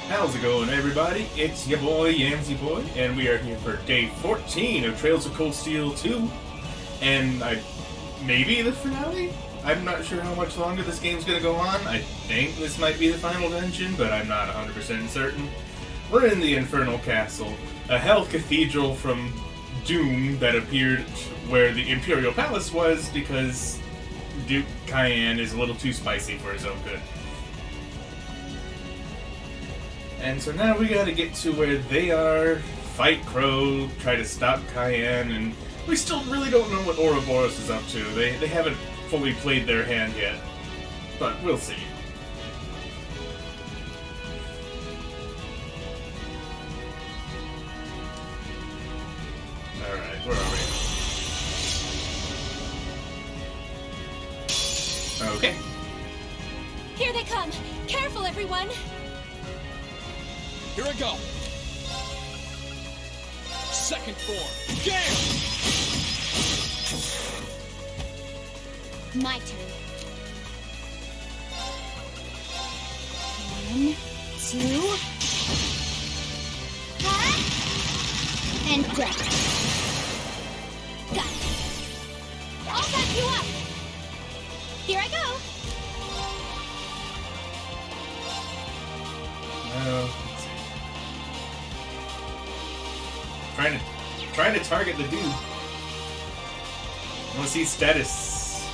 How's it going, everybody? It's your boy, Yamsy Boy, and we are here for day 14 of Trails of Cold Steel 2. And maybe the finale? I'm not sure how much longer this game's gonna go on. I think this might be the final dungeon, but I'm not 100% certain. We're in the Infernal Castle, a hell cathedral from Doom that appeared where the Imperial Palace was because Duke Cayenne is a little too spicy for his own good. And so now we gotta get to where they are, fight Crow, try to stop Cayenne, and we still really don't know what Ouroboros is up to. They haven't fully played their hand yet, but we'll see. Alright, where are we? Okay. Here they come! Careful, everyone! Here I go. Second form. Gale! My turn. 1, 2... And grab. Got it. I'll back you up! Here I go! Trying to target the dude. I want to see status.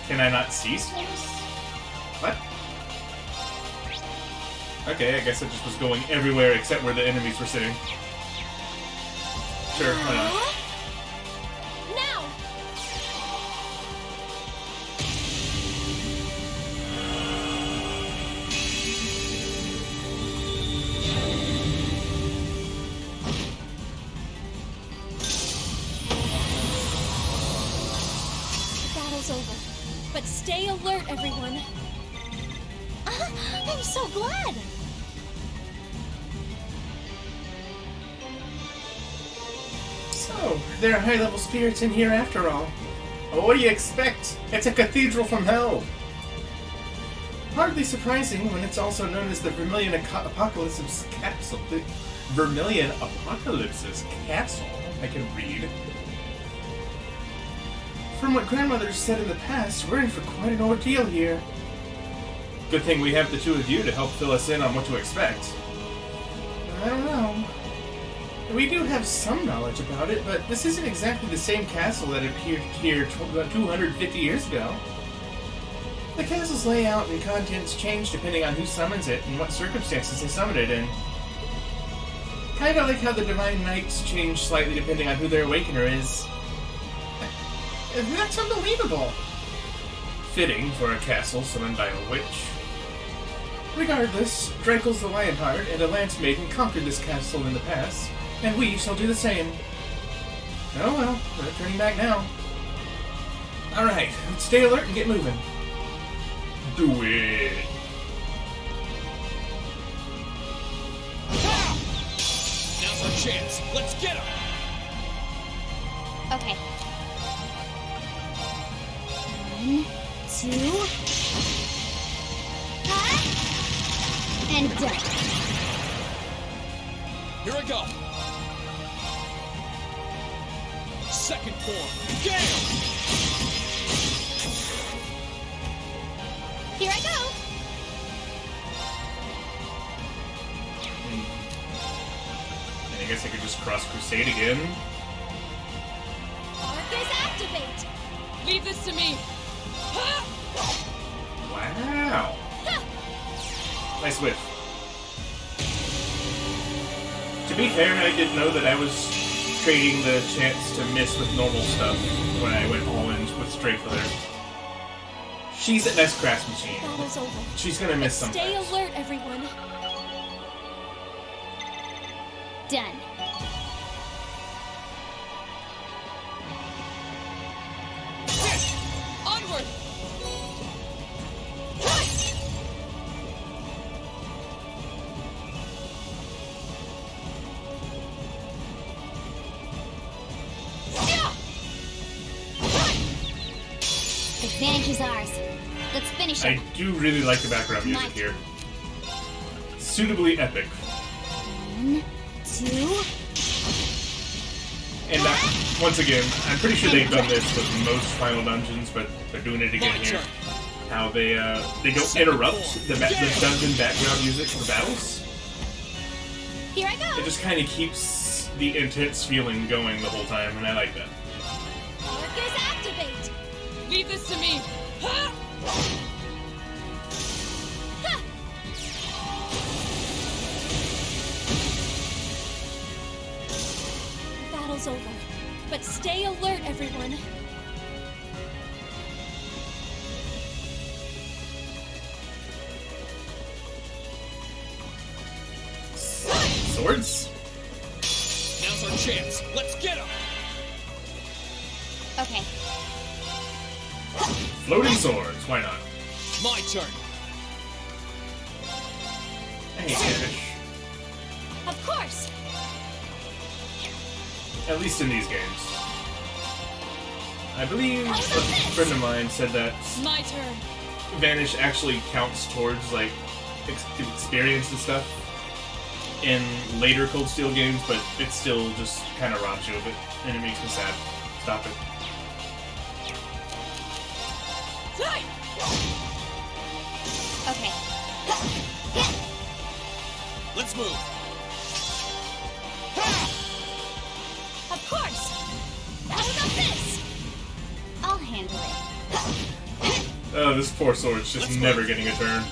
Can I not see status? What? Okay, I guess I just was going everywhere except where the enemies were sitting. Sure, why not? Now! Over. But stay alert, everyone. I'm so glad. So, there are high-level spirits in here after all. Well, what do you expect? It's a cathedral from hell. Hardly surprising when it's also known as the Vermilion Apocalypse's Capsule. The Vermilion Apocalypse's Castle. I can read. From what grandmothers said in the past, we're in for quite an ordeal here. Good thing we have the two of you to help fill us in on what to expect. I don't know. We do have some knowledge about it, but this isn't exactly the same castle that appeared here about 250 years ago. The castle's layout and contents change depending on who summons it and what circumstances they summon it in. Kinda like how the Divine Knights change slightly depending on who their Awakener is. That's unbelievable! Fitting for a castle summoned by a witch. Regardless, Drankel's the Lionheart and a Lance Maiden conquered this castle in the past, and we shall do the same. Oh well, we're turning back now. Alright, let's stay alert and get moving. Do it! Now's our chance. Let's get him! Okay. 1, 2... And done. Here I go. Second form. Gale! Here I go. And I guess I could just cross Crusade again. Arcus activate. Leave this to me. Wow. Nice whiff. To be fair, I didn't know that I was trading the chance to miss with normal stuff when I went all in with Strafe with her. She's an S-Craft machine. Battle's over. She's gonna miss something. Stay alert, everyone. Done. Onward! Advantage is ours. Let's finish it. I do really like the background music here. suitably epic. 1, 2. And once again, I'm pretty sure they've done this with most Final Dungeons, but they're doing it again here. How they don't interrupt the dungeon background music for battles. Here I go. It just kind of keeps the intense feeling going the whole time, and I like that. Focus activate. Leave this to me. Ha! Ha! Battle's over, but stay alert, everyone. Swords? Now's our chance. Let's get him. Okay. Floating swords, why not? My turn. Hey, Vanish. Of course. At least in these games. I believe a friend of mine said that My turn. Vanish actually counts towards, like, experience and stuff in later Cold Steel games, but it still just kind of robs you of it, and it makes me sad. Stop it. Okay. Let's move. Of course. How about this? I'll handle it. Oh, this poor sword's just Let's never move. getting a turn.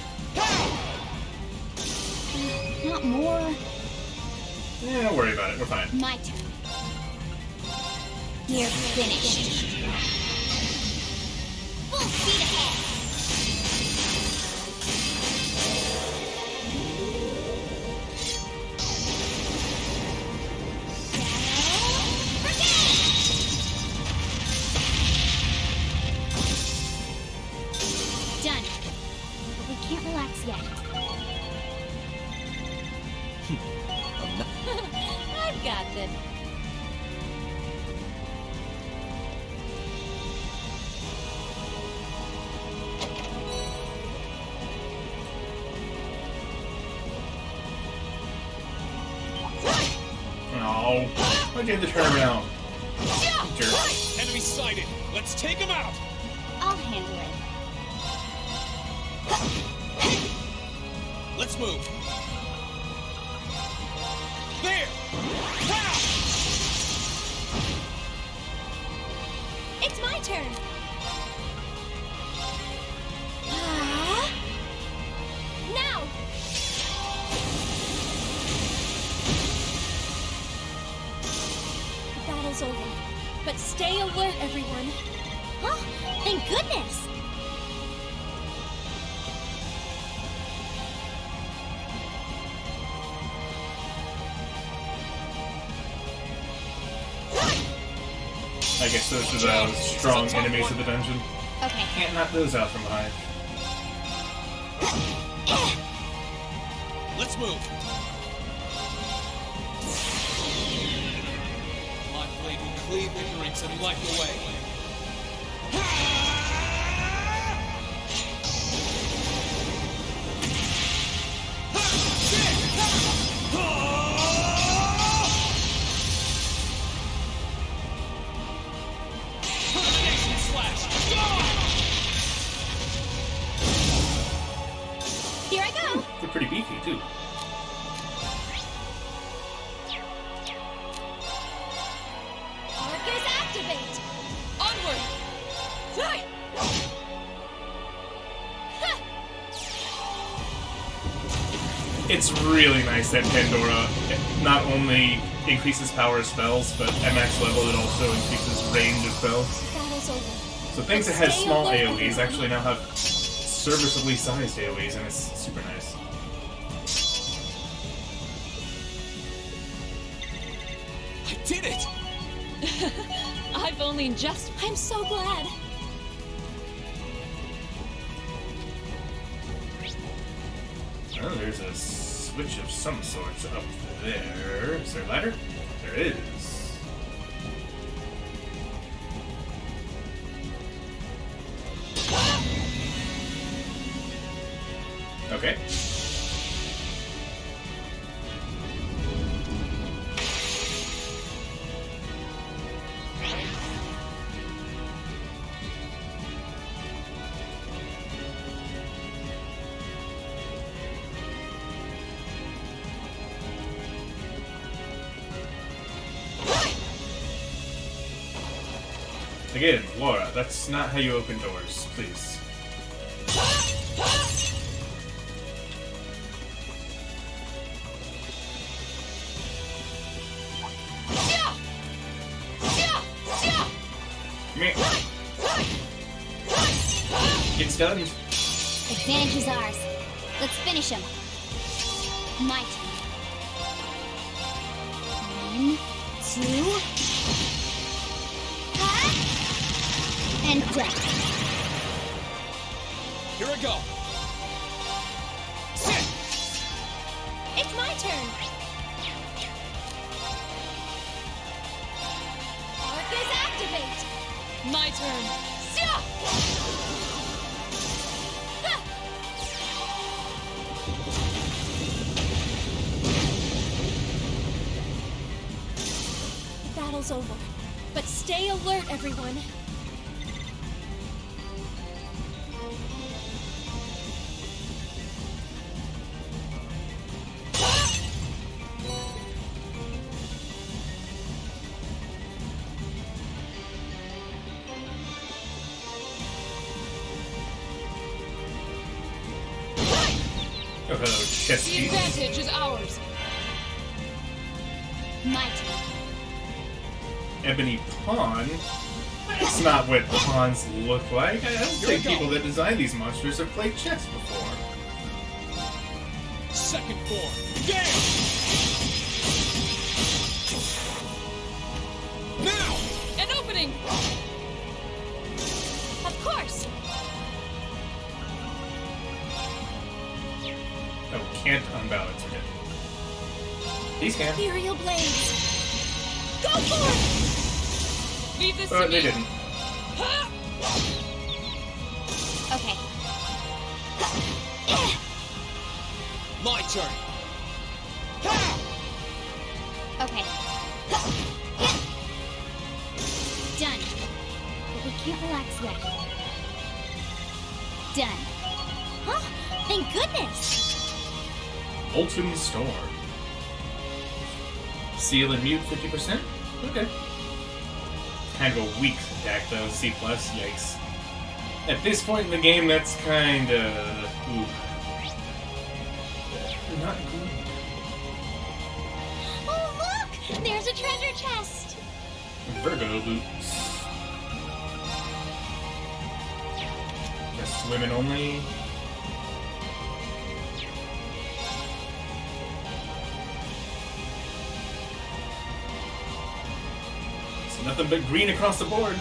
Not more. Yeah, don't worry about it, we're fine. My turn. You're finished. Full speed ahead. Done. But we can't relax yet. I've got this. Oh, why'd you have to turn around? Jerk. Enemy sighted. Let's take him out. I'll handle it. Let's move. There. Ha! It's my turn. Ah. Now. The battle's over, but stay alert, everyone. Oh, thank goodness. I guess those are the strong enemies of the dungeon. Okay. Can't knock those out from behind. Let's move. My blade will cleave ignorance and life away. Termination slash. Here I go. They're pretty beefy, too. Markers activate. Onward. Hey! It's really nice that Pandora not only increases power of spells, but at max level it also increases range of spells. Battle's over. So things that But has stay small alert, AoEs everyone. actually now have serviceably sized AoEs, and it's super nice. I did it! I've only just... I'm so glad. Oh, there's a switch of some sorts up there. Is there a ladder? There is. Okay. Again, Laura, that's not how you open doors, please. Meh. Get stunned. Advantage is ours. Let's finish him. My turn. 1, 2. And death. Here I go. Sit. It's my turn. Arcus activate. My turn. Battle's over, but stay alert, everyone. Oh, hello, The chesty. advantage is ours. My turn. Ebony pawn? That's not what pawns look like. I don't think people that design these monsters have played chess before. Second form. Gale. Now. An opening. Of course. Oh, can't unbalance it. These can. Ethereal blades. Go for it! Leave this to But me. they didn't. Okay. My turn. Okay. Done. But we can't relax yet. Done. Huh? Thank goodness! Molten Storm. Seal and mute 50%? Okay. Kind of a weak attack though, C+, yikes. At this point in the game, that's kinda... ooh. Not good. Oh, look! There's a treasure chest! Virgo loops. Just women only. Nothing but green across the board.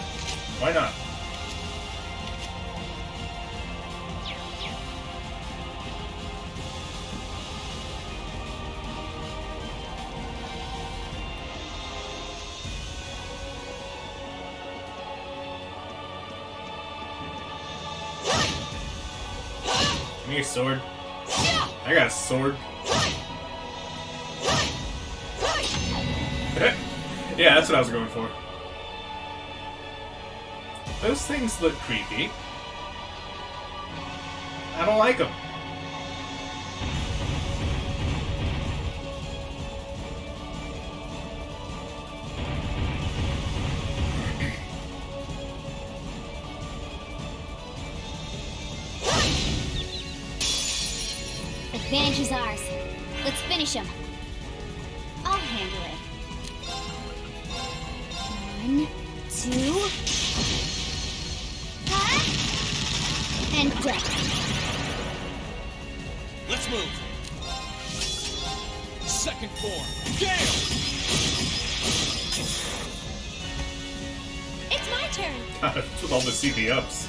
Why not? Give me your sword. I got a sword. Yeah, that's what I was going for. Those things look creepy. I don't like them. Advantage is ours. Let's finish him. I'll handle it. 1, 2. And death. Let's move. Second form. Gale. It's my turn. With all the CP ups.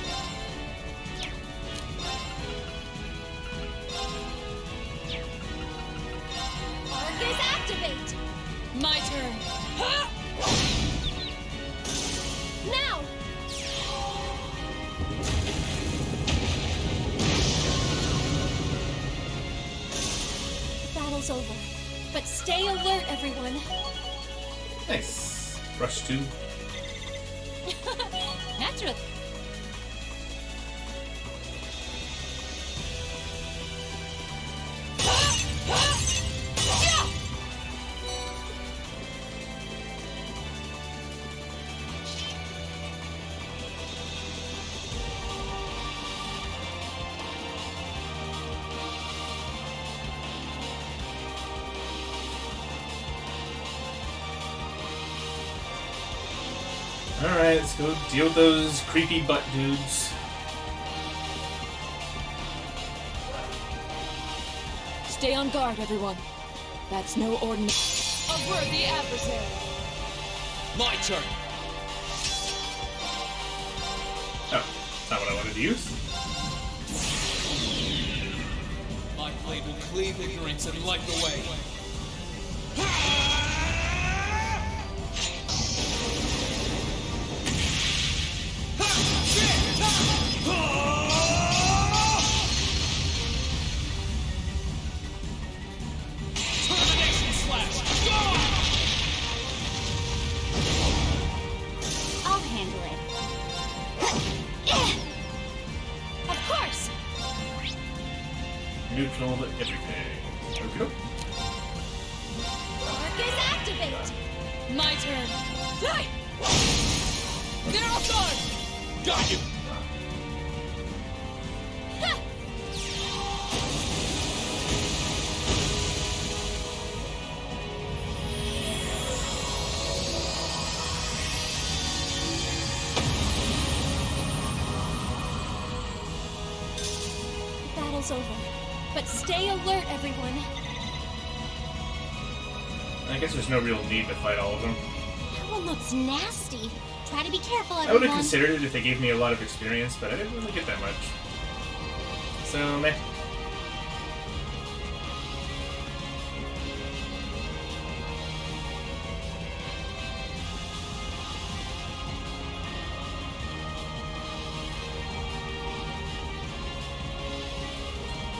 Arcus activate. My turn. Now. Battle's over, but stay alert, everyone. Nice. Rush 2. Naturally. Alright, let's go deal with those creepy butt dudes. Stay on guard, everyone. That's no ordinary. A worthy adversary. My turn. Oh, that's not what I wanted to use. My blade will cleave ignorance and light the way. Termination slash. I'll handle it. Of course! Neutral to everything. Okay. Arcus activate! My turn. Die! Get off guard! Got you. Ha! The battle's over. But stay alert, everyone. I guess there's no real need to fight all of them. That one looks nasty. Try to be careful, I would everyone. have considered it if they gave me a lot of experience, but I didn't really get that much. So, meh.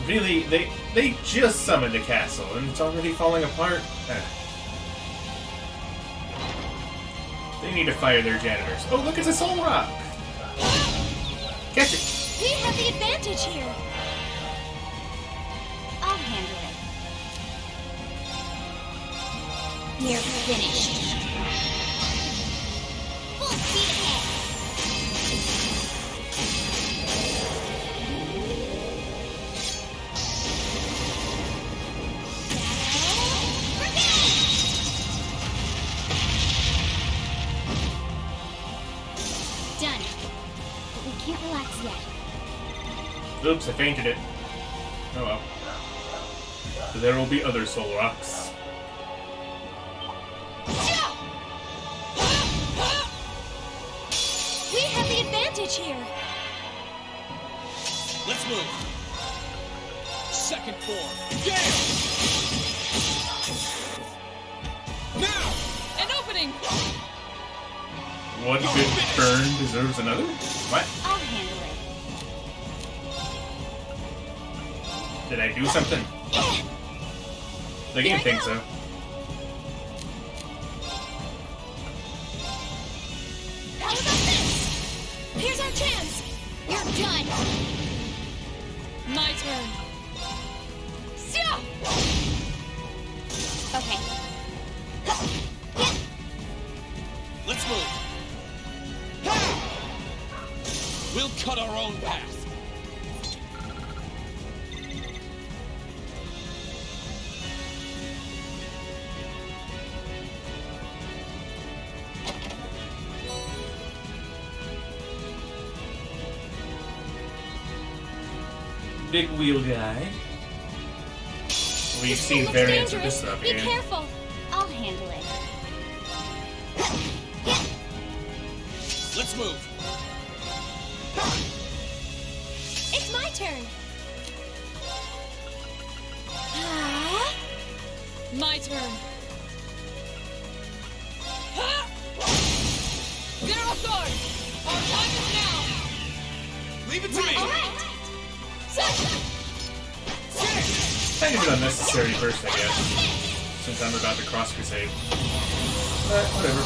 Really, they just summoned a castle, and it's already falling apart? They need to fire their janitors. Oh, look, it's a soul rock! Catch it! We have the advantage here. I'll handle it. Near finished. Full speed ahead. Done. But we can't relax yet. Oops, I fainted it. Oh well. So there will be other soul rocks. We have the advantage here. Let's move. Second form. Gale! Now! An opening! One good turn deserves another? What? I'll handle it. Did I do something? The game thinks so. How about this? Here's our chance. You're done. My turn. Sia! Okay. Let's move. We'll cut our own path. Big wheel guy. We've This seen looks variants of dangerous. this stuff Be again. careful. I'll handle it. Let's move. It's my turn. Ah, My turn. Ha! Get off guard! Our time is now! Leave it to me. all right. Kind of an unnecessary burst, I guess. Since I'm about to cross crusade. But whatever.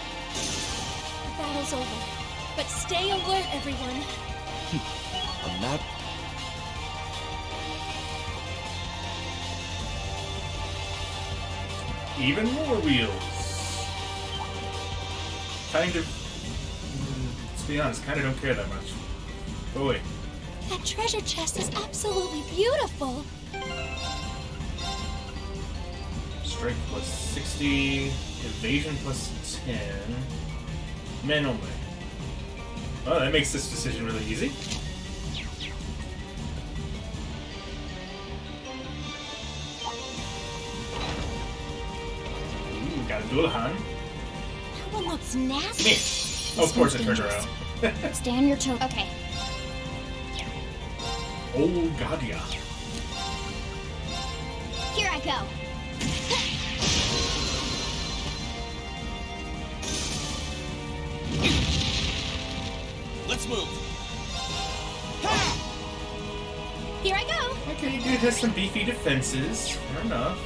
The battle's over. But stay alert, everyone. A map? Even more wheels. Kind of... It's be honest, kinda don't care that much. Oh wait. That treasure chest is absolutely beautiful. Strength plus 60, evasion plus 10. Men only. Oh, that makes this decision really easy. Ooh, got a Dullahan. That one looks nasty. Me. Oh, of course it turned around. Stay on your toes. Okay. Oh, God, yeah. Here I go. Let's move. Here I go. Okay, dude has some beefy defenses. Fair enough.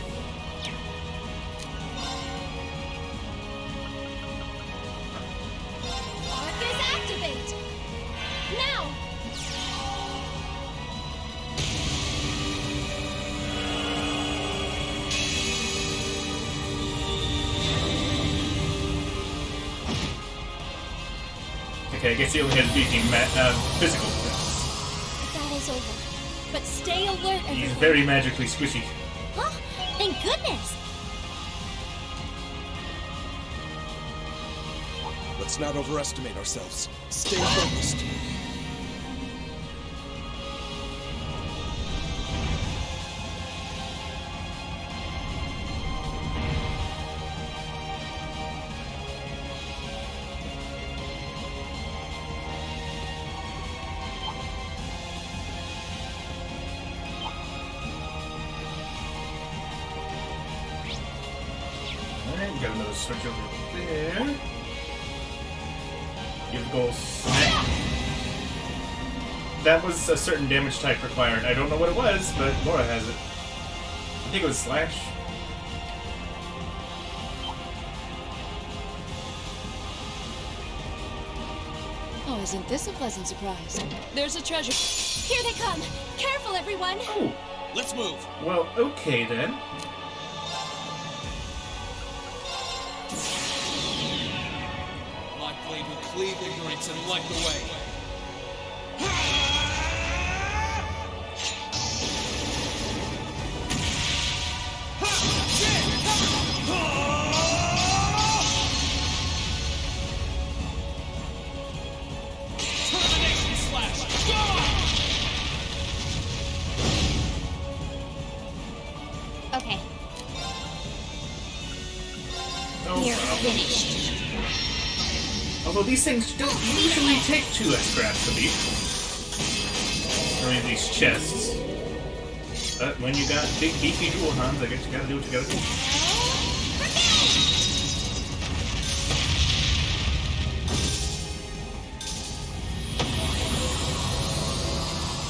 Arcus activate. Now. Okay, I guess he only has beefy physical defense. The battle's over. But stay alert, everyone. He's very magically squishy. Huh? Thank goodness. Let's not overestimate ourselves. Stay focused. Alright, we got another switch over there. Give the goal smack. That was a certain damage type required. I don't know what it was, but Laura has it. I think it was slash. Oh, isn't this a pleasant surprise? There's a treasure. Here they come. Careful, everyone. Oh, Let's move. well, okay then. My blade will cleave ignorance and light the way. Termination slash. Okay, No we're problem. finished. Although these things don't usually take too much scrap to beat. Or in these chests. But when you got big beefy dual hands, I guess you gotta do what you gotta do.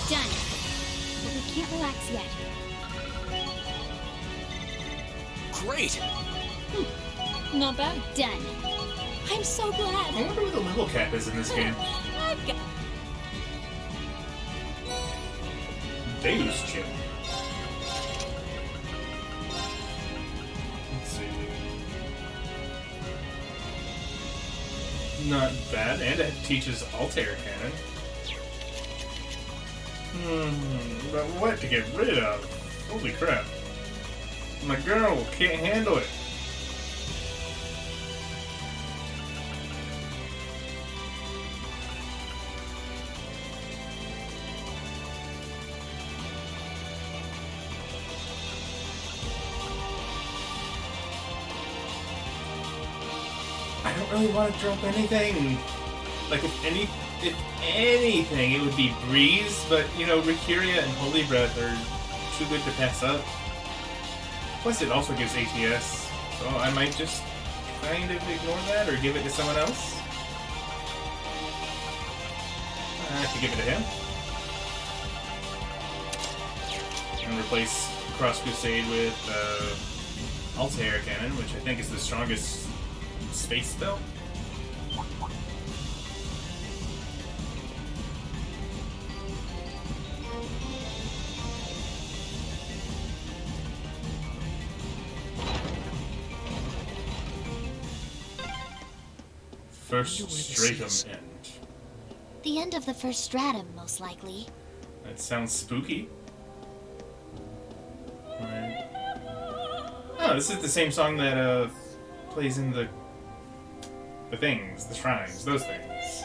Done. But we can't relax yet. Great! Not bad. Done. I'm so I glad. wonder what the level cap is in this game. I've got... Deus chip. Let's see. Not bad, and it teaches Altair Cannon. But what to get rid of? Holy crap. My girl can't handle it. I don't really want to drop anything. Like if anything, it would be Breeze, but you know, Ricuria and Holy Breath are too good to pass up. Plus, it also gives ATS, so I might just kind of ignore that or give it to someone else. I have to give it to him. And replace Cross Crusade with Altair Cannon, which I think is the strongest space spell. First Stratum End. the end of the first stratum, most likely. That sounds spooky. Alright. Oh, this is the same song that plays in the things, the shrines, those things.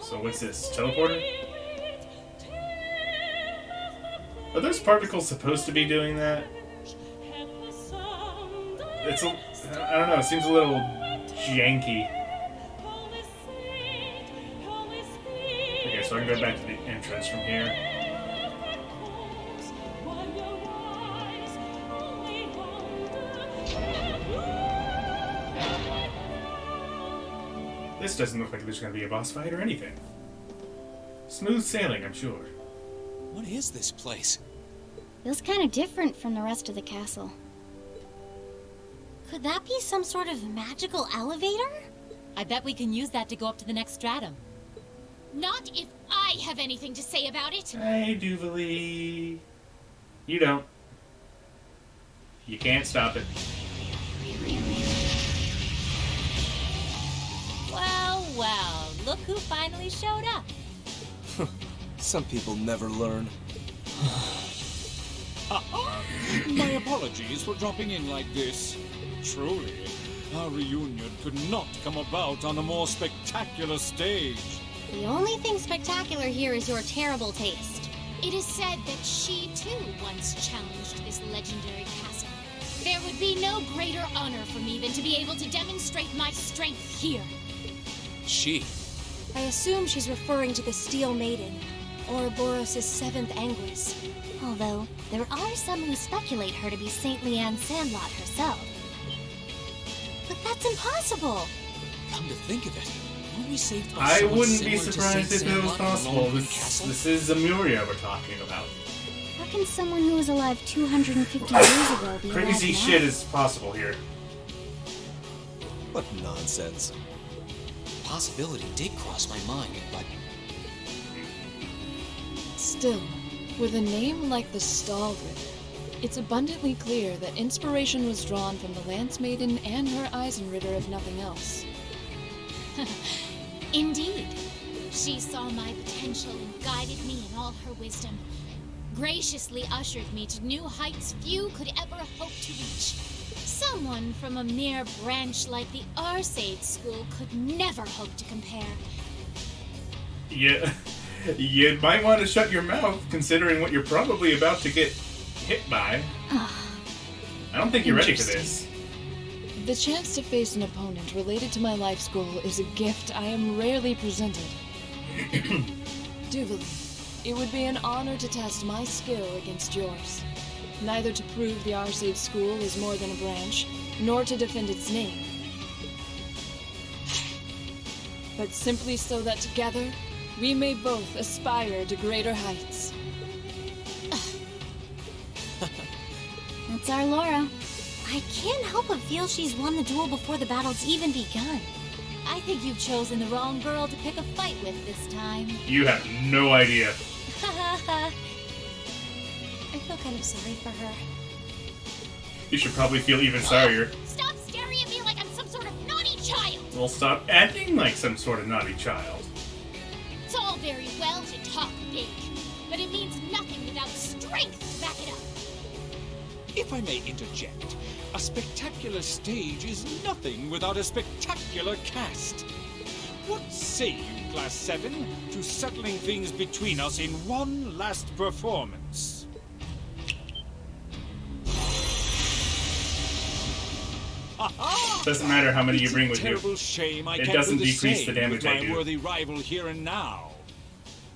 So what's this? Teleporter? Are those particles supposed to be doing that? It's a, I don't know, it seems a little janky. Okay, so I can go back to the entrance from here. This doesn't look like there's going to be a boss fight or anything. Smooth sailing, I'm sure. What is this place? Feels kind of different from the rest of the castle. Could that be some sort of magical elevator? I bet we can use that to go up to the next stratum. Not if I have anything to say about it. Hey, Duvalie. You don't. You can't stop it. Well, well, look who finally showed up. Some people never learn. My apologies for dropping in like this. Truly, our reunion could not come about on a more spectacular stage. The only thing spectacular here is your terrible taste. It is said that she, too, once challenged this legendary castle. There would be no greater honor for me than to be able to demonstrate my strength here. She. I assume she's referring to the Steel Maiden, Ouroboros' seventh Anguis. Although, there are some who speculate her to be St. Leanne Sandlot herself. But that's impossible! Come to think of it, weren't we saved by I someone wouldn't be similar to surprised Saint if it was Sandlot in possible. Lonely This Castle? is Zamuria we're talking about. How can someone who was alive 250 years ago be alive Crazy now? shit is possible here. What nonsense. Possibility did cross my mind, but Still, with a name like the Stall Ritter, it's abundantly clear that inspiration was drawn from the Lance Maiden and her Eisenritter, if nothing else. Indeed. She saw my potential and guided me in all her wisdom. Graciously ushered me to new heights few could ever hope to reach. Someone from a mere branch like the Arcade School could never hope to compare. Yeah, you might want to shut your mouth, considering what you're probably about to get hit by. I don't think you're ready for this. The chance to face an opponent related to my life's goal is a gift I am rarely presented. Duvalie, it would be an honor to test my skill against yours. Neither to prove the Arcade School is more than a branch, nor to defend its name. But simply so that together, we may both aspire to greater heights. That's our Laura. I can't help but feel she's won the duel before the battle's even begun. I think you've chosen the wrong girl to pick a fight with this time. You have no idea. I feel kind of sorry for her. You should probably feel even sorrier. Stop staring at me like I'm some sort of naughty child! Well, stop acting like some sort of naughty child. It's all very well to talk big, but it means nothing without strength to back it up. If I may interject, a spectacular stage is nothing without a spectacular cast. What say you, Class 7, to settling things between us in one last performance? Doesn't matter how many you It's bring a with you. terrible shame I It can't doesn't do the decrease same the damage with I my do. worthy rival here and now.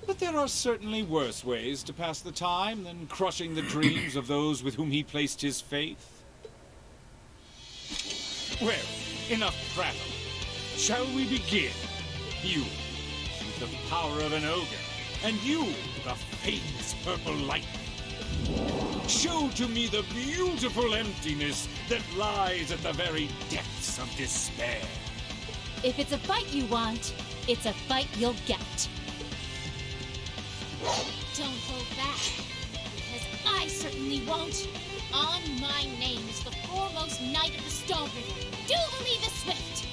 But there are certainly worse ways to pass the time than crushing the dreams of those with whom he placed his faith. Well, enough prattle. Shall we begin? You, with the power of an ogre, and you, the famous purple lightning. Show to me the beautiful emptiness that lies at the very depths of despair. If it's a fight you want, it's a fight you'll get. Don't hold back, because I certainly won't. On my name is the foremost knight of the Stone River, Jubilee the Swift.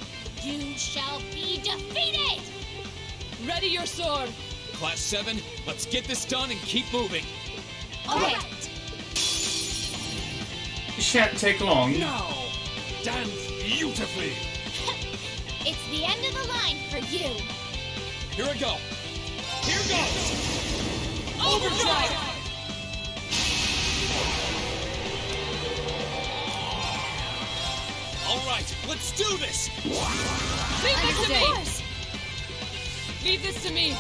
You shall be defeated! Ready your sword! Class 7, let's get this done and keep moving. All right. It shan't take long. Now, dance beautifully. It's the end of the line for you. Here we go. Here goes. Overdrive! All right, let's do this. Leave this to Of me! course. Leave this to me!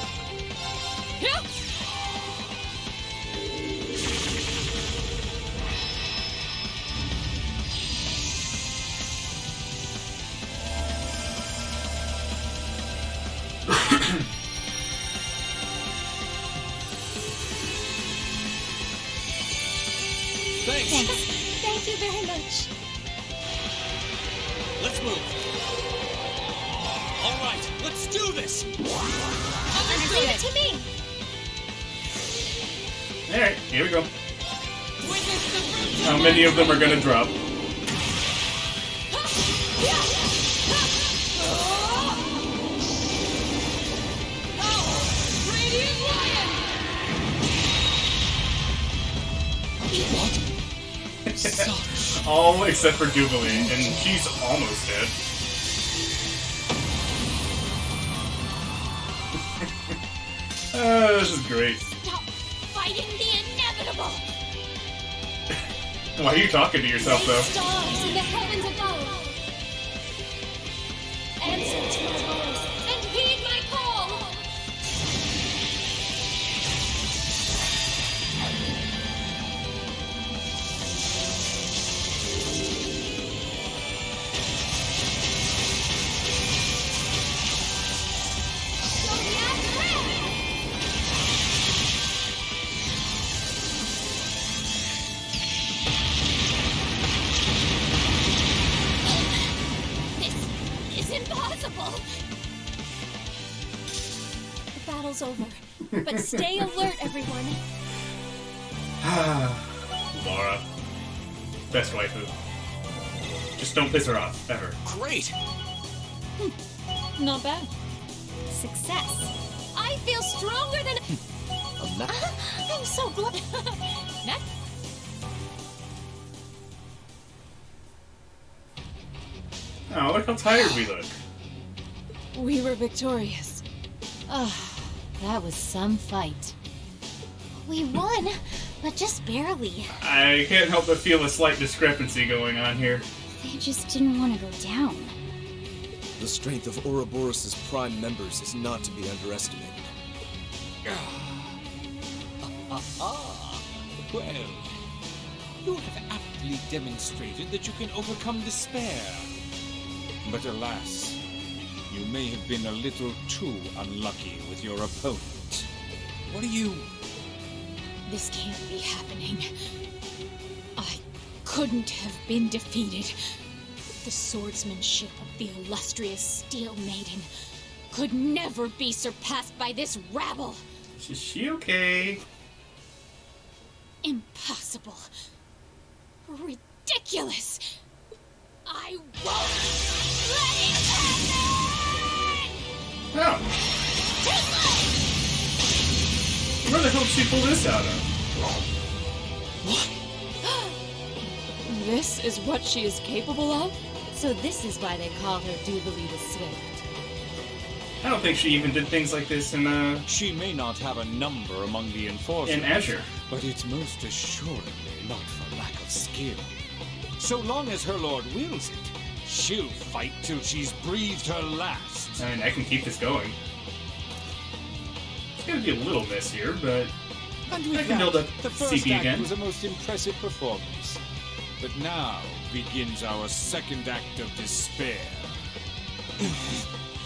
Here! Thanks. Thank you very much. Let's move. All right, let's do this. Leave it to me. Alright, here we go. Witness the fruits How of many my of them are gonna drop? Radiant Lion! All except for Jubilee, and she's almost dead. This is great. Stop fighting the inevitable. Why are you talking to yourself, Great though? stars in the heavens above. Answer to my voice and heed my call. Zodiac Red! This is impossible. The battle's over, but stay alert, everyone. Laura. Best waifu. Just don't piss her off, ever. Great. Not bad. Success. I feel stronger than. I'm so glad. Next. Oh, look how tired we look. We were victorious. That was some fight. We won, but just barely. I can't help but feel a slight discrepancy going on here. They just didn't want to go down. The strength of Ouroboros' prime members is not to be underestimated. Well, you have aptly demonstrated that you can overcome despair. But alas, you may have been a little too unlucky with your opponent. What are you... This can't be happening. I couldn't have been defeated. The swordsmanship of the illustrious Steel Maiden could never be surpassed by this rabble. Is she okay? Impossible. Ridiculous. I won't let it happen! No. Where the hell did she pull this out of? This is what she is capable of? So this is why they call her Jubilee the Swift. I don't think she even did things like this in She may not have a number among the enforcers, Azure. but it's most assuredly not for lack of skill. So long as her lord wills it, she'll fight till she's breathed her last. I mean, I can keep this going. It's gonna be a little messier, but And I with can that, build up the first CP act again. was a most impressive performance. But now begins our second act of despair.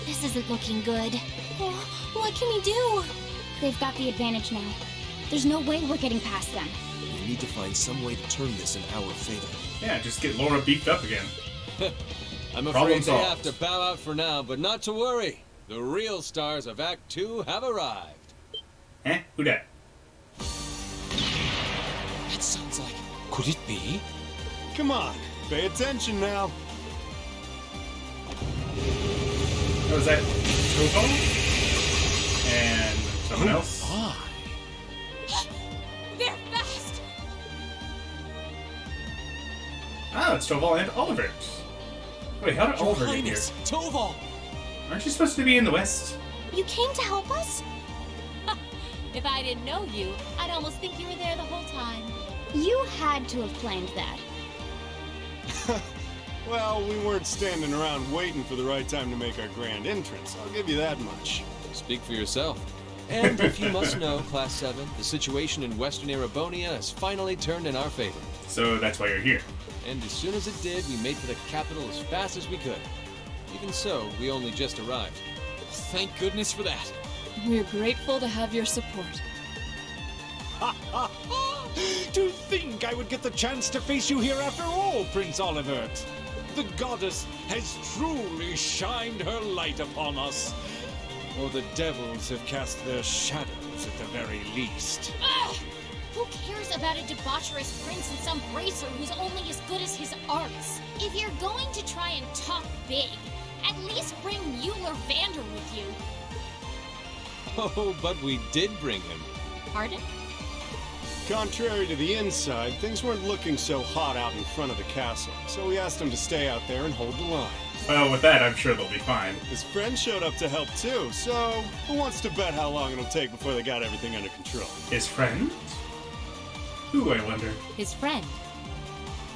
This isn't looking good. Oh, what can we do? They've got the advantage now. There's no way we're getting past them. We need to find some way to turn this in our favor. Yeah, just get Laura beefed up again. I'm Problem afraid they solved. have to bow out for now, but not to worry. The real stars of Act 2 have arrived. Eh? Who dat? That sounds like... Could it be? Come on, pay attention now. Oh, is that Topo? And someone else? They're fast! Oh, it's Toval and Oliver. Wait, how did Oliver get here? Toval! Aren't you supposed to be in the West? You came to help us? If I didn't know you, I'd almost think you were there the whole time. You had to have planned that. Well, we weren't standing around waiting for the right time to make our grand entrance. I'll give you that much. Speak for yourself. And if you must know, Class 7, the situation in Western Erebonia has finally turned in our favor. So that's why you're here. And as soon as it did, we made for the capital as fast as we could. Even so, we only just arrived. Thank goodness for that. We're grateful to have your support. To think I would get the chance to face you here after all, Prince Olivert. The goddess has truly shined her light upon us. Or the devils have cast their shadows at the very least. Ugh! Who cares about a debaucherous prince and some bracer who's only as good as his arts? If you're going to try and talk big, at least bring Mueller Vander with you. Oh, but we did bring him. Pardon? Contrary to the inside, things weren't looking so hot out in front of the castle, so we asked him to stay out there and hold the line. Well, with that, I'm sure they'll be fine. His friend showed up to help too, so who wants to bet how long it'll take before they got everything under control? His friend? Who, I wonder? His friend.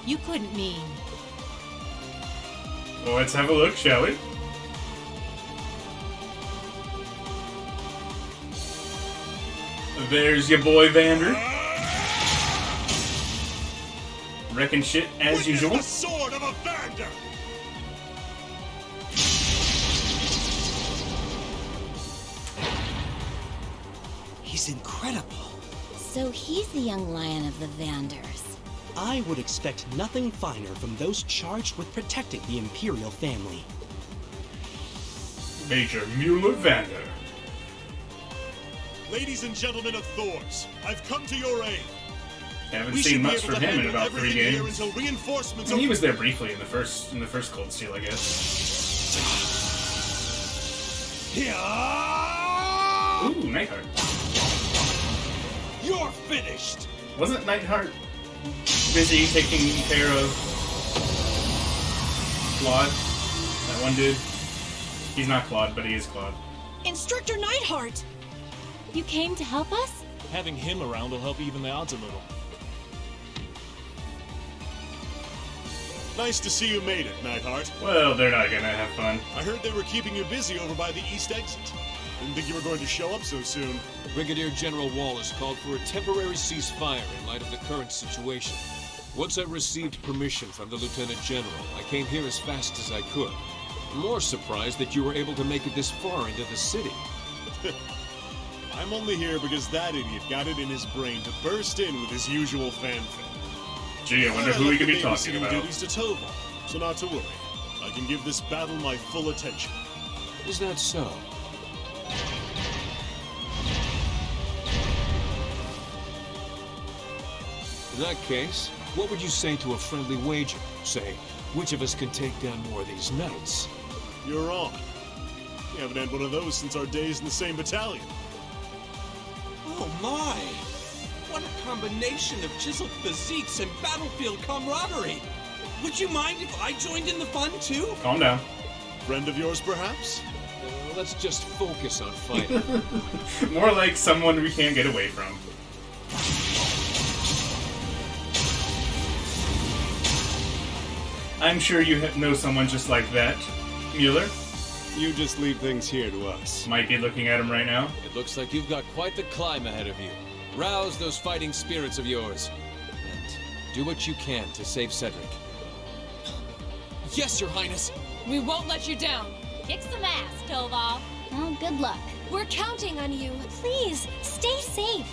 You couldn't mean... Well, let's have a look, shall we? There's your boy Vander. Wrecking shit as usual. The sword of a Vander! He's incredible. So he's the young lion of the Vanders. I would expect nothing finer from those charged with protecting the Imperial family. Major Mueller Vander. Ladies and gentlemen of Thors, I've come to your aid. Haven't seen much from him in about 3 games. Until reinforcements He was there briefly in the first Cold Steel, I guess. Ooh, Nightheart. You're finished! Wasn't Nightheart busy taking care of Claude? That one dude? He's not Claude, but he is Claude. Instructor Neidhart! You came to help us? Having him around will help even the odds a little. Nice to see you made it, Neidhart. Well, they're not gonna have fun. I heard they were keeping you busy over by the east exit. Didn't think you were going to show up so soon. Brigadier General Wallace called for a temporary ceasefire in light of the current situation. Once I received permission from the Lieutenant General, I came here as fast as I could. More surprised that you were able to make it this far into the city. I'm only here because that idiot got it in his brain to burst in with his usual fanfare. Gee, I wonder who we could be talking about. Duties to Toval, so not to worry. I can give this battle my full attention. Is that so? In that case, what would you say to a friendly wager? Say, which of us can take down more of these knights? You're on. We haven't had one of those since our days in the same battalion. Oh my! What a combination of chiseled physiques and battlefield camaraderie! Would you mind if I joined in the fun too? Calm down. Friend of yours, perhaps? Let's just focus on fighting. More like someone we can't get away from. I'm sure you know someone just like that, Mueller. You just leave things here to us. Might be looking at him right now. It looks like you've got quite the climb ahead of you. Rouse those fighting spirits of yours. And do what you can to save Cedric. Yes, Your Highness. We won't let you down. Kick some ass, Tovol. Well, good luck. We're counting on you. Please, stay safe.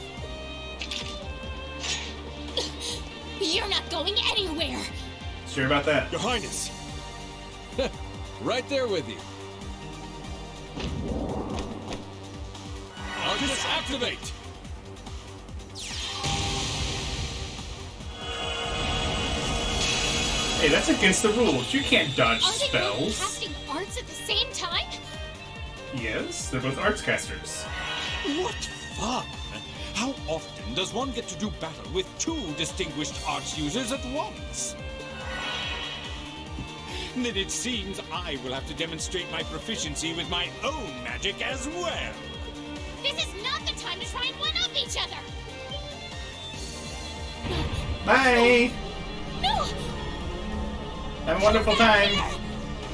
You're not going anywhere! Sure about that? Your Highness! Right there with you. Arcus, activate! Hey, that's against the rules. You can't dodge Are they both spells. casting arts at the same time? Yes, they're both arts casters. What fun! How often does one get to do battle with two distinguished arts users at once? Then it seems I will have to demonstrate my proficiency with my own magic as well. This is not the time to try and one-up each other! Bye! No! Have a wonderful time.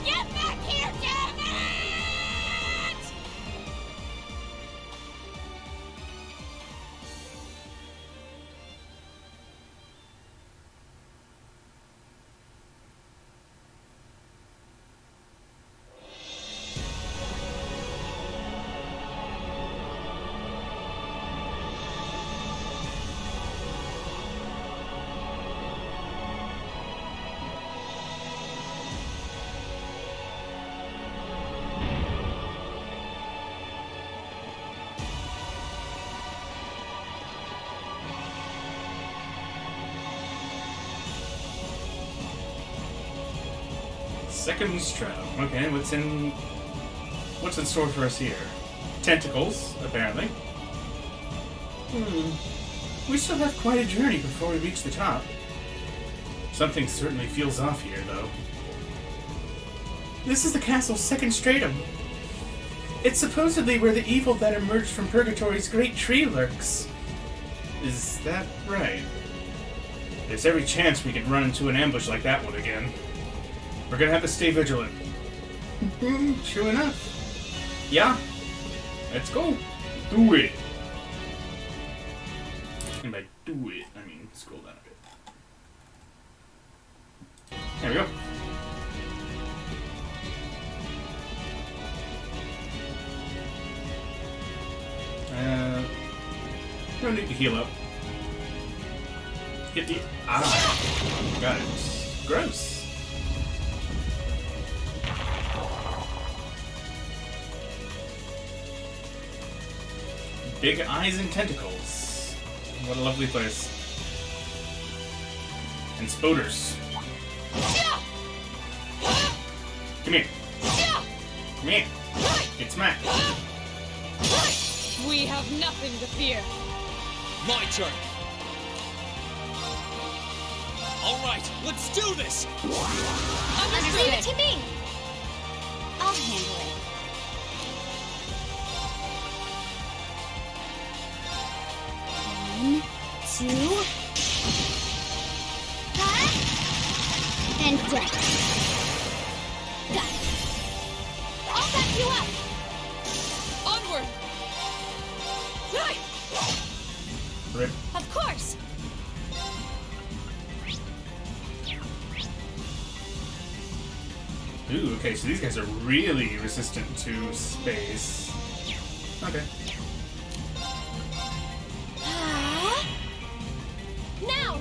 Get back here, damn it! Second stratum. Okay, what's in store for us here? Tentacles, apparently. We still have quite a journey before we reach the top. Something certainly feels off here, though. This is the castle's second stratum. It's supposedly where the evil that emerged from Purgatory's great tree lurks. Is that right? There's every chance we could run into an ambush like that one again. We're gonna have to stay vigilant. True enough. Yeah. Let's go. Do it. And by do it, I mean scroll down a bit. There we go. Don't need to heal up. Hit the eye. Got it. Gross. Big eyes and tentacles. What a lovely place. And spoders. Come here. Come here. Get smacked. We have nothing to fear. My turn. All right, let's do this. Leave it to me. I'll handle it. One, two, and dead. Got it. I'll back you up. Onward! Rip. Of course. Ooh, okay, so these guys are really resistant to space. Okay. Now.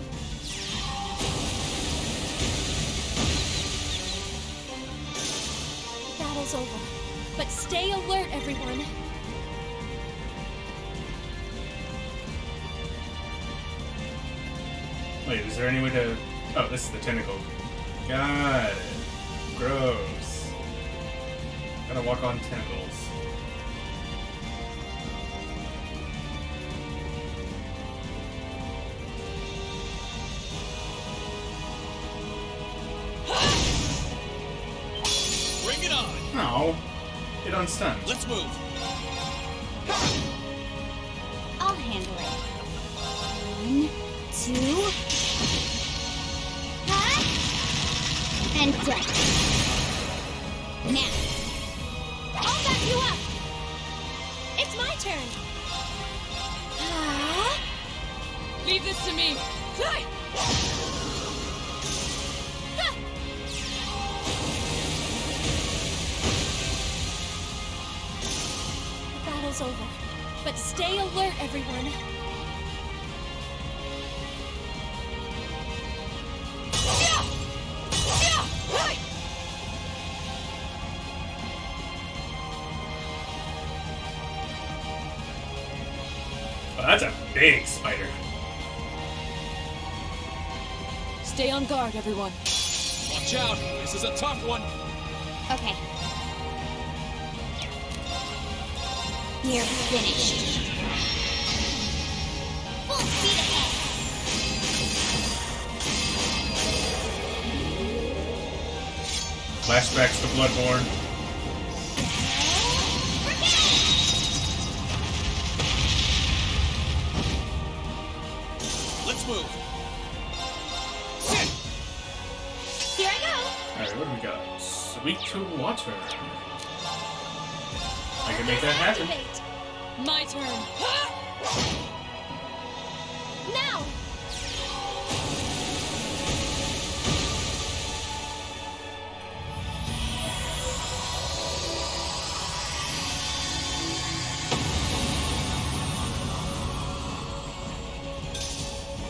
Battle's over, but stay alert, everyone. Wait, is there any way to... Oh, this is the tentacle. Got it. Gross. Gotta walk on tentacles. Bring it on. No. Get unstunned. Let's move. I'll handle it. One, two, and dead. Now. you up! It's my turn! Leave this to me. Fly! The battle's over. But stay alert, everyone. Oh, that's a big spider. Stay on guard, everyone. Watch out! This is a tough one! Okay. You're finished. Full speed ahead. Flashbacks to Bloodborne. Let's move. Here I go. Alright, what do we got? Sweet to water. I can make that happen. Activate. My turn. Now!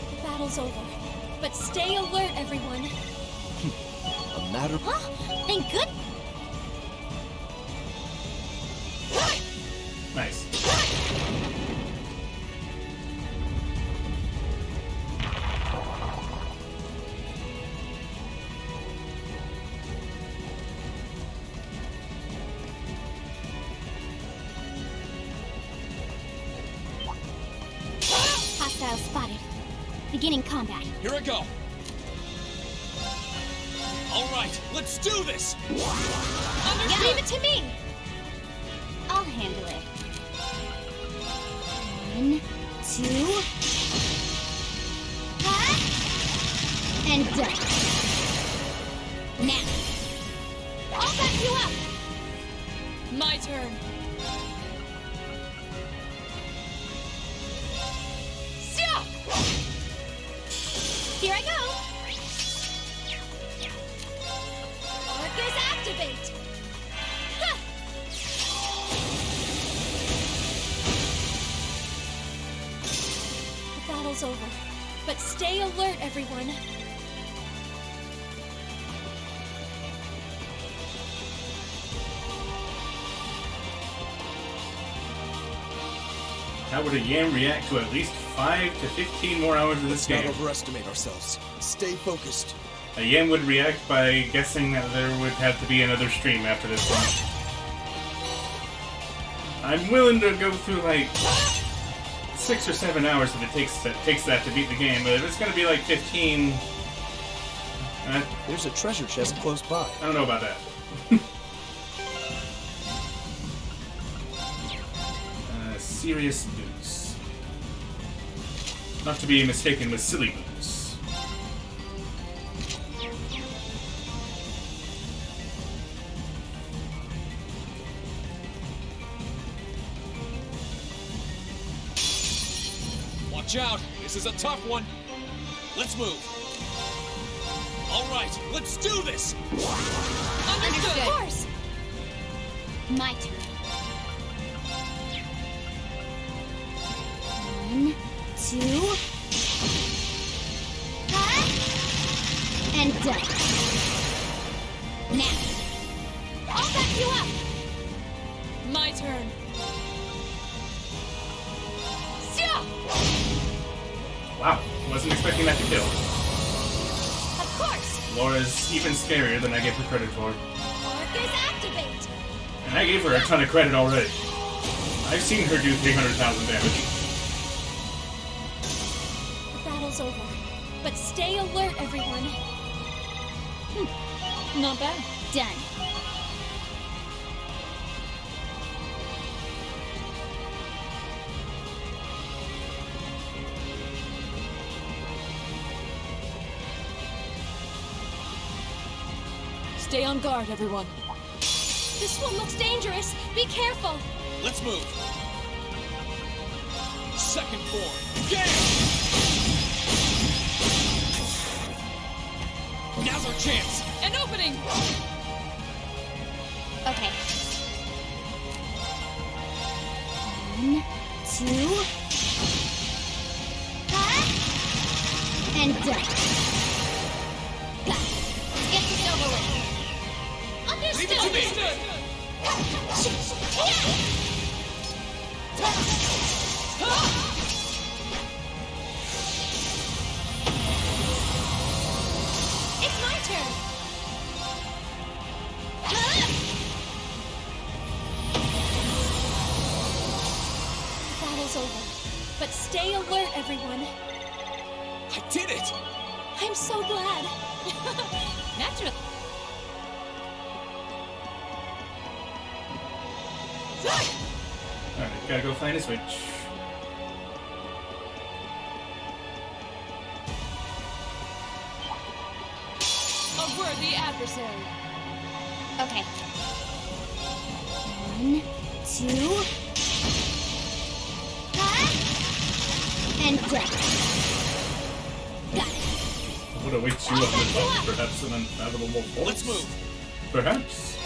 The battle's over. But stay alert, everyone. A matter. Huh? Thank good. Nice. Hostile spotted. Beginning combat. Here I go. All right, let's do this. Leave it to me! I'll handle it. 1, 2. And done. Now. I'll back you up! My turn. Here I go! Arcus activate! Ha! The battle's over. But stay alert, everyone. How would a yam react to at least 5 to 15 more hours of this Let's not game? overestimate ourselves. Stay focused. A yam would react by guessing that there would have to be another stream after this one. I'm willing to go through like 6 or 7 hours if it takes that to beat the game, but if it's gonna be like 15, There's a treasure chest close by. I don't know about that. Serious boots. Not to be mistaken with silly boots. Watch out! This is a tough one. Let's move. All right, let's do this. Understood. Of course! My turn. 1, 2. And done. Now. I'll back you up! My turn. Wow, wasn't expecting that to kill. Of course! Laura's even scarier than I gave her credit for. Arcus activate! And I gave her a ton of credit already. I've seen her do 300,000 damage. The battle's over. But stay alert, everyone. Not bad. Done. Stay on guard, everyone. This one looks dangerous. Be careful. Let's move. Second form. Gale! Now's our chance. An opening! Okay. 1, 2. And done. Got it. Let's get this over with. Understood! Leave it to me! It's my turn. Battle's over. But stay alert, everyone. I did it! I'm so glad. Naturally. Alright, gotta go find a switch. A worthy adversary. Okay. 1, 2. And done. Got it. What awaits you on the top? Perhaps an unfathomable force? Let's move. Perhaps.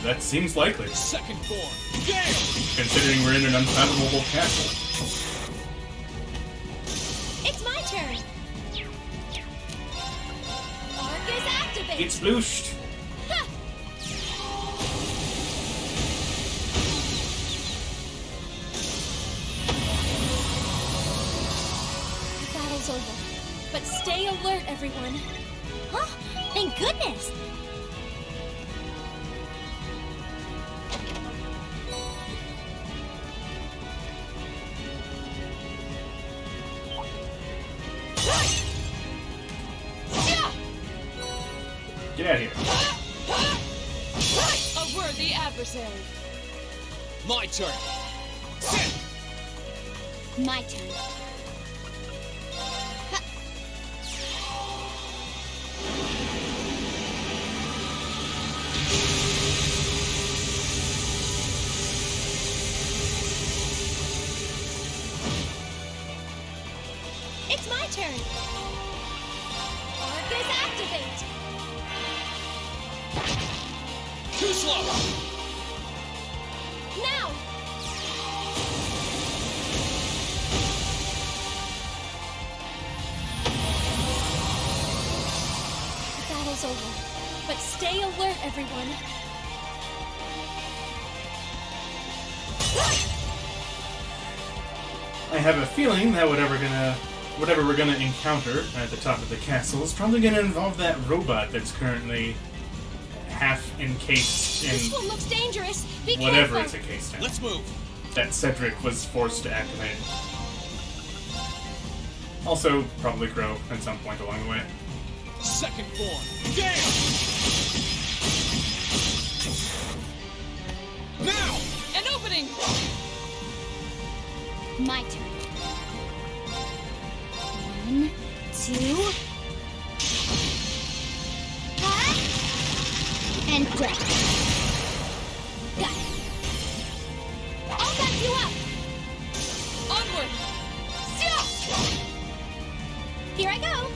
That seems likely, Second form. Gale! considering we're in an unfathomable castle. It's my turn. Arcus activate. It's blooshed. Ha! The battle's over. But stay alert, everyone. Huh? Thank goodness. Get out of here. A worthy adversary. My turn. My turn. It's my turn. Arcus activate. Too slow! Now. The battle's over. But stay alert, everyone. I have a feeling that whatever we're gonna encounter at the top of the castle is probably gonna involve that robot that's currently half encased This one in looks dangerous. Be whatever careful. it's encased in. Let's move. That Cedric was forced to activate. Also, probably Crow at some point along the way. Second form. Gale! Now! An opening! My turn. 1, 2. And done. Got it. I'll back you up. Onward! Here I go.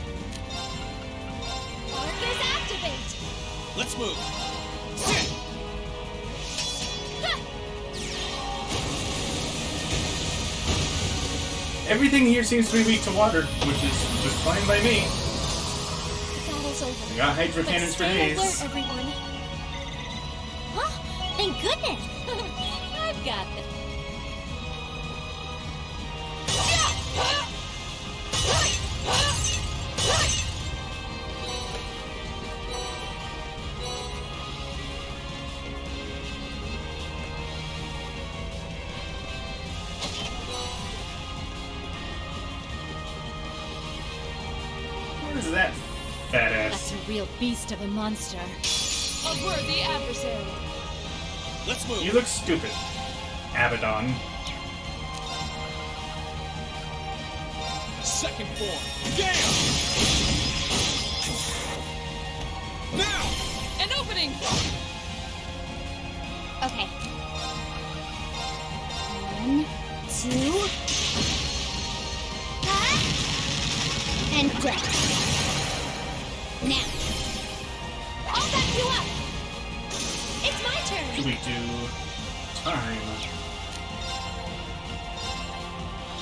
Arcus activate. Let's move. Everything here seems to be weak to water, which is just fine by me. The battle's over. We got hydro But cannons for stay days. alert, everyone. Huh? Thank goodness. I've got this. Where is that fat That's ass? a real beast of a monster. A worthy adversary. Let's move. You look stupid, Abaddon. Second form. Gale! Now! An opening! opening! Okay. 1, 2. And death. Now. I'll back you up. It's my turn. Do we do time?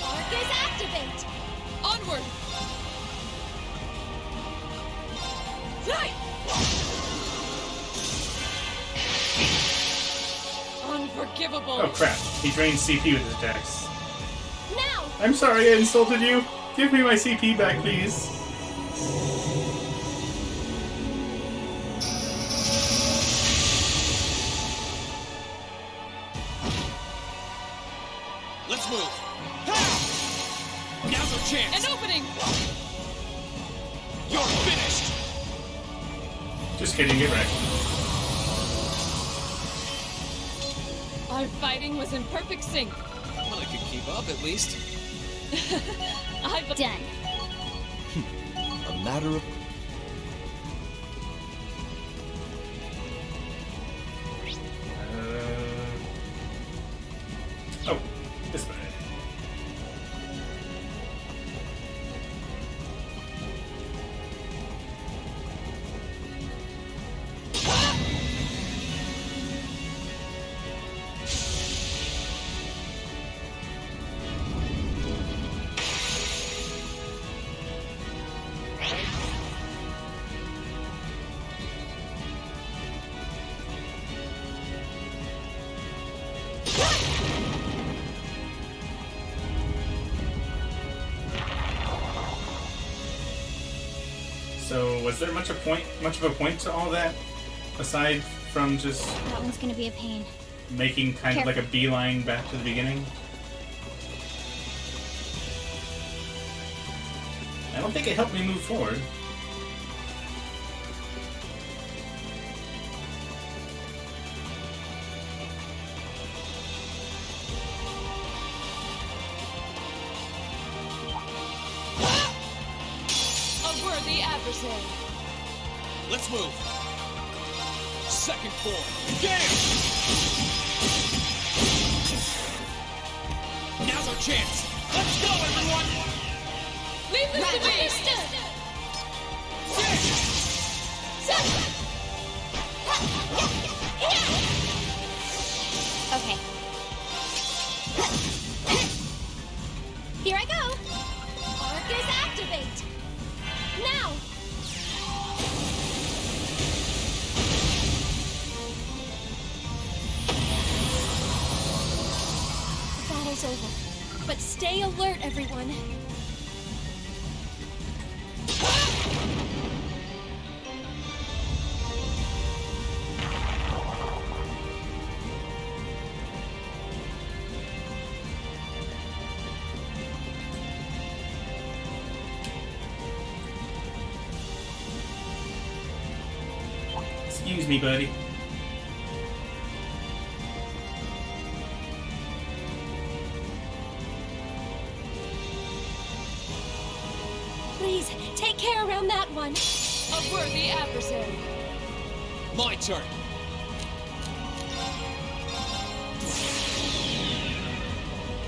Orcus activate. Onward! Right! Unforgivable! Oh crap, he drains CP with his attacks. Now. I'm sorry I insulted you. Give me my CP back, please. Let's move. Ha! Now's our chance. An opening! You're finished. Just kidding, get wrecked. Our fighting was in perfect sync. Well, I could keep up at least. I've Done. A matter of... Oh, this way. So, was there much of a point to all that, aside from just That one's gonna be a pain. making kind of like a beeline back to the beginning? I don't think it helped me move forward. a worthy adversary. Let's move. Second form. Game! Now's our chance. Let's go, everyone! Leave this to me! Okay. Here I go. Orcus activate. Now. The battle's over. But stay alert, everyone. Excuse me, buddy. Please, take care around that one. A worthy adversary. My turn.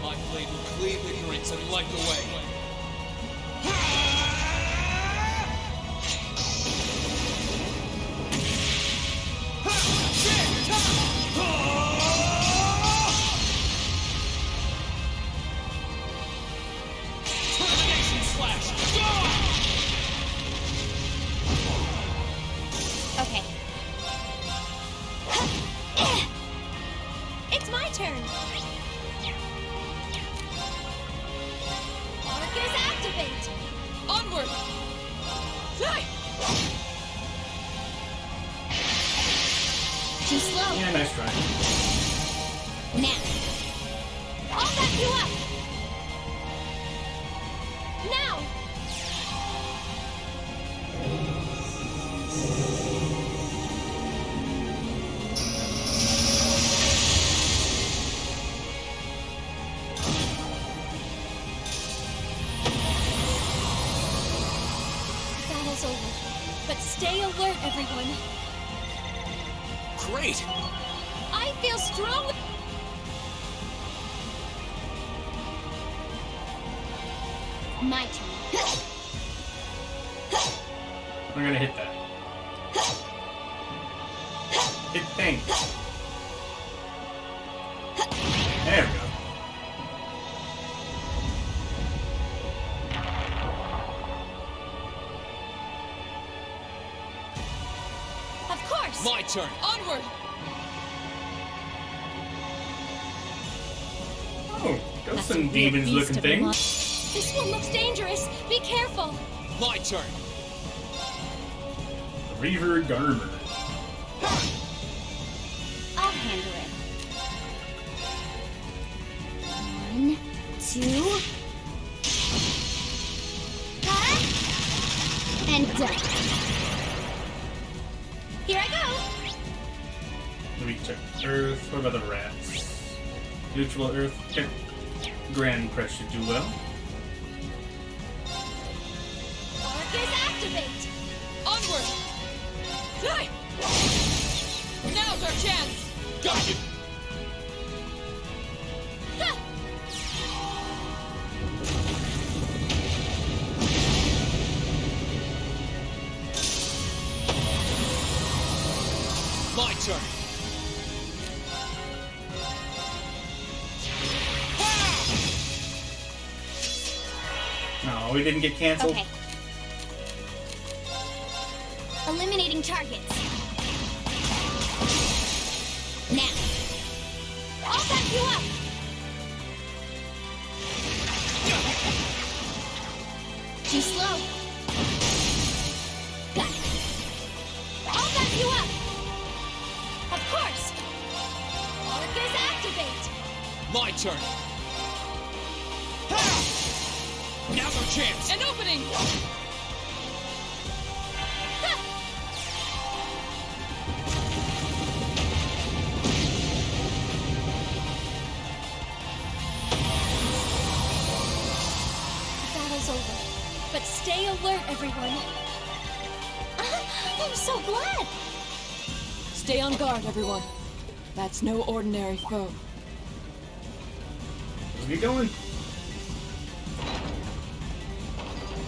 My blade will cleave ignorance and light the way. Okay. It's my turn. Orcus activate. Onward! Right! Too slow. Yeah, nice try. Now. I'll back you up. Now. The battle's over. But stay alert, everyone. great! I feel strong. My turn. We're gonna hit that. Hit thing. There we go. Of course. My turn! Onward! Oh, got That's some a weird demons beast looking of a things. mon- This one looks dangerous. Be careful. My turn! Reaver Garmer. I'll handle it. 1, 2. And done. Here I go. We took Earth. What about the rats? Neutral Earth. Okay. Grand Press should do well. Orcus activate. Onward! Die! Now's our chance! Got you! Ha! My turn! No, we didn't get canceled. Okay. Eliminating targets. Now. I'll back you up. Too slow. Got it. I'll back you up. Of course. Orcus activate. My turn! Now's our chance! An opening! The battle's over. But stay alert, everyone. I'm so glad. Stay on guard, everyone. That's no ordinary foe. Let's get going.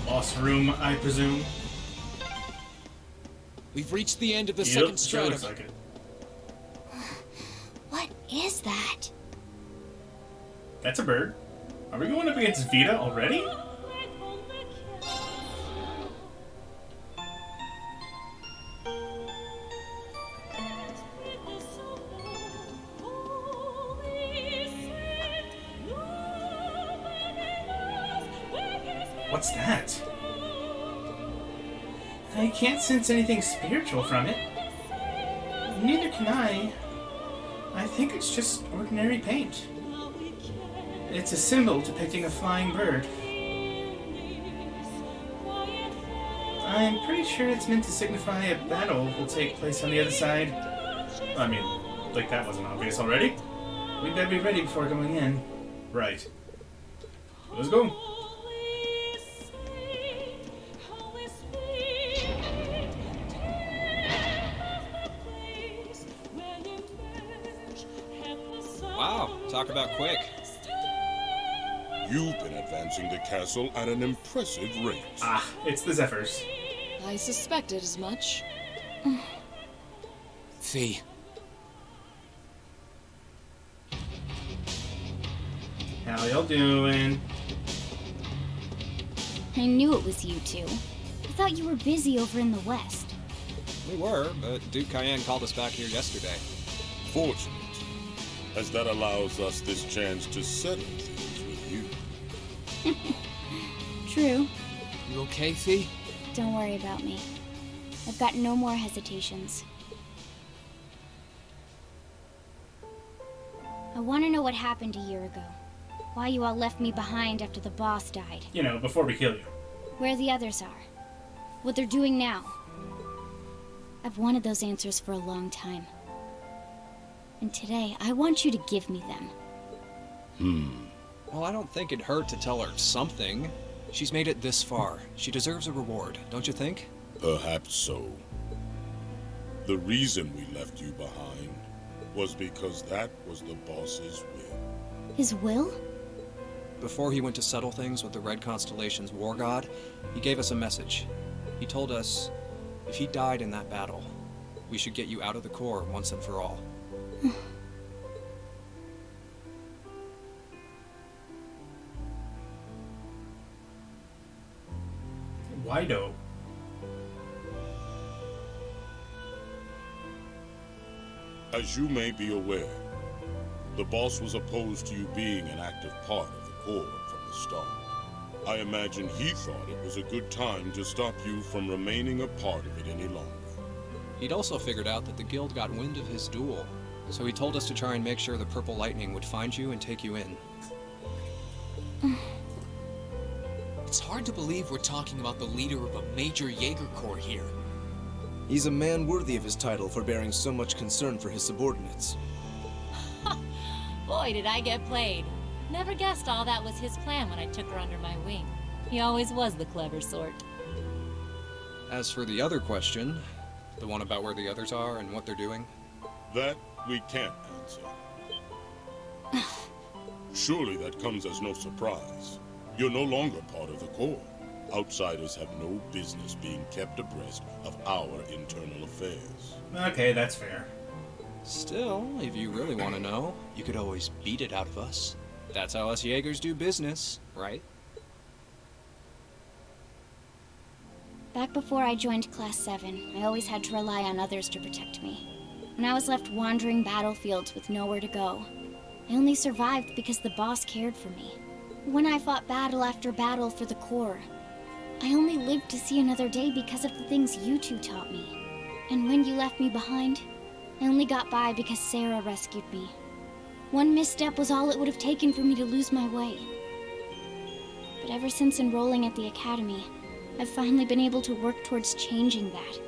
Boss room, I presume. We've reached the end of the Yep, second sure stratum. looks like it. What is that? That's a bird. Are we going up against Vita already? What's that? I can't sense anything spiritual from it. Neither can I. I think it's just ordinary paint. It's a symbol depicting a flying bird. I'm pretty sure it's meant to signify a battle will take place on the other side. I mean, like that wasn't obvious already. We'd better be ready before going in. Right. Let's go. Wow, talk about quick. You've been advancing the castle at an impressive rate. Ah, it's the Zephyrs. I suspected as much. Fee. How y'all doing? I knew it was you two. I thought you were busy over in the west. We were, but Duke Cayenne called us back here yesterday. Fortunate, as that allows us this chance to settle things with you. True. You okay, Fee? Don't worry about me. I've got no more hesitations. I want to know what happened a year ago. Why you all left me behind after the boss died. You know, before we kill you. Where the others are. What they're doing now. I've wanted those answers for a long time. And today, I want you to give me them. Well, I don't think it'd hurt to tell her something. She's made it this far. She deserves a reward, don't you think? Perhaps so. The reason we left you behind was because that was the boss's will. His will? Before he went to settle things with the Red Constellation's war god, he gave us a message. He told us if he died in that battle, we should get you out of the core once and for all. Why though? As you may be aware, the boss was opposed to you being an active part of the core from the start. I imagine he thought it was a good time to stop you from remaining a part of it any longer. He'd also figured out that the guild got wind of his duel, so he told us to try and make sure the Purple Lightning would find you and take you in. It's hard to believe we're talking about the leader of a major Jaeger Corps here. He's a man worthy of his title for bearing so much concern for his subordinates. Boy, did I get played. Never guessed all that was his plan when I took her under my wing. He always was the clever sort. As for the other question, the one about where the others are and what they're doing, that we can't answer. Surely that comes as no surprise. You're no longer part of the core. Outsiders have no business being kept abreast of our internal affairs. Okay, that's fair. Still, if you really want to know, you could always beat it out of us. That's how us Jaegers do business, right? Back before I joined Class 7, I always had to rely on others to protect me. When I was left wandering battlefields with nowhere to go, I only survived because the boss cared for me. When I fought battle after battle for the Corps, I only lived to see another day because of the things you two taught me. And when you left me behind, I only got by because Sarah rescued me. One misstep was all it would have taken for me to lose my way. But ever since enrolling at the academy, I've finally been able to work towards changing that.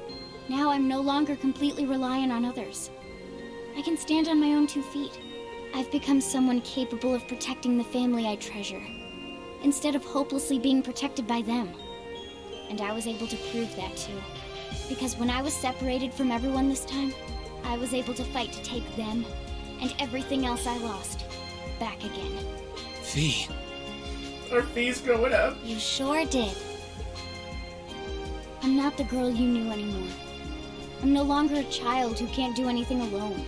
Now I'm no longer completely reliant on others. I can stand on my own 2 feet. I've become someone capable of protecting the family I treasure, instead of hopelessly being protected by them. And I was able to prove that too. Because when I was separated from everyone this time, I was able to fight to take them, and everything else I lost, back again. Fee. Our fee's going up. You sure did. I'm not the girl you knew anymore. I'm no longer a child who can't do anything alone,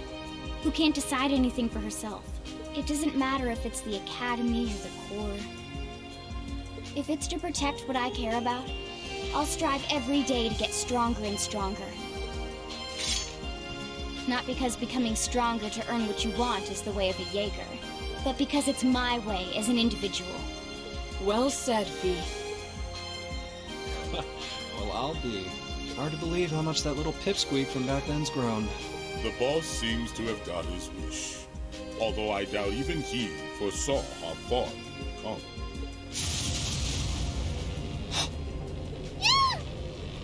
who can't decide anything for herself. It doesn't matter if it's the academy or the Corps. If it's to protect what I care about, I'll strive every day to get stronger and stronger. Not because becoming stronger to earn what you want is the way of a Jaeger, but because it's my way as an individual. Well said, Fee. Well, I'll be. Hard to believe how much that little pipsqueak from back then's grown. The boss seems to have got his wish, although I doubt even he foresaw how far he would come.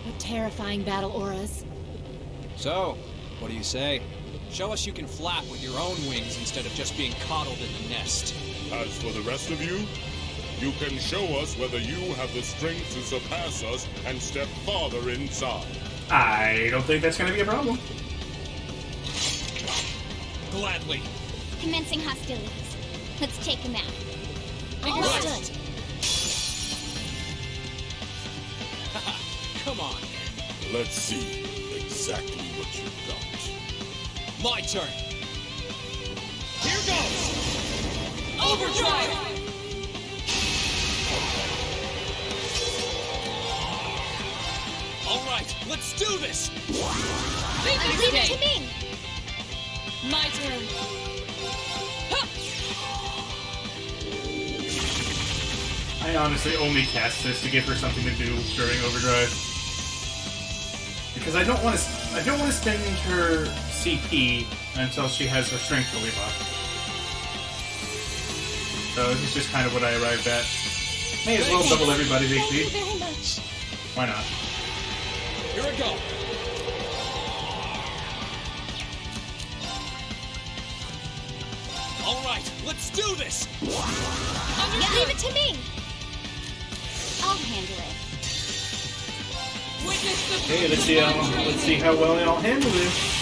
What terrifying battle auras. So, what do you say? Show us you can flap with your own wings instead of just being coddled in the nest. As for the rest of you, you can show us whether you have the strength to surpass us and step farther inside. I don't think that's going to be a problem. Gladly. Commencing hostilities. Let's take him out. Understood. Come on. Let's see exactly what you've got. My turn. Here goes. Overdrive. All right, let's do this. Leave it to me. My turn. I honestly only cast this to give her something to do during overdrive, because I don't want to spend her CP until she has her strength fully buffed. So this is just kind of what I arrived at. May as well double everybody's HP. Thank you very much. Why not? Here I go. All right, let's do this. Yeah, leave it to me. I'll handle it. Okay, let's see how well y'all handle this.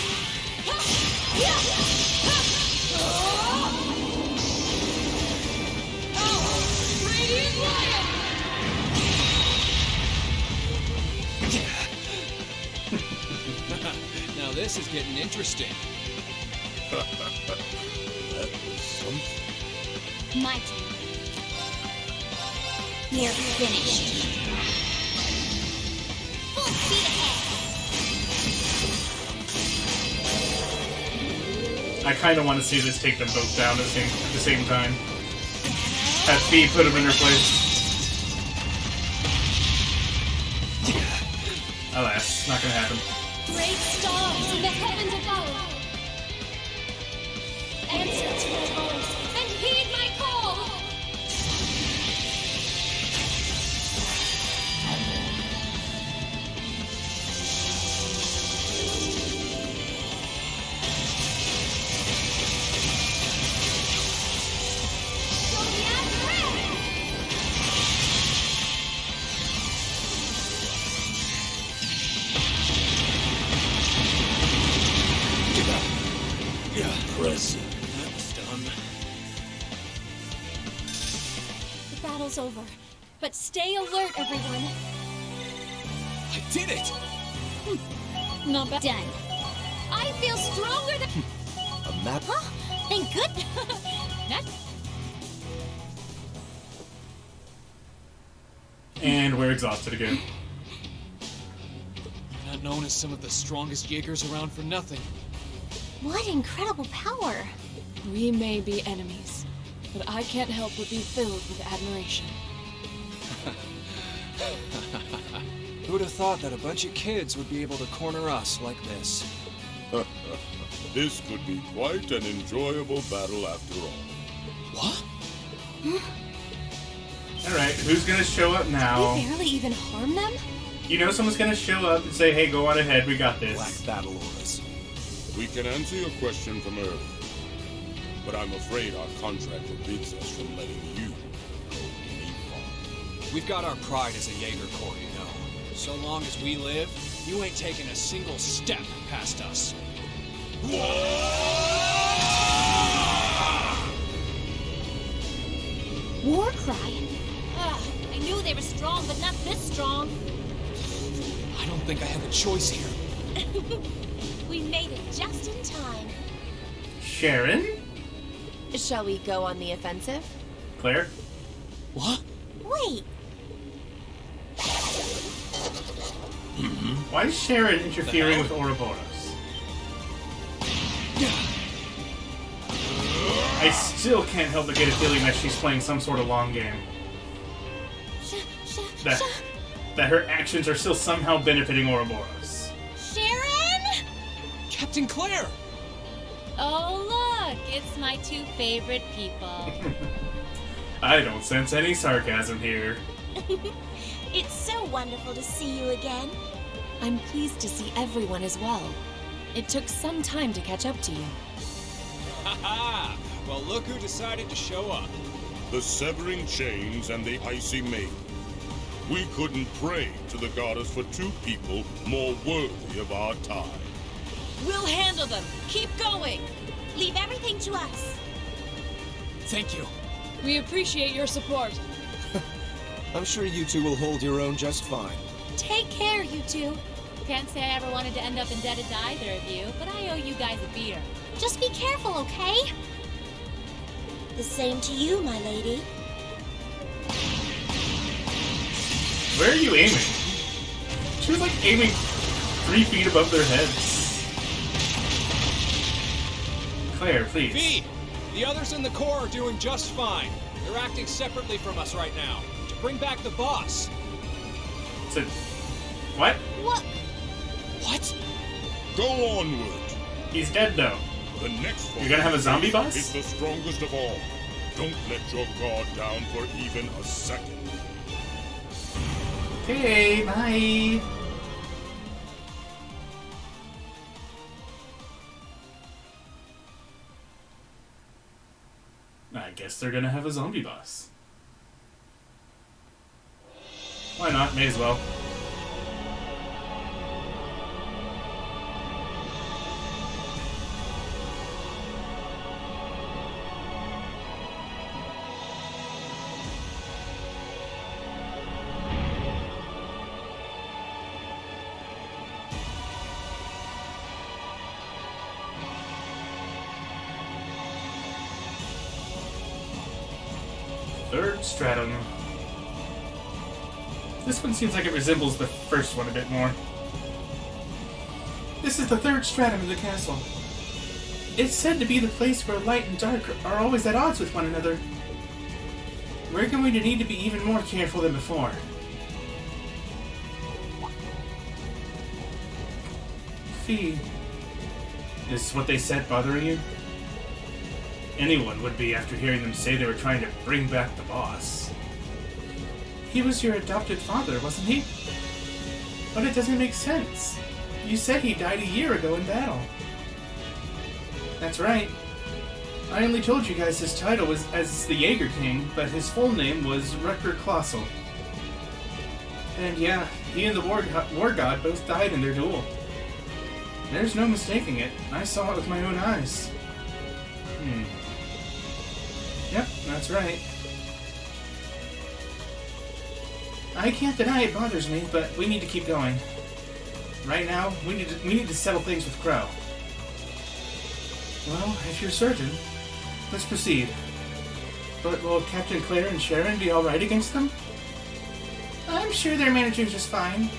Now this is getting interesting. That was something. My turn. You're finished. Full speed ahead. I kind of want to see this take them both down at the same time. Have Fee put them in their place. Alas, not gonna happen. Great stars in the heavens above, answer to my voice and heed my call. Impressive. That's done. The battle's over, but stay alert, everyone. I did it! Not bad. Done. I feel stronger than. A map? Huh? Thank goodness. And we're exhausted again. You're not known as some of the strongest Jaegers around for nothing. What incredible power! We may be enemies, but I can't help but be filled with admiration. Who'd have thought that a bunch of kids would be able to corner us like this? This could be quite an enjoyable battle after all. What? Alright, who's gonna show up now? We barely even harm them? You know someone's gonna show up and say, hey, go on ahead, we got this. Black battle auras. We can answer your question from earlier, but I'm afraid our contract forbids us from letting you go any farther. We've got our pride as a Jaeger Corps, you know. So long as we live, you ain't taking a single step past us. War cry. Ugh, I knew they were strong, but not this strong. I don't think I have a choice here. We made it just in time. Sharon? Shall we go on the offensive? Claire? What? Wait, Why is Sharon interfering with Ouroboros? I still can't help but get a feeling that she's playing some sort of long game. That her actions are still somehow benefiting Ouroboros. Sharon? Captain Claire! Oh, look, it's my two favorite people. I don't sense any sarcasm here. It's so wonderful to see you again. I'm pleased to see everyone as well. It took some time to catch up to you. Ha-ha! Well, look who decided to show up. The Severing Chains and the Icy Maiden. We couldn't pray to the goddess for two people more worthy of our time. We'll handle them. Keep going. Leave everything to us. Thank you. We appreciate your support. I'm sure you two will hold your own just fine. Take care, you two. Can't say I ever wanted to end up indebted to either of you, but I owe you guys a beer. Just be careful, okay? The same to you, my lady. Where are you aiming? She was like aiming 3 feet above their heads. Claire, please. V! The others in the Corps are doing just fine. They're acting separately from us right now. To bring back the boss. So, what? What? What? Go onward. He's dead though. The next one You're gonna have a zombie boss? is the strongest of all. Don't let your guard down for even a second. Okay, bye. I guess they're gonna have a zombie boss. Why not? May as well. Third stratum. This one seems like it resembles the first one a bit more. This is the third stratum of the castle. It's said to be the place where light and dark are always at odds with one another. We're going to need to be even more careful than before. Fee, is what they said bothering you? Anyone would be after hearing them say they were trying to bring back the boss. He was your adopted father, wasn't he? But it doesn't make sense. You said he died a year ago in battle. That's right. I only told you guys his title was as the Jaeger King, but his full name was Wrecker Colossal. And yeah, he and the War God both died in their duel. There's no mistaking it. I saw it with my own eyes. Yep, that's right. I can't deny it bothers me, but we need to keep going. Right now, we need to settle things with Crow. Well, if you're certain, let's proceed. But will Captain Claire and Sharon be alright against them? I'm sure they're managing just fine.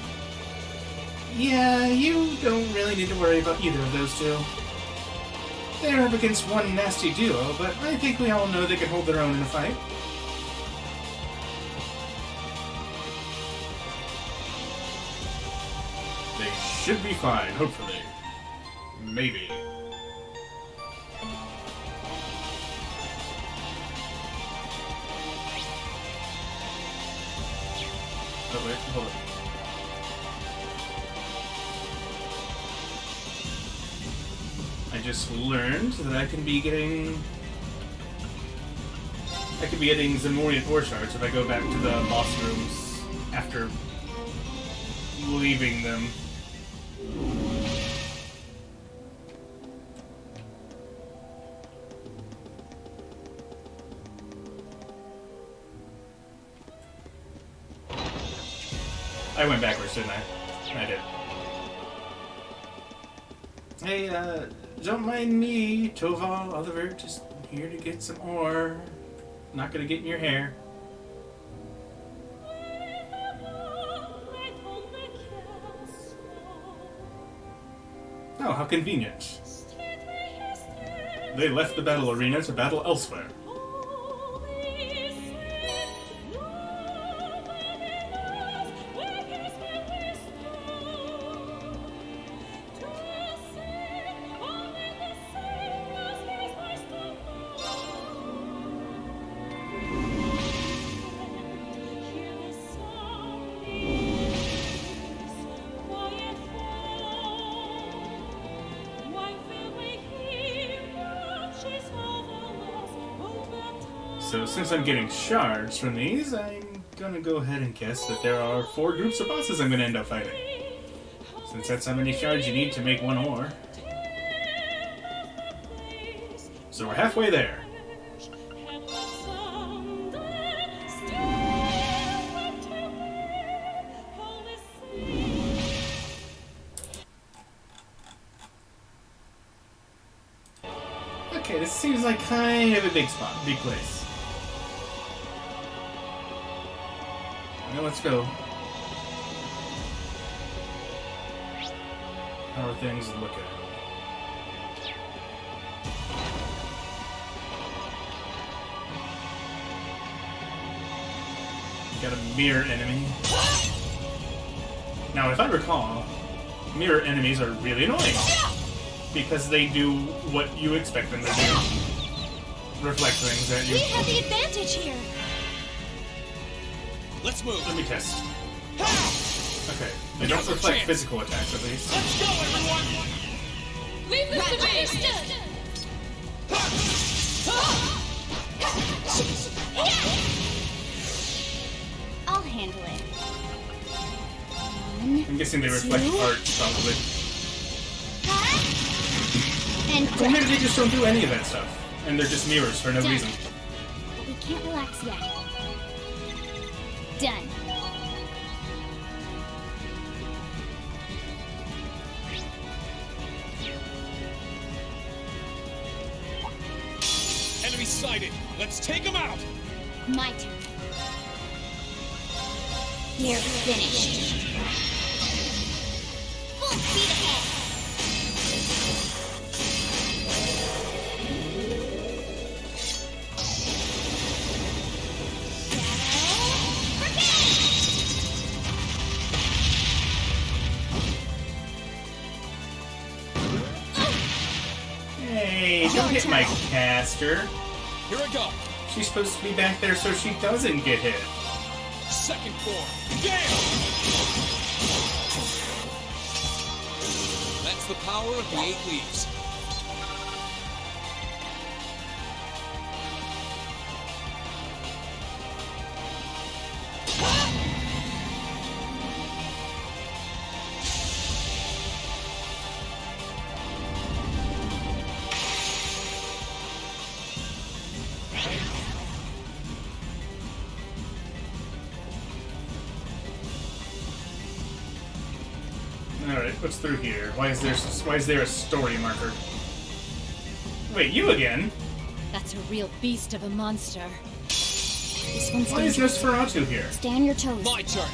Yeah, you don't really need to worry about either of those two. They're up against one nasty duo, but I think we all know they can hold their own in a fight. They should be fine, hopefully. Maybe. Oh wait, hold it. I just learned that I can be getting Zamorian ore shards if I go back to the boss rooms after leaving them. I went backwards, didn't I? I did. Hey, don't mind me, Toval, Oliver, just here to get some ore. Not gonna get in your hair. Oh, how convenient. They left the battle arena to battle elsewhere. So since I'm getting shards from these, I'm gonna go ahead and guess that there are 4 groups of bosses I'm gonna end up fighting. Since that's how many shards you need to make one ore. So we're halfway there. Okay, this seems like kind of a big spot, big place. Now let's go. How are things looking? Got a mirror enemy. Now, if I recall, mirror enemies are really annoying. Because they do what you expect them to do. Reflect things at you. We have the advantage here. Let's move. Let me test. Okay, they don't reflect physical attacks at least. Let's go, everyone! Leave this to me! I'll handle it. I'm guessing they reflect art, probably. And Or maybe they just don't do any of that stuff, and they're just mirrors for no reason. But we can't relax yet. Done. Enemy sighted. Let's take them out. My turn. You're finished. Full speed ahead. Hey, don't hit my caster. Here I go. She's supposed to be back there so she doesn't get hit. Second form. Gale! That's the power of the 8 leaves. Alright, what's through here? Why is there a story marker? Wait, you again? That's a real beast of a monster. This one's Why is dangerous. Nosferatu here? Stay on your toes. My turn.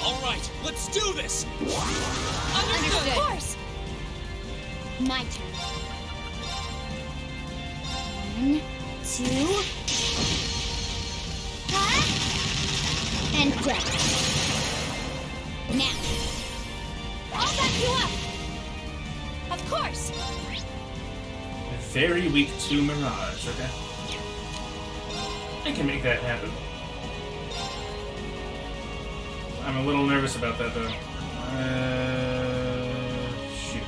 All right, let's do this. Understood. Of course. My turn. 1, 2. And dead. Now. I'll back you up. Of course. Very weak to Mirage, okay. I can make that happen. I'm a little nervous about that, though. Shoot.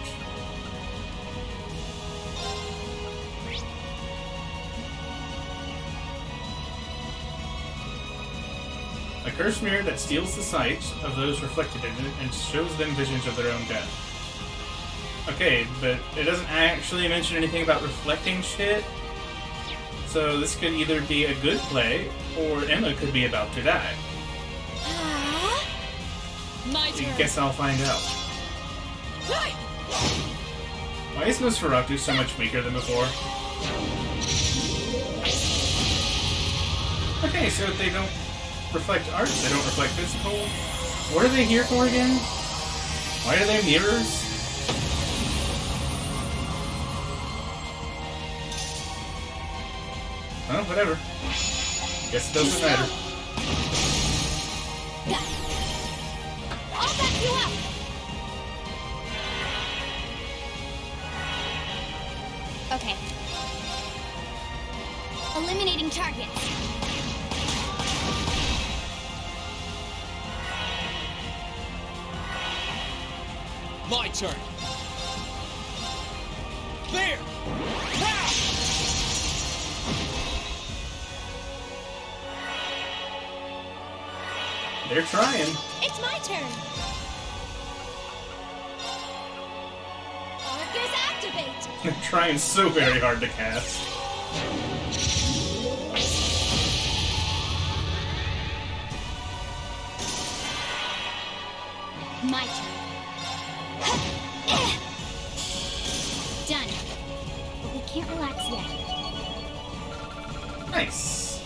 A cursed mirror that steals the sight of those reflected in it and shows them visions of their own death. Okay, but it doesn't actually mention anything about reflecting shit. So this could either be a good play, or Emma could be about to die. My I turn. guess I'll find out. Why is Nosferatu so much weaker than before? Okay, so if they don't reflect art, they don't reflect physical. What are they here for again? Why are they mirrors? Oh, whatever. Guess it doesn't matter. I'll back you up. Okay. Eliminating targets. My turn. There. Pow! They're trying. It's my turn. Arcus activate. They're trying so very hard to cast. My turn. Done. But we can't relax yet. Nice.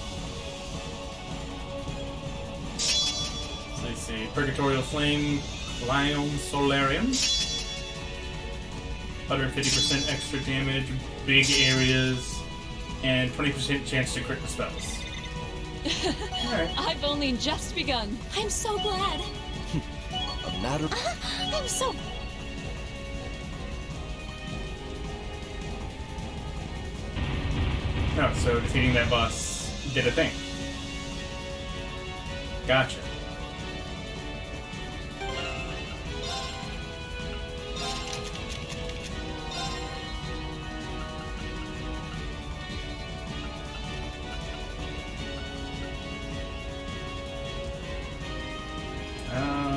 So let's see. Purgatorial Flame, Lion Solarium. 150% extra damage, big areas, and 20% chance to crit the spells. Alright. I've only just begun. I'm so glad. A matter. I'm so. No, so defeating that boss did a thing. Gotcha.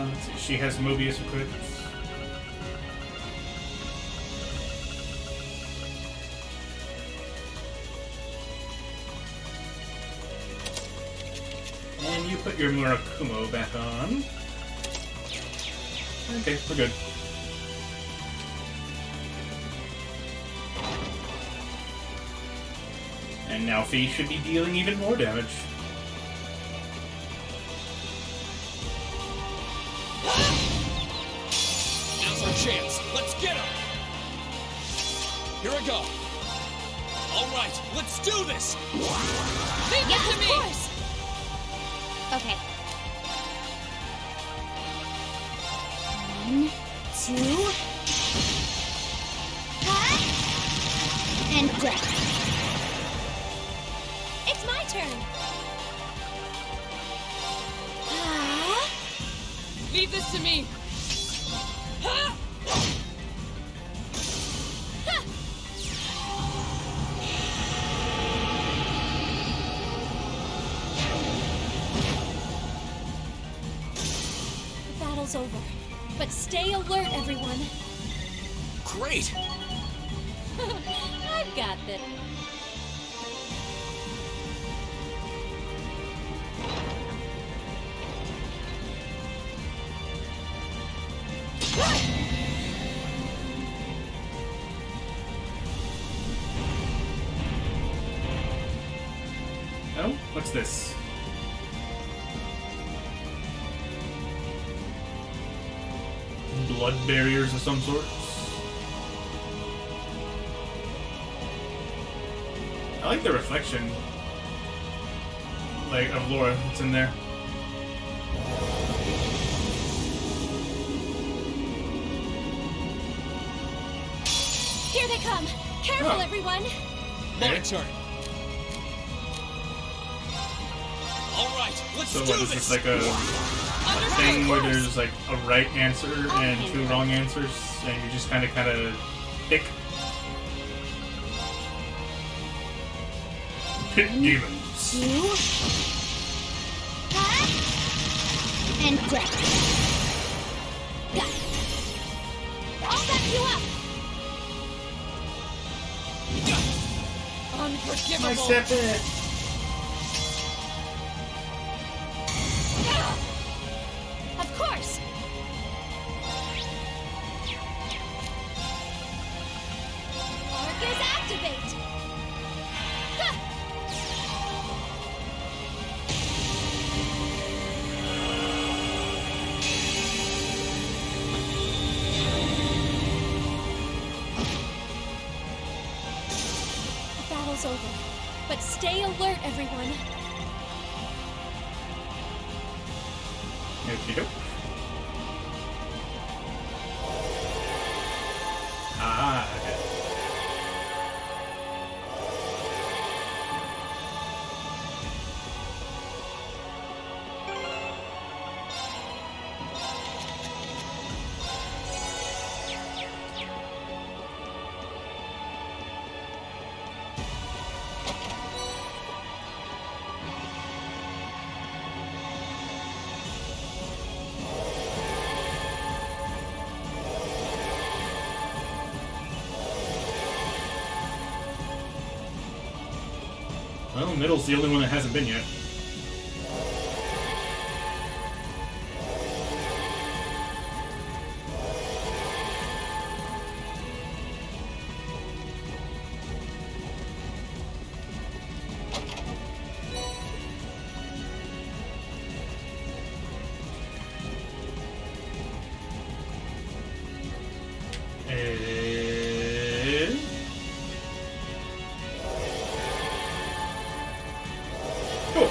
Let's see. She has Mobius equipped. And you put your Murakumo back on. Okay, we're good. And now Fee should be dealing even more damage. Now's our chance. Let's get him. Here I go. All right, let's do this. Leave it to me. Of course. Okay. 1, 2. And death. It's my turn. Leave this to me. The battle's over. But stay alert, everyone. Great! I've got this. Oh, what's this? Blood barriers of some sort. I like the reflection, like, of Laura that's in there. Here they come. Careful, everyone. My turn. All right, let's So do what is this. this, like a thing where there's like a right answer and 2 wrong answers, and you just kind of pick? Pit demons. 2. And death. Got it. I'll back you up. Unforgivable. My step Of course. Arcus activate. The battle's over. But stay alert, everyone. Okey doke. Ah, okay. Well, middle's the only one that hasn't been yet. Cool.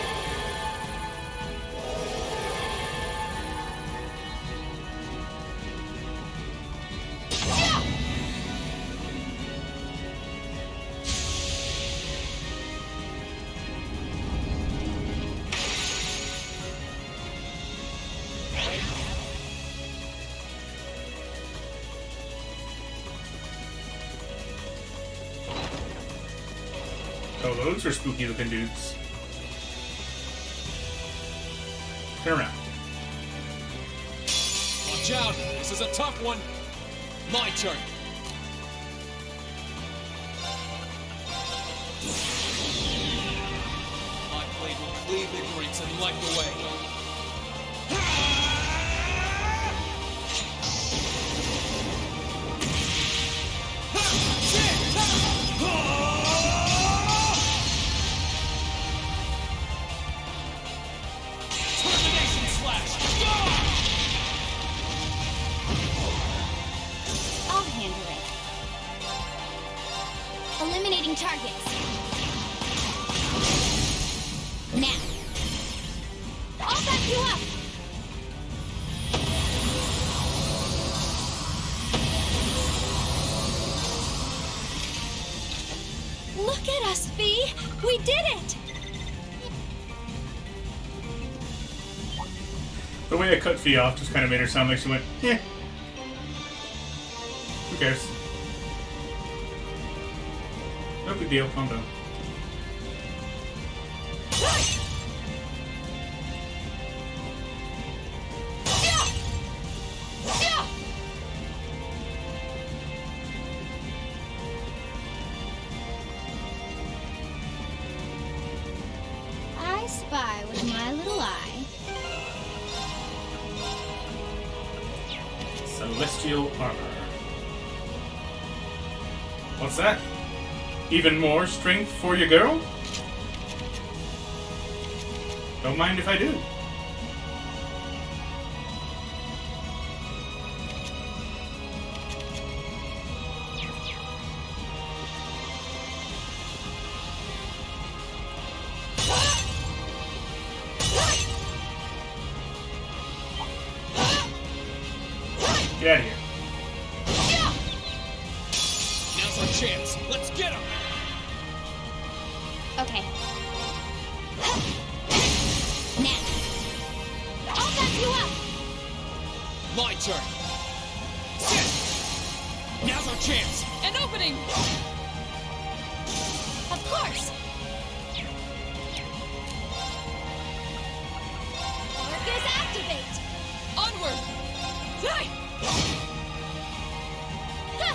Oh, those are spooky looking dudes. Turn around. Watch out! This is a tough one. My turn. My blade will cleave ignorance and light the way. Mandarin. Eliminating targets. Now. I'll back you up! Look at us, Fee! We did it! The way I cut Fee off just kind of made her sound like she went, eh. Who cares? No big deal, calm down. I spy with my little eye. Celestial armor. What's that? Even more strength for your girl? Don't mind if I do. Get out of here. Now's our chance. Let's get him. Okay. Now. I'll back you up! My turn. Sit. Now's our chance. An opening! Of course! Arcus activate! Onward! Die! The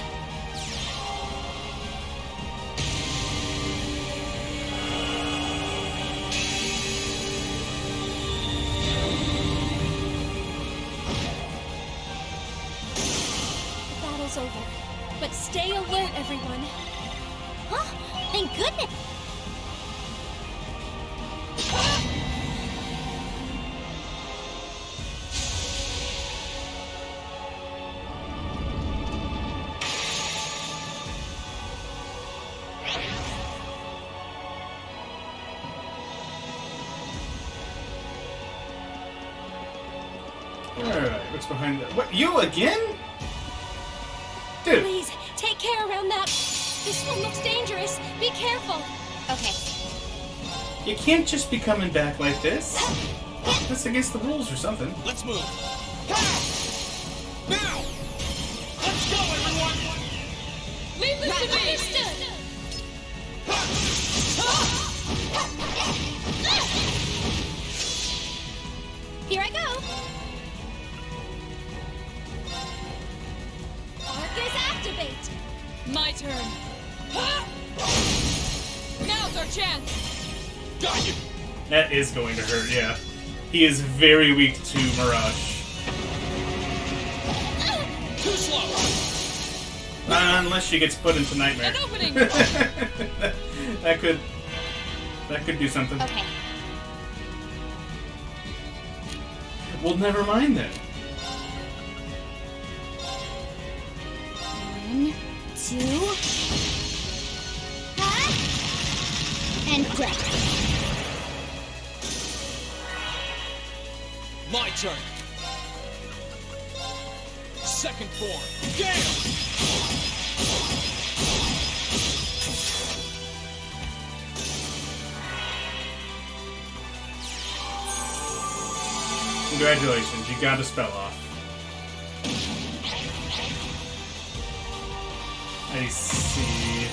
battle's over. But stay alert, everyone. Huh? Thank goodness! Alright, what's behind that? What, you again? Dude. Please, take care around that. This one looks dangerous. Be careful. Okay. You can't just be coming back like this. That's against the rules or something. Let's move. Now! Let's go, everyone! Leave this to me! Understood. Here I go! Arcus activate. My turn. Now's our chance. Got you! That is going to hurt, yeah. He is very weak to Mirage. Too slow! Unless she gets put into Nightmare. An opening! that could do something. Okay. Well, never mind then. 1, 2... And dead. My turn. Second form. Gale! Congratulations, you got a spell off. I see.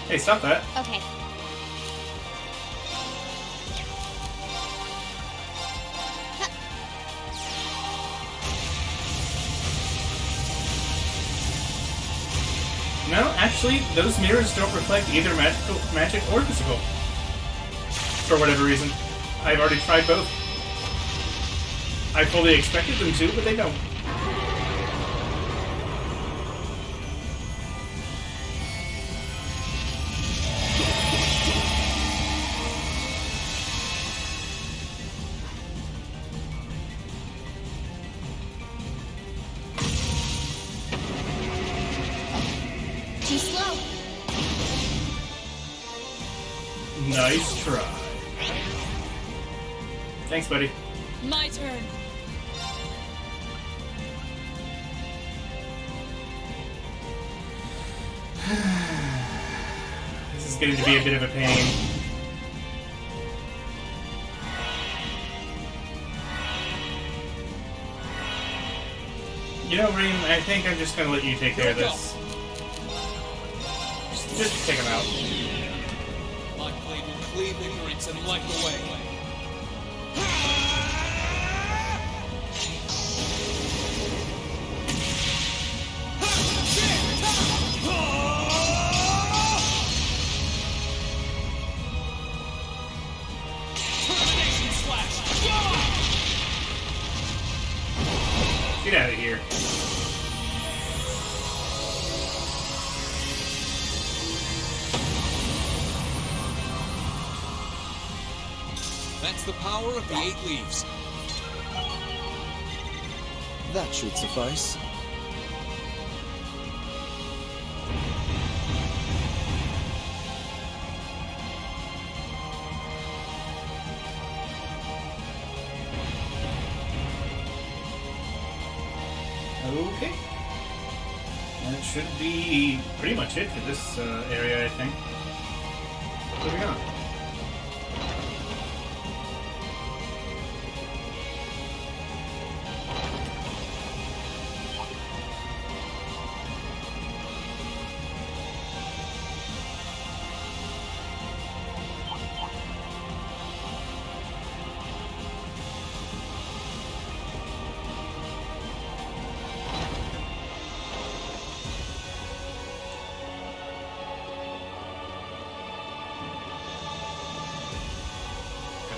Hey, stop that. Okay. No, actually, those mirrors don't reflect either magic or physical. For whatever reason. I've already tried both. I fully expected them to, but they don't. Nice try. Thanks, buddy. My turn. This is getting to be a bit of a pain. You know, Reem, I think I'm just gonna let you take care of this. Just take him out. My blade will cleave ignorance and light the way. Termination slash! Get out of here. That's the power of the 8 leaves. That should suffice. Okay. That should be pretty much it for this area, I think. Moving on.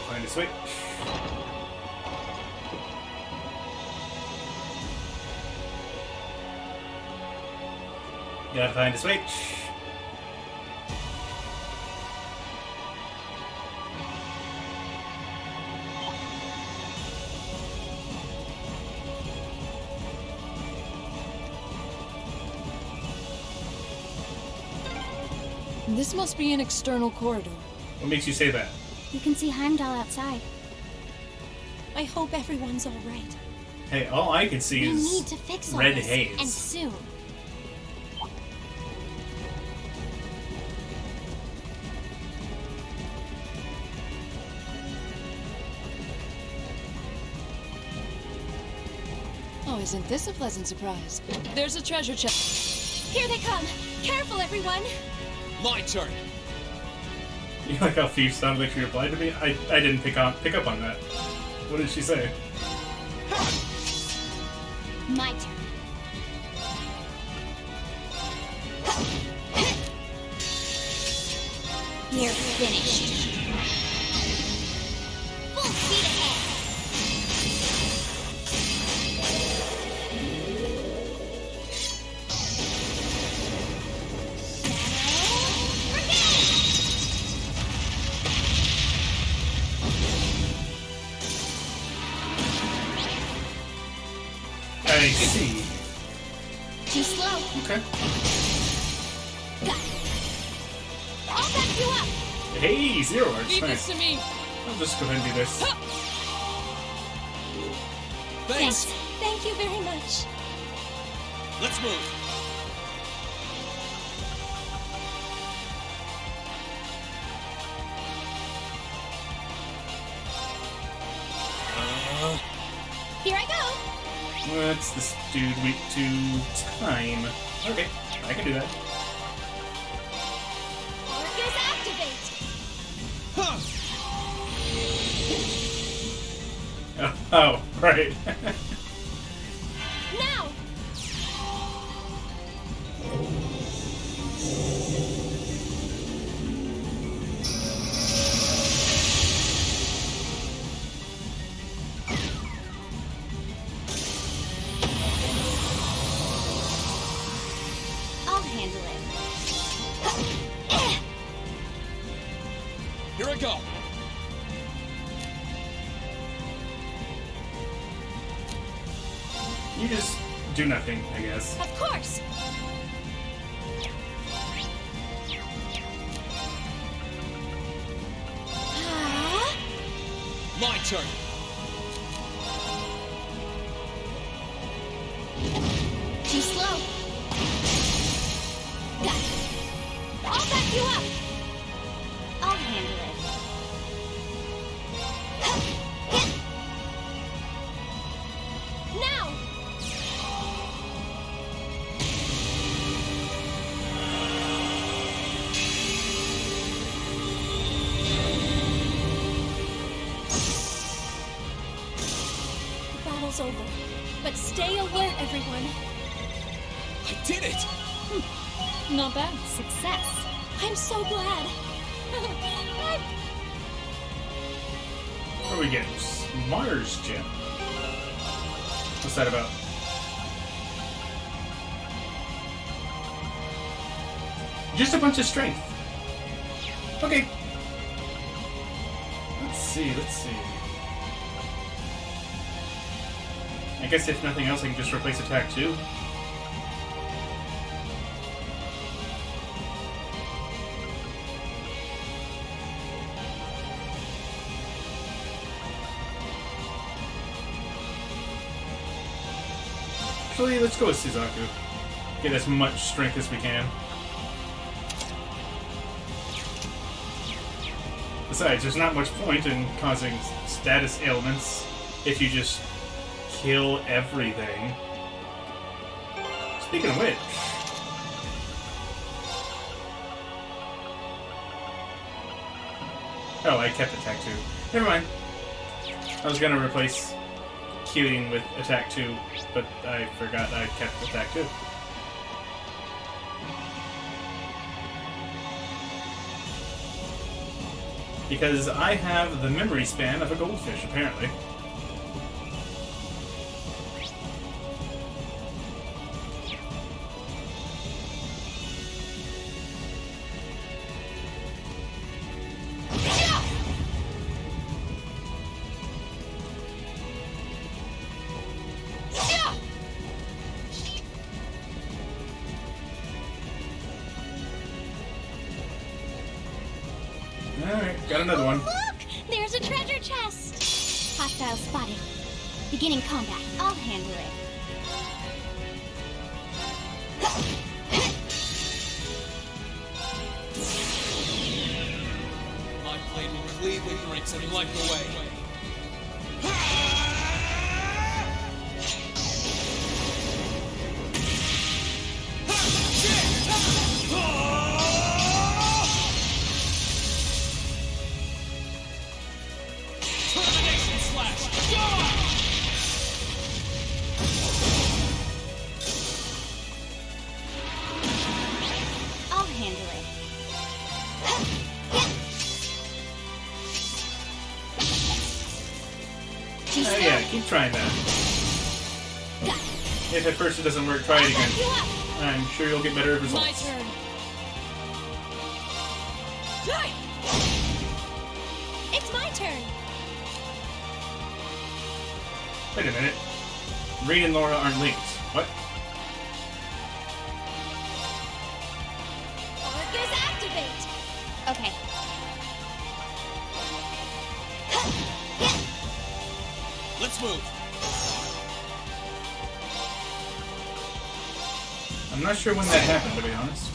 Find a switch. Gotta find a switch. This must be an external corridor. What makes you say that? You can see Heimdall outside. I hope everyone's all right. Hey, all I can see We is need to fix all red this, haze. and soon. Oh, isn't this a pleasant surprise? There's a treasure chest. Here they come! Careful, everyone! My turn. You like how Thief sounded like she replied to me? I didn't pick up on that. What did she say? My turn. You're finished. Full speed ahead. I see. Too slow. Okay. Got it. I'll back you up. Hey, Zero Arts. Leave Nice. this to me. I'll just go ahead and do this. Thanks. Thank you very much. Let's move. Here I go. What's this dude weak to time? Okay, I can do that. Orcus activate. Oh, right. Now. I'll handle it. Here I go. You just do nothing, I guess. Of course. My turn. Too slow. Got it. I'll back you up. I'll handle it. Now! The battle's over. But stay alert, everyone. I did it! Not bad. Success. I'm so glad. What are we getting? Mars gem. What's that about? Just a bunch of strength. Okay. Let's see. I guess if nothing else, I can just replace attack 2. Actually, let's go with Suzaku. Get as much strength as we can. Besides, there's not much point in causing status ailments if you just kill everything. Speaking of which... Oh, I kept attack 2. Never mind. I was gonna replace queuing with attack 2, but I forgot I kept attack 2. Because I have the memory span of a goldfish, apparently. Alright, got another one. Look! There's a treasure chest! Hostile spotted. Beginning combat. I'll handle it. My blade will cleave the bricks and light the way. Termination slash! I'll handle it. Oh yeah, keep trying that. If at first it doesn't work, try it again. I'm sure you'll get better results. My turn. It's my turn. Wait a minute. Reed and Laura aren't linked. What? Arcus activate. Okay. Let's move. I'm not sure when that happened, to be honest.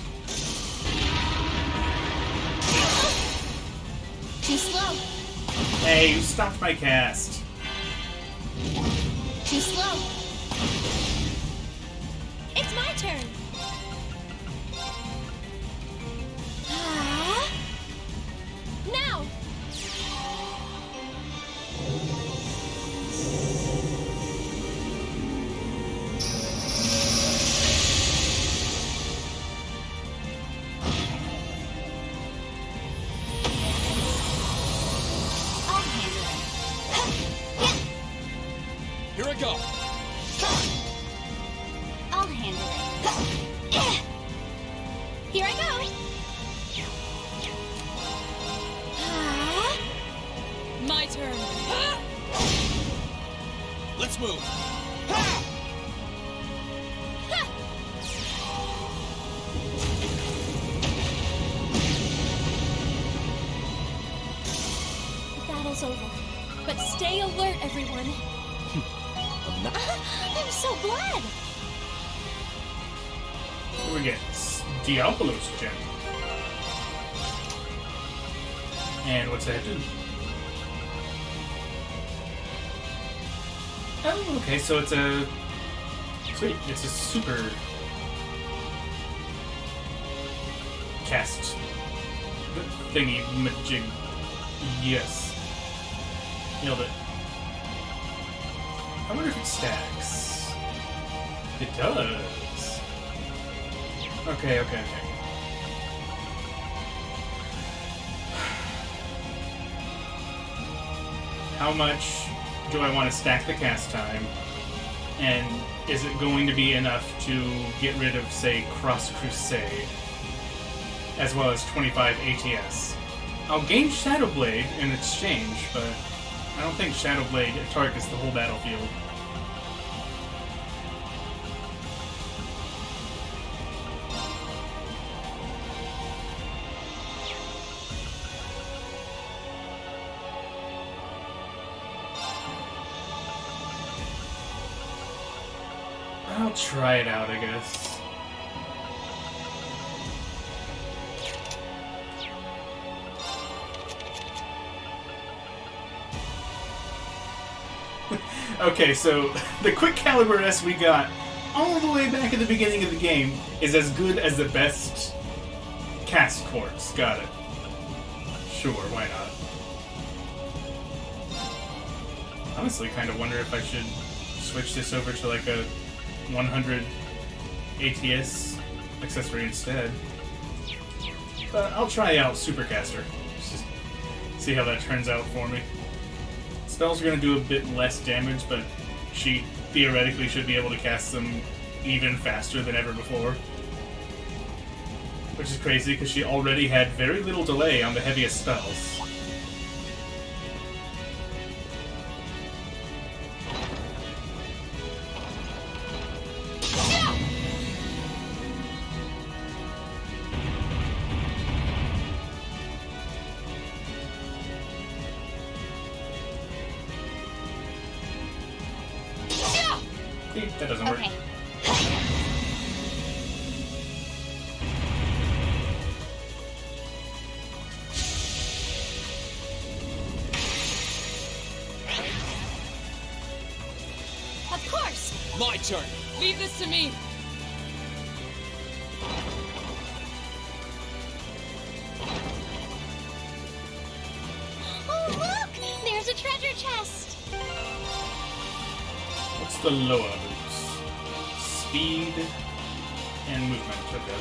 Too slow. Hey, you stopped my cast. Too slow. It's my turn. Now. I'll handle it. Here I go. I'll handle it. Here I go. My turn. Let's move. The battle's over. But stay alert, everyone. I'm so glad. What do we get? Diablo's gem. And what's that do? Oh, okay, so it's a... Sweet, it's a super... cast... thingy majig. Yes. Nailed it. I wonder if it stacks. It does. Okay. How much do I want to stack the cast time? And is it going to be enough to get rid of, say, Cross Crusade, as well as 25 ATS? I'll gain Shadowblade in exchange, but I don't think Shadowblade targets the whole battlefield. I'll try it out, I guess. Okay, so the quick caliber S we got all the way back at the beginning of the game is as good as the best cast quartz. Got it. Sure, why not? Honestly, kind of wonder if I should switch this over to like a 100 ATS accessory instead. But I'll try out Supercaster. Just see how that turns out for me. Spells are going to do a bit less damage, but she theoretically should be able to cast them even faster than ever before. Which is crazy, because she already had very little delay on the heaviest spells. That doesn't work. Okay. Of course! My turn. Leave this to me. Oh, look! There's a treasure chest! What's the lower boots? Speed and movement. Okay.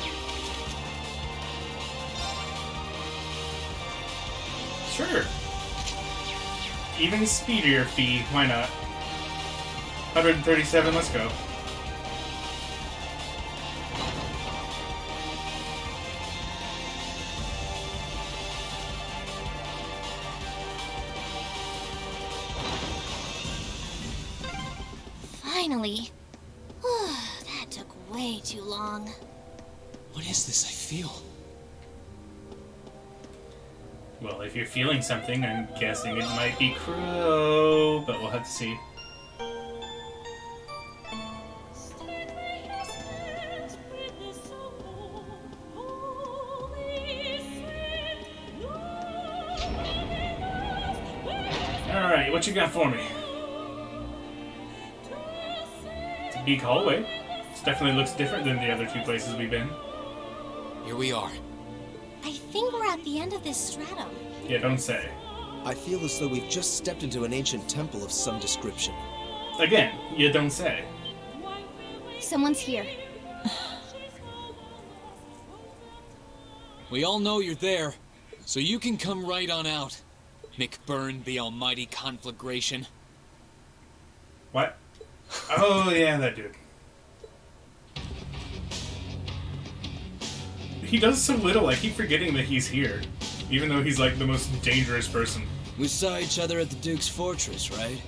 Sure. Even speedier fee. Why not? 137. Let's go. Finally. That took way too long. What is this I feel? Well, if you're feeling something, I'm guessing it might be Crow, but we'll have to see. Alright, what you got for me? It's a big hallway. This definitely looks different than the other two places we've been. Here we are. I think we're at the end of this stratum. Yeah, don't say. I feel as though we've just stepped into an ancient temple of some description. Again, you don't say. Someone's here. We all know you're there, so you can come right on out. McBurn the almighty conflagration. What? Oh, yeah, that dude. He does so little, I keep forgetting that he's here. Even though he's like the most dangerous person. We saw each other at the Duke's fortress, right?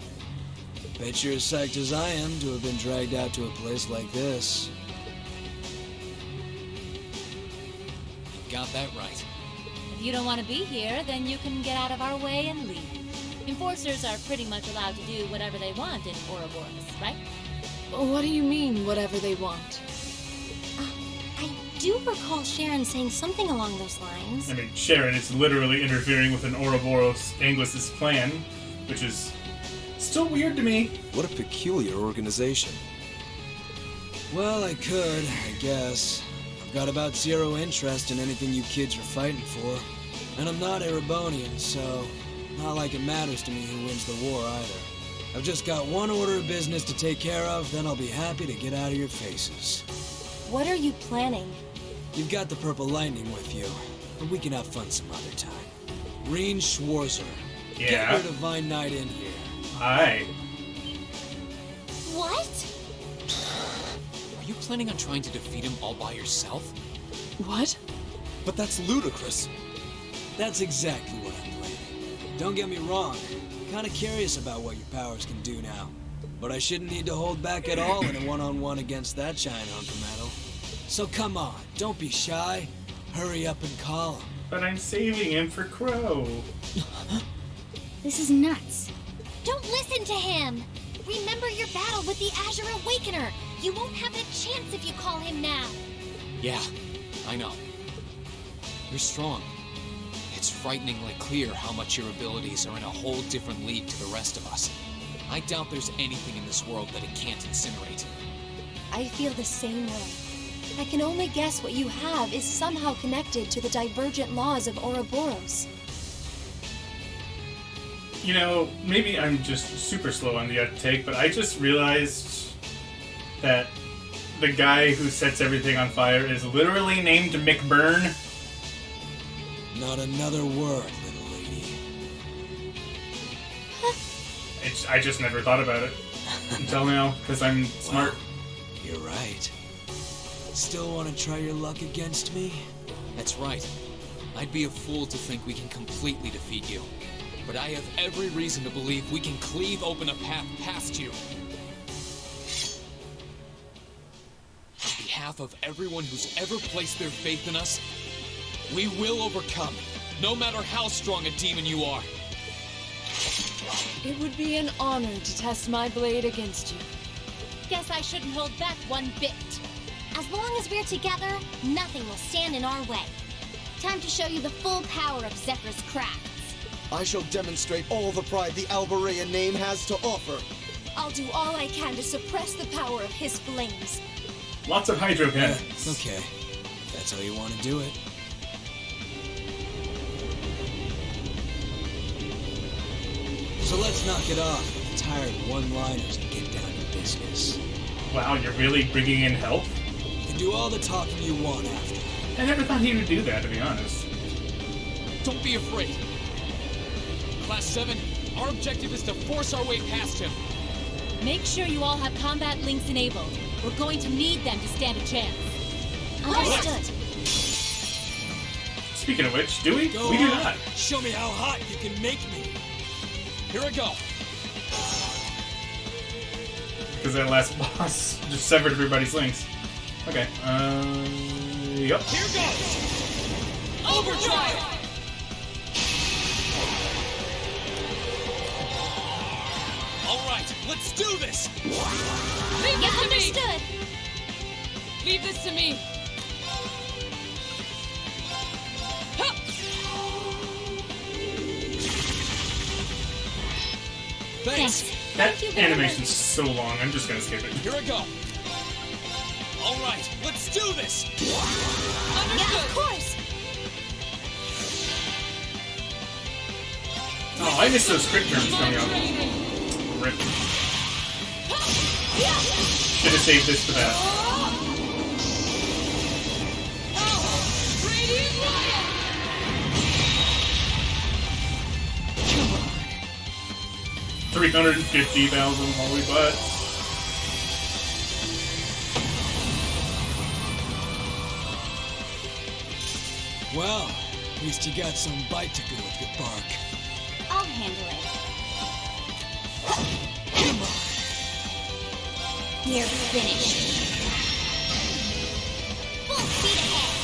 Bet you're as psyched as I am to have been dragged out to a place like this. You got that right. If you don't want to be here, then you can get out of our way and leave. Enforcers are pretty much allowed to do whatever they want in Ouroboros, right? What do you mean, whatever they want? I do recall Sharon saying something along those lines. I mean, Sharon is literally interfering with an Ouroboros Anguis's plan, which is still weird to me. What a peculiar organization. Well, I could, I guess. I've got about zero interest in anything you kids are fighting for. And I'm not Erebonian, so not like it matters to me who wins the war either. I've just got one order of business to take care of, then I'll be happy to get out of your faces. What are you planning? You've got the Purple Lightning with you, but we can have fun some other time. Reen Schwarzer. Yeah? Get your Divine Knight in here. Aye. What? Are you planning on trying to defeat him all by yourself? What? But that's ludicrous. That's exactly what I'm planning. Don't get me wrong, I'm kinda curious about what your powers can do now. But I shouldn't need to hold back at all in a one-on-one against that giant hunk of metal. So come on, don't be shy. Hurry up and call him. But I'm saving him for Crow. This is nuts. Don't listen to him! Remember your battle with the Azure Awakener! You won't have a chance if you call him now! Yeah, I know. You're strong. It's frighteningly clear how much your abilities are in a whole different league to the rest of us. I doubt there's anything in this world that it can't incinerate. I feel the same way. I can only guess what you have is somehow connected to the divergent laws of Ouroboros. You know, maybe I'm just super slow on the uptake, but I just realized that the guy who sets everything on fire is literally named McBurn. Not another word, little lady. I just never thought about it until now, because I'm smart. Wow. You're right. Still want to try your luck against me? That's right. I'd be a fool to think we can completely defeat you. But I have every reason to believe we can cleave open a path past you. On behalf of everyone who's ever placed their faith in us, we will overcome, no matter how strong a demon you are. It would be an honor to test my blade against you. Guess I shouldn't hold back one bit. As long as we're together, nothing will stand in our way. Time to show you the full power of Zephyr's crafts. I shall demonstrate all the pride the Alberean name has to offer. I'll do all I can to suppress the power of his flames. Lots of hydro cannons. Okay, if that's how you want to do it. So let's knock it off with the tired one-liners and get down to business. Wow, you're really bringing in help? You can do all the talking you want after. I never thought he would do that, to be honest. Don't be afraid. Class 7, our objective is to force our way past him. Make sure you all have combat links enabled. We're going to need them to stand a chance. Understood. Speaking of which, do we? Go We do on. not. Show me how hot you can make me. Here I go. Because that last boss just severed everybody's links. Okay, yep. Here goes! Overdrive! Alright, let's do this! Leave this to me! Understood. Leave this to me. Thanks! That animation's so long, I'm just gonna skip it. Here I go! Alright, let's do this! Yeah, of course! Oh, I missed those quick turns coming up. Rip. Should have saved this for that. 350,000 holy butts. Well, at least you got some bite to go with your bark. I'll handle it. Come on. You're finished. Full speed ahead.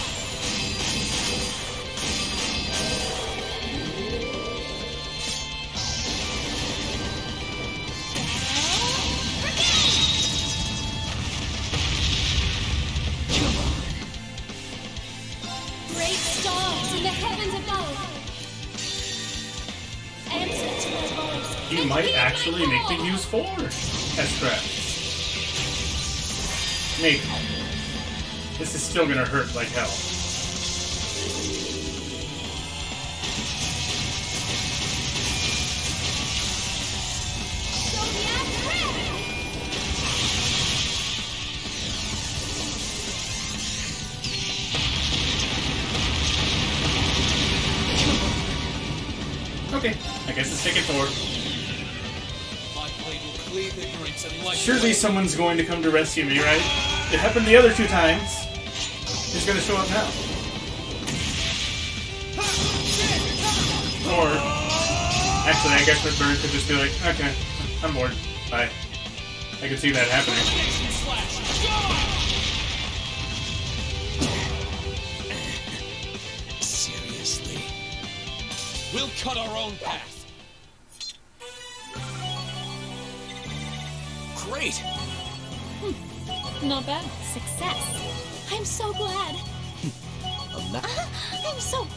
might actually make me use 4 as scraps. Maybe. This is still gonna hurt like hell. Okay, I guess it's taking 4. My blade will cleave ignorance and light. Surely someone's going to come to rescue me, right? It happened the other 2 times. Who's gonna show up now? Or, actually, I guess that bird could just be like, okay, I'm bored. Bye. I could see that happening. Seriously? We'll cut our own path. Great. Not bad. Success. I'm so glad. I'm so...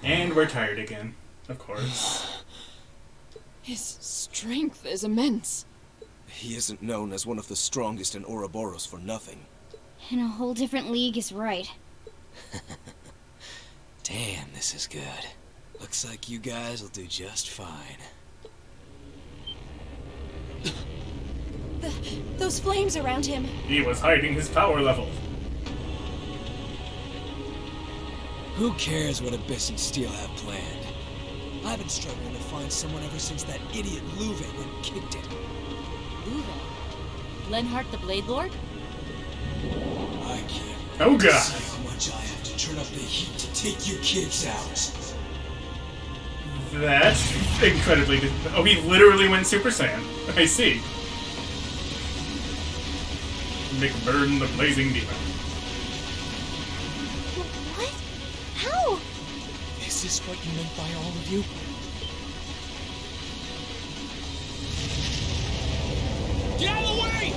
And we're tired again, of course. His strength is immense. He isn't known as one of the strongest in Ouroboros for nothing. In a whole different league is right. Damn, this is good. Looks like you guys will do just fine. Those flames around him. He was hiding his power level. Who cares what Abyss and Steel have planned? I've been struggling to find someone ever since that idiot Luve went and kicked it. Luve? Lenhart the Blade Lord? I can't Oh god! see how much I have to turn up the heat to take you kids out. That's incredibly... Oh, he literally went Super Saiyan. I see. McBurn the Blazing Demon. What? How? Is this what you meant by all of you? Get out of the way!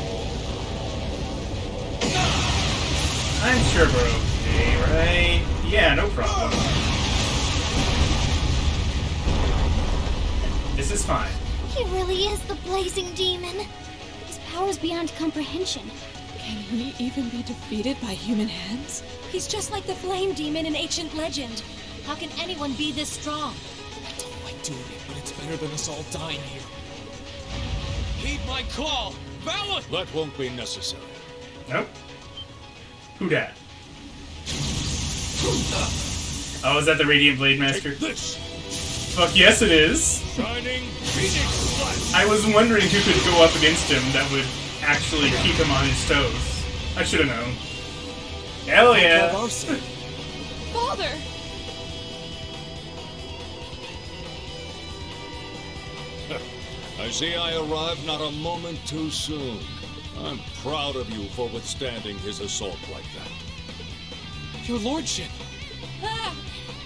I'm sure we're okay, right? Yeah, no problem. This is fine. He really is the Blazing Demon. His power's beyond comprehension. Can he even be defeated by human hands? He's just like the Flame Demon in ancient legend. How can anyone be this strong? I don't like doing it, but it's better than us all dying here. Heed my call! Valor! That won't be necessary. Nope. Who dat? Oh, is that the Radiant Blade Master? Take this! Fuck yes it is! Shining Phoenix Flash! I was wondering who could go up against him that would actually keep him on his toes. I should have known. Hell yeah! Father! I see I arrived not a moment too soon. I'm proud of you for withstanding his assault like that. Your lordship! Ah,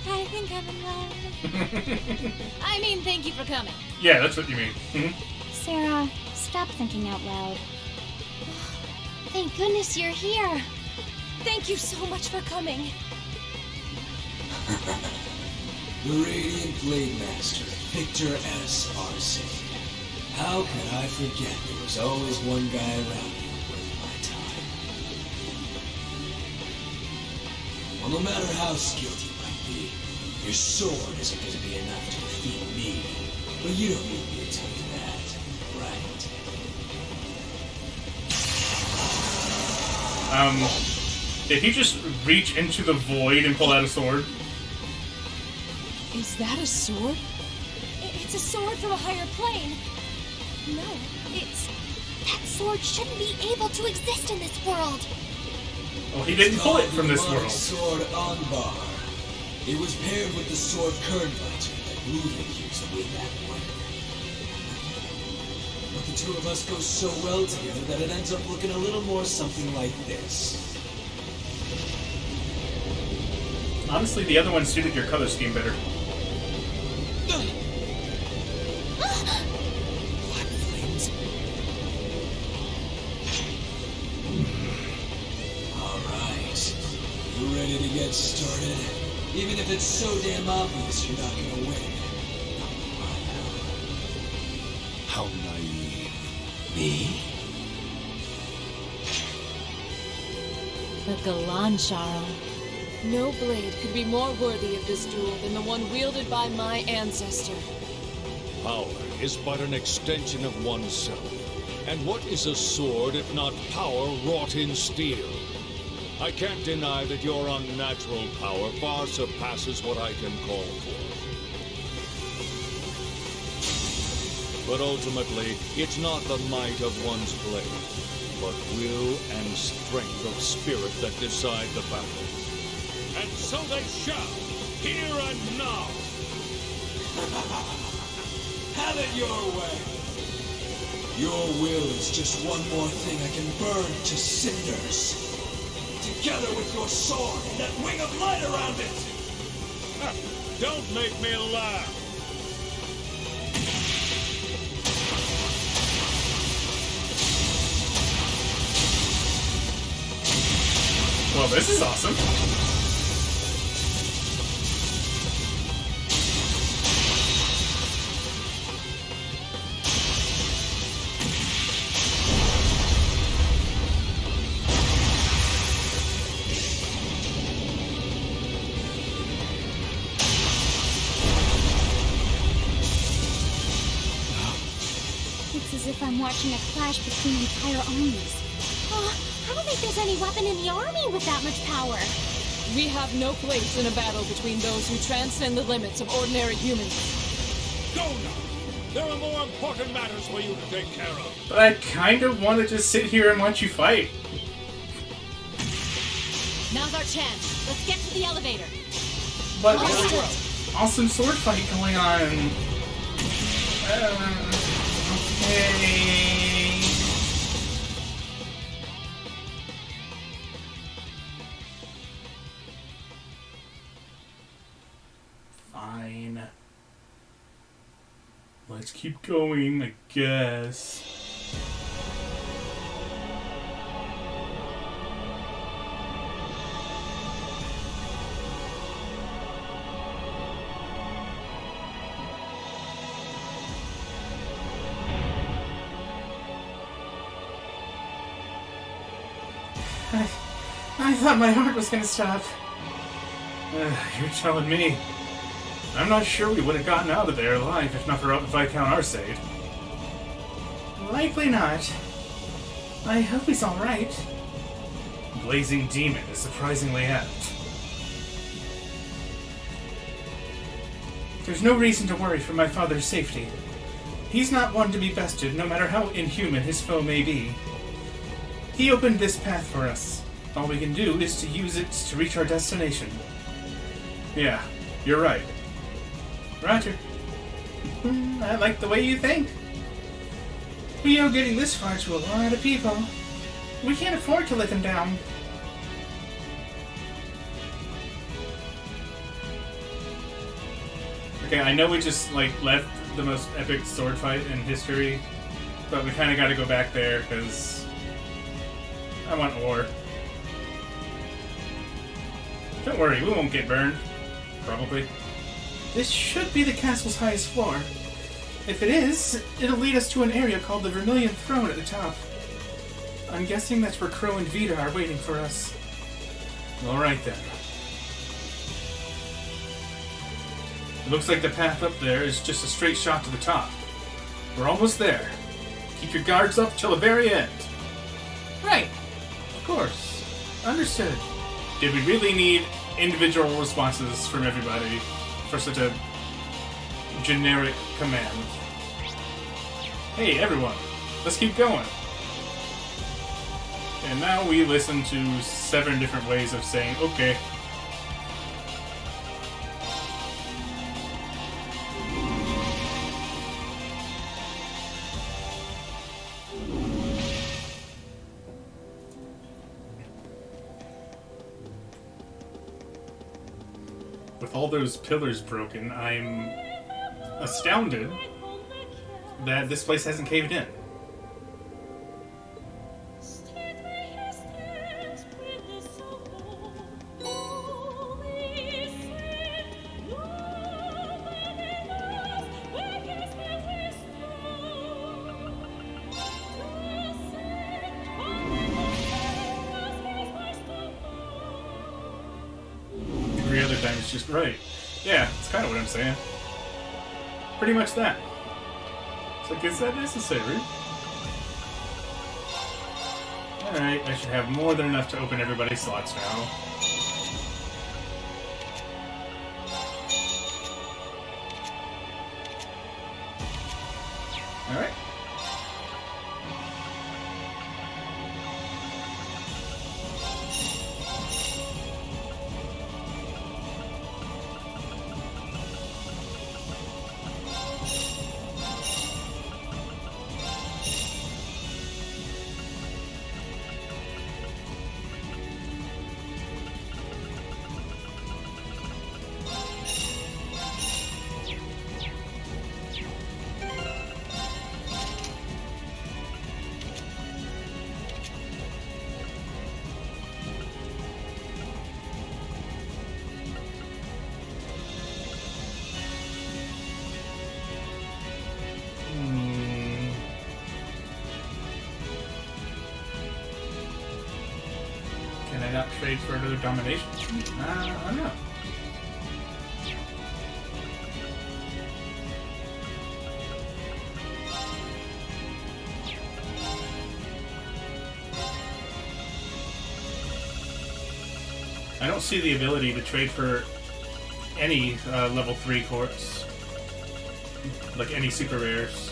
I think I'm in love. I mean, thank you for coming. Yeah, that's what you mean. Sarah, stop thinking out loud. Thank goodness you're here. Thank you so much for coming. The Radiant Blade Master, Victor S. Arcee. How could I forget there was always one guy around here worth my time? Well, no matter how skilled you might be, your sword isn't going to be enough to defeat me. But you don't need me to tell you that, right? Did he just reach into the void and pull out a sword? Is that a sword? It's a sword from a higher plane. No, it's... That sword shouldn't be able to exist in this world. Well, he didn't pull it from this world. Sword Anbar. It was paired with the sword Kernfighter that Luven used way back when. But the two of us go so well together that it ends up looking a little more something like this. Honestly, the other one suited your color scheme better. Black flames. All right. You ready to get started. Even if it's so damn obvious you're not gonna win. How naive. Me? The Galan, Charles. No blade could be more worthy of this duel than the one wielded by my ancestor. Power is but an extension of oneself. And what is a sword if not power wrought in steel? I can't deny that your unnatural power far surpasses what I can call for. But ultimately, it's not the might of one's blade, but will and strength of spirit that decide the battle. And so they shall, here and now! Have it your way! Your will is just one more thing I can burn to cinders. Together with your sword and that wing of light around it! Don't make me laugh! Well, this is awesome. It's as if I'm watching a clash between entire armies. Oh, I don't think there's any weapon in the army with that much power. We have no place in a battle between those who transcend the limits of ordinary humans. Go now! There are more important matters for you to take care of. But I kind of want to just sit here and watch you fight. Now's our chance. Let's get to the elevator. But awesome sword fight going on. Okay. Fine. Let's keep going, I guess. I thought my heart was gonna stop. You're telling me. I'm not sure we would have gotten out of there alive if not for Viscount Arcade. Likely not. I hope he's alright. Blazing Demon is surprisingly apt. There's no reason to worry for my father's safety. He's not one to be bested, no matter how inhuman his foe may be. He opened this path for us. All we can do is to use it to reach our destination. Yeah, you're right. Roger. I like the way you think. We owe getting this far to a lot of people. We can't afford to let them down. Okay, I know we just, left the most epic sword fight in history, but we kind of got to go back there, because I want ore. Don't worry, we won't get burned. Probably. This should be the castle's highest floor. If it is, it'll lead us to an area called the Vermilion Throne at the top. I'm guessing that's where Crow and Vita are waiting for us. Alright then. It looks like the path up there is just a straight shot to the top. We're almost there. Keep your guards up till the very end. Right. Of course. Understood. Did we really need individual responses from everybody for such a generic command? Hey, everyone. Let's keep going. And now we listen to 7 different ways of saying, okay. With all those pillars broken, I'm astounded that this place hasn't caved in. other time it's just right. Yeah, it's kind of what I'm saying. Pretty much that. It's like, is that necessary? Alright, I should have more than enough to open everybody's slots now. Alright. Can I not trade for another domination? I don't know. I don't see the ability to trade for any level 3 cores. Like any super rares.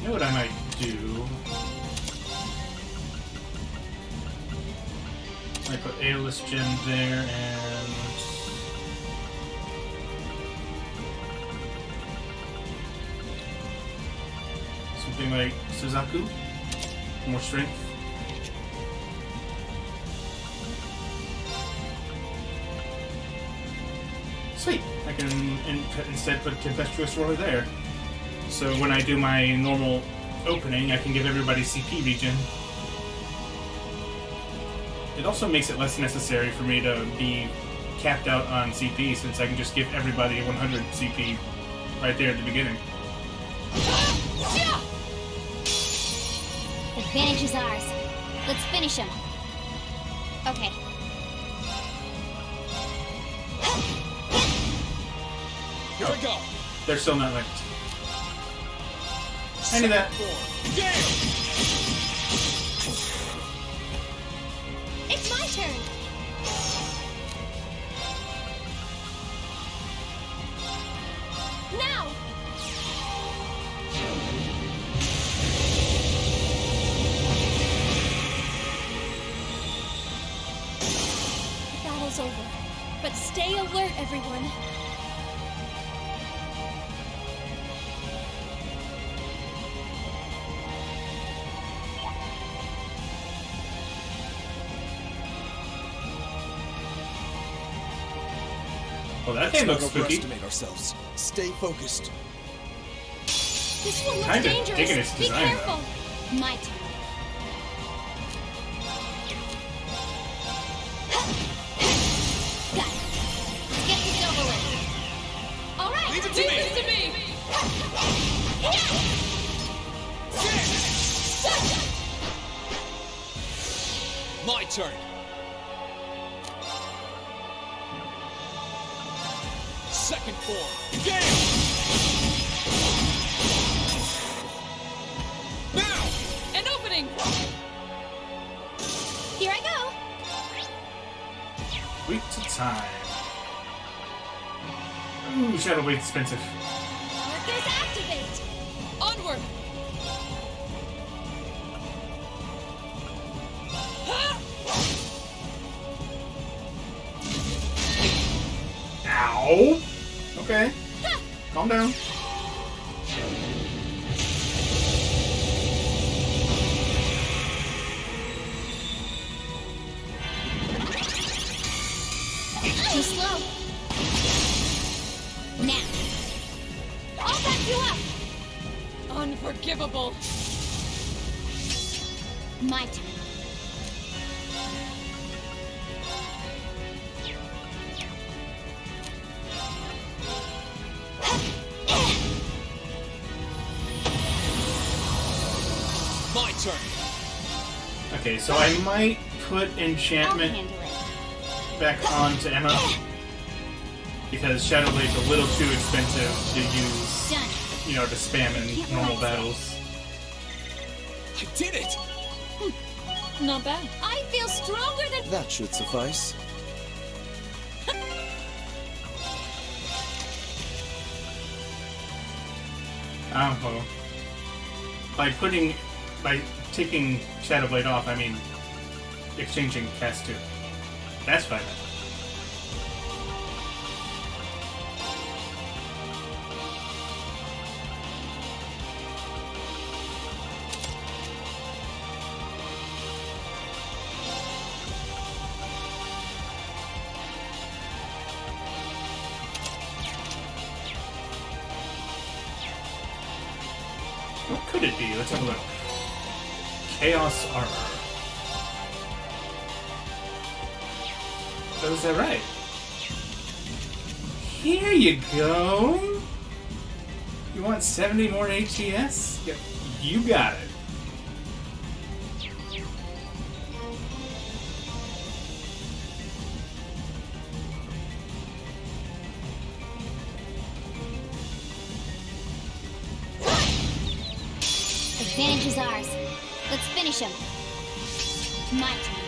You know what I might do? I put Aeolus Gem there and something like Suzaku. More strength. Sweet. I can instead put Tempestuous Roar there. So when I do my normal opening, I can give everybody CP regen. It also makes it less necessary for me to be capped out on CP, since I can just give everybody 100 CP right there at the beginning. Advantage is ours. Let's finish him. Okay. Here we go. They're still not linked. I knew that. It's my turn. Now. The battle's over, but stay alert, everyone. Well, that thing looks spooky. Overestimate ourselves. Stay focused. This one looks Kinda dangerous. digging its Be design, careful. My turn. Got it. Let's get this over with. All right. Leave it to me. My turn. Second form. Gale! Now! An opening! Here I go. Sweet. to time. Ooh, Shadow Blade's expensive. Arcus activate! Onward! Ow! Okay. Calm down. Too slow. Now. I'll back you up! Unforgivable! My turn. My turn. Okay, so I might put enchantment back on to Emma because Shadow Blade's a little too expensive to use, you know, to spam in normal battles. I did it! Not bad. I feel stronger than... That should suffice. Oh, by taking Shadow Blade off, I mean exchanging cast 2. That's fine. What could it be? Let's have a look. Chaos Armor. Oh, is that right? Here you go! You want 70 more HCS? Yep, you got it. Advantage is ours. Let's finish him. My turn.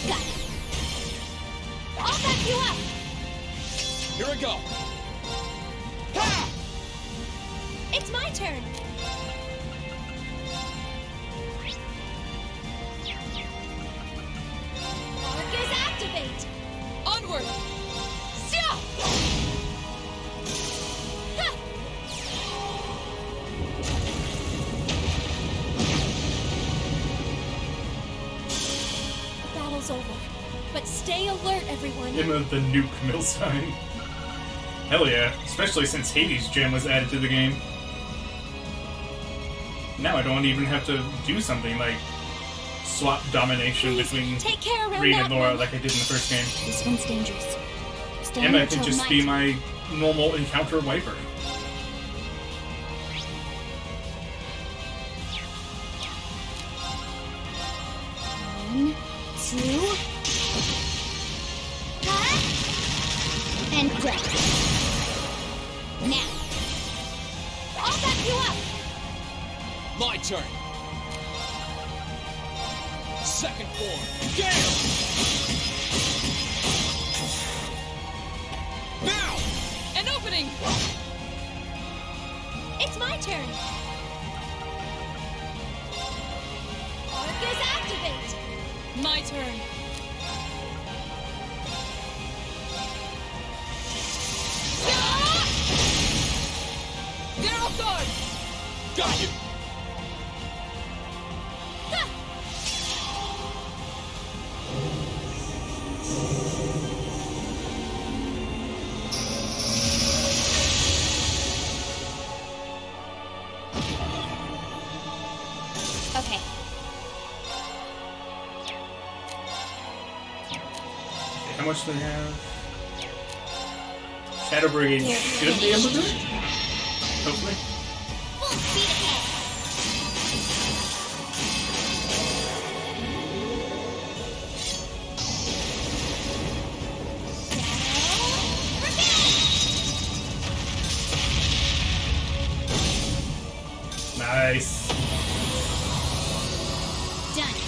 Got it. I'll back you up! Here we go. Ha! It's my turn. Arcus activate! Onward! Sia! The battle's over. But stay alert, everyone. Emma the nuke Milstein. Hell yeah, especially since Hades' gem was added to the game. Now I don't even have to do something like swap domination between take care around Reed that and Laura one. like I did in the first game. This one's dangerous. Stay Emma alert could till just night. be my normal encounter wiper. One, two, And dead. Now. I'll back you up! My turn. Second form. Gale! Now! An opening! It's my turn! Arcus activate! My turn! They're off guard! Got you! Okay. How much do they have? Shadow Brigade should be able to do it? Hopefully. Full speed ahead. Nice. Done.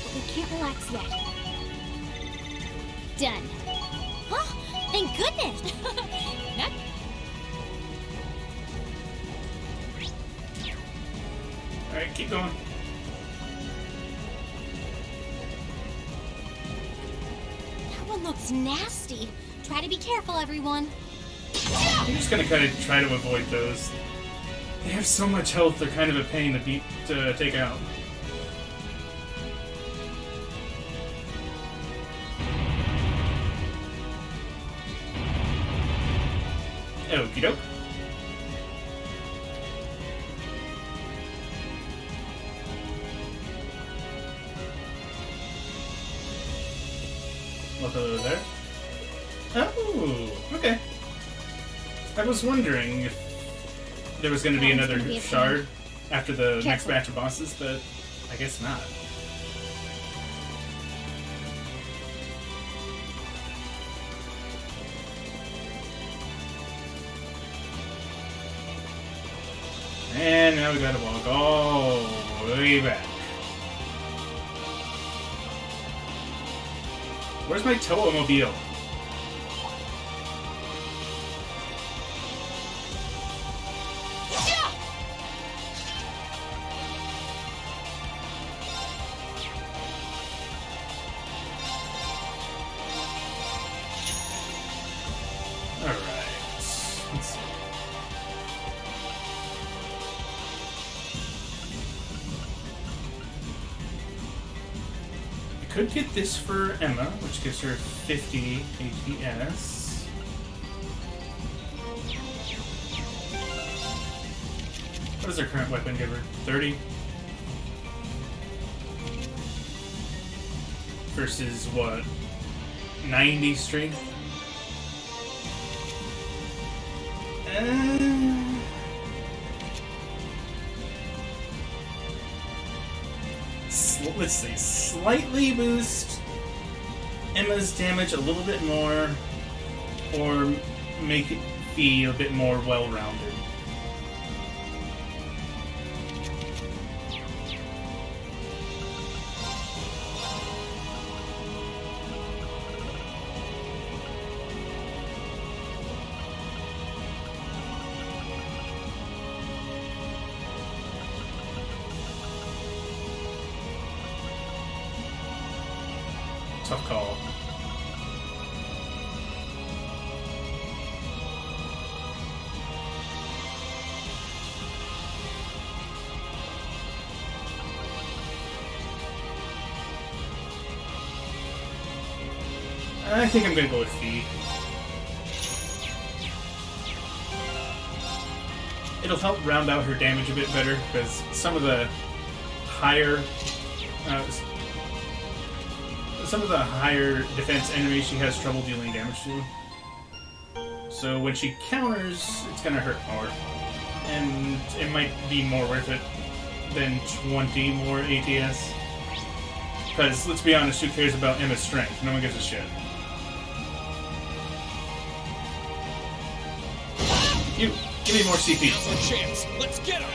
But we can't relax that? Done. Oh, thank goodness! Not Alright, keep going. That one looks nasty. Try to be careful, everyone. I'm just gonna kind of try to avoid those. They have so much health, they're kind of a pain to take out. Okie doke. Look over there. Oh, okay. I was wondering if there was going to be another shard after the next batch of bosses, but I guess not. And now we gotta walk all the way back. Where's my Toa-mobile? Could get this for Emma, which gives her 50 ATS. What does her current weapon give her? 30? Versus what? 90 strength? Let's see, slightly boost Emma's damage a little bit more, or make it be a bit more well-rounded. Tough call. I think I'm gonna go with Fee. It'll help round out her damage a bit better, because some of the higher defense enemies she has trouble dealing damage to. So when she counters, it's gonna hurt more. And it might be more worth it than 20 more ATS. Because, let's be honest, who cares about Emma's strength? No one gives a shit. You, give me more CP. Now's our chance. Let's get him!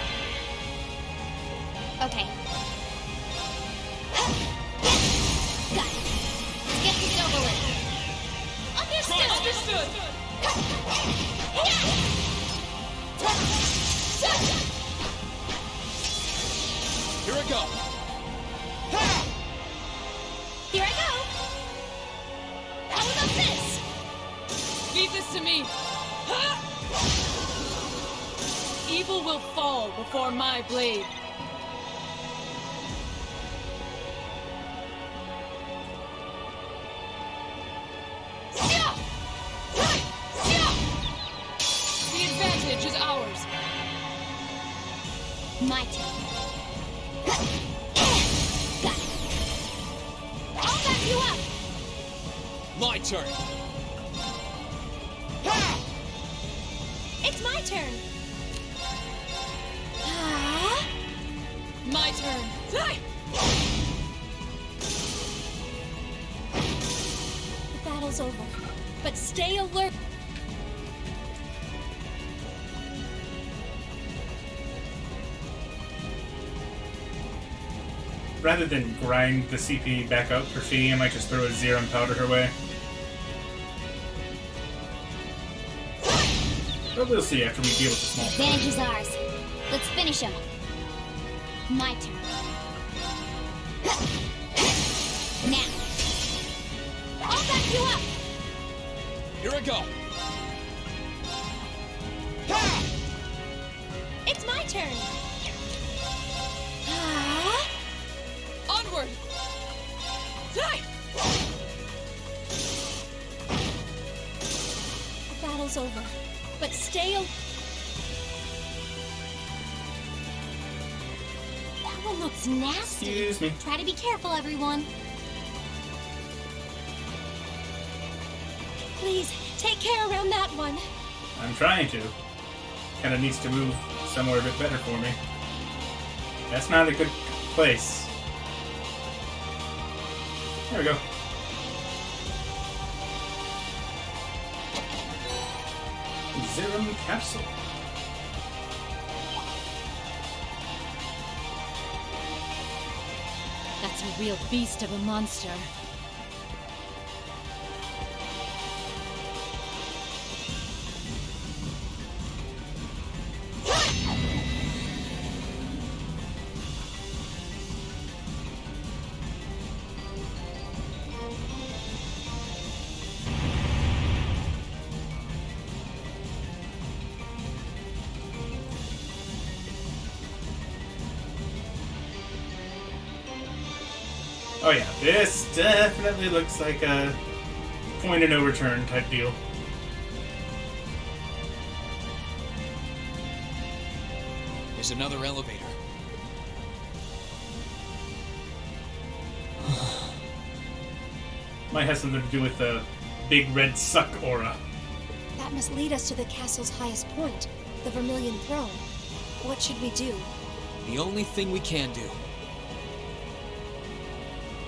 Okay. Got it. Let's get this over with. Understood! Understood! Here I go! Here I go! How about this? Leave this to me. Evil will fall before my blade. The advantage is ours. My turn. Got it. I'll back you up. My turn! It's my turn. My turn. The battle's over, but stay alert. rather than grind the CP back up for Fee, I might just throw a Zerum powder her way. But we'll see after we deal with the small powder. Advantage is ours. Let's finish him. My turn. Now. I'll back you up! Here I go! It's my turn! Onward! Die! The battle's over, but stay That one looks nasty. Excuse me. Try to be careful, everyone. Please, take care around that one. I'm trying to. Kinda needs to move somewhere a bit better for me. That's not a good place. There we go. Zerum capsule. That's a real beast of a monster. Oh yeah, this definitely looks like a point of no return type deal. There's another elevator. Might have something to do with the big red suck aura. That must lead us to the castle's highest point, the Vermilion Throne. What should we do? The only thing we can do.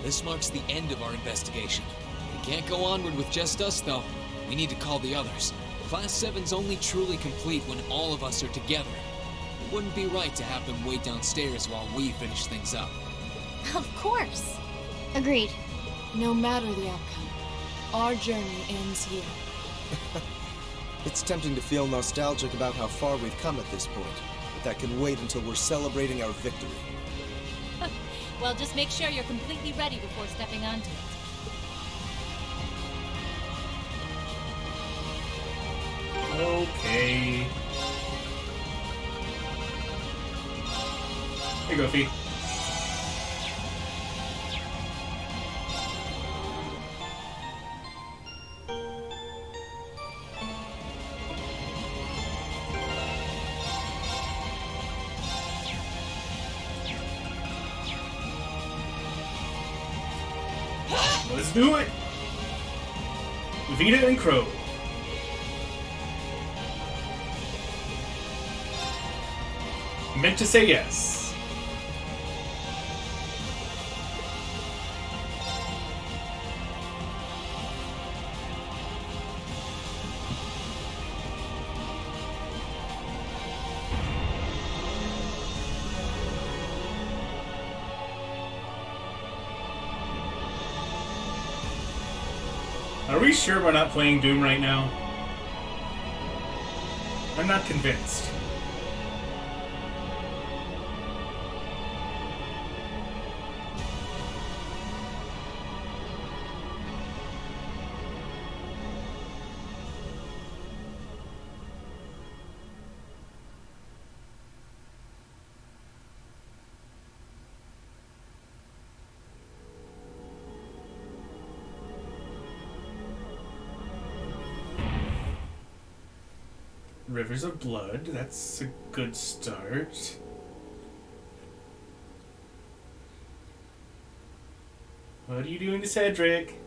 This marks the end of our investigation. We can't go onward with just us, though. We need to call the others. Class 7's only truly complete when all of us are together. It wouldn't be right to have them wait downstairs while we finish things up. Of course. Agreed. No matter the outcome, our journey ends here. It's tempting to feel nostalgic about how far we've come at this point, but that can wait until we're celebrating our victory. Well, just make sure you're completely ready before stepping onto it. Okay. Here you go, Fee. Let's do it! Vita and Crow. Meant to say yes. Are we sure we're not playing Doom right now? I'm not convinced. Rivers of Blood, that's a good start. What are you doing to Cedric?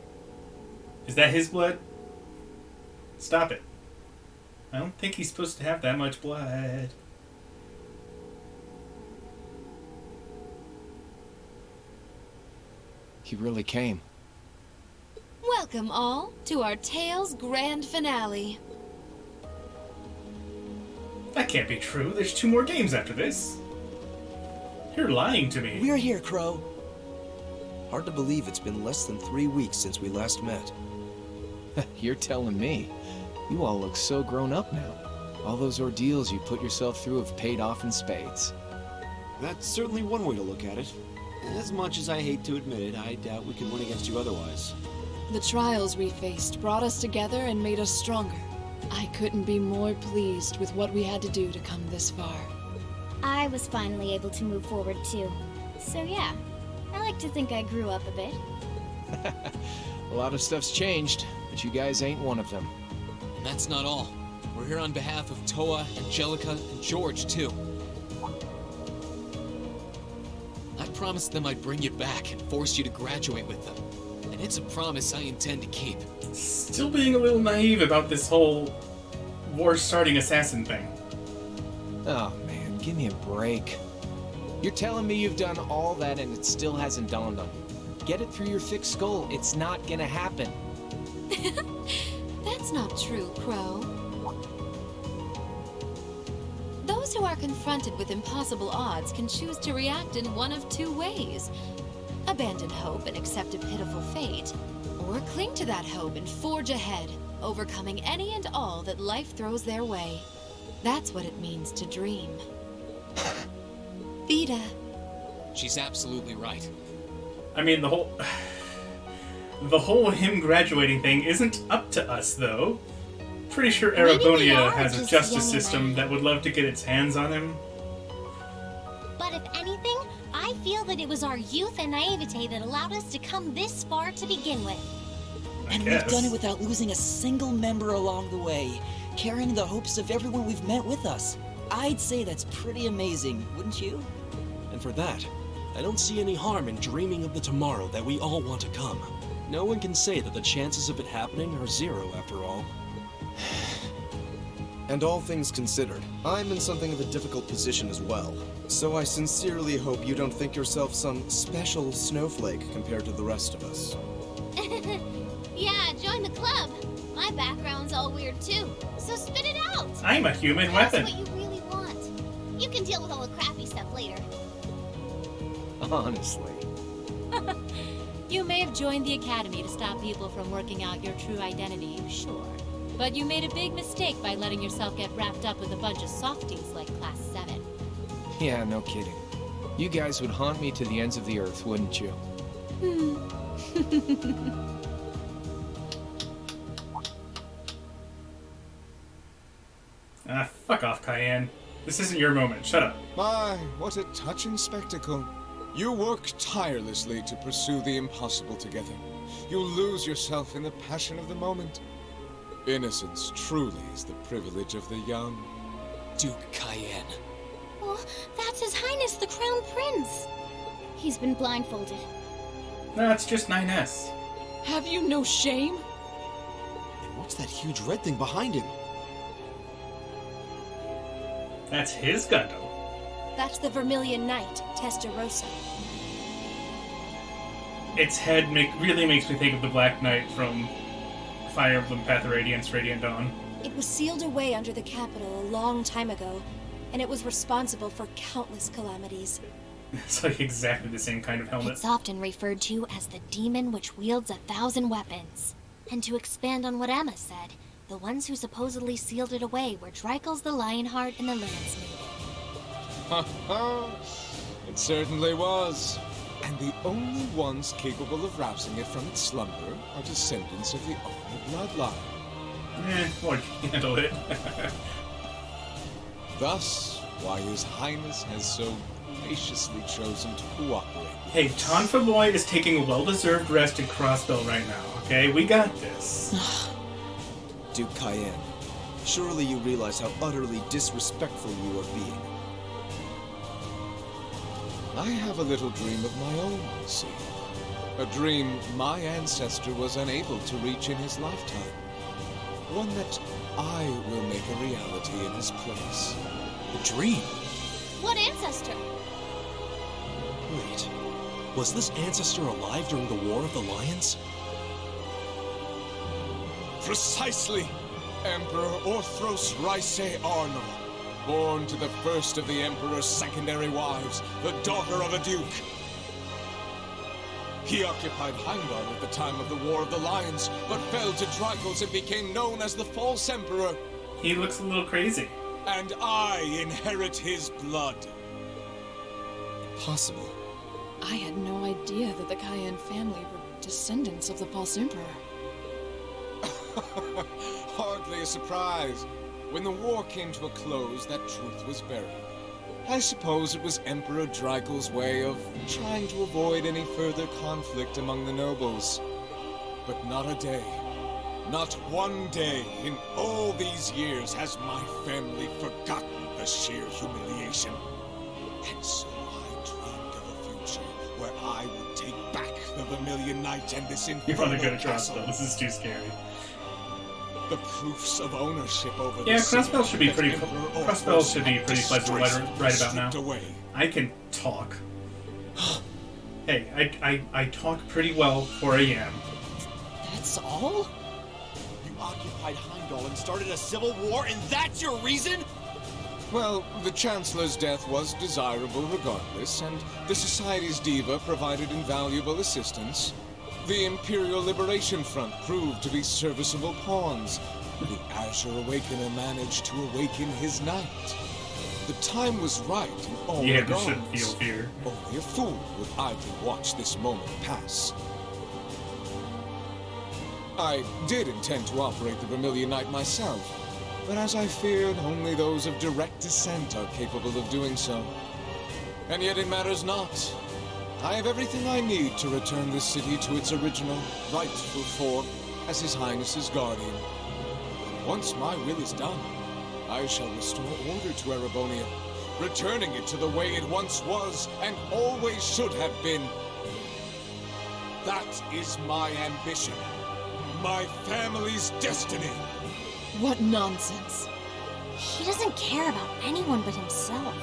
Is that his blood? Stop it. I don't think he's supposed to have that much blood. He really came. Welcome all to our Tales Grand Finale. That can't be true. There's 2 more games after this. You're lying to me. We're here, Crow. Hard to believe it's been less than 3 weeks since we last met. You're telling me. You all look so grown up now. All those ordeals you put yourself through have paid off in spades. That's certainly one way to look at it. As much as I hate to admit it, I doubt we could win against you otherwise. The trials we faced brought us together and made us stronger. I couldn't be more pleased with what we had to do to come this far. I was finally able to move forward too. So yeah, I like to think I grew up a bit. A lot of stuff's changed, but you guys ain't one of them. And that's not all. We're here on behalf of Toa, Angelica, and George, too. I promised them I'd bring you back and force you to graduate with them. And it's a promise I intend to keep. Still being a little naive about this whole war-starting assassin thing. Oh man, give me a break. You're telling me you've done all that and it still hasn't dawned on you. Get it through your thick skull, it's not gonna happen. That's not true, Crow. Those who are confronted with impossible odds can choose to react in one of two ways. Abandon hope and accept a pitiful fate, or cling to that hope and forge ahead, overcoming any and all that life throws their way. That's what it means to dream. Vida. She's absolutely right. I mean, the whole him graduating thing isn't up to us, though. Pretty sure Erebonia has a justice system that would love to get its hands on him. But if anything, I feel that it was our youth and naivete that allowed us to come this far to begin with. And we've done it without losing a single member along the way, carrying the hopes of everyone we've met with us. I'd say that's pretty amazing, wouldn't you? And for that, I don't see any harm in dreaming of the tomorrow that we all want to come. No one can say that the chances of it happening are zero, after all. And all things considered, I'm in something of a difficult position as well. So I sincerely hope you don't think yourself some special snowflake compared to the rest of us. Yeah, join the club. My background's all weird too, so spit it out. I'm a human Tell weapon. us what you really want. You can deal with all the crappy stuff later. Honestly. You may have joined the academy to stop people from working out your true identity, sure. But you made a big mistake by letting yourself get wrapped up with a bunch of softies like Class 7. Yeah, no kidding. You guys would haunt me to the ends of the earth, wouldn't you? Fuck off, Cayenne. This isn't your moment. Shut up. My, what a touching spectacle. You work tirelessly to pursue the impossible together. You lose yourself in the passion of the moment. Innocence truly is the privilege of the young. Duke Cayenne. Oh, that's His Highness the Crown Prince. He's been blindfolded. No, it's just 9S. Have you no shame? And what's that huge red thing behind him? That's his Gundam. That's the Vermilion Knight, Testarossa. Its head really makes me think of the Black Knight from Fire Emblem Path of Radiance, Radiant Dawn. It was sealed away under the capital a long time ago, and it was responsible for countless calamities. It's like exactly the same kind of helmet. It's often referred to as the demon which wields 1,000 weapons. And to expand on what Emma said, the ones who supposedly sealed it away were Dreikel's the Lionheart and the Lance Maiden. Ha ha! It certainly was. And the only ones capable of rousing it from its slumber are descendants of the Omni bloodline. Or handle it. Thus, why His Highness has so graciously chosen to cooperate. Hey, Tonfa Boy is taking a well-deserved rest in Crossbell right now, okay? We got this. Duke Cayenne, surely you realize how utterly disrespectful you are being. I have a little dream of my own, you see. A dream my ancestor was unable to reach in his lifetime. One that I will make a reality in his place. A dream? What ancestor? Wait, was this ancestor alive during the War of the Lions? Precisely! Emperor Orthros Raise Arno, born to the first of the Emperor's secondary wives, the daughter of a duke. He occupied Heimdall at the time of the War of the Lions, but fell to Drykos and became known as the False Emperor. He looks a little crazy. And I inherit his blood. Possible. I had no idea that the Cayenne family were descendants of the False Emperor. Hardly a surprise. When the war came to a close, that truth was buried. I suppose it was Emperor Drykos' way of trying to avoid any further conflict among the nobles. But not a day, not one day in all these years has my family forgotten the sheer humiliation. And so I dreamed of a future where I would take back the Vermilion Knight and this You're probably infernal gonna cross castle. though. This is too scary. The proofs of ownership over Yeah, the city crossbow should be that pretty. Emperor Crossbow Orpheus should be had pretty pleasant right about now. stripped away. I can talk. Hey, I talk pretty well for a yam. That's all? You occupied Heimdall and started a civil war, and that's your reason? Well, the Chancellor's death was desirable regardless, and the Society's diva provided invaluable assistance. The Imperial Liberation Front proved to be serviceable pawns. The Azure Awakener managed to awaken his knight. The time was right in all Yeah, you regards. shouldn't feel fear. Only a fool would idly watch this moment pass. I did intend to operate the Vermilion Knight myself, but as I feared, only those of direct descent are capable of doing so. And yet it matters not. I have everything I need to return this city to its original, rightful form as His Highness's guardian. Once my will is done, I shall restore order to Erebonia, returning it to the way it once was and always should have been. That is my ambition, my family's destiny. What nonsense. He doesn't care about anyone but himself.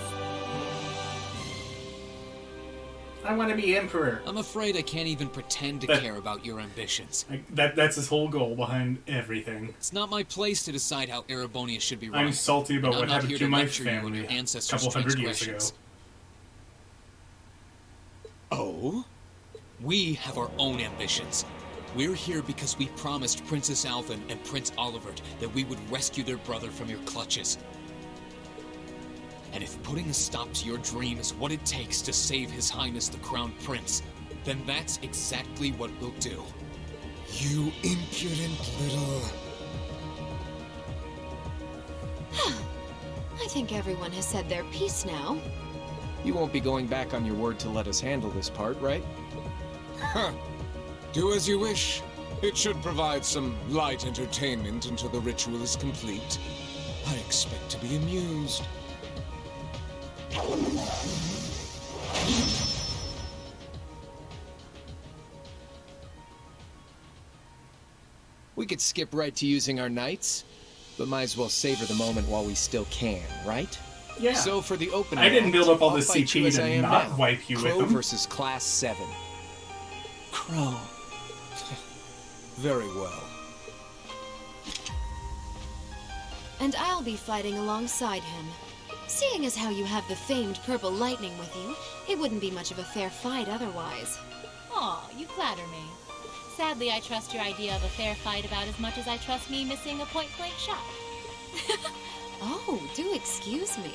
I want to be emperor. I'm afraid I can't even pretend to care about your ambitions. That's his whole goal behind everything. It's not my place to decide how Erebonia should be run. I'm salty about And what I'm not happened here to my lecture you on family your a ancestors' couple hundred years ago. transgressions. Oh? We have our own ambitions. We're here because we promised Princess Alvin and Prince Olivert that we would rescue their brother from your clutches. And if putting a stop to your dream is what it takes to save His Highness the Crown Prince, then that's exactly what we'll do. You impudent little... I think everyone has said their piece now. You won't be going back on your word to let us handle this part, right? Huh. Do as you wish. It should provide some light entertainment until the ritual is complete. I expect to be amused. We could skip right to using our knights, but might as well savor the moment while we still can, right? Yeah. So for the opening, I didn't build up all I'll this fight you CP as I to am not now. wipe you with Crow them. versus Class 7. Crow. Very well. And I'll be fighting alongside him. Seeing as how you have the famed purple lightning with you, it wouldn't be much of a fair fight otherwise. Aw, you flatter me. Sadly, I trust your idea of a fair fight about as much as I trust me missing a point-blank shot. Oh, do excuse me.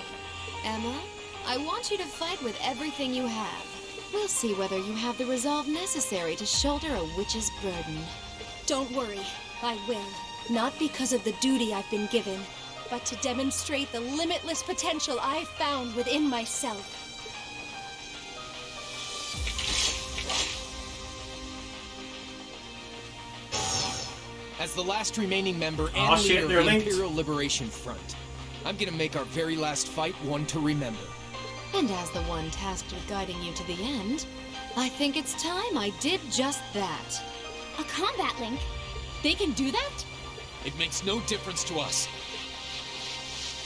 Emma, I want you to fight with everything you have. We'll see whether you have the resolve necessary to shoulder a witch's burden. Don't worry, I will. Not because of the duty I've been given, but to demonstrate the limitless potential I've found within myself. As the last remaining member and Aw, shit, leader of they're the linked. Imperial Liberation Front, I'm gonna make our very last fight one to remember. And as the one tasked with guiding you to the end, I think it's time I did just that. A combat link? They can do that? It makes no difference to us.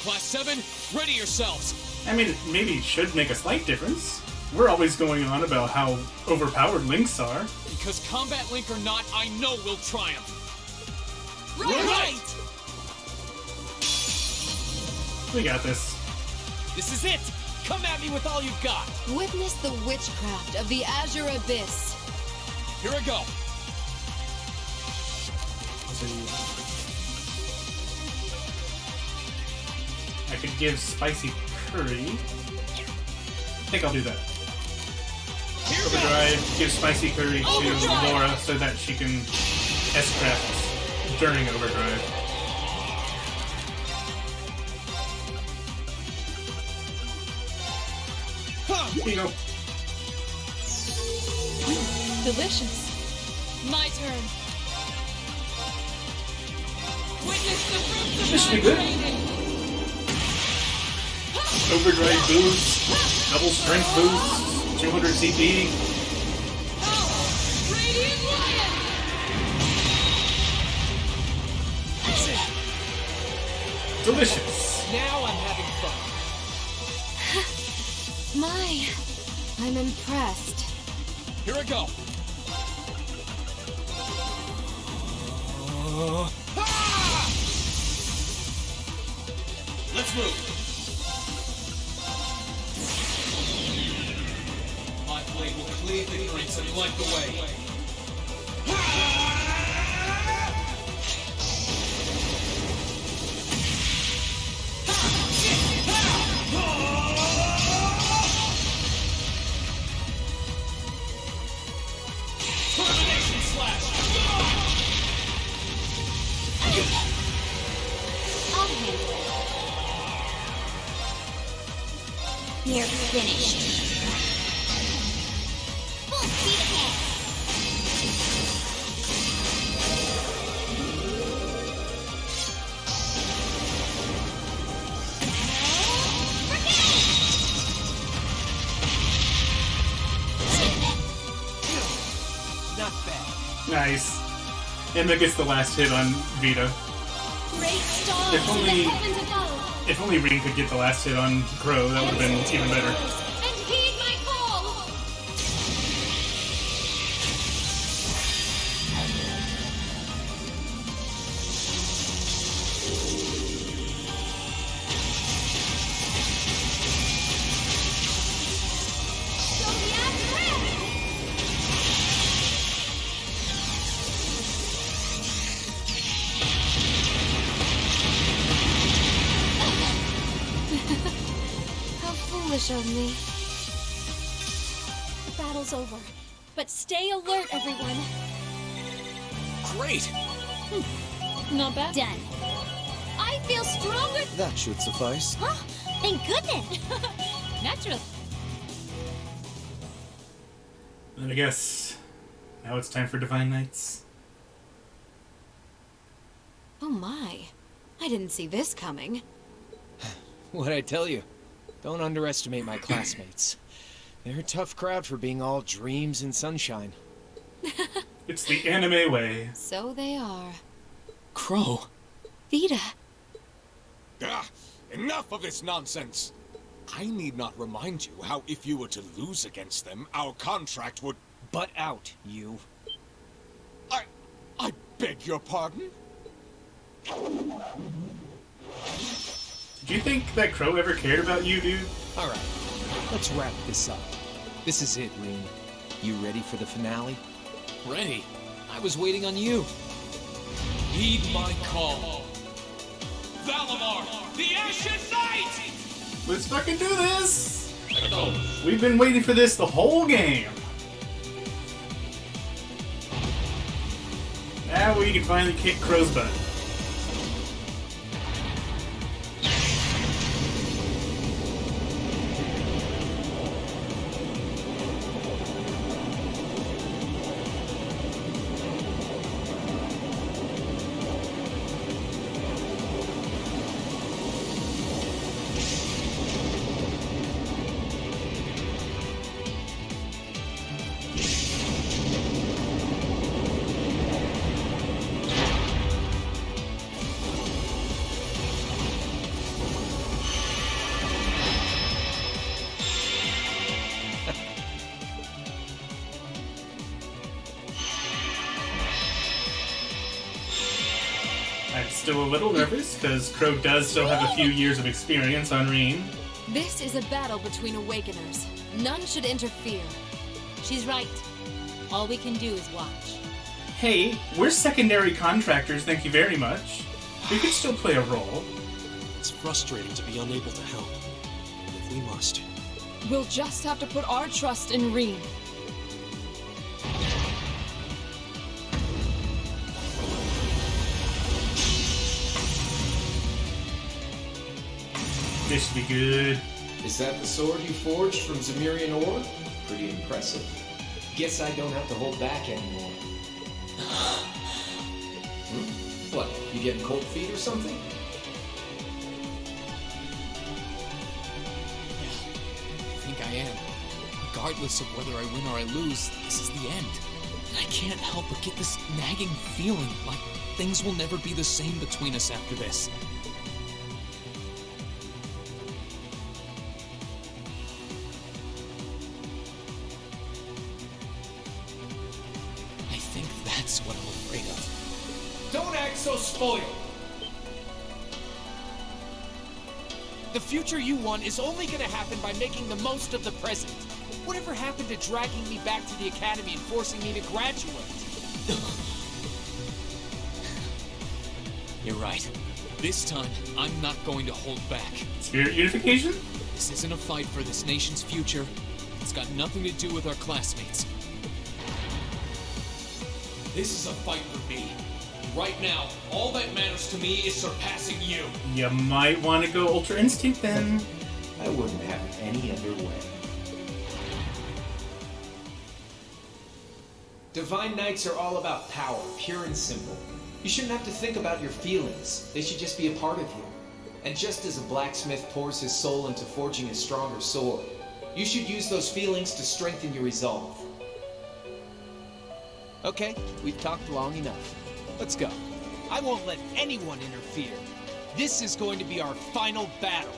Class 7, ready yourselves! I mean, maybe it should make a slight difference. We're always going on about how overpowered links are. Because combat link or not, I know we'll triumph. Right! We got this. This is it! Come at me with all you've got! Witness the witchcraft of the Azure Abyss. Here I go. I could give spicy curry. I think I'll do that. Overdrive, give spicy curry to Laura so that she can S-craft during overdrive. Here you go. Delicious. My turn. This should be good. Overdrive boost, double strength boost, 200 CP. Delicious. Now I'm having fun. I'm impressed. Here I go. Let's move. My blade will cleave ignorance and light the way. Termination slash. I'll handle it. You're finished. Full speed ahead. Not bad. Nice. Emma gets the last hit on Vita. Great stall. If only- To the heavens above. If only Reen could get the last hit on Crow, that would have been even better. And heed my call. How foolish of me. The battle's over. But stay alert, everyone. Great. Not bad. Done. I feel stronger. That should suffice. Huh? Thank goodness. Natural. And I guess now it's time for Divine Knights. Oh my. I didn't see this coming. What'd I tell you? Don't underestimate my classmates. They're a tough crowd for being all dreams and sunshine. It's the anime way. So they are. Crow. Vita. Enough of this nonsense! I need not remind you how if you were to lose against them, our contract would... Butt out, you. I beg your pardon? Do you think that Crow ever cared about you, dude? Alright, let's wrap this up. This is it, Reen. You ready for the finale? Ready. I was waiting on you. Heed my call. Valimar, the Ashen Knight! Let's fucking do this! We've been waiting for this the whole game. Now we can finally kick Crow's butt. I'm still a little nervous, because Crow does still have a few years of experience on Reen. This is a battle between awakeners. None should interfere. She's right. All we can do is watch. Hey, we're secondary contractors, thank you very much. We could still play a role. It's frustrating to be unable to help, but if we must... We'll just have to put our trust in Reem. This should be good. Is that the sword you forged from Zemirian ore? Pretty impressive. Guess I don't have to hold back anymore. What, you getting cold feet or something? I think I am. Regardless of whether I win or I lose, this is the end. And I can't help but get this nagging feeling like things will never be the same between us after this. I think that's what I'm afraid of. Don't act so spoiled! The future you want is only gonna happen by making the most of the present. Whatever happened to dragging me back to the academy and forcing me to graduate? You're right. This time, I'm not going to hold back. Spirit unification? This isn't a fight for this nation's future. It's got nothing to do with our classmates. This is a fight for me. Right now, all that matters to me is surpassing you. You might want to go Ultra Instinct then. I wouldn't have it any other way. Divine Knights are all about power, pure and simple. You shouldn't have to think about your feelings. They should just be a part of you. And just as a blacksmith pours his soul into forging a stronger sword, you should use those feelings to strengthen your resolve. Okay, we've talked long enough. Let's go. I won't let anyone interfere. This is going to be our final battle.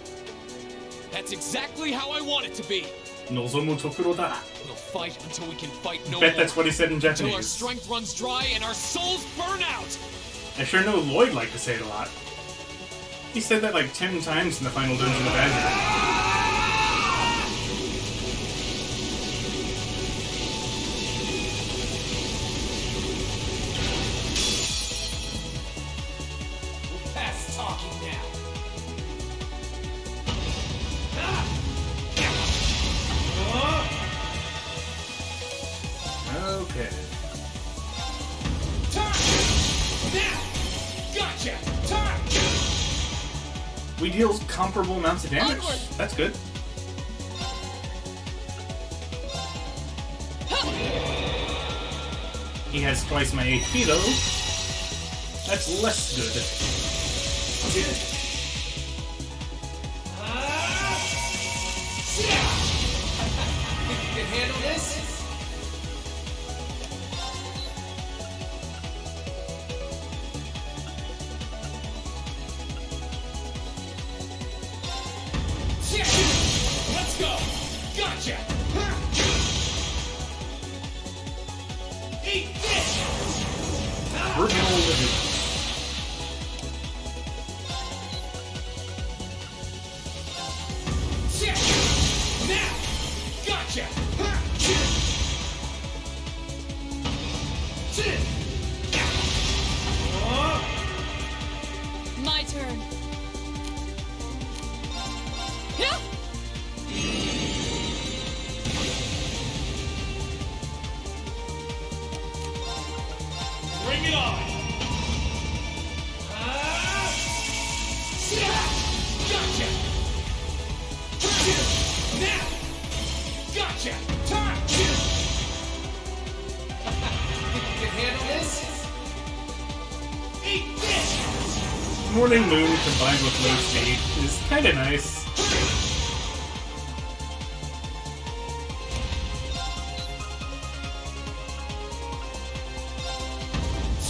That's exactly how I want it to be. Nozomu Tokuro da. We'll fight until we can fight no Bet more. that's what he said in Until our Japanese. strength runs dry and our souls burn out. I sure know Lloyd liked to say it a lot. He said that like 10 times in the final dungeon of Azure. Past talking now. Okay. Turn! Now! Gotcha! Turn! We deal comparable amounts of damage. Onward! That's good. He has twice my HP though. That's less good. Think you can handle this? Let's go! Gotcha! Eat this! Original living. Now! Gotcha! My turn. Yeah. Bring it on! Gotcha! Now! Gotcha! Turn! Think you can handle this? Eat this! Morning Moon combined with low state is kinda nice.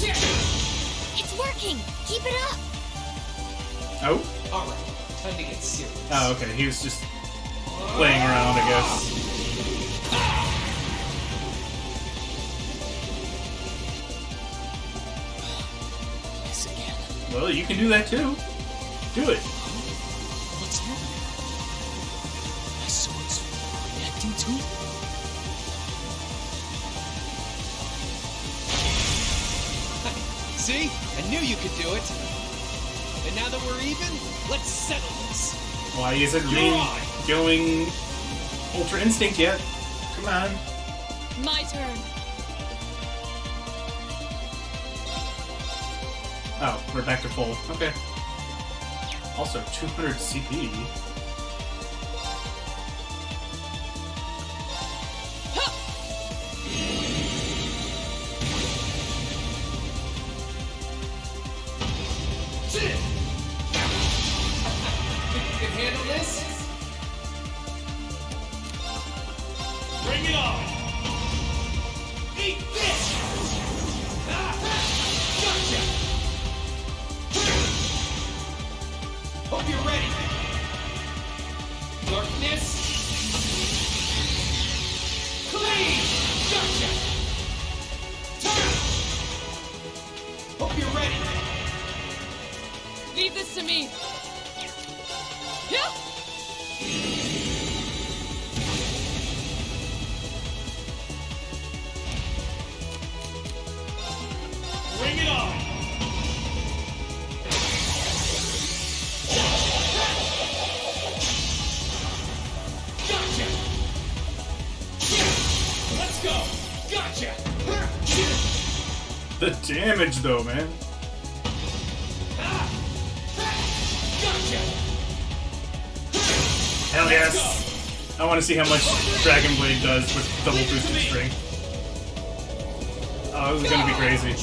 It's working! Keep it up! Oh? Alright, time to get serious. Oh, okay. He was just playing around, I guess. This again. Well, you can do that too. Do it. What's happening? My sword's reacting to it? See? I knew you could do it. And now that we're even, let's settle this. Why isn't Rean going Ultra Instinct yet? Come on. My turn. Oh, we're back to full. Okay. Also, 200 CP. Handle this? Bring it on! Eat this! Gotcha! Hope you're ready! Darkness! Clean! Gotcha! Turn! Hope you're ready! Leave this to me! Yeah. Bring it on! Gotcha! Let's go! Gotcha! The damage, though, man. Gotcha! Hell yes! I want to see how much Dragon Blade does with double boosted strength. Oh, this is gonna be crazy.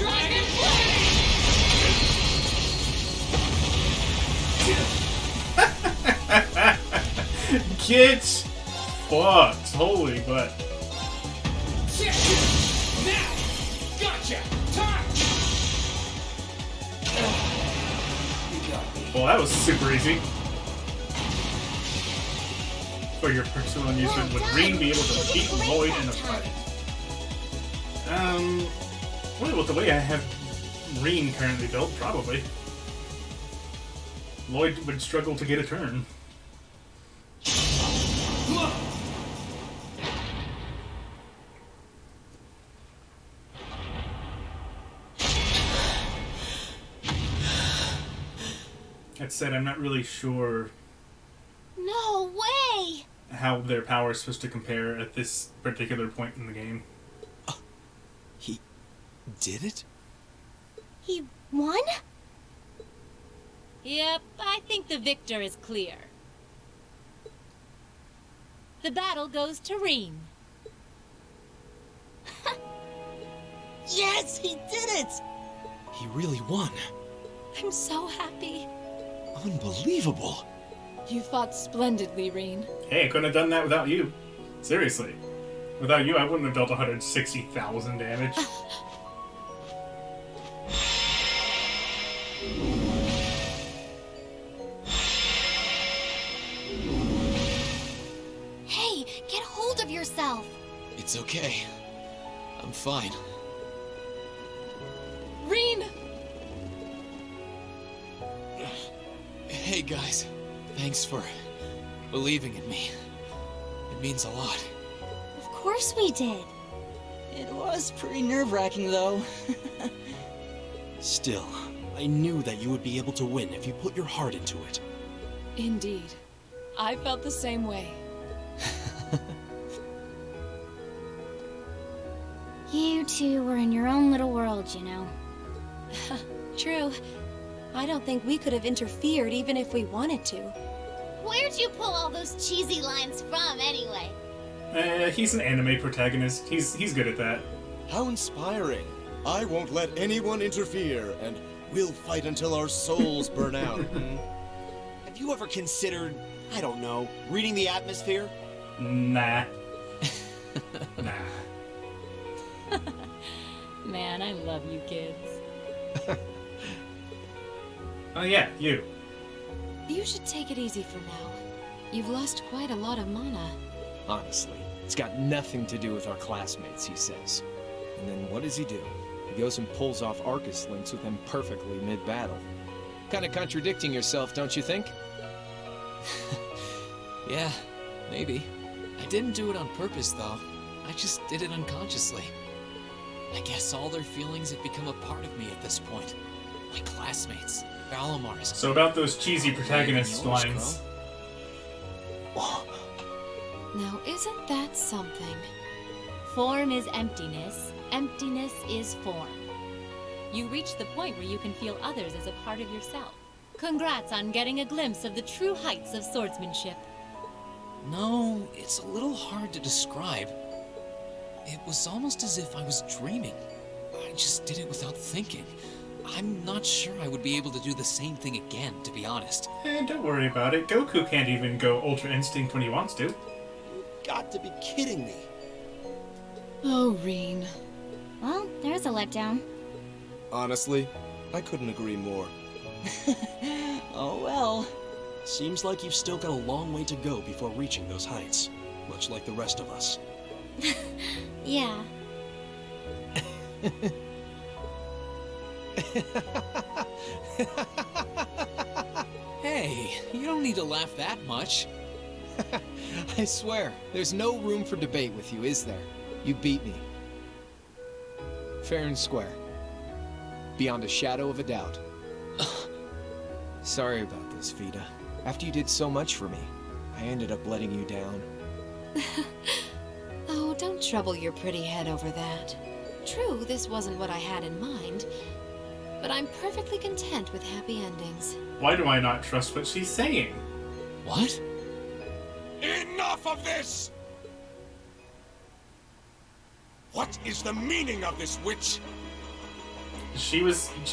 Get fucked! Holy butt! Now! Gotcha! Time! Well, that was super easy. For your personal amusement, would Rean be able to beat Lloyd in a fight? Well, with the way I have Rean currently built, probably. Lloyd would struggle to get a turn. That said, I'm not really sure No way! how their power is supposed to compare at this particular point in the game. He did it? He won? Yep, I think the victor is clear. The battle goes to Rean. Yes, he did it! He really won. I'm so happy. Unbelievable. You fought splendidly, Rean. Hey, I couldn't have done that without you. Seriously. Without you, I wouldn't have dealt 160,000 damage. Hey, get hold of yourself! It's okay. I'm fine. Rean! Hey guys, thanks for believing in me. It means a lot. Of course we did. It was pretty nerve-wracking, though. Still, I knew that you would be able to win if you put your heart into it. Indeed. I felt the same way. You two were in your own little world, you know. True. I don't think we could have interfered even if we wanted to. Where'd you pull all those cheesy lines from, anyway? He's an anime protagonist. He's good at that. How inspiring. I won't let anyone interfere, and we'll fight until our souls burn out. Have you ever considered, I don't know, reading the atmosphere? Nah. Nah. Man, I love you kids. Oh yeah, you. You should take it easy for now. You've lost quite a lot of mana. Honestly, it's got nothing to do with our classmates, he says. And then what does he do? He goes and pulls off Arcus links with them perfectly mid-battle. Kind of contradicting yourself, don't you think? Yeah, maybe. I didn't do it on purpose, though. I just did it unconsciously. I guess all their feelings have become a part of me at this point. My classmates, Valamar's. So about those cheesy protagonist Yours, lines. Now, isn't that something? Form is emptiness. Emptiness is form. You reach the point where you can feel others as a part of yourself. Congrats on getting a glimpse of the true heights of swordsmanship. No, it's a little hard to describe. It was almost as if I was dreaming. I just did it without thinking. I'm not sure I would be able to do the same thing again, to be honest. Don't worry about it. Goku can't even go Ultra Instinct when he wants to. Got to be kidding me. Oh, Reen. Well, there's a letdown. Honestly, I couldn't agree more. Oh well. Seems like you've still got a long way to go before reaching those heights, much like the rest of us. Yeah. Hey, you don't need to laugh that much. I swear, there's no room for debate with you, is there? You beat me. Fair and square. Beyond a shadow of a doubt. Sorry about this, Vita. After you did so much for me, I ended up letting you down. Oh, don't trouble your pretty head over that. True, this wasn't what I had in mind, but I'm perfectly content with happy endings. Why do I not trust what she's saying? What? Enough of this! What is the meaning of this, witch? She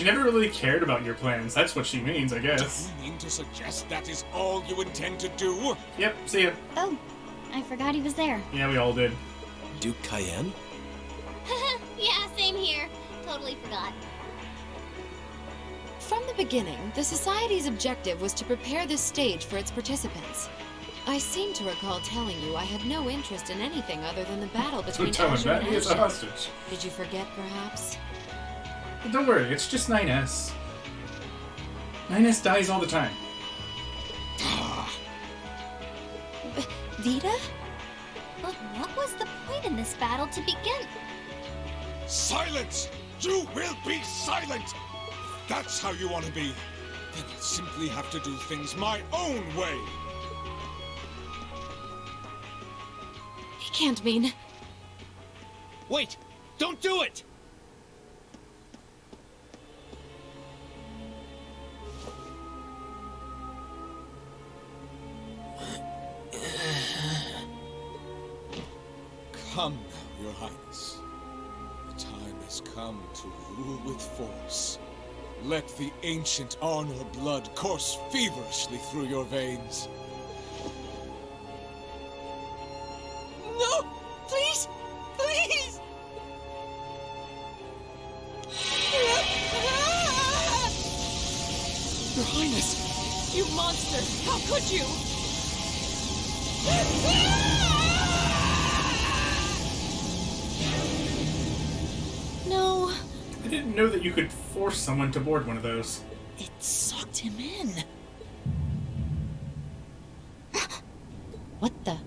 never really cared about your plans. That's what she means, I guess. Do you mean to suggest that is all you intend to do? Yep, see ya. Oh, I forgot he was there. Yeah, we all did. Duke Cayenne? Yeah, same here. Totally forgot. From the beginning, the Society's objective was to prepare this stage for its participants. I seem to recall telling you I had no interest in anything other than the battle between tell him Azure that and he is a Ashen. hostage. Did you forget, perhaps? But don't worry, it's just 9S. 9S dies all the time. Vita? But what was the point in this battle to begin? Silence! You will be silent! If that's how you want to be, then I'll simply have to do things my own way. He can't mean... Wait! Don't do it! Come now, Your Highness. The time has come to rule with force. Let the ancient honor blood course feverishly through your veins. No! Please! Please! Your Highness! You monster! How could you? No. I didn't know that you could force someone to board one of those. It sucked him in. What the?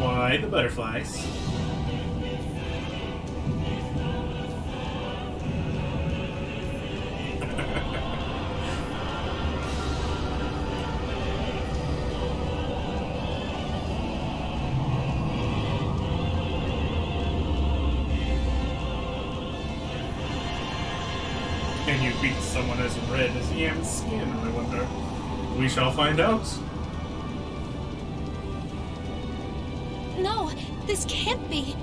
Why the butterflies? Can you beat someone as red as Yam's skin, I wonder? We shall find out. No, this can't be.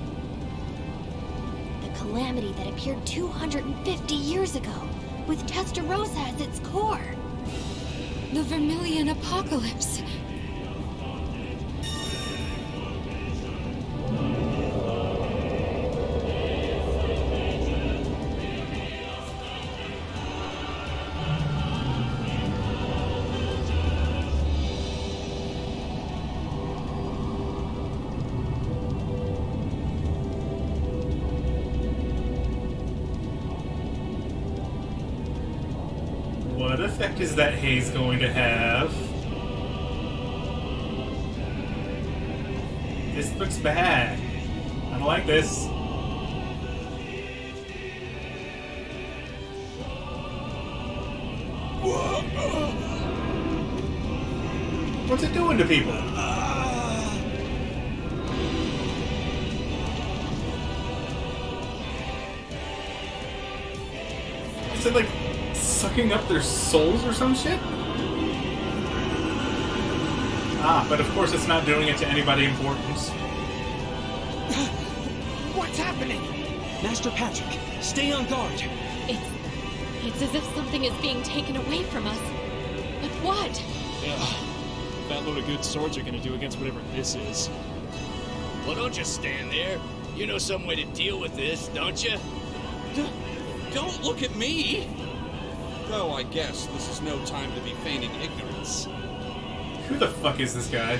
The calamity that appeared 250 years ago, with Testarossa as its core. The Vermilion Apocalypse. What effect is that haze going to have? This looks bad. I don't like this. What's it doing to people? Is it like sucking up their souls or some shit? Ah, but of course it's not doing it to anybody important. What's happening? Master Patrick, stay on guard. It's as if something is being taken away from us. But what? That load of good swords are gonna do against whatever this is. Well, don't just stand there. You know some way to deal with this, don't you? Don't look at me! Though I guess this is no time to be feigning ignorance. Who the fuck is this guy?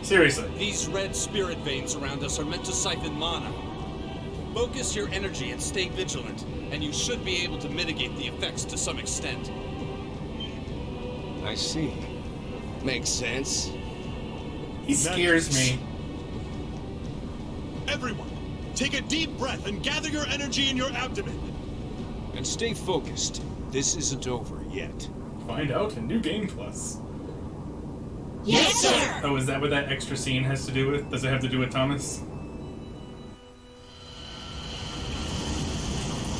Seriously. These red spirit veins around us are meant to siphon mana. Focus your energy and stay vigilant, and you should be able to mitigate the effects to some extent. I see. Makes sense. He scares me. Everyone, take a deep breath and gather your energy in your abdomen. And stay focused. This isn't over yet. Find out in New Game Plus. Yes, sir! Oh, is that what that extra scene has to do with? Does it have to do with Thomas?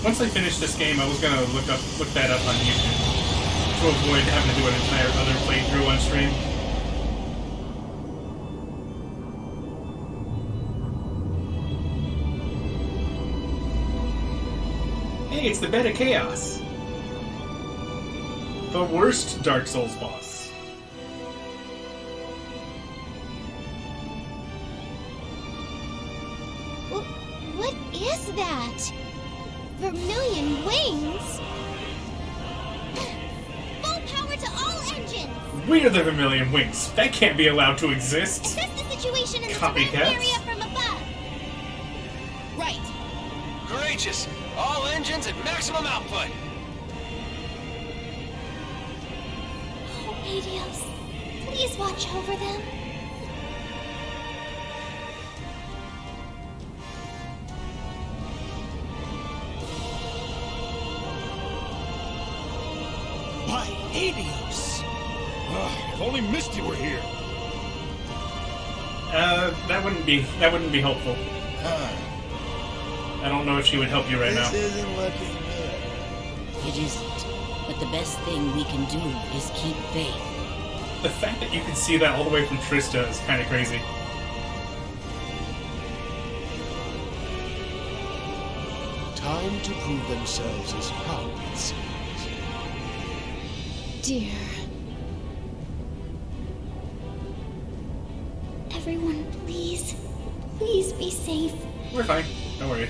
Once I finish this game, I was gonna look that up on YouTube to avoid having to do an entire other playthrough on stream. Hey, it's the Bed of Chaos. The worst Dark Souls boss. What is that? Vermilion wings? Full power to all engines! We're the Vermilion Wings. That can't be allowed to exist. Assess the situation in the Copycats. surrounding area from above. Right. Courageous. All engines at maximum output. Oh, Adios. Please watch over them. By Adios! If only Misty were here. That wouldn't be helpful. I don't know if she would help you right now. This isn't looking good. It isn't. But the best thing we can do is keep faith. The fact that you can see that all the way from Trista is kind of crazy. Time to prove themselves as found, it seems. Dear. Everyone, please. Please be safe. We're fine. Don't worry.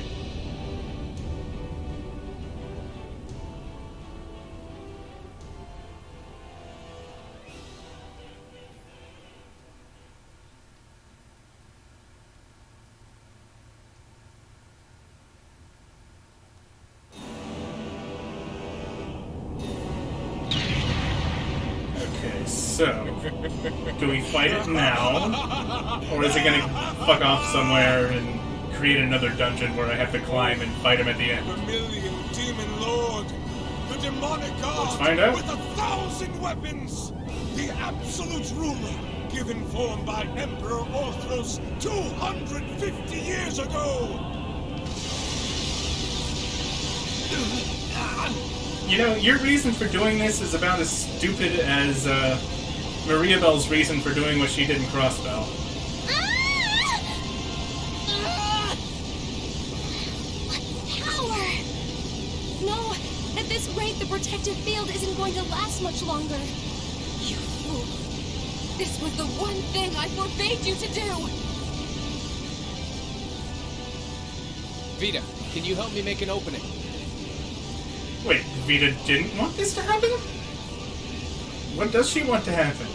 Okay, so do we fight it now, or is it gonna fuck off somewhere and create another dungeon where I have to climb and fight him at the end? Vermilion Demon Lord, the demonic god Let's find out. with 1,000 weapons, the absolute ruler, given form by Emperor Orthros 250 years ago. You know, your reason for doing this is about as stupid as Maria Bell's reason for doing what she did in Crossbell. Power! No, at this rate, the protective field isn't going to last much longer. You fool. This was the one thing I forbade you to do! Vita, can you help me make an opening? Wait, Vita didn't want this to happen? What does she want to happen?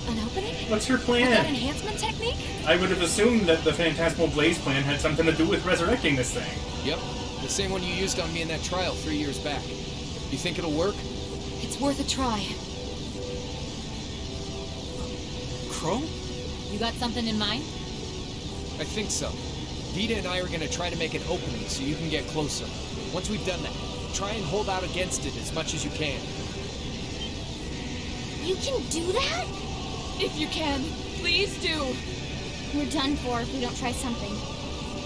An opening? What's her plan? With that enhancement technique? I would have assumed that the Phantasmal Blaze plan had something to do with resurrecting this thing. Yep, the same one you used on me in that trial 3 years back. You think it'll work? It's worth a try. Crow? You got something in mind? I think so. Vita and I are gonna try to make an opening so you can get closer. Once we've done that, try and hold out against it as much as you can. You can do that? If you can, please do. We're done for if we don't try something.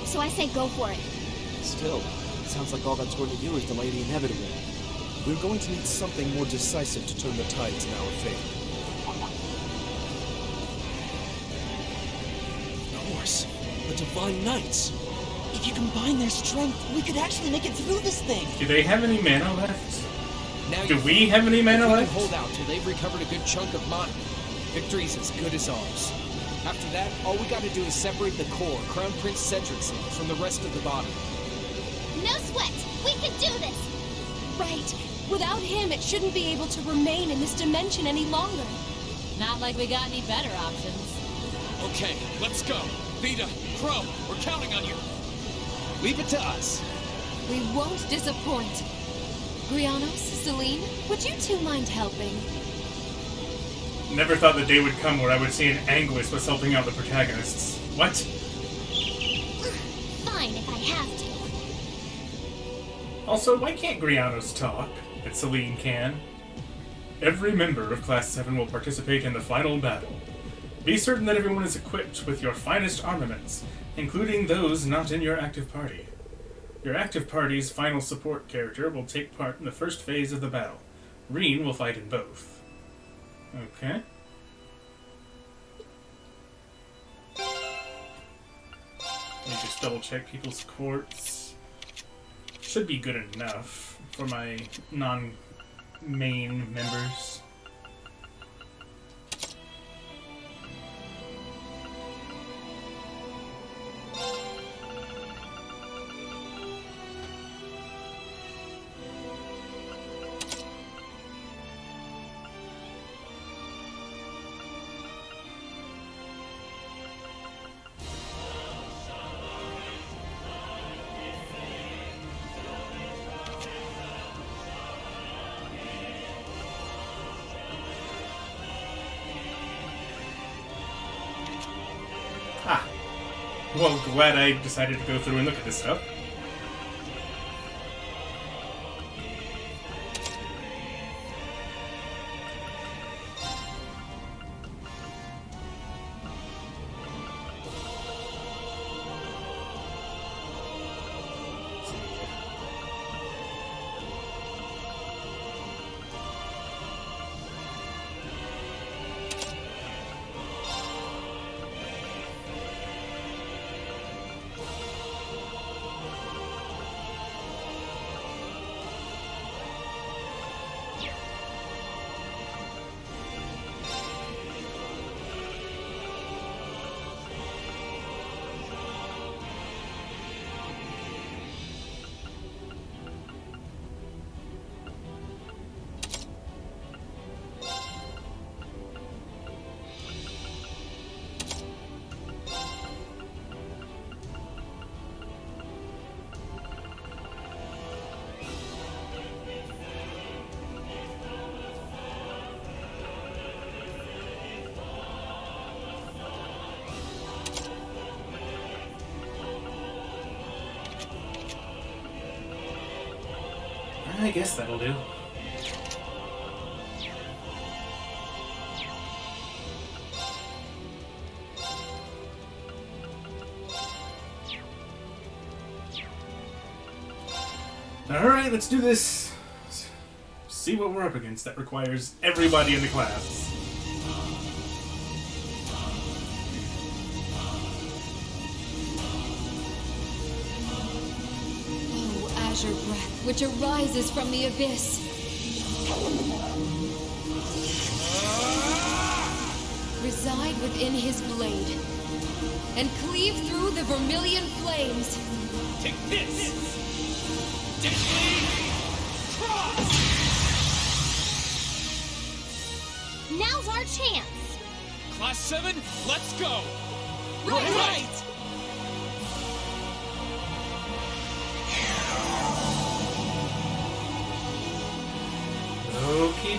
So I say go for it. Still, it sounds like all that's going to do is delay the inevitable. We're going to need something more decisive to turn the tides in our favor. Of course. The Divine Knights. If you combine their strength, we could actually make it through this thing. Do they have any mana left? Now Do we have any mana if we left? can hold out till they've recovered a good chunk of mana, victory's as good as ours. After that, all we gotta do is separate the core, Crown Prince Cedric's, from the rest of the body. No sweat! We can do this! Right. Without him, it shouldn't be able to remain in this dimension any longer. Not like we got any better options. Okay, let's go. Vita, Crow, we're counting on you. Leave it to us. We won't disappoint. Grianos, Celine, would you two mind helping? Never thought the day would come where I would see an Anguish was helping out the protagonists. What? Fine if I have to. Also, why can't Grianos talk, but Celine can? Every member of Class 7 will participate in the final battle. Be certain that everyone is equipped with your finest armaments, including those not in your active party. Your active party's final support character will take part in the first phase of the battle. Reen will fight in both. Okay. Let me just double check people's quartz. Should be good enough for my non-main members. Well, glad I decided to go through and look at this stuff. I guess that'll do. Alright, let's do this. See what we're up against. That requires everybody in the class. Azure breath, which arises from the abyss. Reside within his blade, and cleave through the vermilion flames. Take this! Deadly Cross! Now's our chance! Class 7, let's go! Right!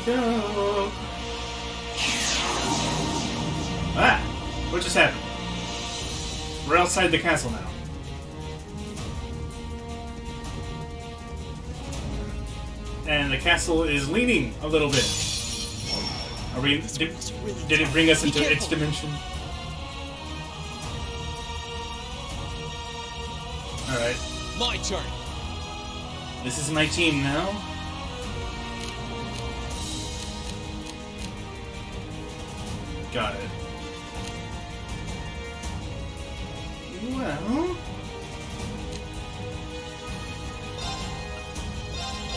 go. Ah! What just happened? We're outside the castle now. And the castle is leaning a little bit. Are we? Did it bring us into its dimension? Alright. My turn. This is my team now. Got it. Well...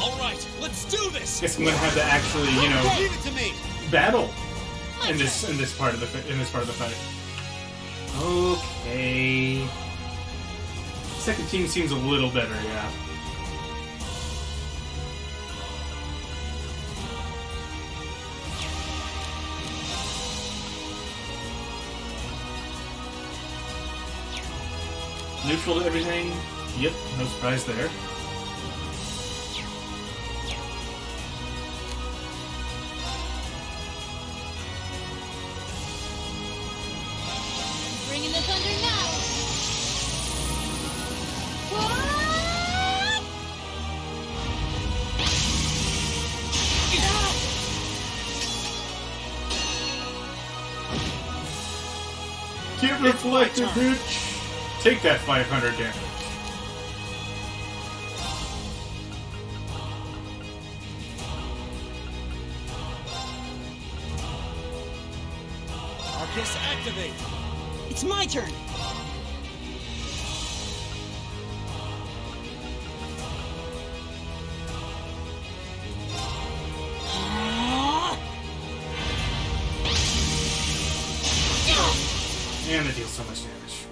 Alright, let's do this! Guess I'm gonna have to actually, you know, Leave it to me! battle in this part of the fight. Okay. Second team seems a little better, yeah. Neutral to everything. Yep, no surprise there. Bringing the thunder now. Get reflected, bitch! Take that 500 damage. Arcus, activate! It's my turn! And it deals so much damage.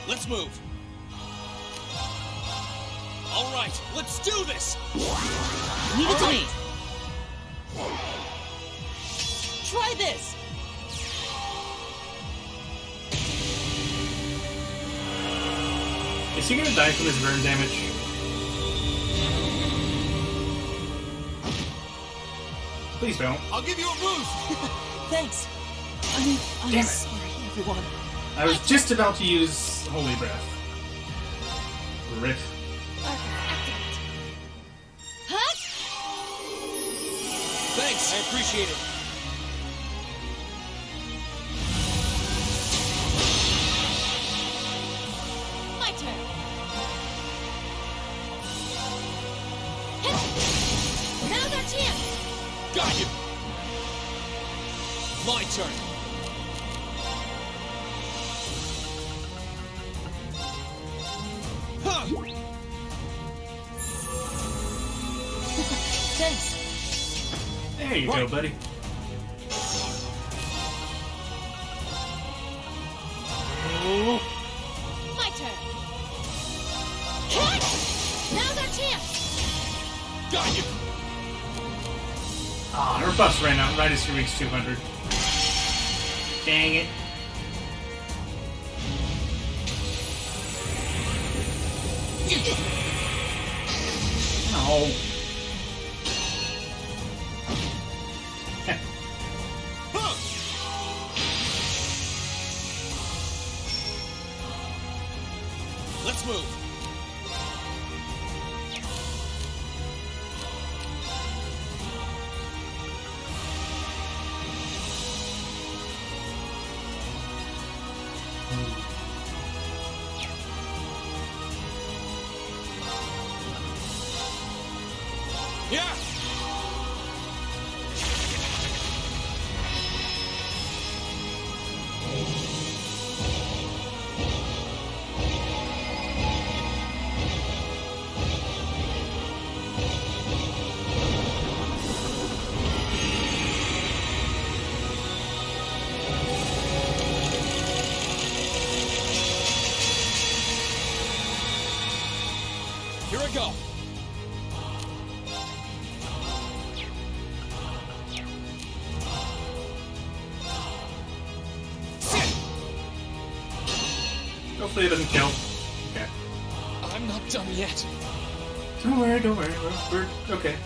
Let's move. All right, let's do this. Leave it to me. Try this. Is he gonna die from his burn damage? Please don't. I'll give you a boost. Thanks. I'm Damn it. sorry, everyone. I was just about to use Holy Breath. Rip. Thanks, I appreciate it. My turn. Now's our chance. Got you. My turn. Huh. Thanks. There you go, buddy. My turn. Now's our chance. Got you. Ah, her buffs ran out right as she reached 200. Dang it. No. Let's move. Yeah. Here I go. Go Hopefully it doesn't kill. Okay. I'm not done yet. Don't worry. We're okay.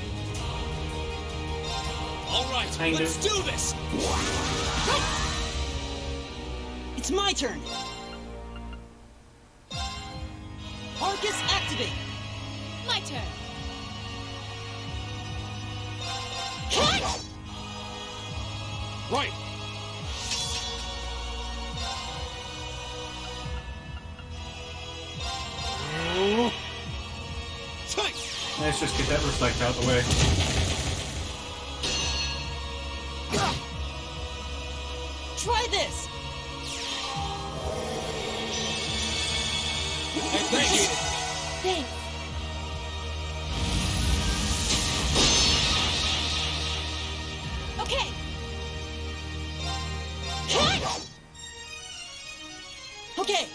All right, Kind let's of. do this. It's my turn. Arcus, activate. My turn. Right. Let's just get that reflect out the way. Try this. I appreciate it. Thanks. Okay. Okay.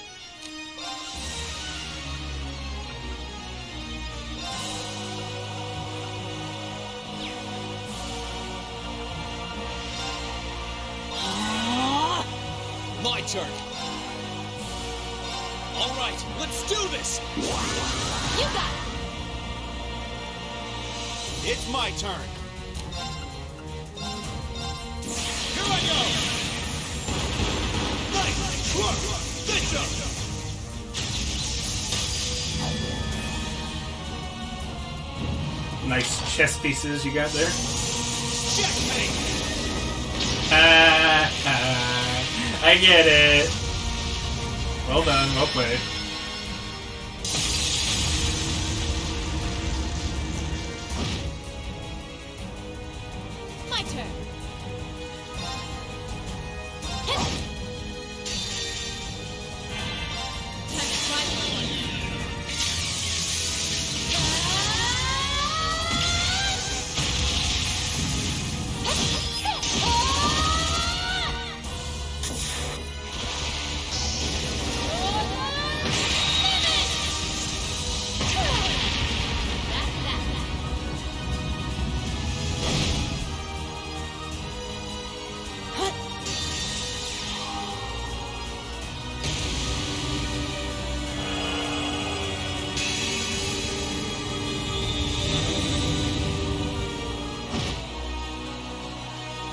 My turn. All right, let's do this. You got it. It's my turn. Here I go. Nice work. Bishop. Nice chess pieces you got there. Checkmate. I get it. Well done, well played. My turn. Time to try this one.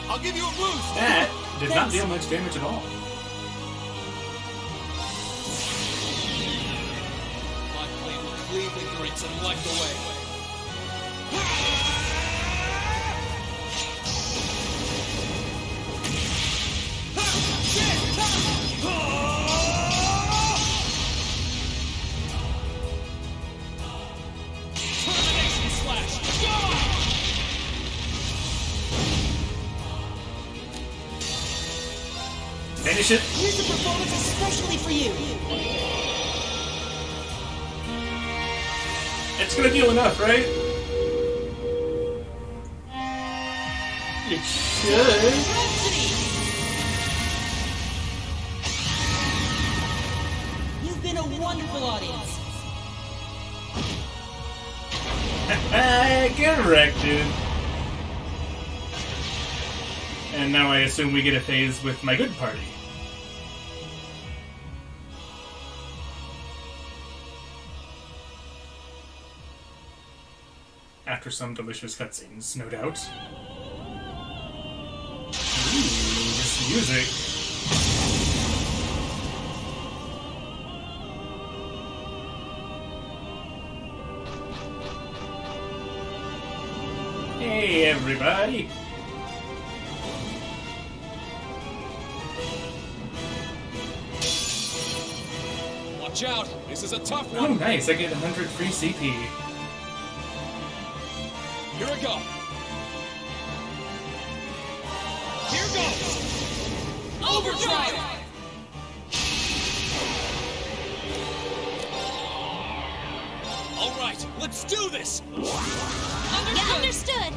I'll give you a boost. That did not deal much damage at all. My blade will cleave ignorance and light the way. Termination slash. Finish it. Here's a performance especially for you. It's gonna deal enough, right? It should. You've been a wonderful audience. Corrected. And now I assume we get a phase with my good party. After some delicious cutscenes, no doubt. Ooh, this music. Hey, everybody! Watch out! This is a tough Oh, one. nice! I get 100 free CP. Here we go. Here goes. Overdrive. All right, let's do this. Yeah, understood.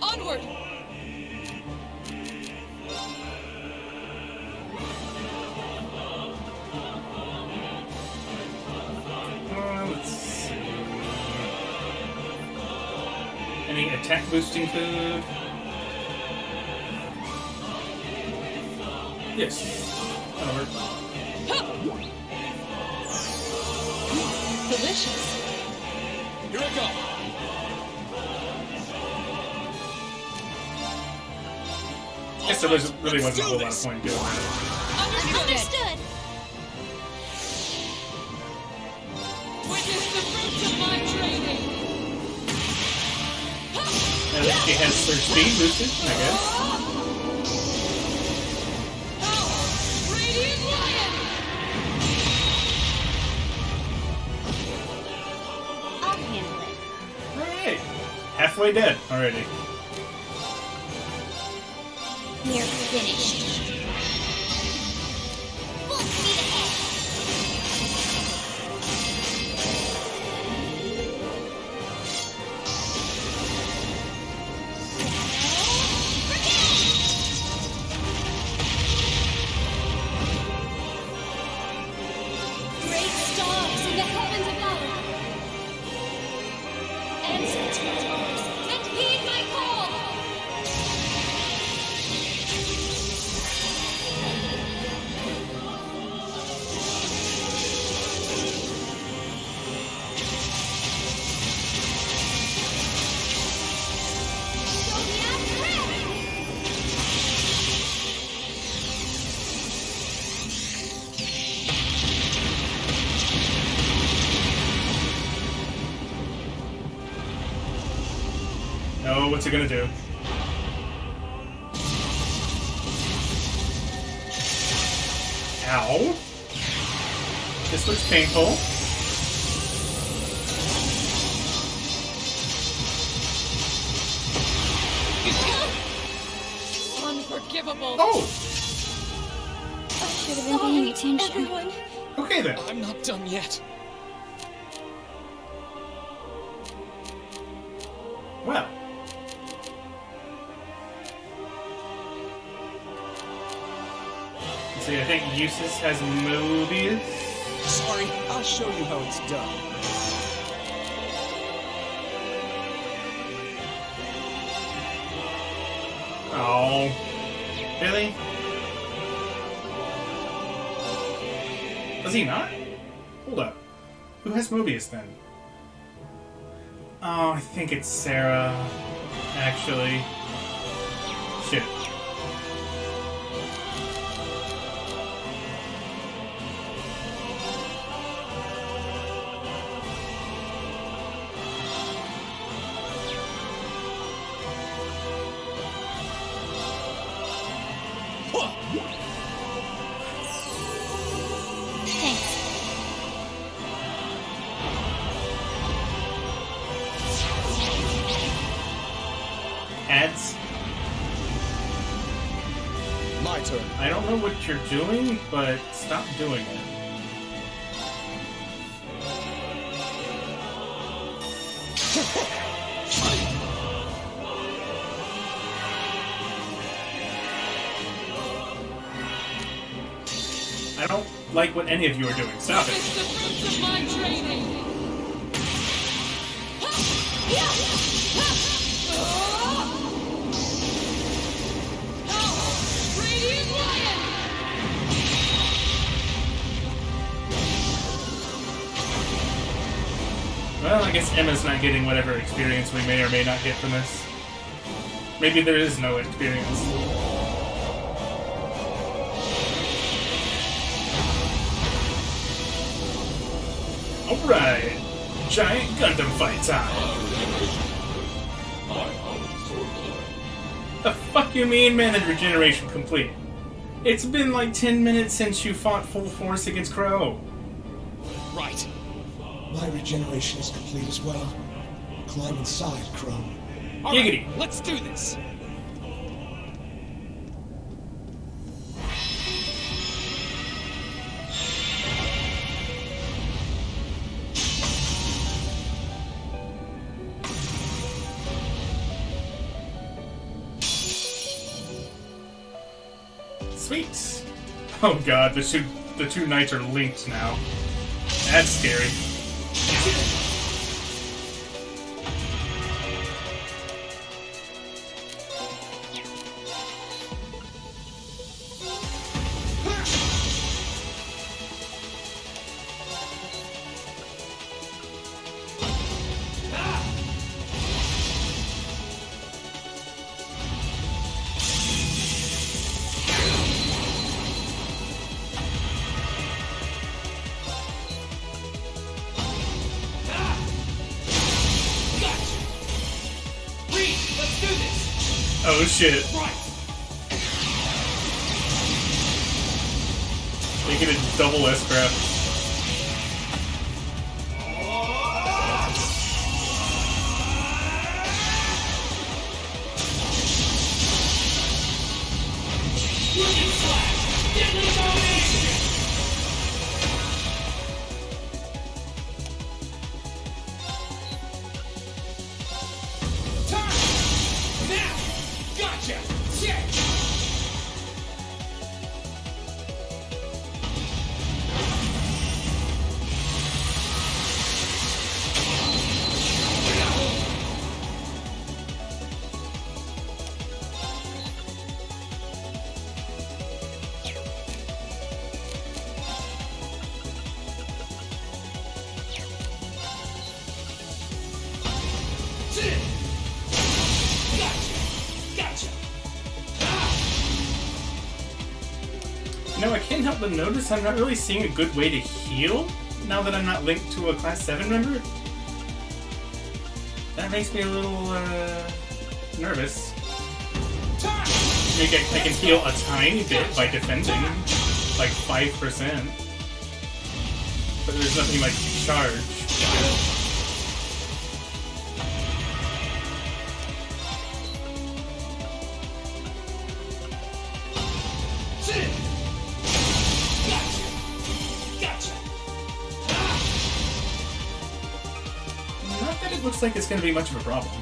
Onward. Let's see. Any attack boosting food? Yes. That'll work. delicious. Here I go. Guess there really wasn't a whole lot of point in doing that. Understood. Witness the fruits of my training. At least she has her speed boosted, I guess. Radiant Lion. I'll handle it. Alright. Halfway dead already. We're finished. Full speed ahead. Great stars in the heavens above. Answer to my voice and heed my call. Oh, what's it gonna do? Ow. This looks painful. Unforgivable. Oh! I should have been paying attention. Everyone. Okay then. I'm not done yet. Well. Let's see, I think Eustace has Mobius. Sorry, I'll show you how it's done. Oh. Really? Does he not? Hold up. Who has Mobius then? Oh, I think it's Sarah. Actually. Shit. Ads. My turn. I don't know what you're doing, but stop doing it. I don't like what any of you are doing. Stop it. It's the fruits of my training. Radiant Lion. Well, I guess Emma's not getting whatever experience we may or may not get from this. Maybe there is no experience. Alright! Giant Gundam fight time! The fuck you mean mana regeneration complete? It's been like 10 minutes since you fought full force against Crow. Right. My regeneration is complete as well. Climb inside, Crow. Giggity! Right, let's do this. Sweet! Oh god, the two knights are linked now. That's scary. Oh shit. Make it a double S-craft. You know, I can't help but notice I'm not really seeing a good way to heal now that I'm not linked to a Class 7 member. That makes me a little, nervous. Maybe I can heal a tiny bit by defending, like 5%. But there's nothing like charge. Looks like it's going to be much of a problem.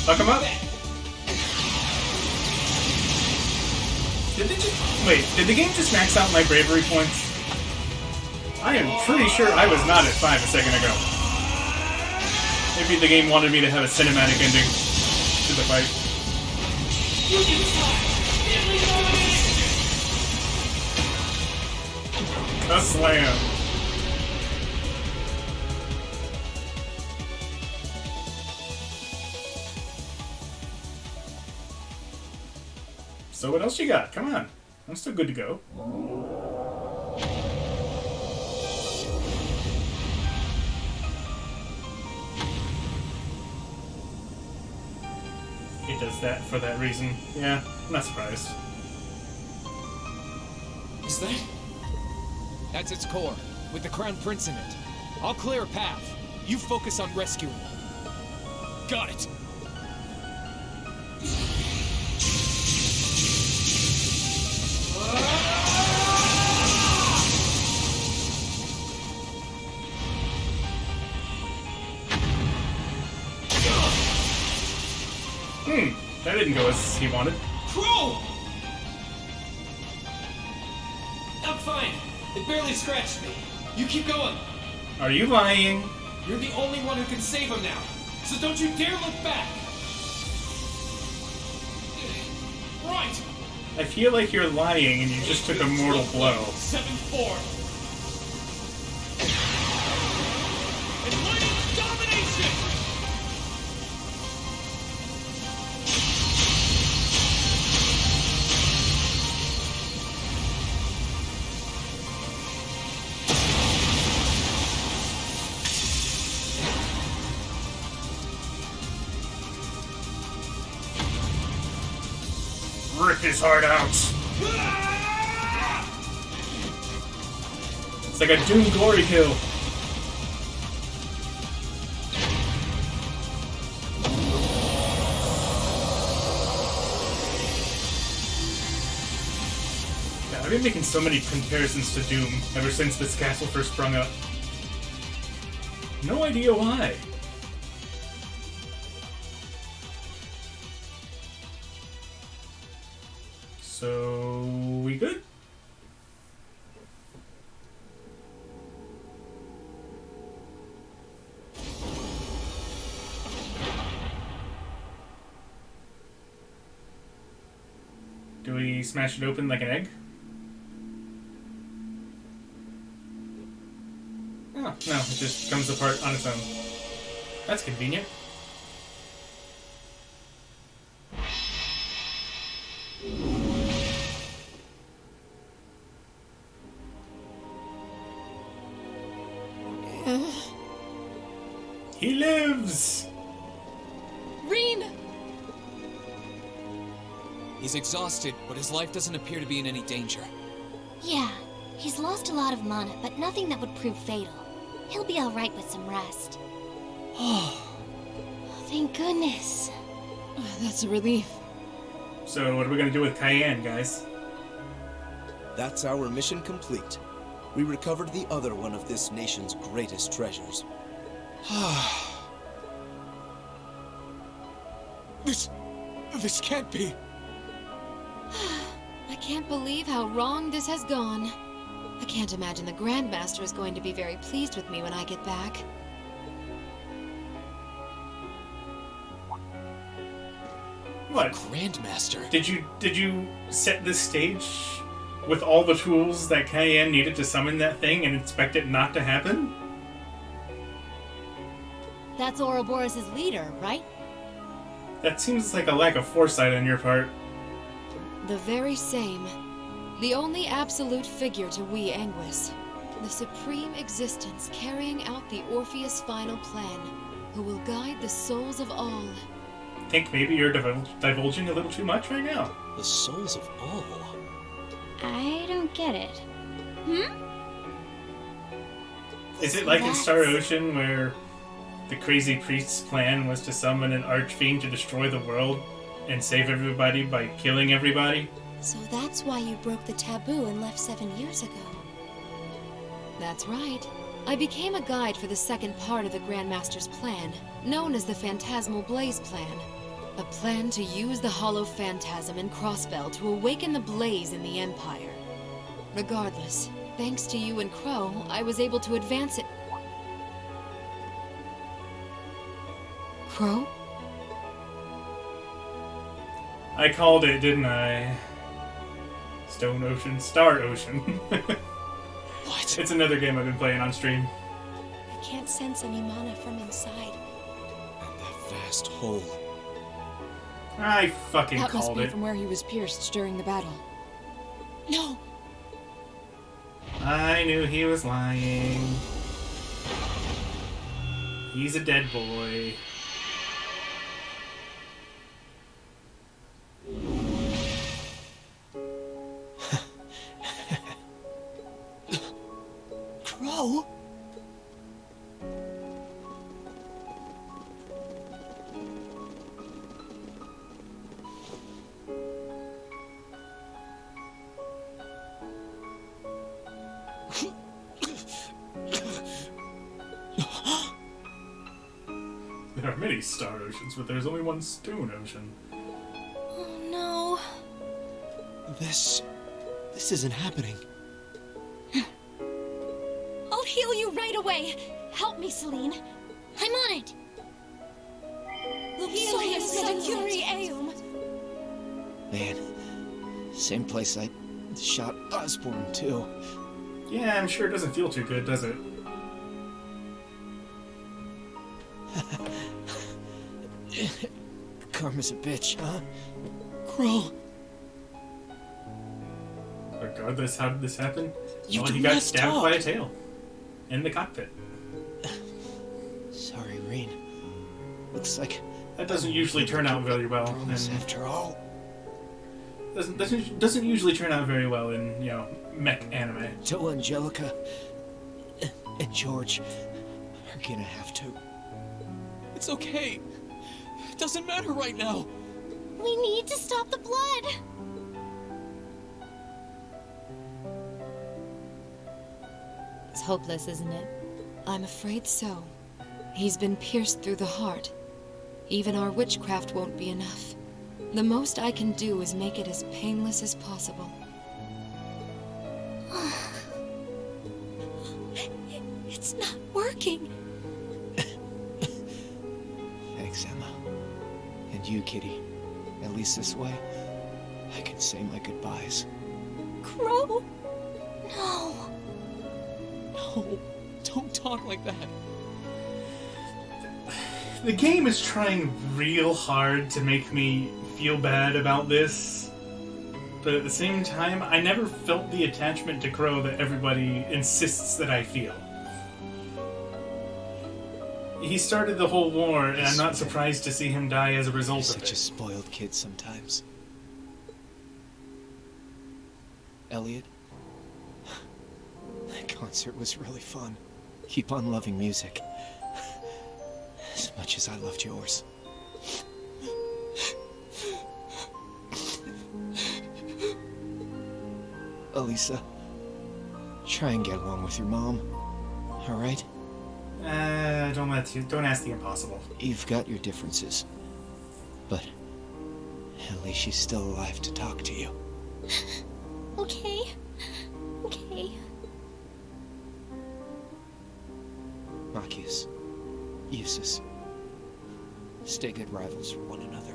Fuck him up? Did the game just max out my bravery points? I am pretty sure I was not at 5 a second ago. Maybe the game wanted me to have a cinematic ending to the fight. A slam. So what else you got? Come on. I'm still good to go. It does that for that reason. Yeah, I'm not surprised. Is that? That's its core, with the Crown Prince in it. I'll clear a path. You focus on rescuing them. Got it. That didn't go as he wanted. Crow! I'm fine. It barely scratched me. You keep going. Are you lying? You're the only one who can save him now. So don't you dare look back. Right. I feel like you're lying and you just took a mortal blow. 7-4. Enlightening domination! rip his heart out. It's like a Doom glory kill. I've been making so many comparisons to Doom ever since this castle first sprung up. No idea why. So, we good? Do we smash it open like an egg? Oh, no, it just comes apart on its own. That's convenient. He lives! Reen! He's exhausted, but his life doesn't appear to be in any danger. Yeah, he's lost a lot of mana, but nothing that would prove fatal. He'll be alright with some rest. Oh, thank goodness. That's a relief. So what are we gonna do with Cayenne, guys? That's our mission complete. We recovered the other one of this nation's greatest treasures. This can't be. I can't believe how wrong this has gone. I can't imagine the Grandmaster is going to be very pleased with me when I get back. What? Grandmaster? Did you set this stage with all the tools that Cayenne needed to summon that thing and expect it not to happen? That's Ouroboros' leader, right? That seems like a lack of foresight on your part. The very same. The only absolute figure to we Anguis. The supreme existence carrying out the Orpheus final plan, who will guide the souls of all. Think maybe you're divulging a little too much right now. The souls of all? I don't get it. Is it like in Star Ocean where the crazy priest's plan was to summon an archfiend to destroy the world and save everybody by killing everybody? So that's why you broke the taboo and left 7 years ago. That's right. I became a guide for the second part of the Grandmaster's plan, known as the Phantasmal Blaze Plan. A plan to use the Hollow Phantasm and Crossbell to awaken the blaze in the Empire. Regardless, thanks to you and Crow, I was able to advance it. Crow? I called it, didn't I? Stone Ocean, Star Ocean. What? It's another game I've been playing on stream. I can't sense any mana from inside. That vast hole. I fucking That must called be it. from where he was pierced during the battle. No! I knew he was lying. He's a dead boy. Crow? There are many Star Oceans, but there's only one Stone Ocean. Oh no. This isn't happening. I'll heal you right away. Help me, Celine. I'm on it. Luxurious Medicuri Eum. Man, same place I shot Osborne too. Yeah, I'm sure it doesn't feel too good, does it? Karma's a bitch, huh? Crow. Regardless, how did this happen? You Well, he do got not stabbed talk. by a tail. In the cockpit. Sorry, Reen. Looks like that doesn't usually turn out very well. Promise after all. doesn't usually turn out very well in, you know, mech anime. So Angelica and George are gonna have to. It's okay. It doesn't matter right now. We need to stop the blood! It's hopeless, isn't it? I'm afraid so. He's been pierced through the heart. Even our witchcraft won't be enough. The most I can do is make it as painless as possible. It's not working. Thanks, Emma. And you, Kitty. At least this way, I can say my goodbyes. Crow? No. No, don't talk like that. The game is trying real hard to make me feel bad about this, but at the same time, I never felt the attachment to Crow that everybody insists that I feel. He started the whole war, and I'm not surprised to see him die as a result of it. Such a spoiled kid sometimes. Elliot? That concert was really fun. Keep on loving music. As much as I loved yours. Elisa, try and get along with your mom. Alright? Don't ask the impossible. You've got your differences. But at least she's still alive to talk to you. Okay. Okay. Marcus, Eustace, stay good rivals for one another,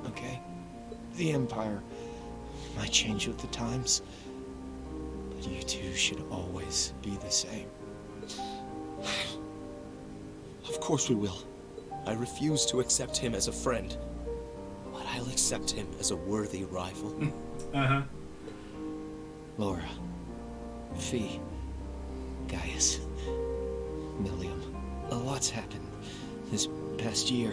okay? The Empire might change with the times, but you two should always be the same. Of course we will. I refuse to accept him as a friend, but I'll accept him as a worthy rival. Uh-huh. Laura, Fee, Gaius, Milliam. A lot's happened this past year,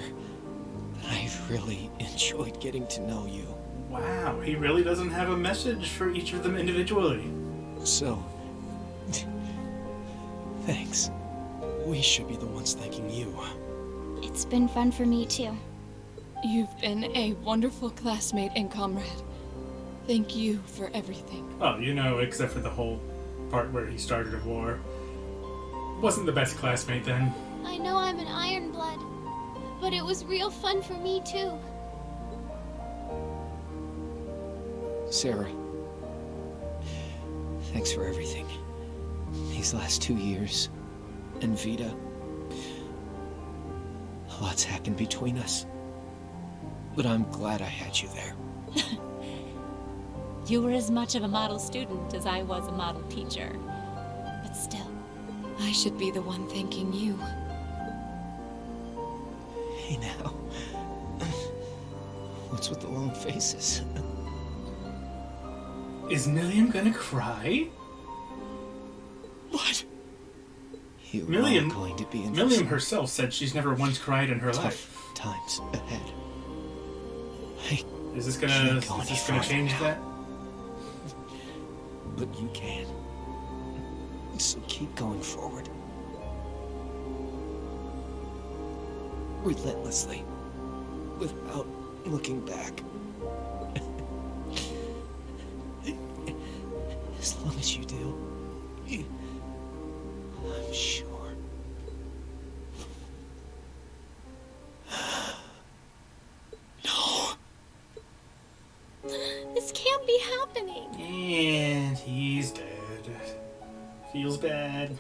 but I've really enjoyed getting to know you. Wow, he really doesn't have a message for each of them individually. So, thanks. We should be the ones thanking you. It's been fun for me, too. You've been a wonderful classmate and comrade. Thank you for everything. Oh, you know, except for the whole part where he started a war. Wasn't the best classmate then. I know I'm an Ironblood, but it was real fun for me, too. Sarah, thanks for everything. These last 2 years. And Vita. A lot's happened between us. But I'm glad I had you there. You were as much of a model student as I was a model teacher. But still. I should be the one thanking you. Hey now. What's with the long faces? Is Milliam gonna cry? What? Milliam, going to be Milliam herself said she's never once cried in her life. Times ahead. Is this gonna change that? But you can. So keep going forward. Relentlessly. Without looking back. As long as you do, I'm sure. No! This can't be happening. And he's dead. Feels bad.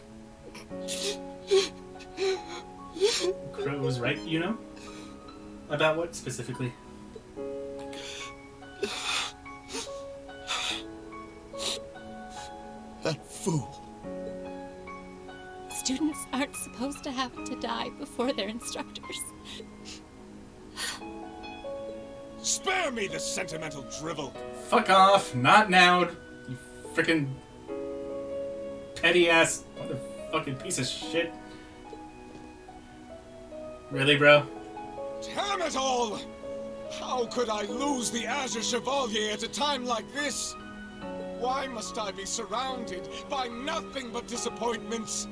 Crow was right, you know? About what specifically? That fool. Students aren't supposed to have to die before their instructors. Spare me the sentimental drivel. Fuck off. Not now. You frickin' petty ass motherfucking piece of shit. Really, bro? Damn it all! How could I lose the Azure Chevalier at a time like this? Why must I be surrounded by nothing but disappointments?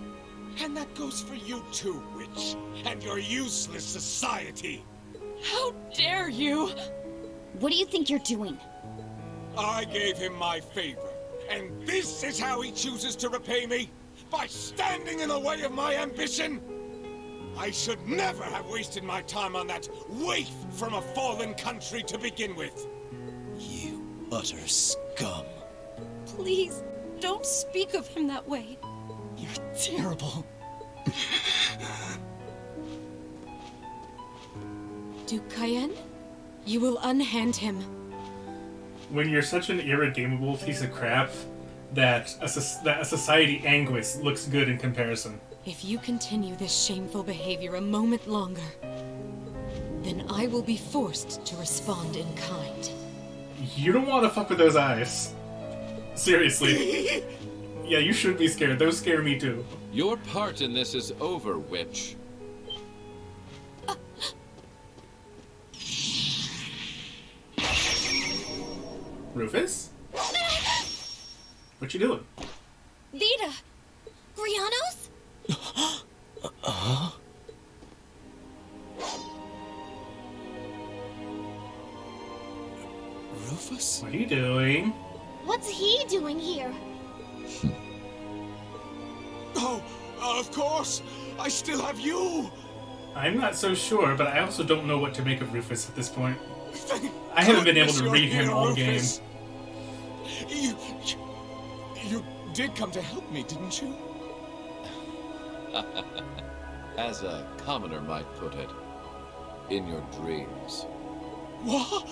And that goes for you too, witch, and your useless society. How dare you? What do you think you're doing? I gave him my favor, and this is how he chooses to repay me? By standing in the way of my ambition? I should never have wasted my time on that waif from a fallen country to begin with. You utter scum. Please, don't speak of him that way. You're terrible. Duke Cayenne, you will unhand him. When you're such an irredeemable piece of crap, that a society anguish looks good in comparison. If you continue this shameful behavior a moment longer, then I will be forced to respond in kind. You don't want to fuck with those eyes. Seriously. Yeah, you should be scared. Those scare me too. Your part in this is over, witch. Rufus? What you doing? Vita! Grianos? Rufus? What are you doing? What's he doing here? Oh, of course! I still have you! I'm not so sure, but I also don't know what to make of Rufus at this point. I haven't been able to read him all game. You did come to help me, didn't you? As a commoner might put it, in your dreams. What?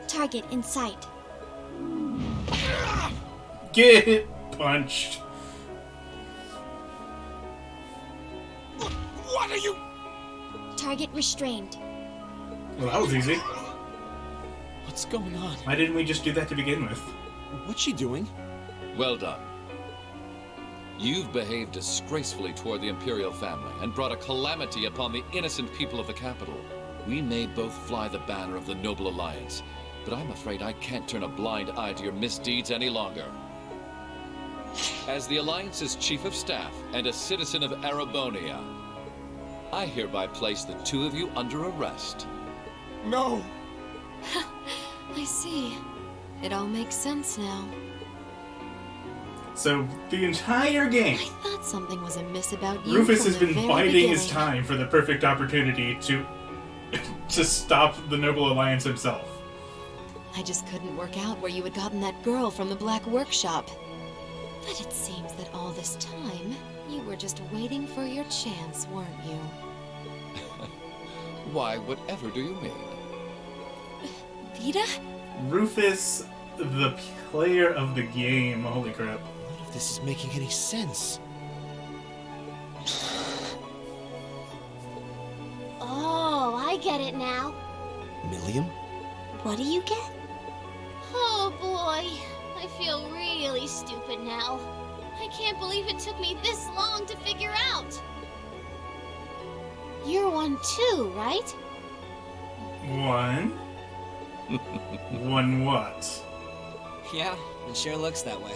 Target in sight. Get punched. What are you? Target restrained. Well, that was easy. What's going on? Why didn't we just do that to begin with? What's she doing? Well done. You've behaved disgracefully toward the Imperial family and brought a calamity upon the innocent people of the capital. We may both fly the banner of the Noble Alliance, but I'm afraid I can't turn a blind eye to your misdeeds any longer. As the Alliance's Chief of Staff and a citizen of Arabonia, I hereby place the two of you under arrest. No! I see. It all makes sense now. So, the entire game, I thought something was amiss about you. Rufus from has the been very biding his beginning. time for the perfect opportunity to stop the Noble Alliance himself. I just couldn't work out where you had gotten that girl from the Black Workshop. But it seems that all this time, you were just waiting for your chance, weren't you? Why, whatever do you mean? Vita? Rufus, the player of the game. Holy crap. None of this is making any sense. Oh, I get it now. Milliam? What do you get? Oh boy, I feel really stupid now. I can't believe it took me this long to figure out. You're one too, right? One? One what? Yeah, it sure looks that way.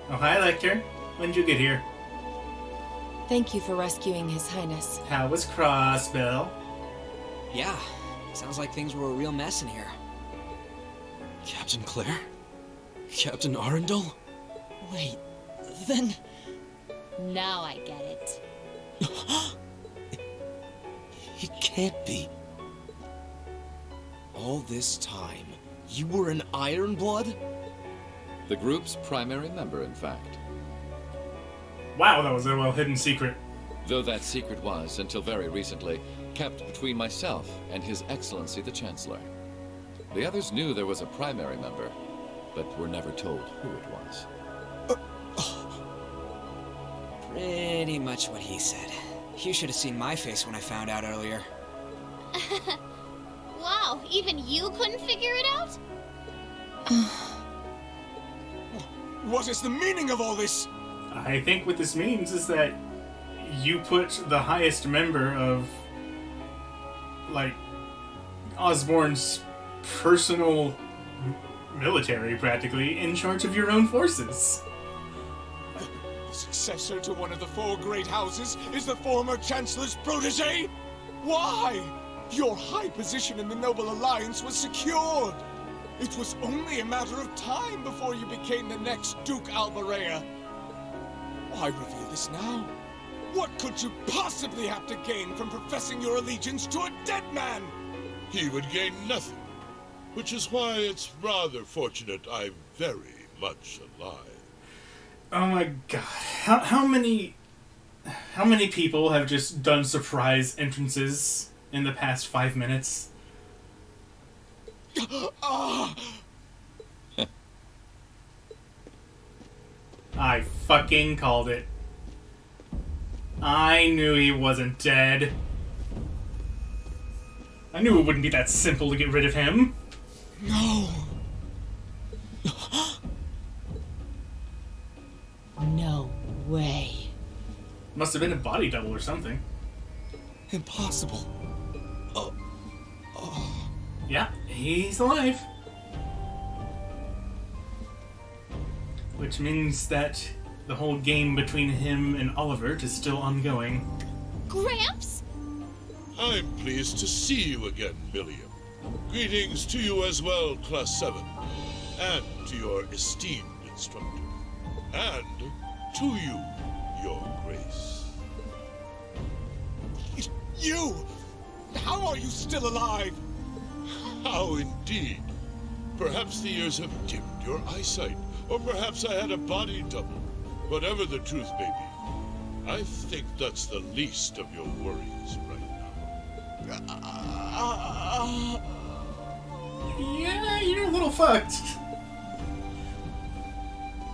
Oh, hi, Lecter. When'd you get here? Thank you for rescuing His Highness. How was Crossbell? Yeah, sounds like things were a real mess in here. Captain Claire? Captain Arundel? Wait, then... Now I get it. It can't be. All this time, you were an Ironblood? The group's primary member, in fact. Wow, that was a well-hidden secret. Though that secret was, until very recently, kept between myself and His Excellency the Chancellor. The others knew there was a primary member, but were never told who it was. Pretty much what he said. You should have seen my face when I found out earlier. Wow, even you couldn't figure it out? What is the meaning of all this? I think what this means is that you put the highest member of, like, Osborne's personal military, practically, in charge of your own forces. The successor to one of the four great houses is the former Chancellor's protege? Why? Your high position in the Noble Alliance was secured. It was only a matter of time before you became the next Duke Alberea. Why reveal this now? What could you possibly have to gain from professing your allegiance to a dead man? He would gain nothing, which is why it's rather fortunate I'm very much alive. Oh my god. How many people have just done surprise entrances in the past 5 minutes? I fucking called it. I knew he wasn't dead. I knew it wouldn't be that simple to get rid of him. No. No way. Must have been a body double or something. Impossible. Yeah, he's alive. Which means that the whole game between him and Oliver is still ongoing. Gramps? I'm pleased to see you again, Milliam. Greetings to you as well, Class 7. And to your esteemed instructor. And to you, Your Grace. You! How are you still alive? How indeed. Perhaps the years have dimmed your eyesight, or perhaps I had a body double. Whatever the truth may be, I think that's the least of your worries right now. Yeah, you're a little fucked.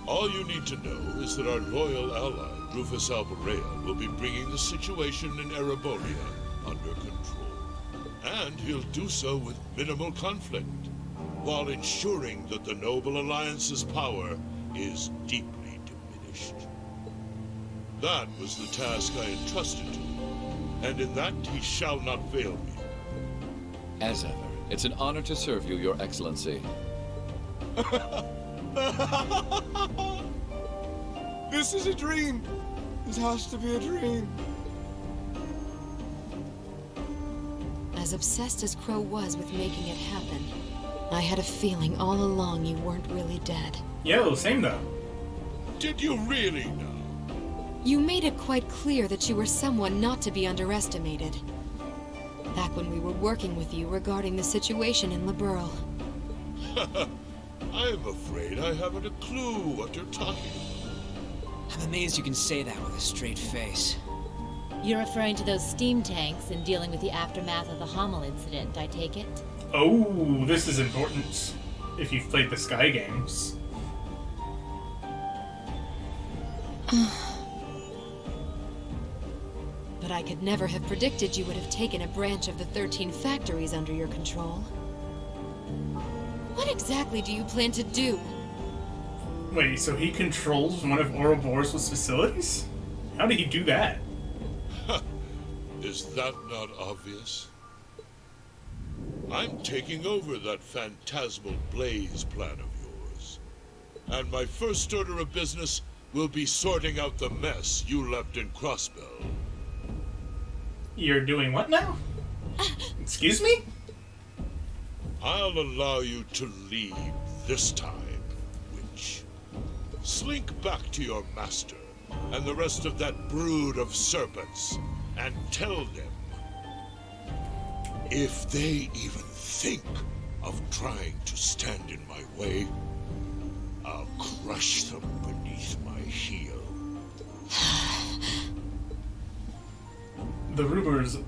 All you need to know is that our loyal ally, Rufus Alberea, will be bringing the situation in Erebonia under control. And he'll do so with minimal conflict, while ensuring that the Noble Alliance's power is deeply diminished. That was the task I entrusted to him, and in that he shall not fail me. As ever, it's an honor to serve you, Your Excellency. This is a dream. This has to be a dream. As obsessed as Crow was with making it happen, I had a feeling all along you weren't really dead. Yo, same though. Did you really know? You made it quite clear that you were someone not to be underestimated. Back when we were working with you regarding the situation in Liberl. I'm afraid I haven't a clue what you're talking about. I'm amazed you can say that with a straight face. You're referring to those steam tanks and dealing with the aftermath of the Hummel incident, I take it? Oh, this is important. If you've played the Sky games. But I could never have predicted you would have taken a branch of the 13 factories under your control. What exactly do you plan to do? Wait, so he controls one of Ouroboros' facilities? How did he do that? Is that not obvious? I'm taking over that phantasmal blaze plan of yours. And my first order of business will be sorting out the mess you left in Crossbell. You're doing what now? Excuse me? I'll allow you to leave this time, witch. Slink back to your master and the rest of that brood of serpents and tell them, if they even think of trying to stand in my way, I'll crush them beneath my heel. The rumors...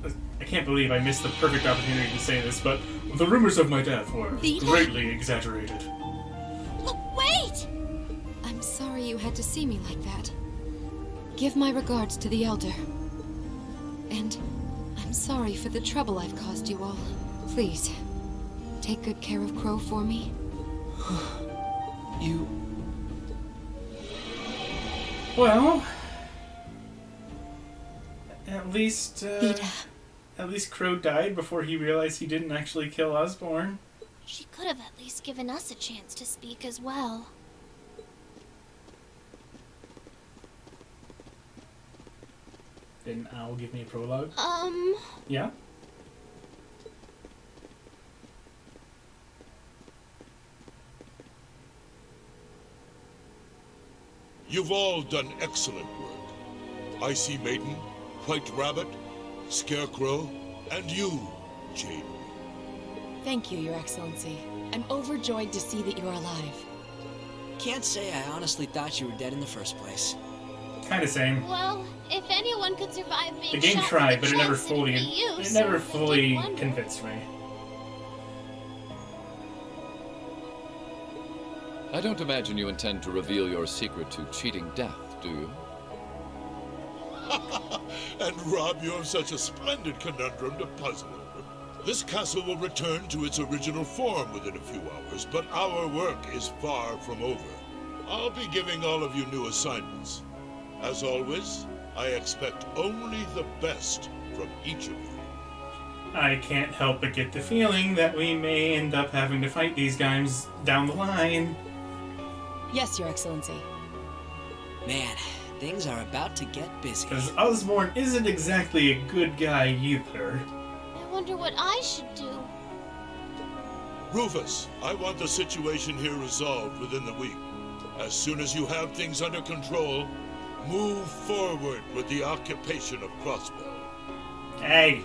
I can't believe I missed the perfect opportunity to say this, but the rumors of my death were greatly exaggerated. Wait! I'm sorry you had to see me like that. Give my regards to the Elder. And I'm sorry for the trouble I've caused you all. Please, take good care of Crow for me. You... Well... At least, Vida, At least Crow died before he realized he didn't actually kill Osborn. She could have at least given us a chance to speak as well. Didn't Owl give me a prologue? Yeah? You've all done excellent work. Icy Maiden, White Rabbit, Scarecrow, and you, Jade. Thank you, Your Excellency. I'm overjoyed to see that you're alive. Can't say I honestly thought you were dead in the first place. Kinda same. Well, if anyone could survive being The game shot tried, with but a it never chance, it'd fully be you, it so never I did fully wonder. convinced me. I don't imagine you intend to reveal your secret to cheating death, do you? And Rob, you have such a splendid conundrum to puzzle over. This castle will return to its original form within a few hours, but our work is far from over. I'll be giving all of you new assignments. As always, I expect only the best from each of you. I can't help but get the feeling that we may end up having to fight these guys down the line. Yes, Your Excellency. Man, things are about to get busy. Because Osborn isn't exactly a good guy either. I wonder what I should do. Rufus, I want the situation here resolved within the week. As soon as you have things under control, move forward with the occupation of Crossbell. Hey!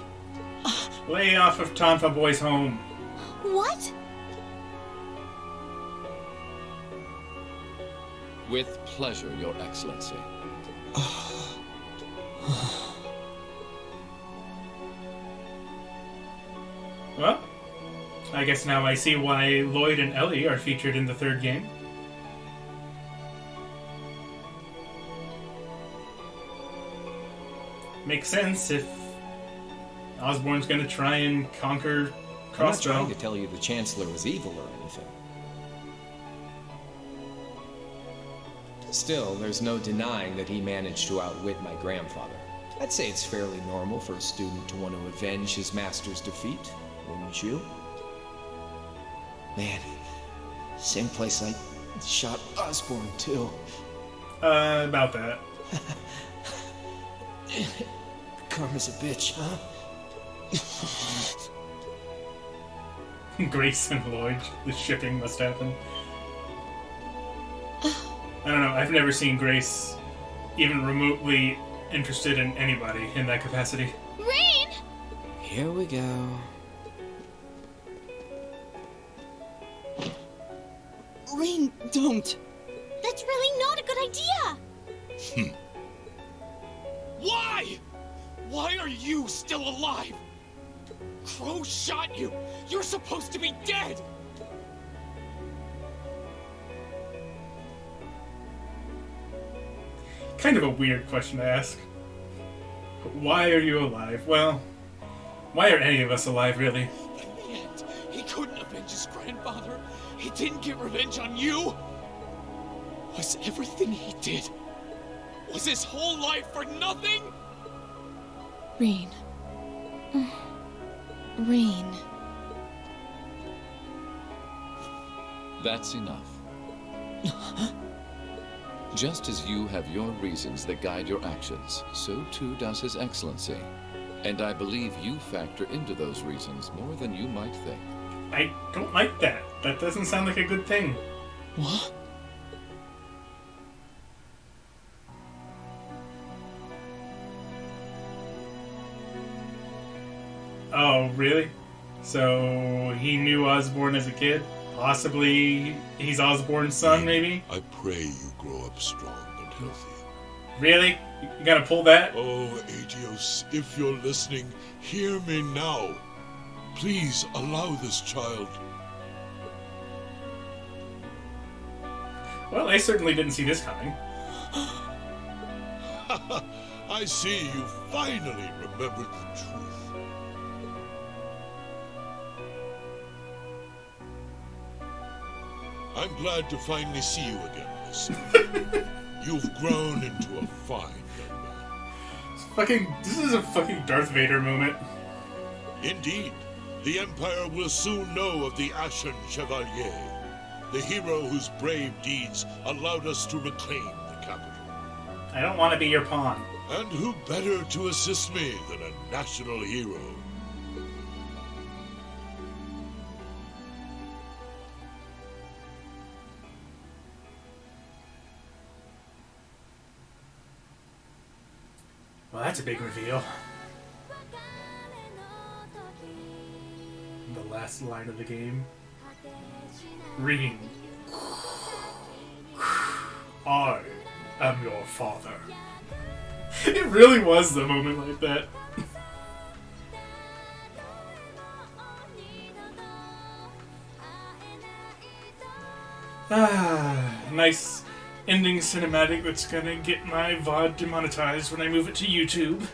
Lay off of Tonfa Boy's home. What? With pleasure, Your Excellency. Well, I guess now I see why Lloyd and Ellie are featured in the third game. Makes sense if Osborn's gonna try and conquer I'm not trying Crossbell. to tell you the Chancellor was evil or anything. Still, there's no denying that he managed to outwit my grandfather. I'd say it's fairly normal for a student to want to avenge his master's defeat, wouldn't you? Man, same place I shot Osborn too. About that. Karma's a bitch, huh? Grace and Lloyd, the shipping must happen. I don't know, I've never seen Grace even remotely interested in anybody in that capacity. Rain! Here we go. Rain, don't! That's really not a good idea! Why? Why are you still alive? Crow shot you! You're supposed to be dead! Kind of a weird question to ask. Why are you alive? Well, why are any of us alive, really? In the end, he couldn't avenge his grandfather. He didn't get revenge on you. Was everything he did? Was his whole life for nothing? Rain. Rain. That's enough. Just as you have your reasons that guide your actions, so too does His Excellency. And I believe you factor into those reasons more than you might think. I don't like that. That doesn't sound like a good thing. What? Oh, really? So he knew Osborn as a kid? Possibly he's Osborn's son, maybe? I pray you grow up strong and healthy. Really? You gotta pull that? Oh, Aetios, if you're listening, hear me now. Please allow this child. Well, I certainly didn't see this coming. I see you finally remembered the truth. I'm glad to finally see you again, Miss. You've grown into a fine young man. This is a fucking Darth Vader moment. Indeed, the Empire will soon know of the Ashen Chevalier, the hero whose brave deeds allowed us to reclaim the capital. I don't want to be your pawn. And who better to assist me than a national hero? Well, that's a big reveal. The last line of the game. Ring. I am your father. It really was the moment like that. Nice ending cinematic that's gonna get my VOD demonetized when I move it to YouTube.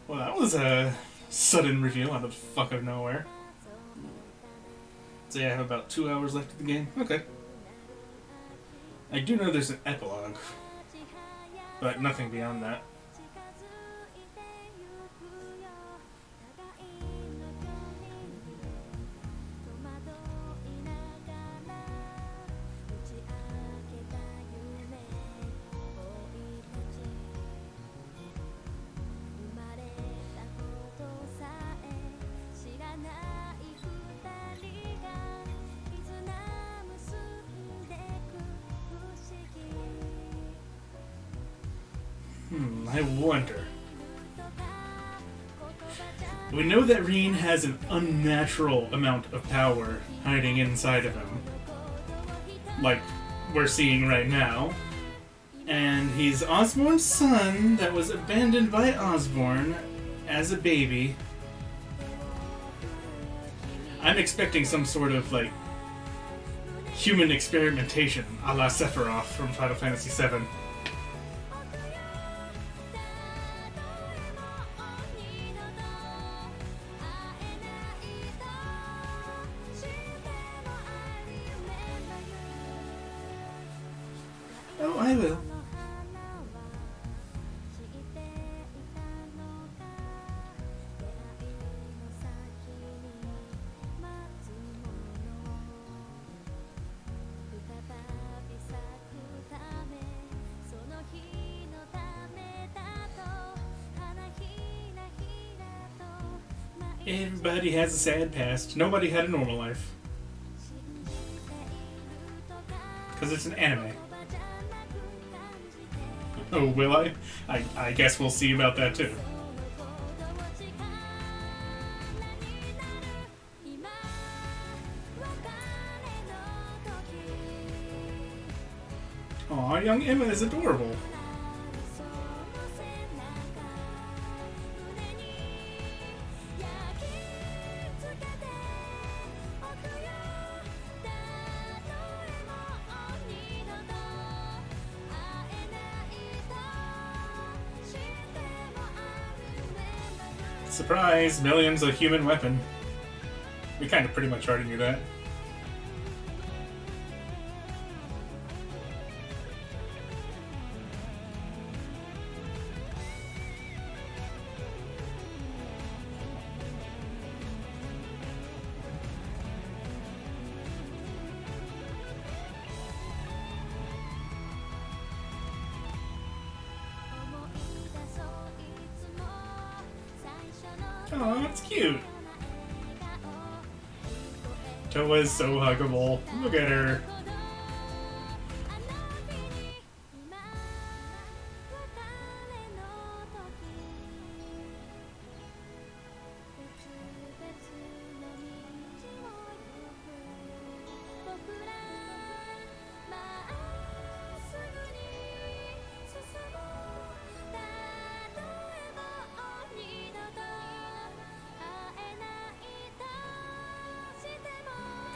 Well, that was a sudden reveal out of the fuck of nowhere. So yeah, I have about 2 hours left of the game. Okay. I do know there's an epilogue, but nothing beyond that. I wonder. We know that Reen has an unnatural amount of power hiding inside of him. Like we're seeing right now. And he's Osborn's son that was abandoned by Osborn as a baby. I'm expecting some sort of, like, human experimentation a la Sephiroth from Final Fantasy VII. Oh, I will. Everybody has a sad past. Nobody had a normal life. Because it's an anime. Oh, will I? I guess we'll see about that too. Aw, young Emma is adorable. Surprise! Millions a human weapon. We kind of pretty much already knew that. Oh, it's cute. Toa's so huggable. Look at her.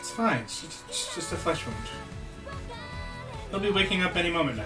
It's fine. It's just a flesh wound. He'll be waking up any moment now.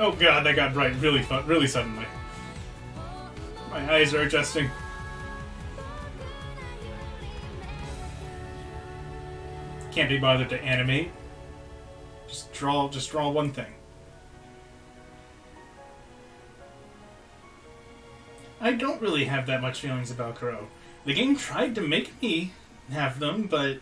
Oh god, that got bright really suddenly. My eyes are adjusting. Can't be bothered to animate. Just draw one thing. I don't really have that much feelings about Crow. The game tried to make me have them, but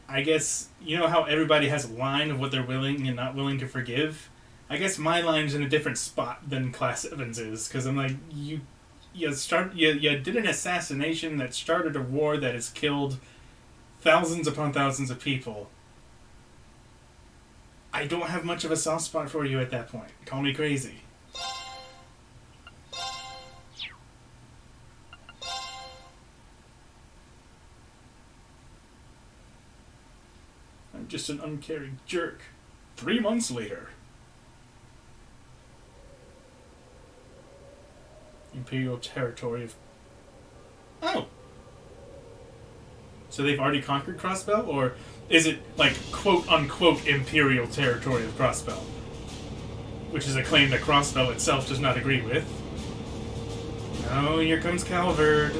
I guess, you know how everybody has a line of what they're willing and not willing to forgive? I guess my line's in a different spot than Class 7's is, because I'm like, you did an assassination that started a war that has killed thousands upon thousands of people. I don't have much of a soft spot for you at that point. Call me crazy. I'm just an uncaring jerk. 3 months later. Imperial territory of... Oh! So they've already conquered Crossbell? Or is it, like, quote-unquote Imperial territory of Crossbell? Which is a claim that Crossbell itself does not agree with. Oh, here comes Calvard.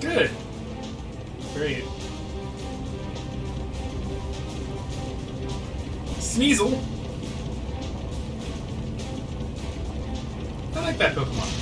Good. Great. Sneasel. I like that Pokemon.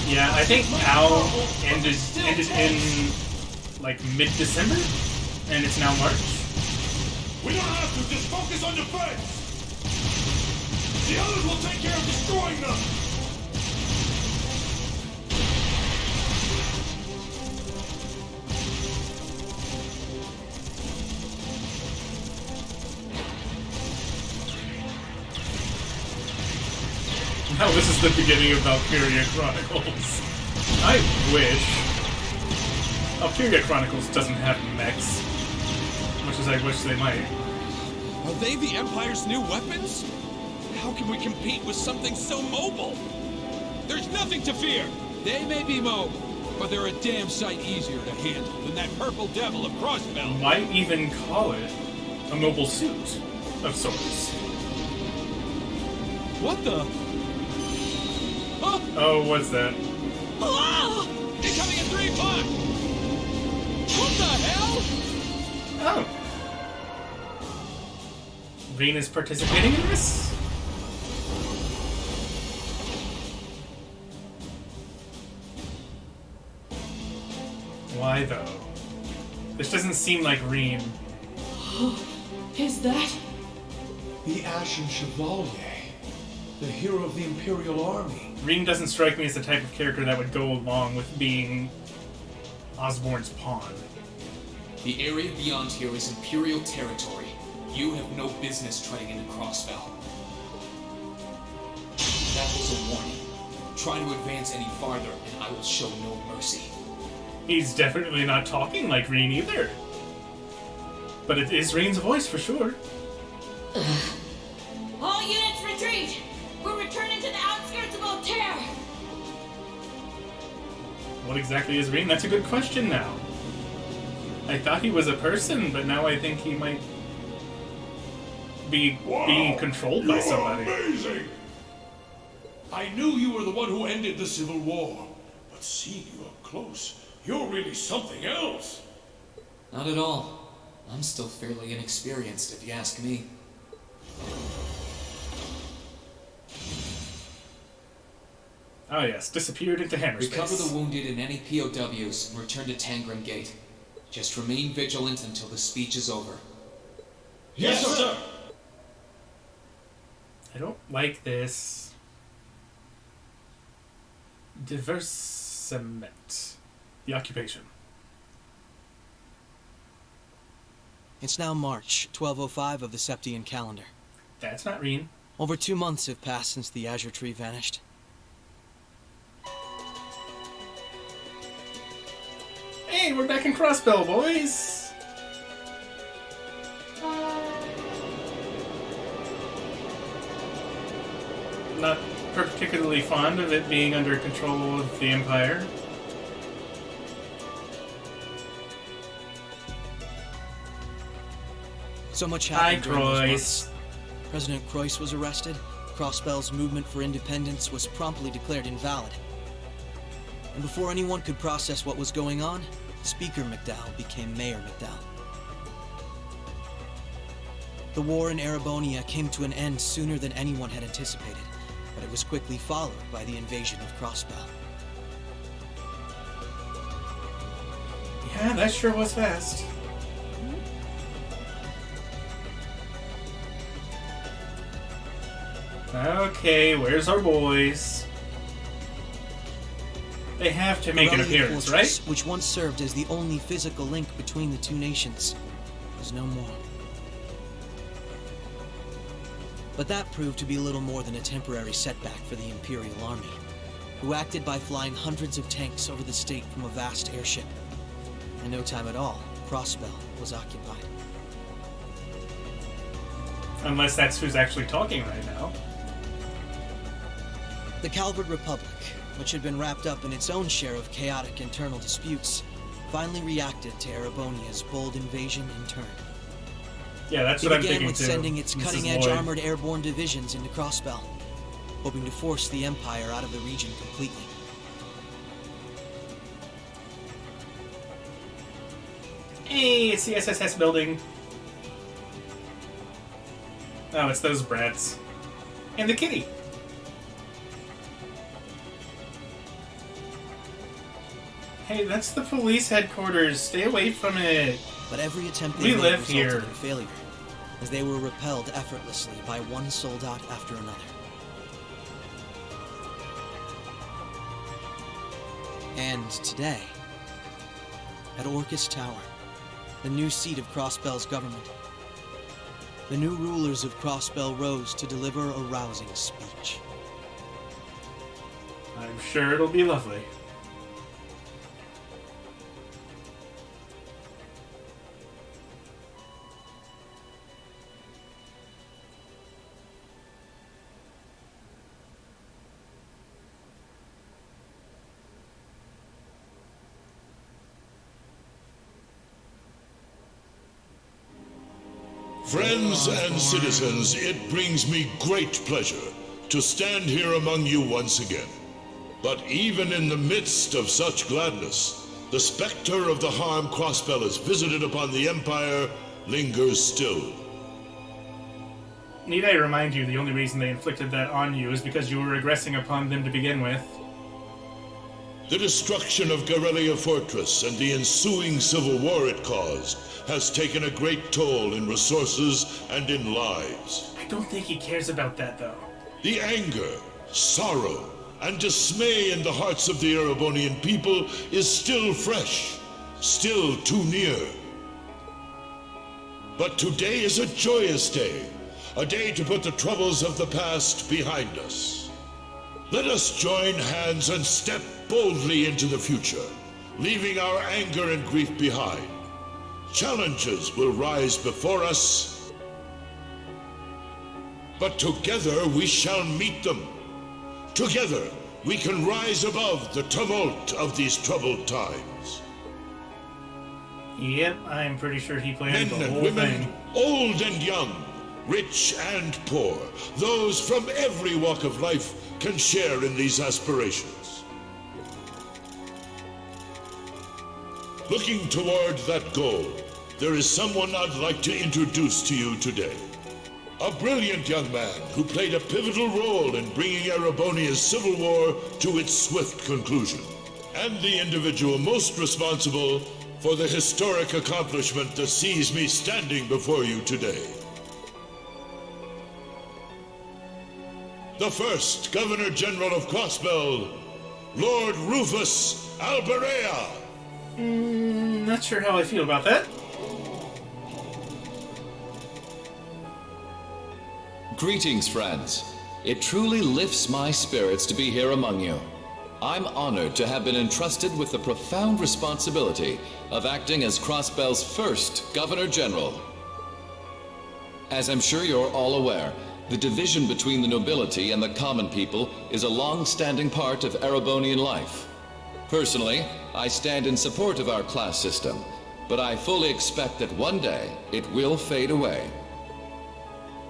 Yeah, I think Owl ended in like mid-December, and it's now March. We don't have to, just focus on defense! The others will take care of destroying them! Now this is the beginning of Valkyria Chronicles. I wish. Valkyria Chronicles doesn't have mechs, much as I wish they might. Are they the Empire's new weapons? How can we compete with something so mobile? There's nothing to fear! They may be mobile, but they're a damn sight easier to handle than that purple devil of Crossbell. Might even call it a mobile suit of sorts. What the? Oh, what's that? Oh! Incoming at 3 o'clock! What the hell? Oh. Venus participating in this? Why, though? This doesn't seem like Reem. Is that? The Ashen Chevalier. The hero of the Imperial Army. Reem doesn't strike me as the type of character that would go along with being Osborn's pawn. The area beyond here is Imperial territory. You have no business treading into Crossbell. That was a warning. Try to advance any farther, and I will show no mercy. He's definitely not talking like Reem either. But it is Reem's voice for sure. All units retreat! We're returning to the outskirts of Altair! What exactly is Reem? That's a good question now. I thought he was a person, but now I think he might be being controlled by somebody. Amazing! I knew you were the one who ended the Civil War, but seeing you up close, you're really something else. Not at all. I'm still fairly inexperienced, if you ask me. Oh yes, disappeared into Hammerspace. Recover the wounded and any POWs and return to Tangram Gate. Just remain vigilant until the speech is over. Yes, sir! I don't like this. Diversement. The occupation. It's now March, 1205 of the Septian calendar. That's not Reen. Over 2 months have passed since the Azure Tree vanished. Hey, we're back in Crossbell, boys! Not particularly fond of it being under control of the Empire. So much happened during those Croix. months. President Croix was arrested. Crossbell's movement for independence was promptly declared invalid. And before anyone could process what was going on, Speaker McDowell became Mayor McDowell. The war in Erebonia came to an end sooner than anyone had anticipated, but it was quickly followed by the invasion of Crossbell. Yeah, that sure was fast. Okay, where's our boys? They have to make an Corellia appearance, Fortress, right? which once served as the only physical link between the two nations, was no more. But that proved to be little more than a temporary setback for the Imperial Army, who acted by flying hundreds of tanks over the state from a vast airship. In no time at all, Crossbell was occupied. Unless that's who's actually talking right now. The Calvard Republic, which had been wrapped up in its own share of chaotic internal disputes, finally reacted to Erebonia's bold invasion in turn. Yeah, that's what I'm It thinking began with too. sending its Mrs. cutting-edge Lloyd. armored airborne divisions into Crossbell, hoping to force the Empire out of the region completely. Hey, it's the SSS building. Oh, it's those brats. And the kitty. Hey, that's the police headquarters. Stay away from it. But every attempt We they made live resulted here. in failure, as they were repelled effortlessly by one soldat after another. And today, at Orcus Tower, the new seat of Crossbell's government, the new rulers of Crossbell rose to deliver a rousing speech. I'm sure it'll be lovely. Friends and citizens, it brings me great pleasure to stand here among you once again. But even in the midst of such gladness, the specter of the harm Crossbell has visited upon the Empire lingers still. Need I remind you, the only reason they inflicted that on you is because you were aggressing upon them to begin with. The destruction of Corellia Fortress and the ensuing civil war it caused has taken a great toll in resources and in lives. I don't think he cares about that, though. The anger, sorrow, and dismay in the hearts of the Erebonian people is still fresh, still too near. But today is a joyous day, a day to put the troubles of the past behind us. Let us join hands and step boldly into the future, leaving our anger and grief behind. Challenges will rise before us, but together we shall meet them. Together we can rise above the tumult of these troubled times. Yep, I'm pretty sure he planned Men the and whole women, thing. old and young, rich and poor, those from every walk of life can share in these aspirations. Looking toward that goal, there is someone I'd like to introduce to you today. A brilliant young man who played a pivotal role in bringing Erebonia's civil war to its swift conclusion, and the individual most responsible for the historic accomplishment that sees me standing before you today. The first Governor General of Crossbell, Lord Rufus Alberea. Not sure how I feel about that. Greetings, friends. It truly lifts my spirits to be here among you. I'm honored to have been entrusted with the profound responsibility of acting as Crossbell's first Governor General. As I'm sure you're all aware, the division between the nobility and the common people is a long-standing part of Erebonian life. Personally, I stand in support of our class system, but I fully expect that one day it will fade away.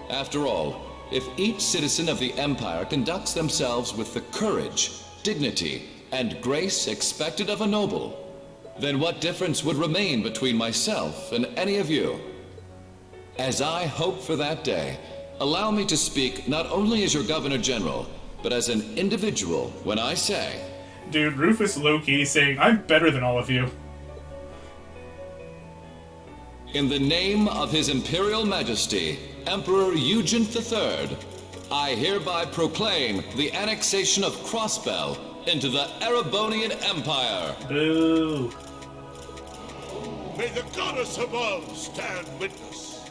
After all, if each citizen of the Empire conducts themselves with the courage, dignity, and grace expected of a noble, then what difference would remain between myself and any of you? As I hope for that day, allow me to speak not only as your Governor General, but as an individual when I say... Dude, Rufus low-key saying, I'm better than all of you. In the name of His Imperial Majesty, Emperor Eugene III, I hereby proclaim the annexation of Crossbell into the Erebonian Empire. Boo. May the goddess above stand witness,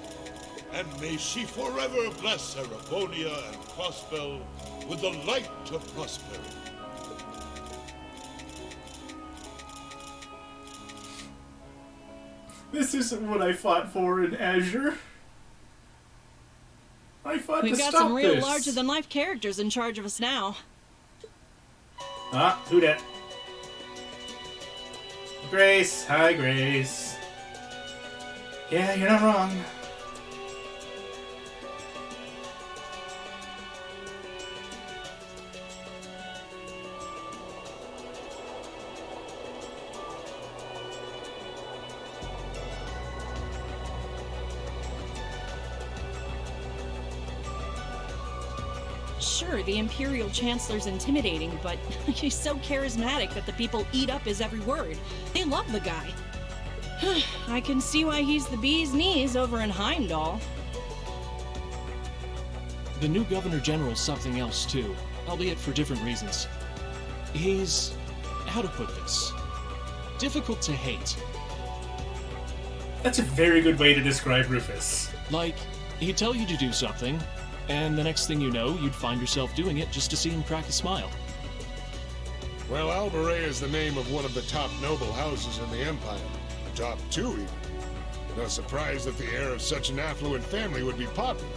and may she forever bless Erebonia and Crossbell with the light of prosperity. This isn't what I fought for in Azure. I fought We've to got stop some real this. larger-than-life characters in charge of us now. Ah, who dat? Grace. Hi, Grace. Yeah, you're not wrong. Sure, the Imperial Chancellor's intimidating, but he's so charismatic that the people eat up his every word. They love the guy. I can see why he's the bee's knees over in Heimdall. The new Governor General's something else too, albeit for different reasons. He's... how to put this? Difficult to hate. That's a very good way to describe Rufus. Like, he'd tell you to do something, and the next thing you know, you'd find yourself doing it just to see him crack a smile. Well, Alberea is the name of one of the top noble houses in the Empire. Top 2, even. No surprise that the heir of such an affluent family would be popular.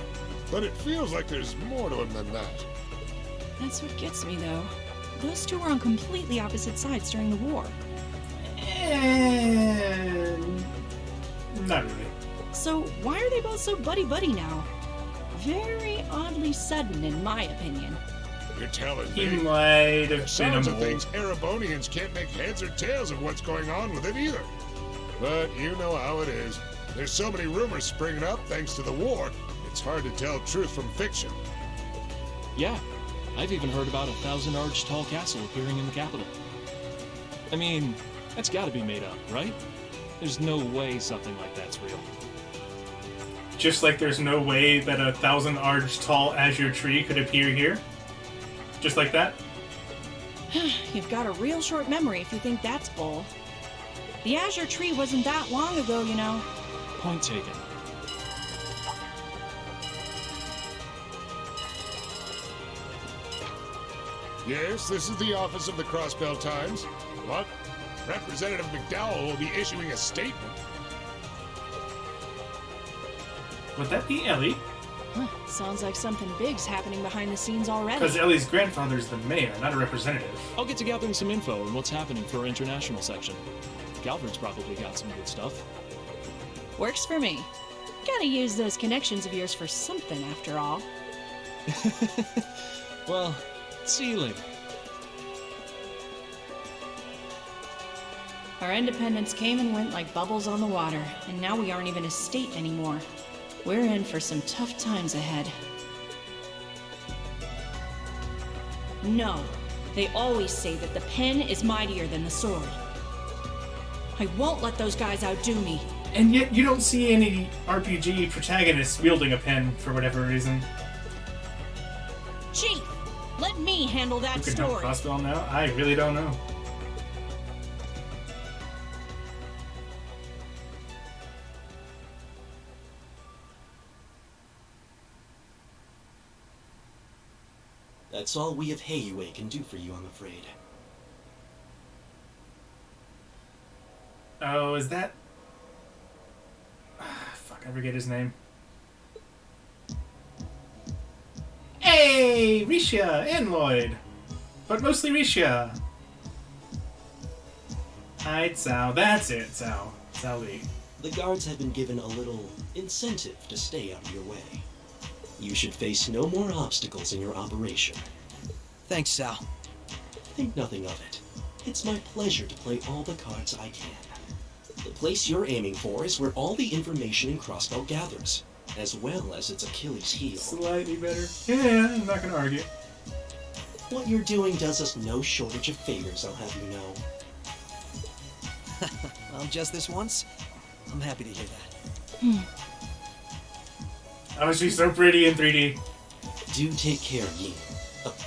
But it feels like there's more to him than that. That's what gets me, though. Those two were on completely opposite sides during the war. Not really. So why are they both so buddy-buddy now? Very oddly sudden, in my opinion. You're telling He me? might have been Sounds a of mole. things Erebonians can't make heads or tails of what's going on with it either. But you know how it is. There's so many rumors springing up thanks to the war, it's hard to tell truth from fiction. Yeah, I've even heard about a 1,000-arch tall castle appearing in the capital. I mean, that's gotta be made up, right? There's no way something like that's real. Just like there's no way that a 1,000-arch tall azure tree could appear here. Just like that. You've got a real short memory if you think that's bull. The azure tree wasn't that long ago, you know. Point taken. Yes, this is the office of the Crossbell Times. What? Representative McDowell will be issuing a statement. Would that be Ellie? Huh, sounds like something big's happening behind the scenes already. Because Ellie's grandfather's the mayor, not a representative. I'll get to gathering some info on what's happening for our international section. Galvard's probably got some good stuff. Works for me. Gotta use those connections of yours for something, after all. Well, see you later. Our independence came and went like bubbles on the water, and now we aren't even a state anymore. We're in for some tough times ahead. No, they always say that the pen is mightier than the sword. I won't let those guys outdo me. And yet you don't see any RPG protagonists wielding a pen for whatever reason. Chief, Let me handle that Who can help story. Crossbell now? I really don't know. That's all we of Heiue can do for you, I'm afraid. Oh, is that... fuck, I forget his name. Hey! Risha and Lloyd! But mostly Risha. Hi, Tsao. That's it, Tsao. Tsao Lee. The guards have been given a little incentive to stay out of your way. You should face no more obstacles in your operation. Thanks, Sal. Think nothing of it. It's my pleasure to play all the cards I can. The place you're aiming for is where all the information in Crossbell gathers, as well as its Achilles heel. Slightly better. Yeah, I'm not gonna argue. What you're doing does us no shortage of favors, I'll have you know. Well, just this once? I'm happy to hear that. Oh, she's so pretty in 3D. Do take care, Yin.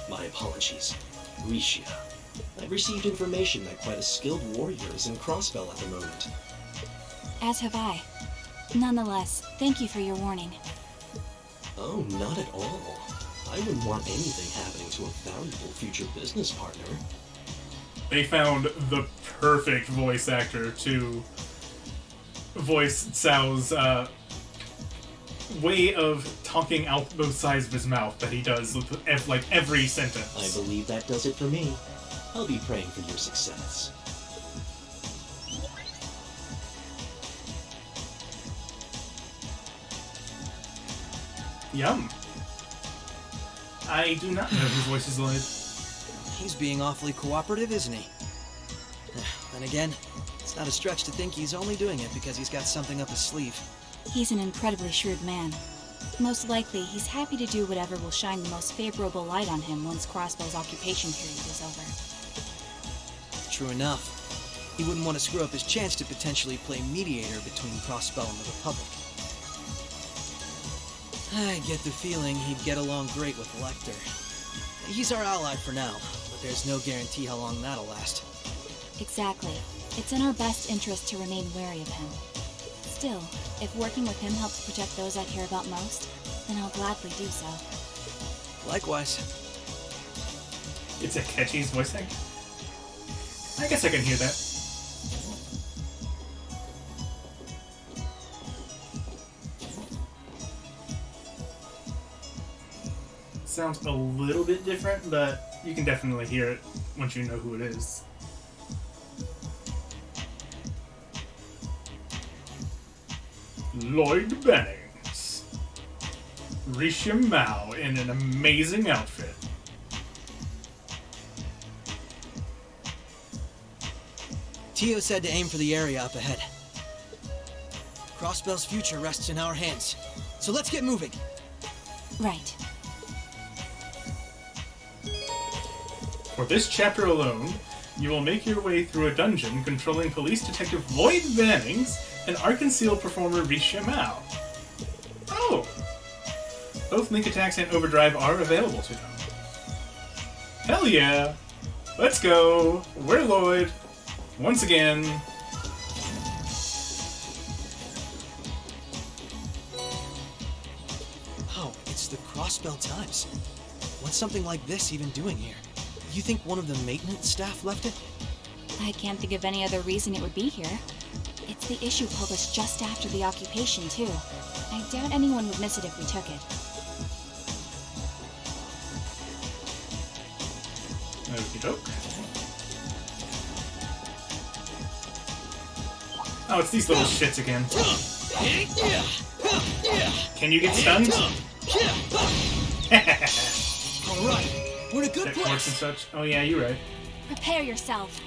My apologies. Risha. I've received information that quite a skilled warrior is in Crossbell at the moment. As have I. Nonetheless, thank you for your warning. Oh, not at all. I wouldn't want anything happening to a valuable future business partner. They found the perfect voice actor to voice Tsao's way of talking out both sides of his mouth that he does with like every sentence. I believe that does it for me. I'll be praying for your success. Yum. I do not know whose voice is Lloyd. He's being awfully cooperative, isn't he? Then again, it's not a stretch to think he's only doing it because he's got something up his sleeve. He's an incredibly shrewd man. Most likely, he's happy to do whatever will shine the most favorable light on him once Crossbell's occupation period is over. True enough. He wouldn't want to screw up his chance to potentially play mediator between Crossbell and the Republic. I get the feeling he'd get along great with Lecter. He's our ally for now, but there's no guarantee how long that'll last. Exactly. It's in our best interest to remain wary of him. Still, if working with him helps protect those I care about most, then I'll gladly do so. Likewise. It's a Akechi's voice actor? I guess I can hear that. Sounds a little bit different, but you can definitely hear it once you know who it is. Lloyd Bennings. Risha Mao in an amazing outfit. Tio said to aim for the area up ahead. Crossbell's future rests in our hands, so let's get moving. Right. For this chapter alone, you will make your way through a dungeon controlling police detective Lloyd Bannings and Arkansas performer Risha Mao. Oh! Both Link Attacks and Overdrive are available to them. Hell yeah! Let's go! We're Lloyd. Once again. Oh, it's the Crossbell Times. What's something like this even doing here? You think one of the maintenance staff left it? I can't think of any other reason it would be here. It's the issue published just after the occupation, too. I doubt anyone would miss it if we took it. Okie doke. Oh, it's these little shits again. Can you get stunned? Alright, we're in a good place. And such. Oh yeah, you're right. Prepare yourself.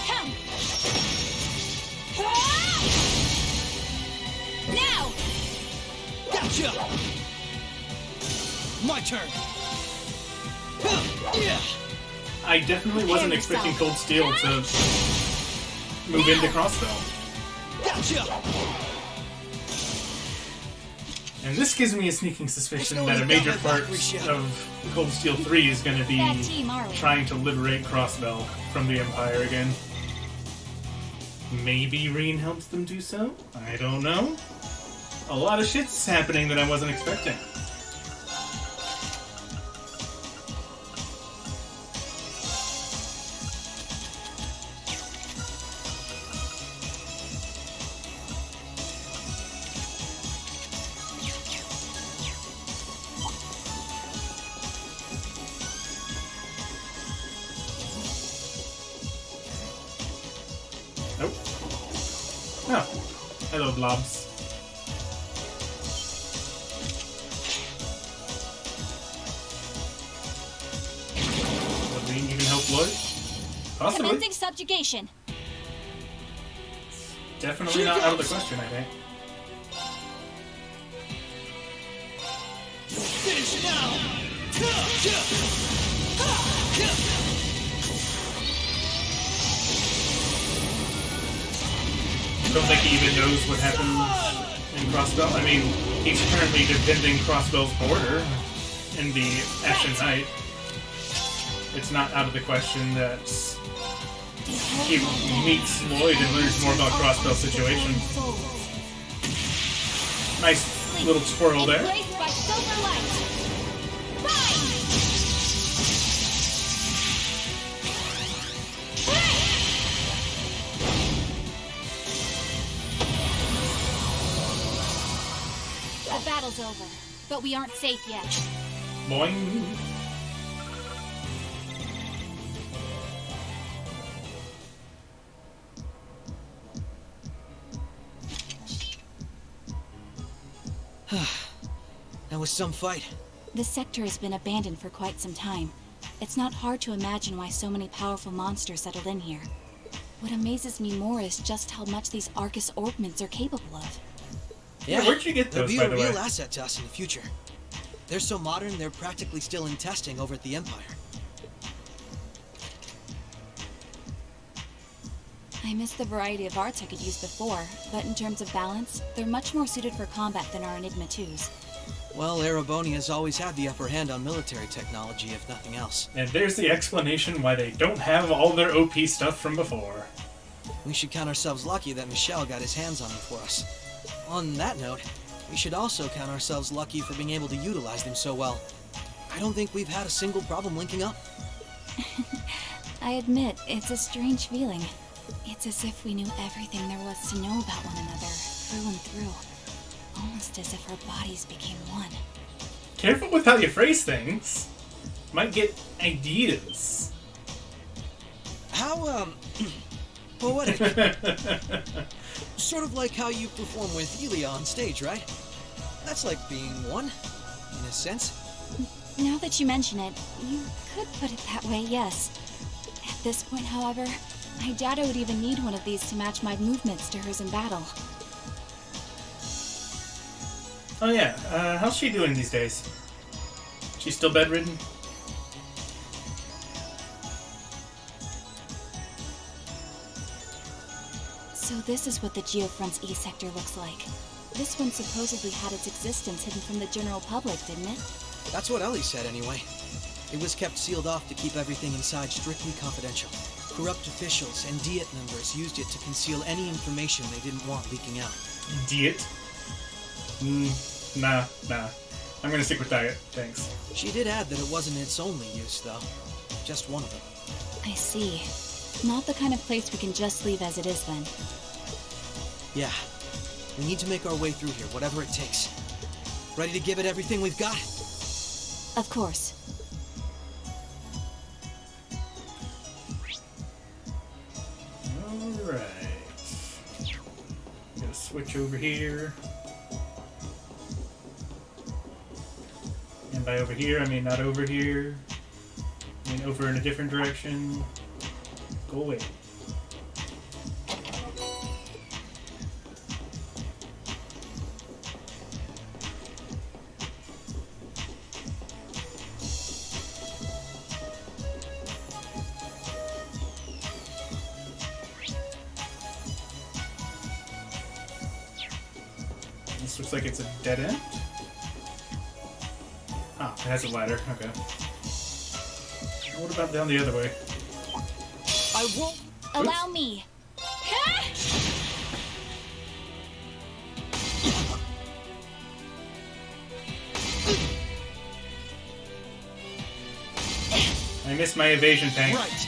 Come! Now! Gotcha! My turn! I definitely wasn't expecting Cold Steel to move into Crossbell. Gotcha. And this gives me a sneaking suspicion that a major part of Cold Steel 3 is going to be trying to liberate Crossbell from the Empire again. Maybe Reen helps them do so? I don't know. A lot of shit's happening that I wasn't expecting. Nope. Oh. Hello, blobs. Would Reen even help Lloyd? Possibly. Commencing subjugation. Definitely not out of the question, I think. Finish Don't think he even knows what happened in Crossbell. I mean, he's currently defending Crossbell's border in the Ashen Night. It's not out of the question that he meets Lloyd and learns more about Crossbell's situation. Nice little twirl there. Embraced by silver light. The battle's over, but we aren't safe yet. Boing. That was some fight. This sector has been abandoned for quite some time. It's not hard to imagine why so many powerful monsters settled in here. What amazes me more is just how much these Arcus orbments are capable of. Yeah, where'd you get those, They'll by be the a way? real asset to us in the future. They're so modern, they're practically still in testing over at the Empire. I miss the variety of arts I could use before, but in terms of balance, they're much more suited for combat than our Enigma 2s. Well, Erebonia's always had the upper hand on military technology, if nothing else. And there's the explanation why they don't have all their OP stuff from before. We should count ourselves lucky that Michel got his hands on them for us. On that note, we should also count ourselves lucky for being able to utilize them so well. I don't think we've had a single problem linking up. I admit, it's a strange feeling. It's as if we knew everything there was to know about one another, through and through. Almost as if our bodies became one. Careful with how you phrase things. Might get ideas. How, poetic. Sort of like how you perform with Elia on stage, right? That's like being one, in a sense. Now that you mention it, you could put it that way, yes. At this point, however, I doubt I would even need one of these to match my movements to hers in battle. Oh yeah, how's she doing these days? She's still bedridden? So this is what the Geofront's E sector looks like. This one supposedly had its existence hidden from the general public, didn't it? That's what Ellie said anyway. It was kept sealed off to keep everything inside strictly confidential. Corrupt officials and Diet members used it to conceal any information they didn't want leaking out. Diet? Nah. I'm gonna stick with diet, thanks. She did add that it wasn't its only use, though. Just one of them. I see. Not the kind of place we can just leave as it is, then. Yeah. We need to make our way through here, whatever it takes. Ready to give it everything we've got? Of course. Alright. Gonna switch over here. And by over here, I mean not over here. I mean over in a different direction. Go away. This looks like it's a dead end. Ah, it has a ladder. Okay. What about down the other way? I won't. Allow me. I missed my evasion tank. Right.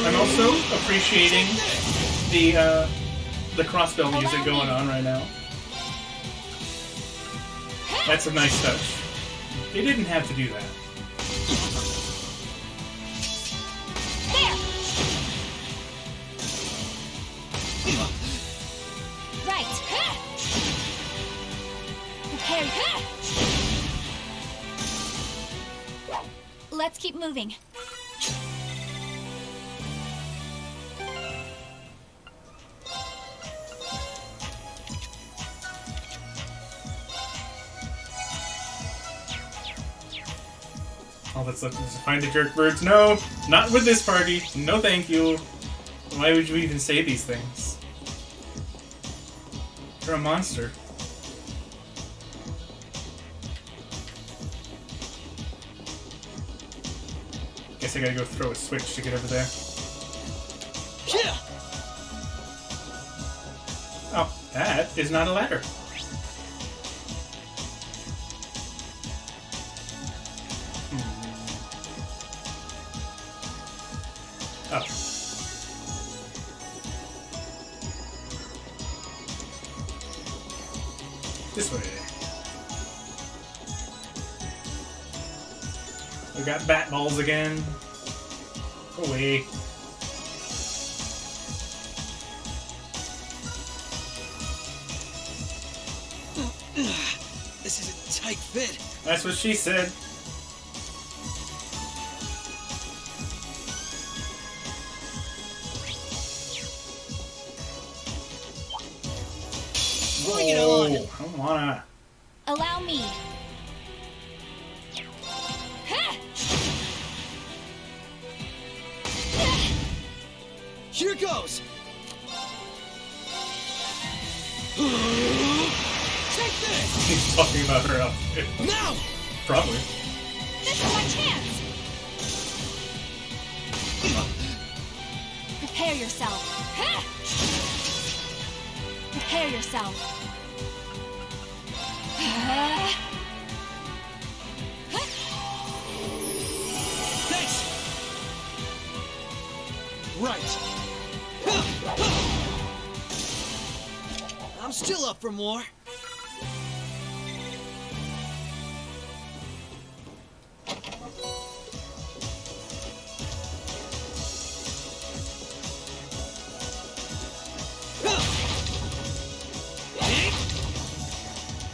I'm also appreciating the crossbow music going on right now. That's a nice touch. They didn't have to do that. There. Right. Prepare. Let's keep moving. All that's left is to find the jerk birds. No, not with this party. No thank you. Why would you even say these things? You're a monster. Guess I gotta go throw a switch to get over there. Oh, that is not a ladder. Oh. This way. We got bat balls again. Away. This is a tight fit. That's what she said. Bring it on. I don't wanna. Allow me. Here goes. Take this. He's talking about her outfit. Now. Probably. This is my chance. Prepare yourself. Prepare yourself. Thanks. Right. I'm still up for more.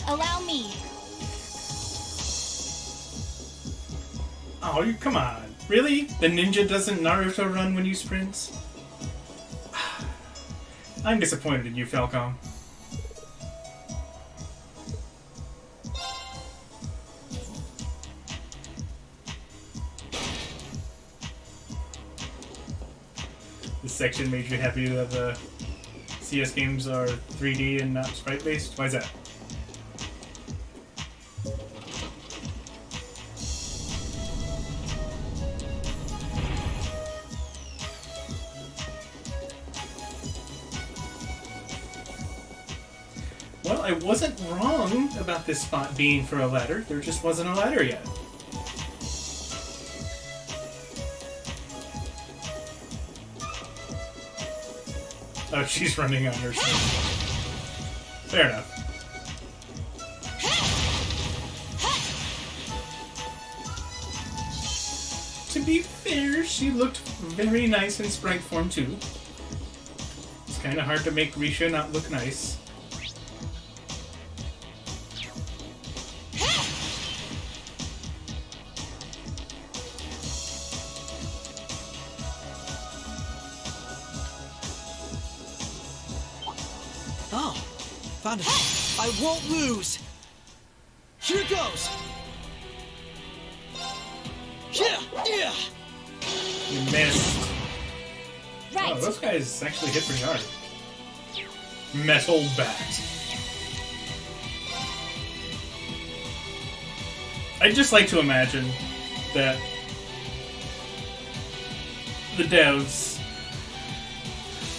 Allow me. Oh, you come on. Really? The ninja doesn't Naruto run when you sprint? I'm disappointed in you, Falcom. This section made you happy that the CS games are 3D and not sprite-based? Why is that? Well, I wasn't wrong about this spot being for a ladder. There just wasn't a ladder yet. Oh, she's running on your side. Fair enough. To be fair, she looked very nice in sprite form too. It's kind of hard to make Risha not look nice. Oh, found it. I won't lose. Here goes. Yeah. You missed. Right. Oh, those guys actually hit pretty hard. Metal bat. I'd just like to imagine that the devs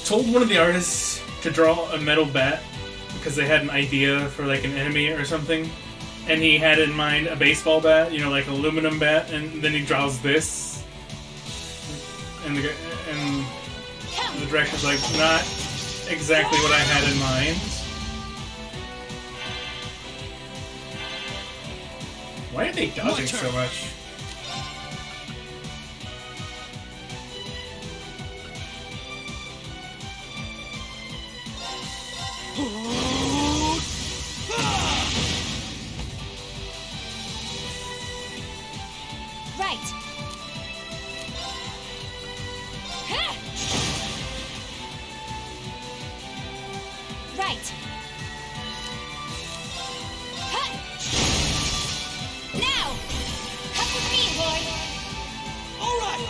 told one of the artists to draw a metal bat because they had an idea for like an enemy or something, and he had in mind a baseball bat, you know, like an aluminum bat, and then he draws this, and the director's like, not exactly what I had in mind. Why are they dodging so much? Right. Right. Now, come with me, Lord. All right.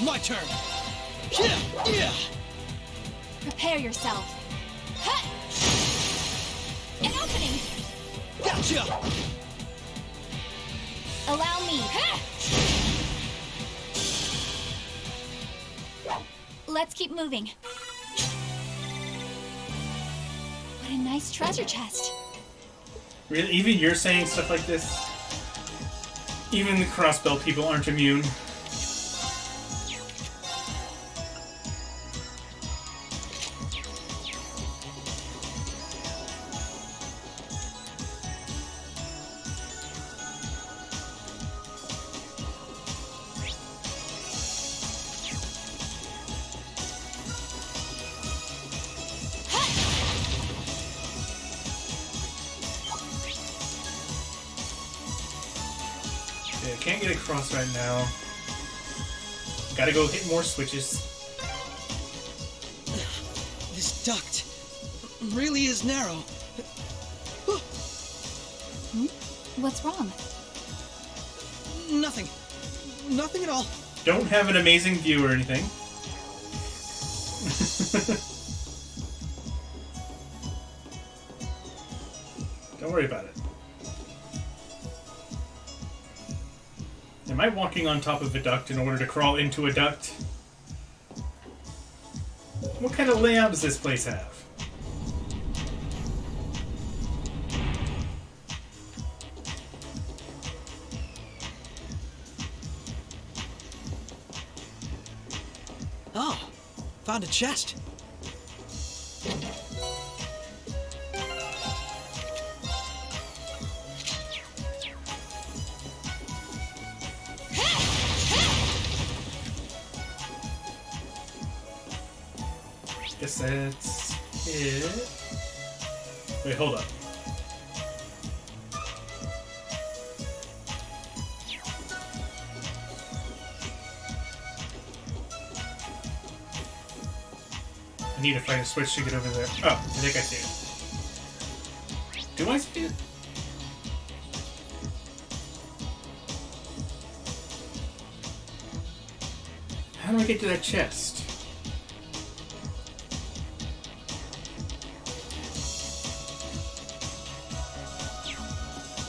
My turn. Yeah. Prepare yourself. An opening. Gotcha. Allow me. Let's keep moving. What a nice treasure chest. Really? Even you're saying stuff like this? Even the crossbelt people aren't immune. Okay, I can't get across right now. Gotta go hit more switches. This duct really is narrow. What's wrong? Nothing. Nothing at all. Don't have an amazing view or anything. Don't worry about it. Am I walking on top of a duct in order to crawl into a duct? What kind of layout does this place have? Oh, found a chest. Guess that's it. Wait, hold up. I need to find a switch to get over there. Oh, I think I see it. Do I see it? How do I get to that chest?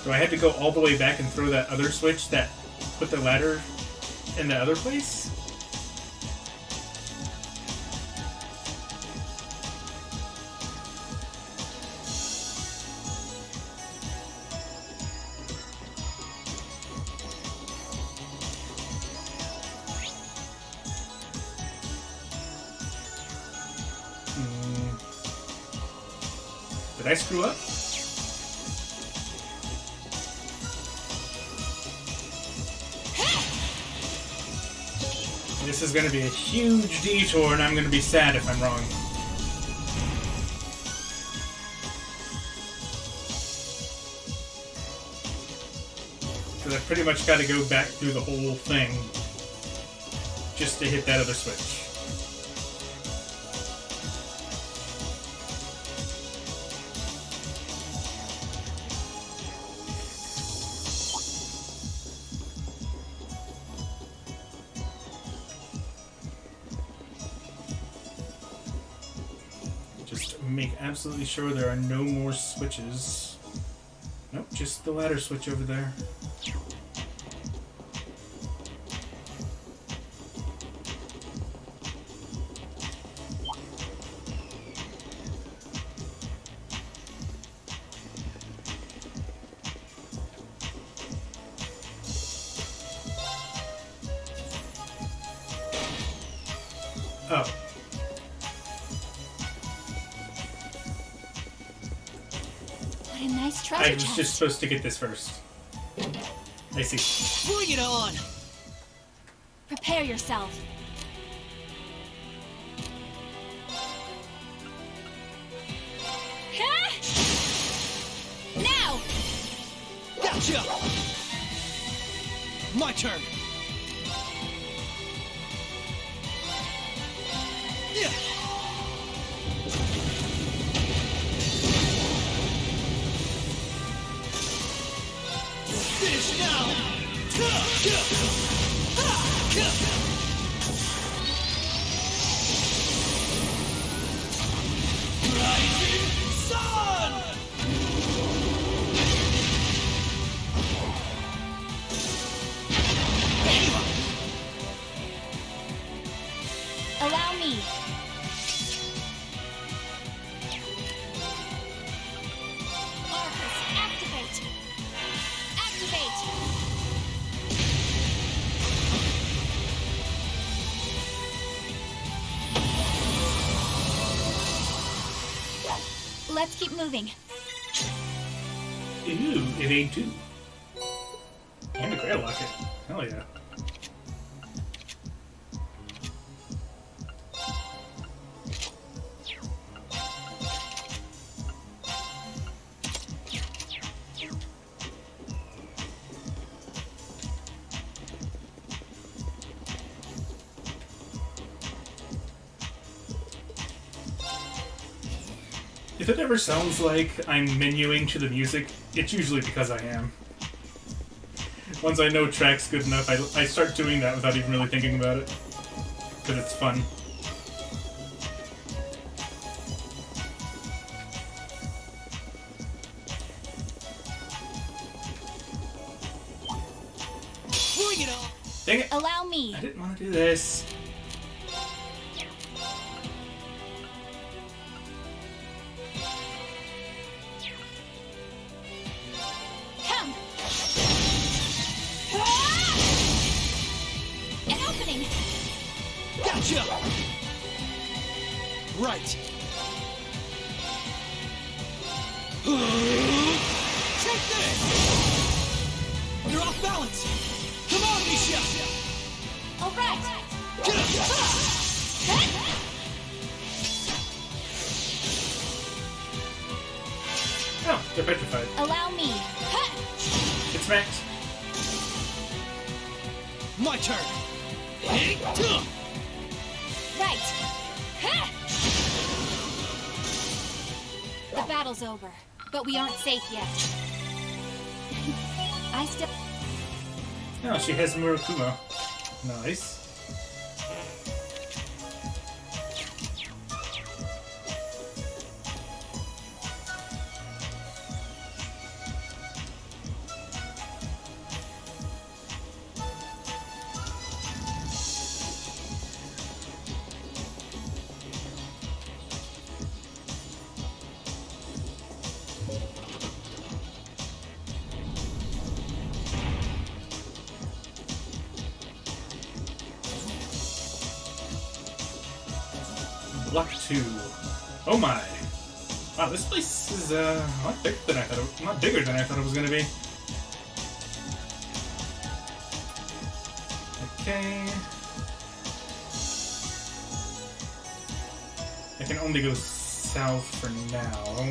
Do I have to go all the way back and throw that other switch that put the ladder in the other place? Did I screw up? This is going to be a huge detour, and I'm going to be sad if I'm wrong. Because I pretty much got to go back through the whole thing just to hit that other switch. make absolutely sure there are no more switches. Nope, just the ladder switch over there. Oh. What a nice treasure I was chest. just supposed to get this first. I see. Bring it on! Prepare yourself. Now! Gotcha! My turn! Yeah! Finish now! Rising sun! Allow me. Arcus, activate! Activate! Let's keep moving. Ooh, evade 2. And a Grail Locket. Hell yeah. If it ever sounds like I'm menuing to the music, it's usually because I am. Once I know track's good enough, I start doing that without even really thinking about it. Because it's fun. Bring it on! Dang it! Allow me. I didn't want to do this. Come! An opening! Gotcha! Right. Take this! You're off balance! Come on, Misha! All right! Oh, they're petrified. Allow me. It's smacked. My turn! Right. The battle's over, but we aren't safe yet. I still... Oh, she has Murakumo. Nice. Block 2. Oh my! Wow, this place is a lot bigger than I thought. A lot bigger than I thought it was gonna be. Okay. I can only go south for now.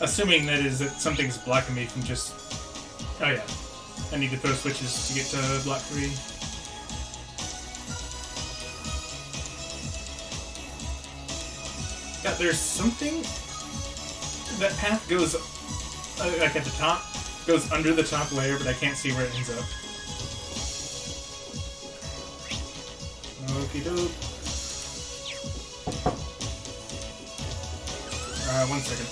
Assuming that is that something's blocking me from just... Oh yeah. I need to throw switches to get to block 3. Yeah, there's something... That path goes, like at the top, goes under the top layer, but I can't see where it ends up. Okie doke. 1 second.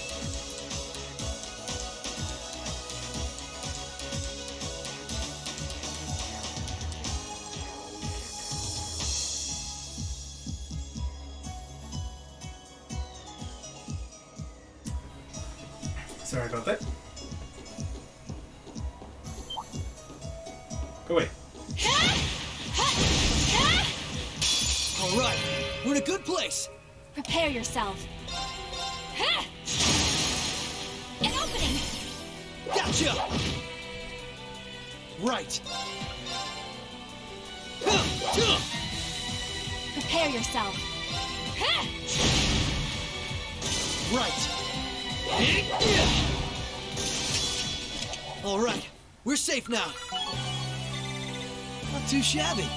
Sorry about that. Go away. All right, we're in a good place. Prepare yourself. An opening! Gotcha! Right. Prepare yourself. Right. All right, we're safe now. Not too shabby.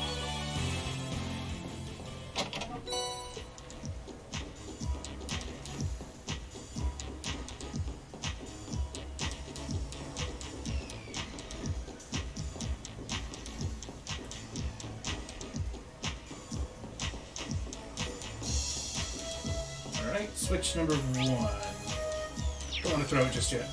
Alright, switch number 1. Don't want to throw it just yet.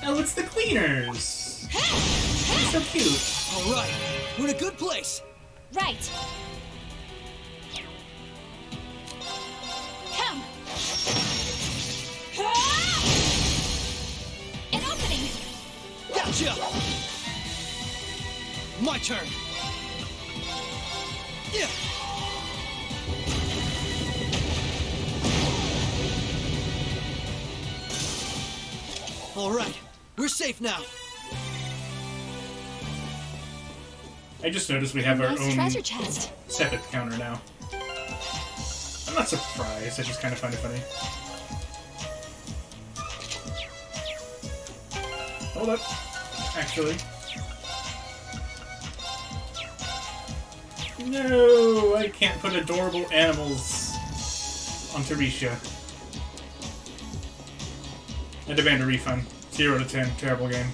Oh, it's the cleaners! They're so cute. All right, we're in a good place. Right. Come. An opening! Gotcha! My turn. Yeah. All right, we're safe now. I just noticed we have our Nice own treasure chest. separate counter now. I'm not surprised, I just kind of find it funny. Hold up. Actually. No, I can't put adorable animals on Teresia. I demand a refund. 0 to 10. Terrible game.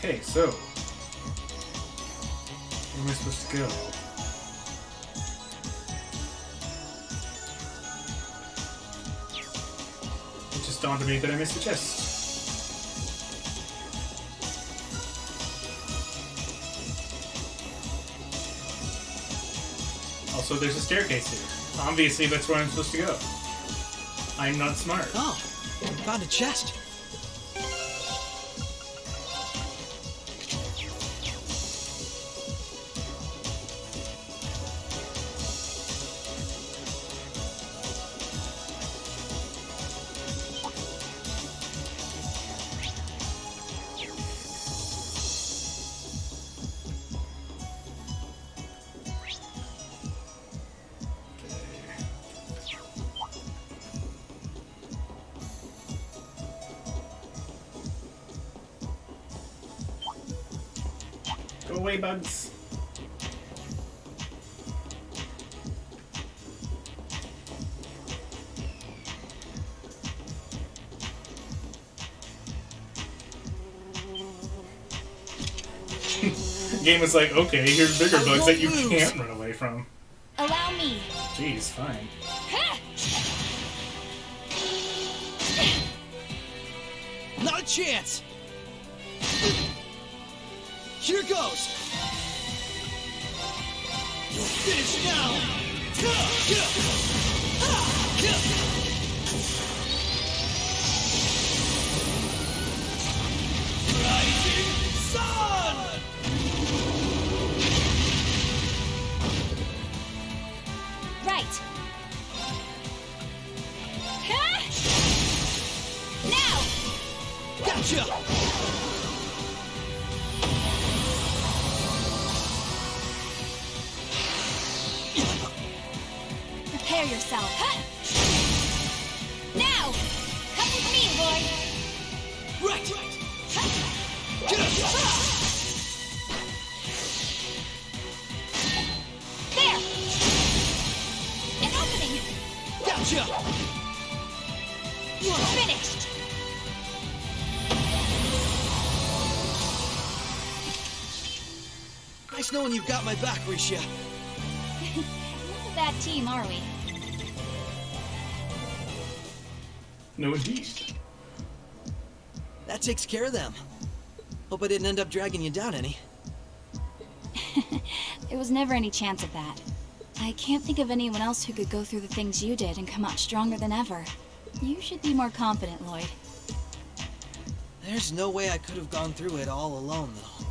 Okay, so where am I supposed to go? It just dawned on me that I missed the chest. Also, there's a staircase here. Obviously, that's where I'm supposed to go. I'm not smart. Oh, found a chest. Go away, bugs. Game was like, okay, here's bigger bugs that you can't run away from. Allow me. Jeez, fine. Not a chance. Here goes. Finish now. Rising sun. Right. Now. Gotcha. yourself. Now, come with me, Lloyd. Right. There. An opening. Gotcha. Finished. Nice knowing you've got my back, Risha. Not a bad team, are we? No, indeed. That takes care of them. Hope I didn't end up dragging you down any. There was never any chance of that. I can't think of anyone else who could go through the things you did and come out stronger than ever. You should be more confident, Lloyd. There's no way I could have gone through it all alone, though.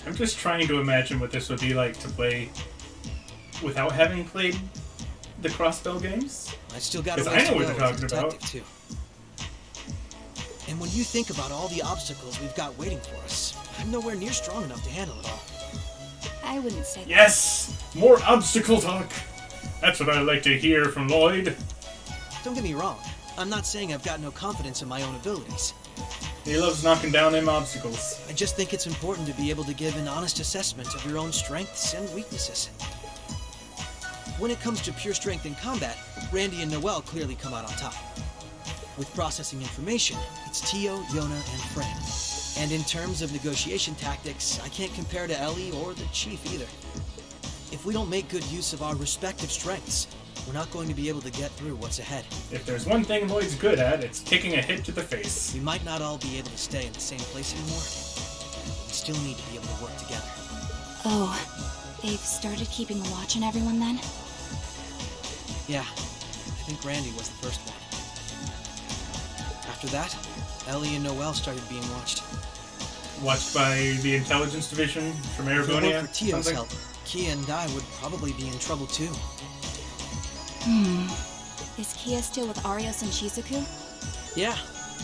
I'm just trying to imagine what this would be like to play without having played the Crossbell games. I still got a Because ways I know to what go they're as a talking about. detective, too. And when you think about all the obstacles we've got waiting for us, I'm nowhere near strong enough to handle it all. I wouldn't say Yes! More obstacle talk! That's what I like to hear from Lloyd. Don't get me wrong. I'm not saying I've got no confidence in my own abilities. He loves knocking down them obstacles. I just think it's important to be able to give an honest assessment of your own strengths and weaknesses. When it comes to pure strength in combat, Randy and Noelle clearly come out on top. With processing information, it's Tio, Yona, and Fran. And in terms of negotiation tactics, I can't compare to Ellie or the Chief either. If we don't make good use of our respective strengths, we're not going to be able to get through what's ahead. If there's one thing Lloyd's good at, it's taking a hit to the face. We might not all be able to stay in the same place anymore. We still need to be able to work together. Oh, they've started keeping a watch on everyone then? Yeah, I think Randy was the first one. After that, Ellie and Noelle started being watched. Watched by the intelligence division from If it weren't Aragonia? for Tio's something? help, Kia and I would probably be in trouble too. Is Kia still with Arios and Shizuku? Yeah,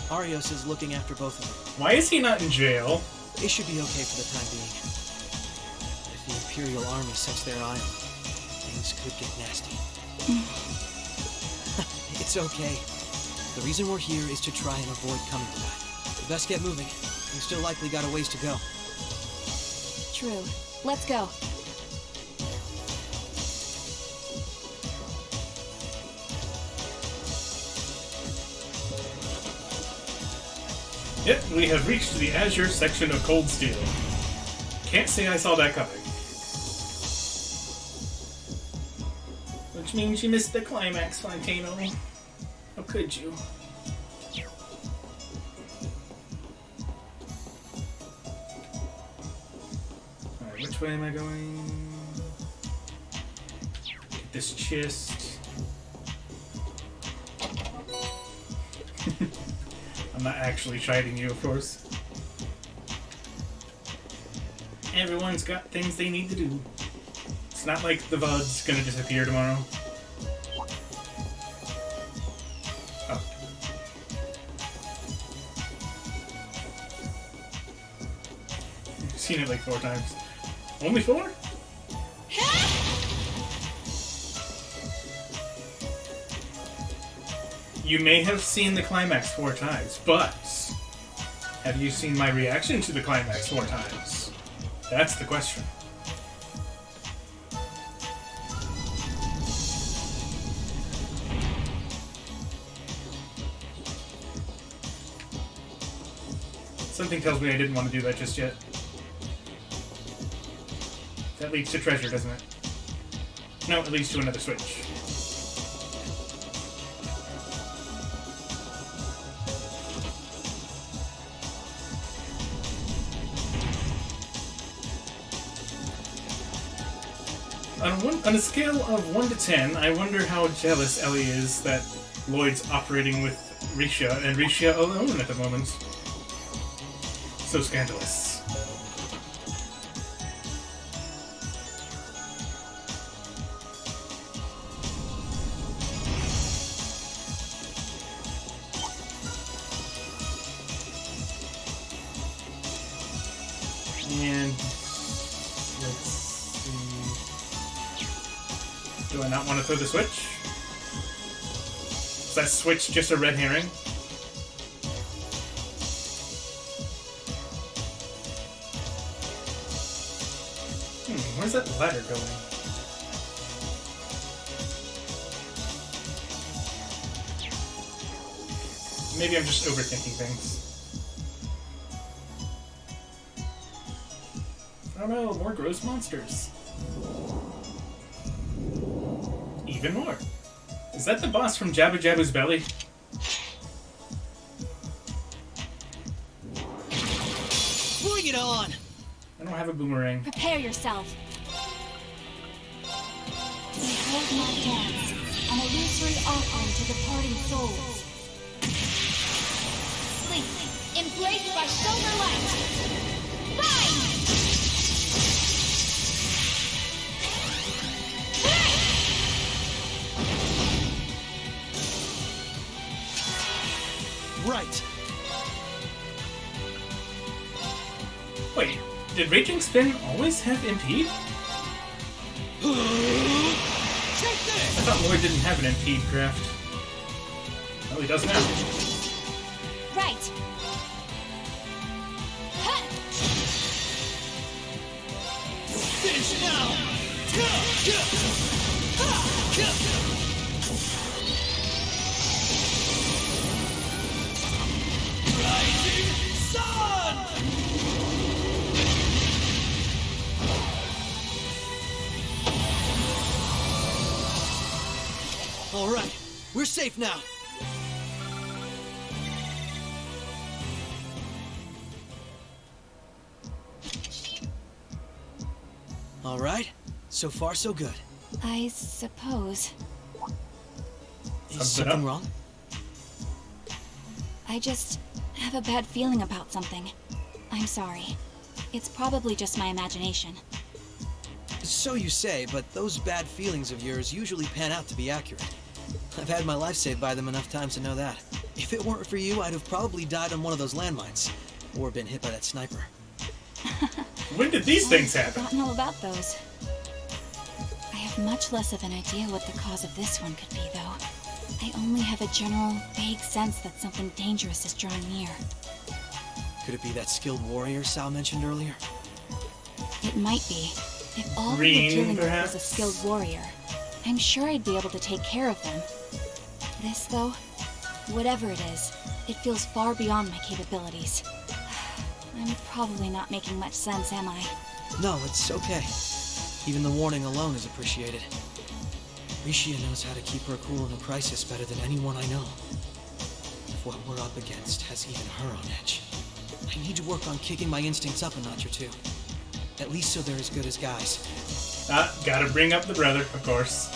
Arios is looking after both of them. Why is he not in jail? They should be okay for the time being. But if the Imperial Army sets their eye on them, things could get nasty. It's okay. The reason we're here is to try and avoid coming to that. We best get moving. We've still likely got a ways to go. True. Let's go. Yep, we have reached the Azure section of Cold Steel. Can't say I saw that coming. Which means you missed the climax, Fontano. How could you? Alright, which way am I going? Get this chest. I'm not actually chiding you, of course. Everyone's got things they need to do. It's not like the VOD's gonna disappear tomorrow. Oh. I've seen it like 4 times. Only 4? You may have seen the climax 4 times, but have you seen my reaction to the climax 4 times? That's the question. Something tells me I didn't want to do that just yet. That leads to treasure, doesn't it? No, it leads to another switch. On a scale of 1 to 10, I wonder how jealous Ellie is that Lloyd's operating with Risha, and Risha alone at the moment. So scandalous. And let's see. Do I not want to throw the switch? Is that switch just a red herring? Where's that ladder going? Maybe I'm just overthinking things. Oh no, more gross monsters. Even more. Is that the boss from Jabba Jabba's belly? Bring it on! I don't have a boomerang. Prepare yourself. Behold my dance, an illusory offering to departing souls. Sleep, embraced by silver light. Rise! Right. Wait, did Raging Spin always have impede? I thought Lloyd didn't have an impede craft. Well, he does now. Right. Finish now! Rising Sun! All right, we're safe now. All right, so far so good. I suppose. Is something wrong? I just have a bad feeling about something. I'm sorry. It's probably just my imagination. So you say, but those bad feelings of yours usually pan out to be accurate. I've had my life saved by them enough times to know that. If it weren't for you, I'd have probably died on one of those landmines. Or been hit by that sniper. When did these things happen? I don't know about those. I have much less of an idea what the cause of this one could be, though. I only have a general, vague sense that something dangerous is drawing near. Could it be that skilled warrior Sal mentioned earlier? It might be. If all we were Green, dealing with perhaps? was a skilled warrior, I'm sure I'd be able to take care of them. This, though, whatever it is, it feels far beyond my capabilities. I'm probably not making much sense, am I? No, it's okay. Even the warning alone is appreciated. Rishia knows how to keep her cool in a crisis better than anyone I know. If what we're up against has even her on edge, I need to work on kicking my instincts up a notch or two. At least so they're as good as guys. Gotta bring up the brother, of course.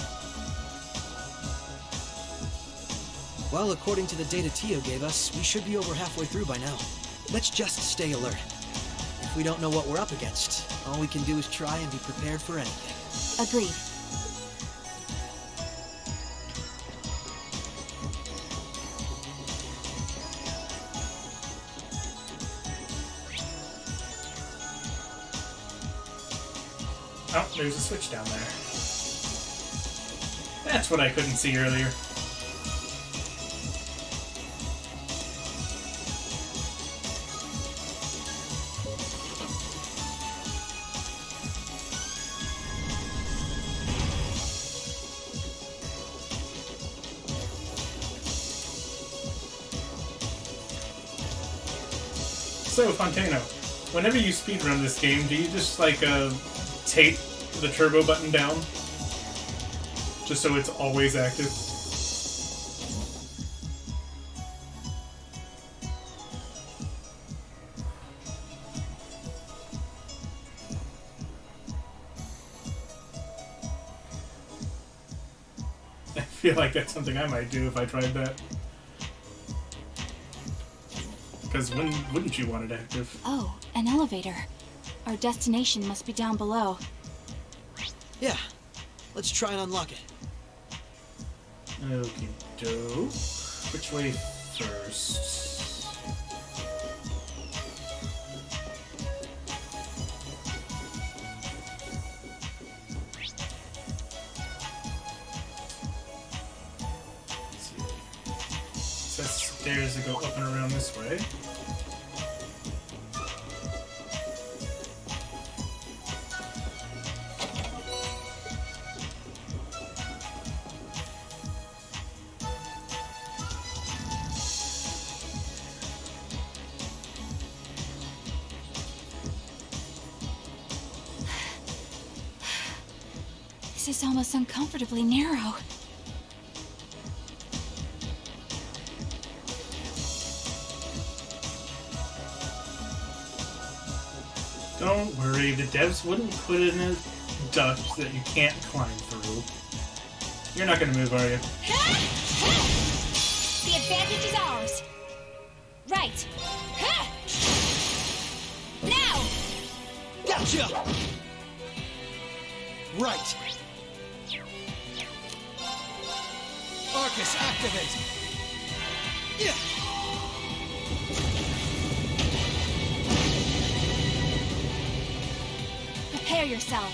Well, according to the data Tio gave us, we should be over halfway through by now. Let's just stay alert. If we don't know what we're up against, all we can do is try and be prepared for anything. Agreed. Oh, there's a switch down there. That's what I couldn't see earlier. So, Fontano, whenever you speedrun this game, do you just, like, tape the turbo button down? Just so it's always active? I feel like that's something I might do if I tried that. Because when wouldn't you want it active? Oh, an elevator. Our destination must be down below. Yeah, let's try and unlock it. Okie doke. Which way first? Let's see. stairs that go up and around this way. This is almost uncomfortably narrow. Don't worry, the devs wouldn't put in a duct that you can't climb through. You're not gonna move, are you? The advantage is ours. Right. Now! Gotcha! Right. Arcus, activate! Yeah! Prepare yourself.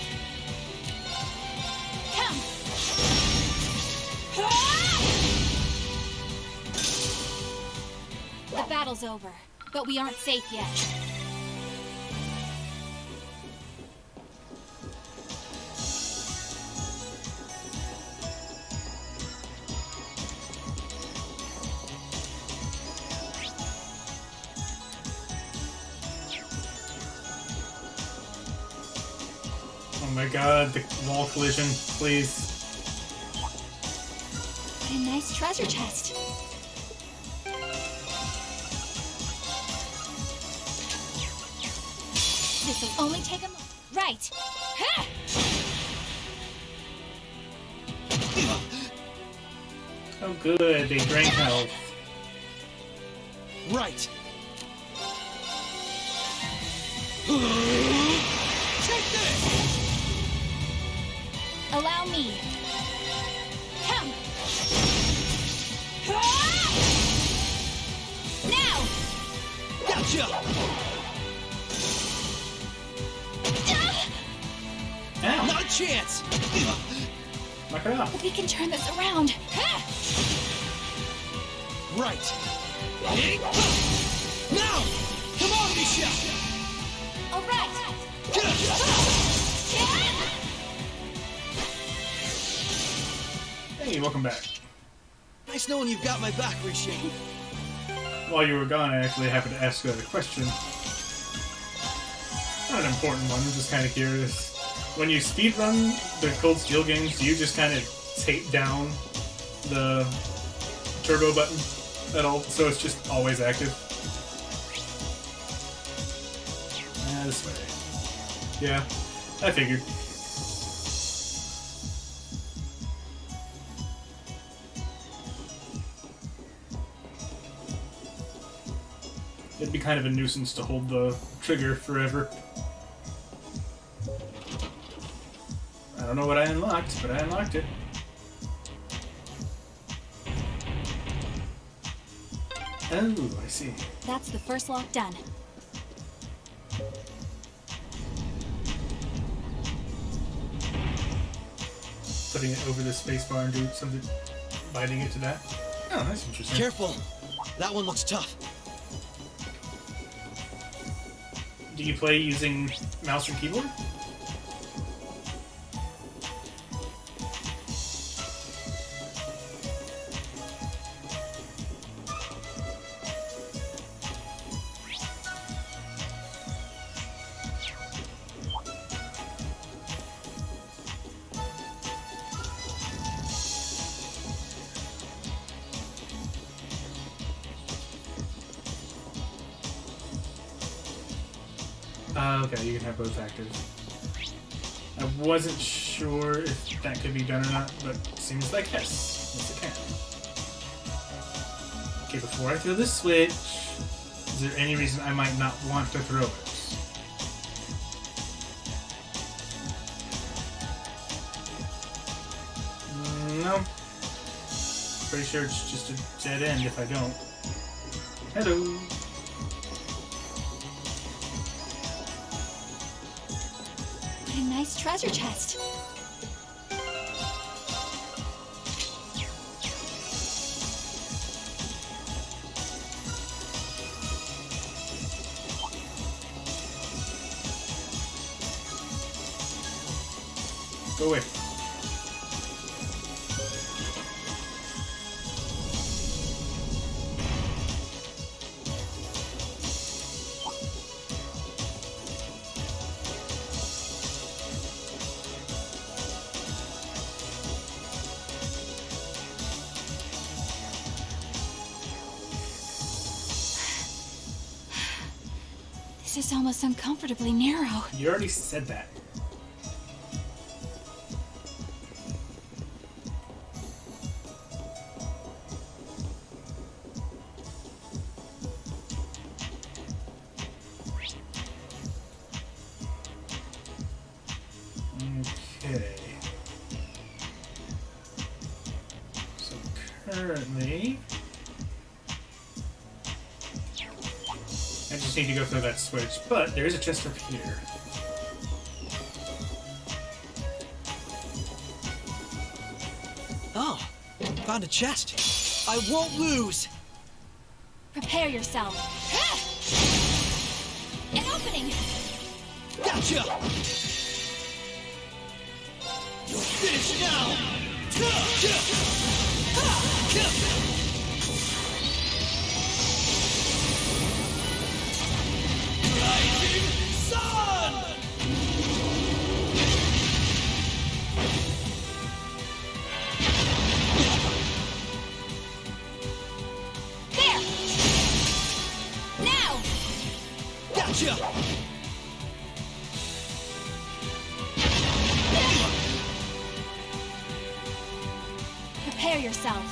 Come! The battle's over, but we aren't safe yet. Oh my god, the wall collision, please. What a nice treasure chest. This'll only take a moment. Right. Ha! Oh good, they drain health. Right. Take this! Allow me. Come. Now. Gotcha! Ow. Not a chance! Knock it off. We can turn this around. Right. Now! Come on, Michelle! All right. Hey, welcome back. Nice knowing you've got my back, Rishi. While you were gone, I actually happened to ask you a question. Not an important one, I'm just kind of curious. When you speedrun the Cold Steel games, do you just kind of tape down the turbo button at all, so it's just always active? This way. Yeah, I figured. It'd be kind of a nuisance to hold the trigger forever. I don't know what I unlocked, but I unlocked it. Oh, I see. That's the first lock done. Putting it over the spacebar and doing something, binding it to that. Oh, that's interesting. Careful. That one looks tough. Do you play using mouse and keyboard? Okay, you can have both active. I wasn't sure if that could be done or not, but seems like yes. Yes, it can. Okay, before I throw this switch, is there any reason I might not want to throw it? No. Pretty sure it's just a dead end if I don't. Hello. What a nice treasure chest. Go away. This is almost uncomfortably narrow. You already said that. Okay. So currently, I just need to go through that switch, but there is a chest up here. Oh, found a chest. I won't lose. Prepare yourself. An opening! Gotcha! You're finished now! Rising sun! There! Now! Gotcha! Prepare yourself.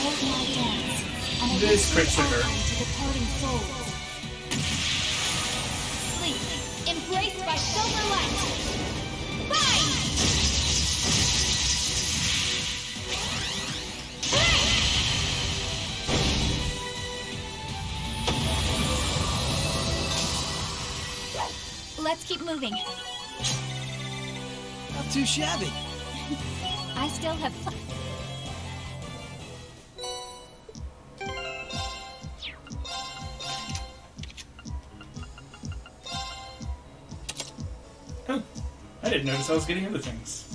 Hold my hands, and I will This crit bring trigger. outline to departing souls. Sleep, embraced by silver light. Rise! Let's keep moving. Not too shabby. I still have fun. Oh, I didn't notice I was getting into things.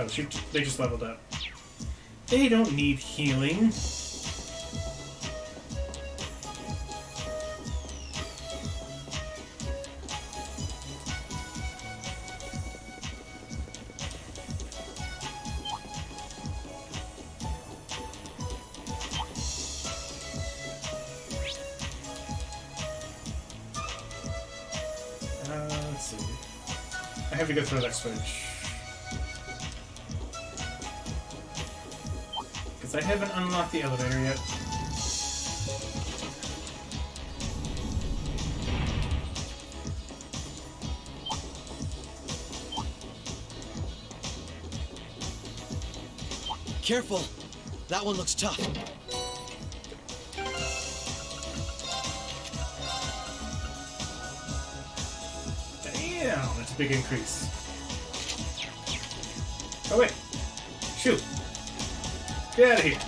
Oh shoot, they just leveled up. They don't need healing. Let's see. I have to go through that switch. Because I haven't unlocked the elevator yet. Careful. That one looks tough. Damn, that's a big increase. Oh wait. Shoot. Get out of here.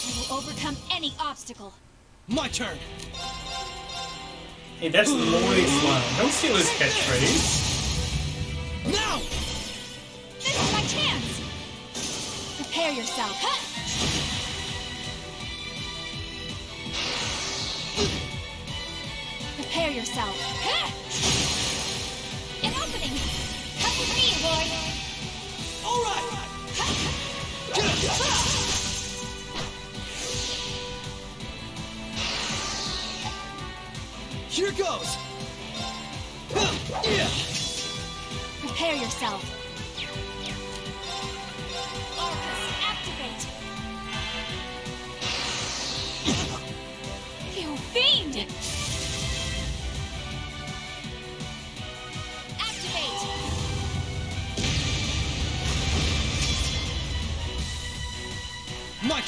I will overcome any obstacle. My turn. Hey, that's Lloyd Sloan. Don't steal his catchphrase. Now! This is my chance! Prepare yourself. Prepare yourself. An opening! Come with me, Lloyd! All right! Here goes! Prepare yourself. Arcus, activate! You fiend!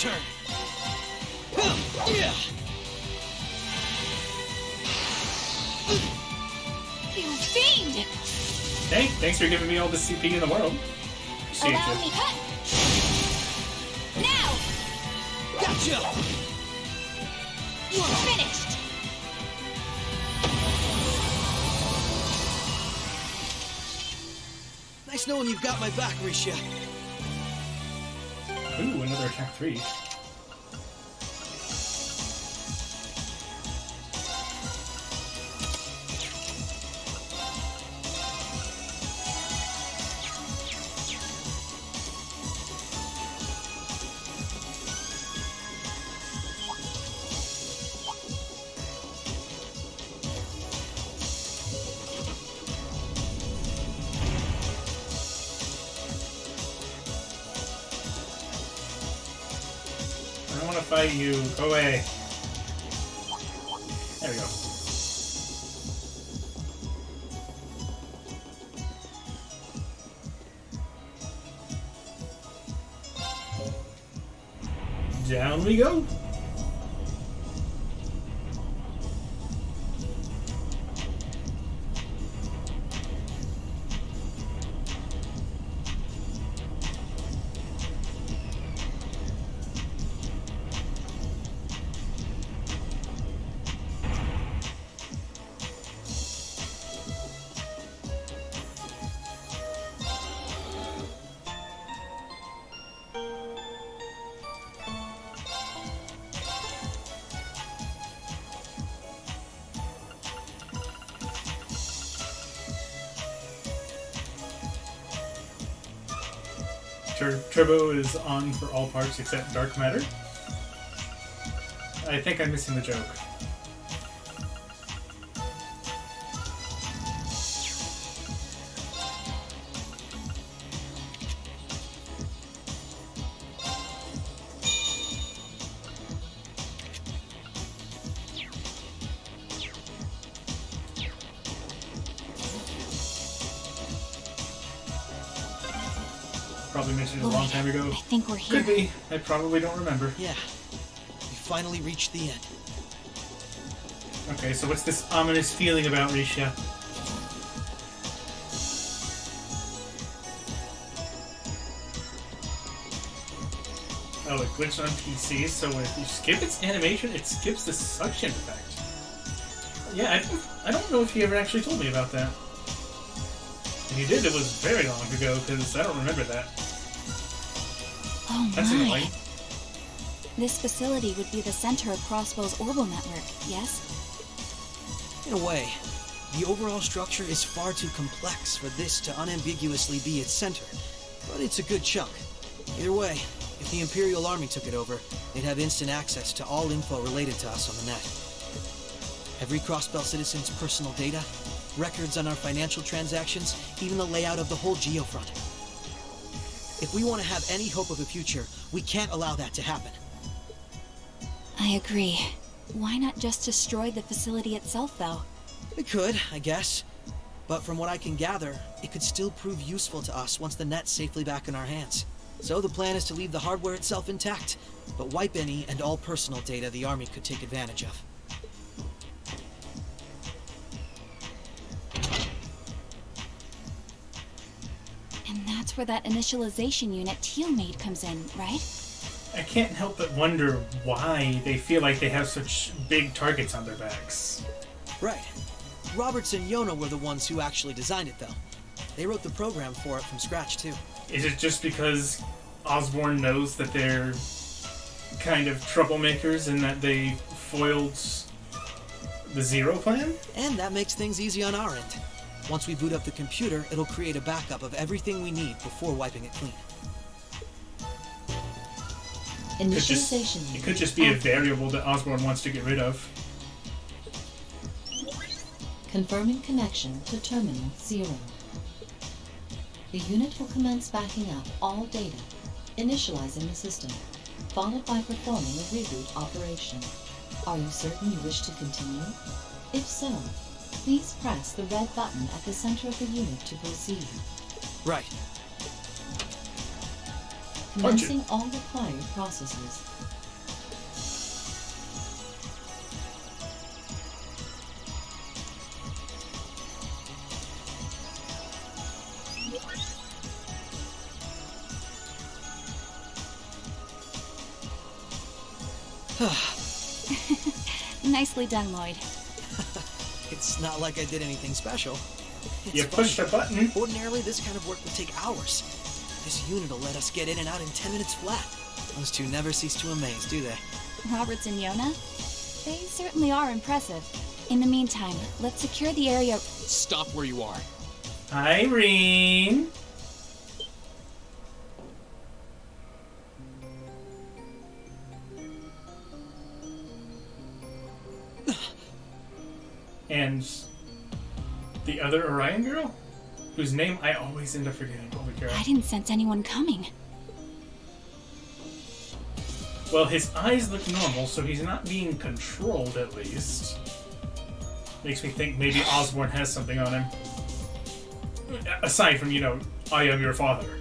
turn. You fiend! Hey, thanks for giving me all the CP in the world. Appreciate Allow you. me cut! Now! Gotcha! You're finished! Nice knowing you've got my back, Risha. Ooh, another attack 3. I don't want to fight you. Go away. There we go. Down we go. Turbo is on for all parts except dark matter. I think I'm missing the joke. Probably mentioned it a long time ago. I think we're here. Could be. I probably don't remember. Yeah. We finally reached the end. Okay, so what's this ominous feeling about Risha? Oh, it glitched on PC, so if you skip its animation, it skips the suction effect. Yeah, I don't know if he ever actually told me about that. If he did, it was very long ago, because I don't remember that. Oh That's my. annoying. This facility would be the center of Crossbow's orbital network, yes? In a way, the overall structure is far too complex for this to unambiguously be its center, but it's a good chunk. Either way, if the Imperial Army took it over, they'd have instant access to all info related to us on the net. Every Crossbell citizen's personal data, records on our financial transactions, even the layout of the whole geofront. If we want to have any hope of a future, we can't allow that to happen. I agree. Why not just destroy the facility itself, though? We could, I guess. But from what I can gather, it could still prove useful to us once the net's safely back in our hands. So the plan is to leave the hardware itself intact, but wipe any and all personal data the Army could take advantage of. And that's where that initialization unit Teal made comes in, right? I can't help but wonder why they feel like they have such big targets on their backs. Right. Roberts and Yona were the ones who actually designed it, though. They wrote the program for it from scratch, too. Is it just because Osborn knows that they're kind of troublemakers and that they foiled the Zero plan? And that makes things easy on our end. Once we boot up the computer, it'll create a backup of everything we need before wiping it clean. It could just be a variable that Osborn wants to get rid of. Confirming connection to Terminal 0. The unit will commence backing up all data, initializing the system, followed by performing a reboot operation. Are you certain you wish to continue? If so, please press the red button at the center of the unit to proceed. Right. Commencing all required processes. Nicely done, Lloyd. It's not like I did anything special. It's You pushed a button. Ordinarily, this kind of work would take hours. This unit will let us get in and out in 10 minutes flat. Those two never cease to amaze, do they? Roberts and Yona? They certainly are impressive. In the meantime, let's secure the area. Stop where you are. Irene. And the other Orion girl, whose name I always end up forgetting. Holy crap. I didn't sense anyone coming. Well, his eyes look normal, so he's not being controlled, at least. Makes me think maybe Osborn has something on him. Aside from, I am your father.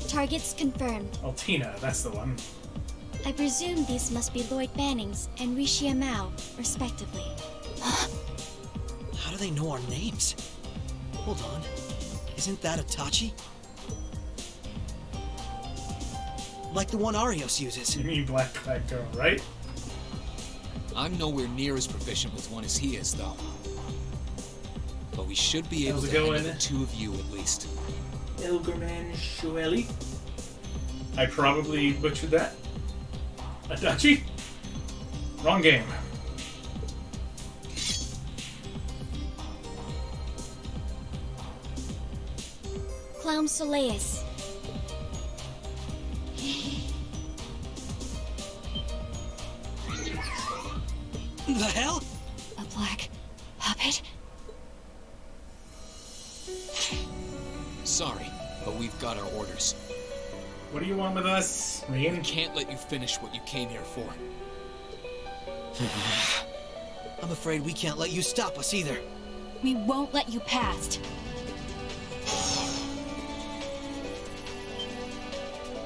Targets confirmed. Altina, that's the one. I presume these must be Lloyd Bannings and Rishia Mao, respectively. How do they know our names? Hold on. Isn't that Itachi? Like the one Arios uses. You mean Black Girl, right? I'm nowhere near as proficient with one as he is, though. But we should be able to handle the two of you at least. Ilgerman Shueli. I probably butchered that. Adachi? Wrong game. Clown Soleus. The hell? A black puppet? Sorry, but we've got our orders. What do you want with us, Rian? Can't let you finish what you came here for. I'm afraid we can't let you stop us either. We won't let you past.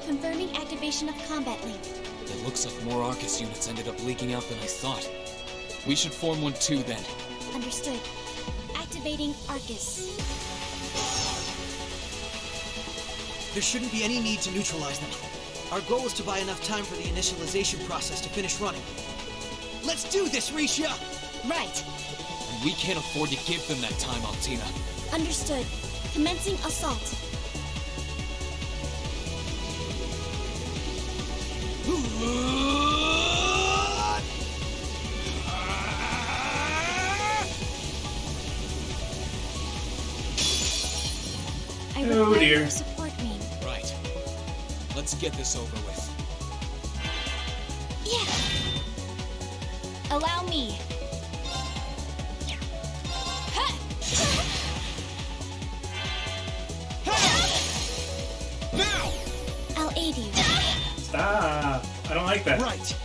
Confirming activation of combat link. It looks like more Arcus units ended up leaking out than I thought. We should form one too, then. Understood. Activating Arcus. There shouldn't be any need to neutralize them. Our goal is to buy enough time for the initialization process to finish running. Let's do this, Rishia! Right. And we can't afford to give them that time, Altina. Understood. Commencing assault. I require your support, Ming. Right. Let's get this over with. Yeah. Allow me. Now! I'll aid you. Stop. I don't like that. Right.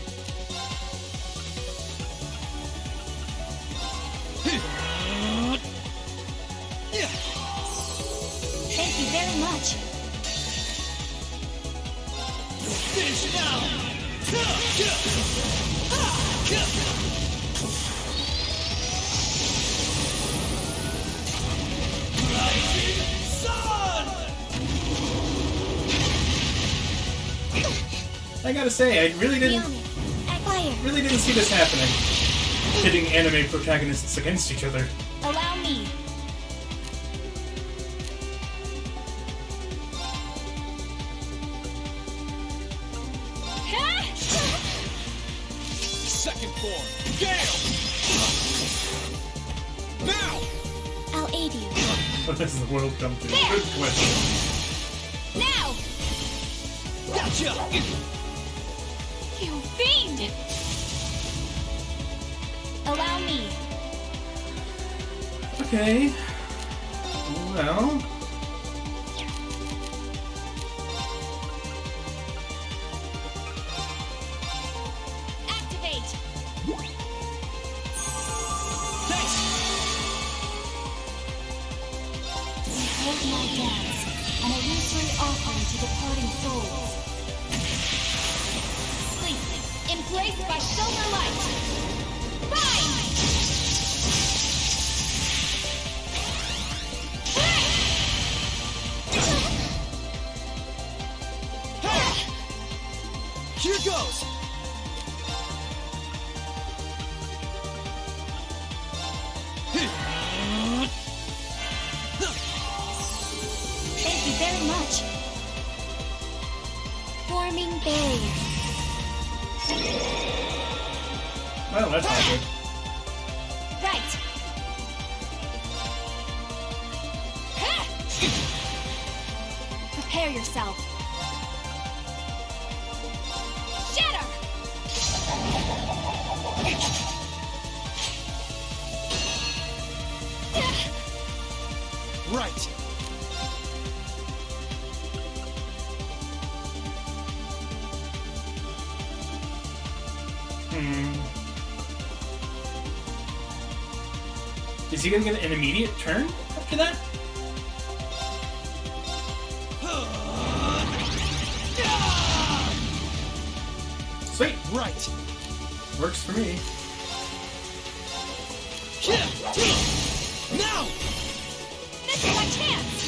Thank you very much. Finish now! Rising sun! I gotta say, I really didn't see this happening. Pitting anime protagonists against each other. Allow me. Second form, Gale! Now! I'll aid you. What does the world come to? Good question. Now! Gotcha! You fiend! Allow me. Okay. Well. Activate. Thanks! Behold my dance, an illusory offering to departing souls. Sleep, emplaced by silver light. Rise! Here goes! barrier. Well, that's not good. Right. Prepare yourself. Shatter! Right. Is he gonna get an immediate turn after that? Sweet. Right. Works for me. Now! This is my chance!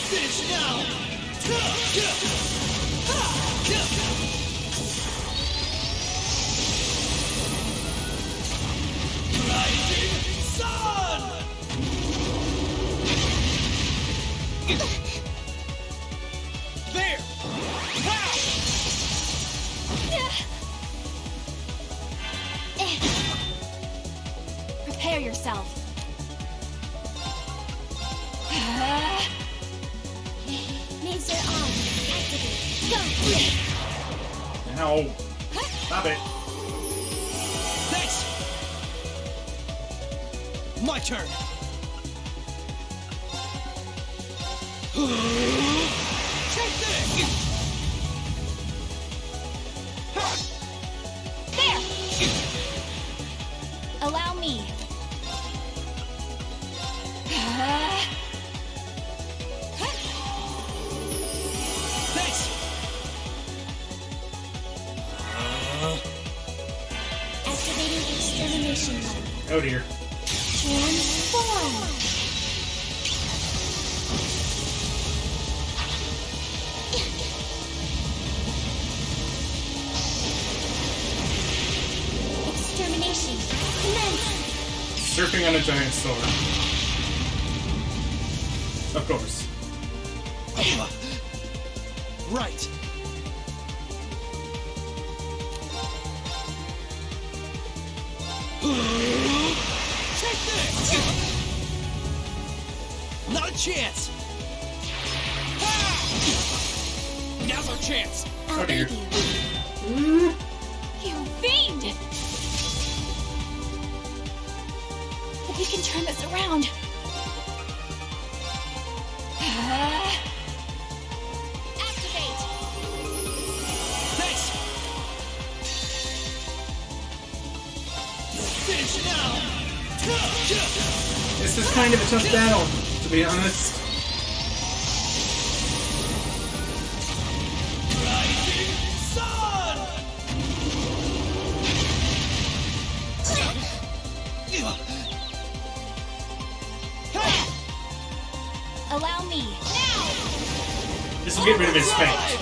Finish now! Rising sun! There! Prepare yourself. Laser on. Activate. Go! Ow. Stop it. Thanks! My turn! Take this! There! Allow me. Thanks! Activating extermination mode. Oh dear. Transform! Extermination. Commence! Surfing on a giant sword. Of course. Right. Take this! Not a chance! Now's our chance! Oh dear. You fiend! But we can turn this around. Activate! Thanks! Finish now! This is kind of a tough battle, to be honest. Rising sun! Allow me. Now! This will get rid of his fate.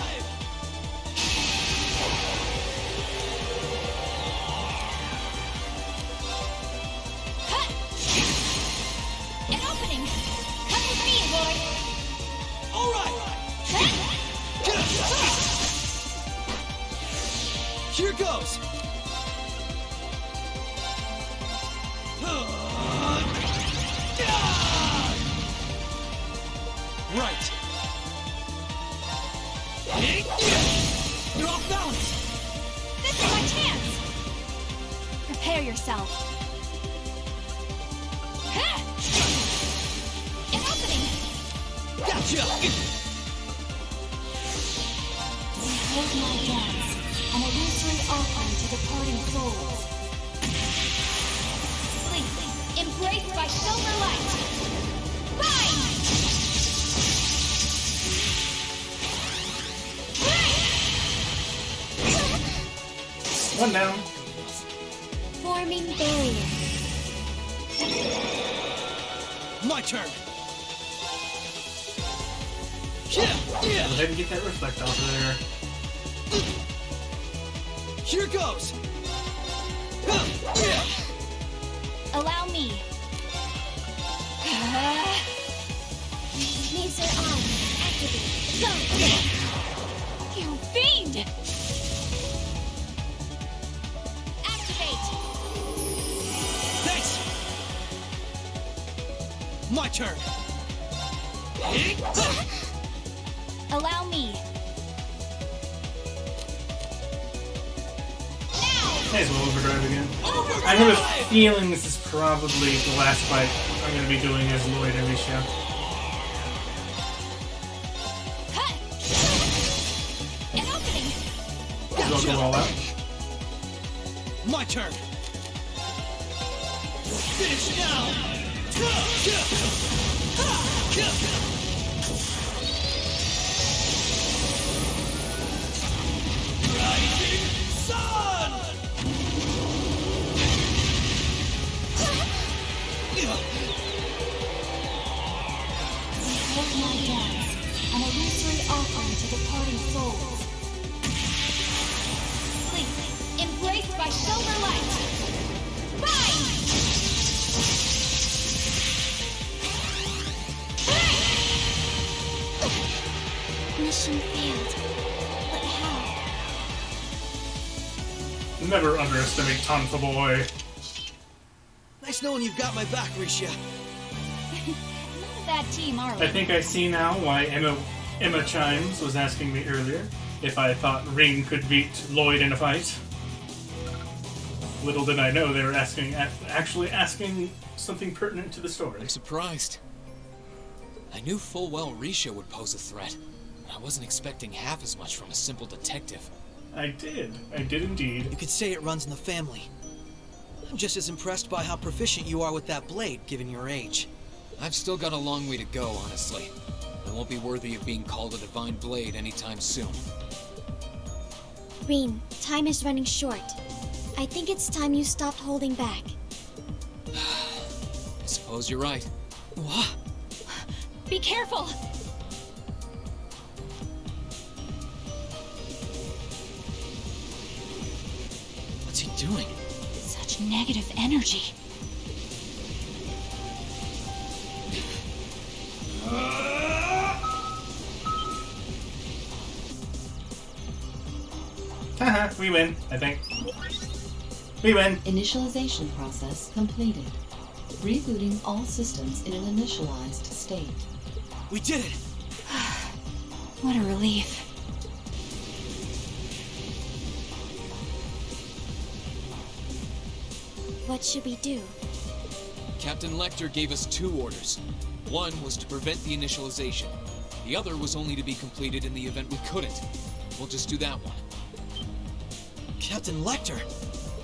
An opening! Come with me, Lord! Alright! Here goes! Right! You're off balance! This is my chance! Prepare yourself. An opening! Gotcha! Behold my dance, an illusory offering to departing souls. Sleep, embraced by silver light. Rise! One down. Forming barrier. My turn! Go ahead and get that reflect off of there. Here goes! Allow me. Laser on. Activate. Go! My turn! Allow me. May as well overdrive again. I have a feeling this is probably the last fight I'm going to be doing as Lloyd and Risha. An opening. Might as well go all out. My turn! Finish now! Rising Sun! Behold my dance, an illusory offering to departing souls. Sleep, embraced by silver light. Rise! Mission failed. But how? Never underestimate Tonfa Boy. Nice knowing you've got my back, Risha. Not a bad team, are we? I think I see now why Emma Chimes was asking me earlier if I thought Ring could beat Lloyd in a fight. Little did I know they were actually asking something pertinent to the story. I'm surprised. I knew full well Risha would pose a threat. I wasn't expecting half as much from a simple detective. I did indeed. You could say it runs in the family. I'm just as impressed by how proficient you are with that blade, given your age. I've still got a long way to go, honestly. I won't be worthy of being called a divine blade anytime soon. Rin, time is running short. I think it's time you stopped holding back. I suppose you're right. What? Be careful! What's he doing? Such negative energy. Haha, we win, I think. We win. Initialization process completed. Rebooting all systems in an initialized state. We did it! What a relief. What should we do? Captain Lecter gave us 2 orders. One was to prevent the initialization. The other was only to be completed in the event we couldn't. We'll just do that one. Captain Lecter!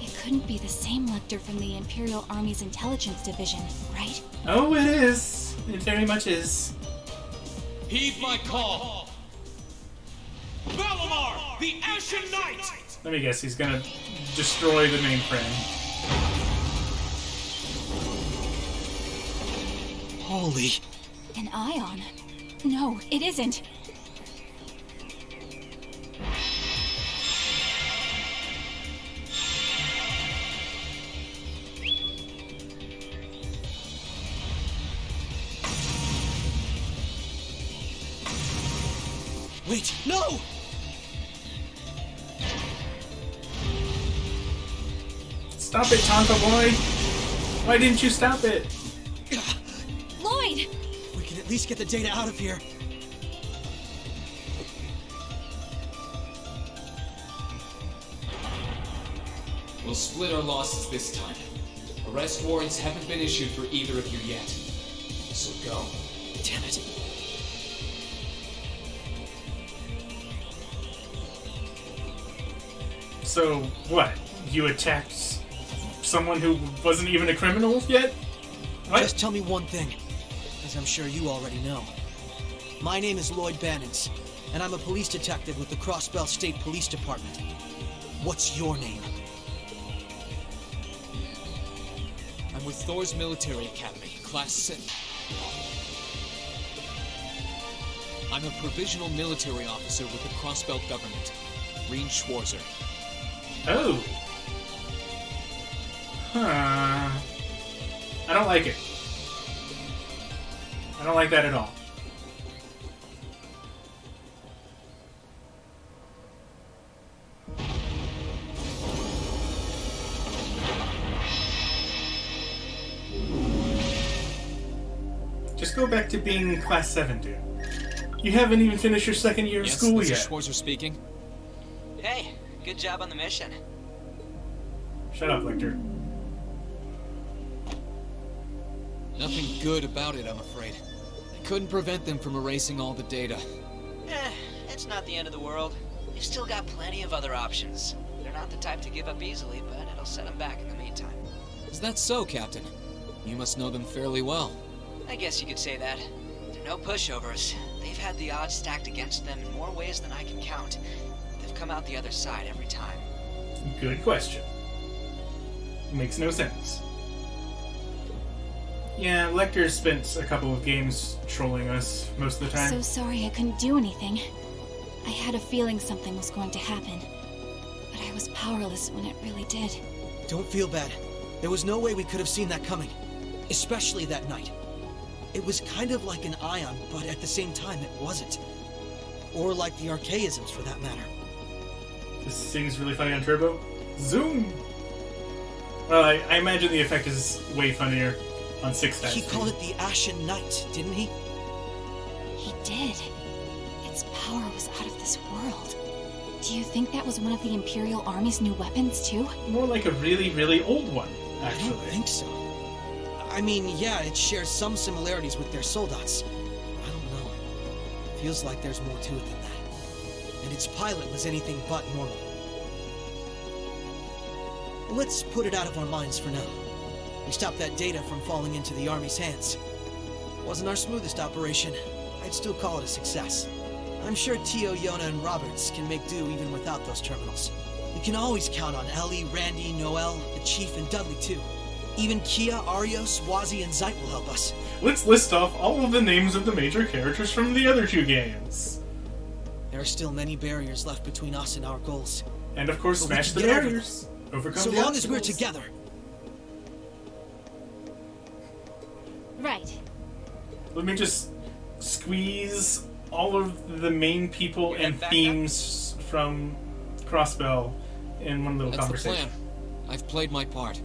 It couldn't be the same Lecter from the Imperial Army's Intelligence Division, right? Oh, it is. It very much is. Heed my call! Valimar, the Ashen Knight! Let me guess, he's gonna destroy the mainframe. Holy... An ion? No, it isn't. Wait, no! Stop it, Tonfa Boy! Why didn't you stop it? Lloyd! We can at least get the data out of here. We'll split our losses this time. Arrest warrants haven't been issued for either of you yet. So go. Damn it. So, what? You attacked someone who wasn't even a criminal yet? What? Just tell me one thing, as I'm sure you already know. My name is Lloyd Bannons, and I'm a police detective with the Crossbelt State Police Department. What's your name? I'm with Thor's Military Academy, Class 6. I'm a provisional military officer with the Crossbelt government, Green Schwarzer. Oh. Huh. I don't like it. I don't like that at all. just go back to being Class 7, dude. You haven't even finished your second year of school Mr. yet. Schwarzer speaking. Hey, good job on the mission. Shut up, Lecter. Nothing good about it, I'm afraid. I couldn't prevent them from erasing all the data. It's not the end of the world. You've still got plenty of other options. They're not the type to give up easily, but it'll set them back in the meantime. Is that so, Captain? You must know them fairly well. I guess you could say that. They're no pushovers. They've had the odds stacked against them in more ways than I can count. They've come out the other side every time. Good question. Makes no sense. Yeah, Lecter spent a couple of games trolling us most of the time. So sorry I couldn't do anything. I had a feeling something was going to happen, but I was powerless when it really did. Don't feel bad. There was no way we could have seen that coming. Especially that night. It was kind of like an ion, but at the same time it wasn't. Or like the archaisms, for that matter. This thing's really funny on Turbo. Zoom! Well, I imagine the effect is way funnier on 6 times. He called it the Ashen Night, didn't he? He did. Its power was out of this world. Do you think that was one of the Imperial Army's new weapons, too? More like a really, really old one, actually. I don't think so. I mean, yeah, it shares some similarities with their soldats. I don't know. Feels like there's more to it than that. And its pilot was anything but normal. Let's put it out of our minds for now. We stopped that data from falling into the Army's hands. Wasn't our smoothest operation. I'd still call it a success. I'm sure Tio, Yona, and Roberts can make do even without those terminals. We can always count on Ellie, Randy, Noel, the Chief, and Dudley too. Even Kia, Arios, Wazi, and Zeit will help us. Let's list off all of the names of the major characters from the other 2 games. There are still many barriers left between us and our goals. And of course, But smash the we can get barriers. Overcome so the long as we're obstacles. together. Right. Let me just squeeze all of the main people and themes from Crossbell in one little That's conversation. the plan. I've played my part.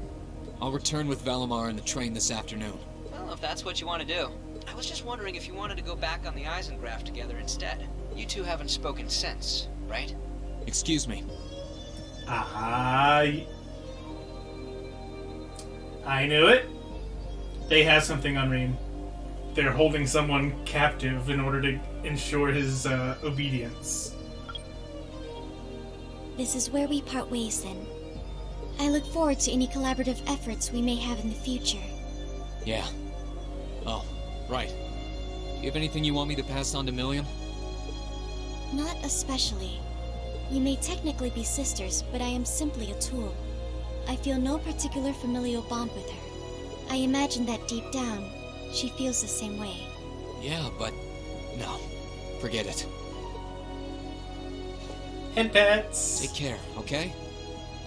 I'll return with Valimar in the train this afternoon. Well, if that's what you want to do. I was just wondering if you wanted to go back on the Eisengraph together instead. You two haven't spoken since, right? Excuse me. I knew it. They have something on Reen. They're holding someone captive in order to ensure his obedience. This is where we part ways then. I look forward to any collaborative efforts we may have in the future. Yeah. Oh, right. Do you have anything you want me to pass on to Million? Not especially. You may technically be sisters, but I am simply a tool. I feel no particular familial bond with her. I imagine that deep down, she feels the same way. Yeah, but no. Forget it. And pets. Take care, okay?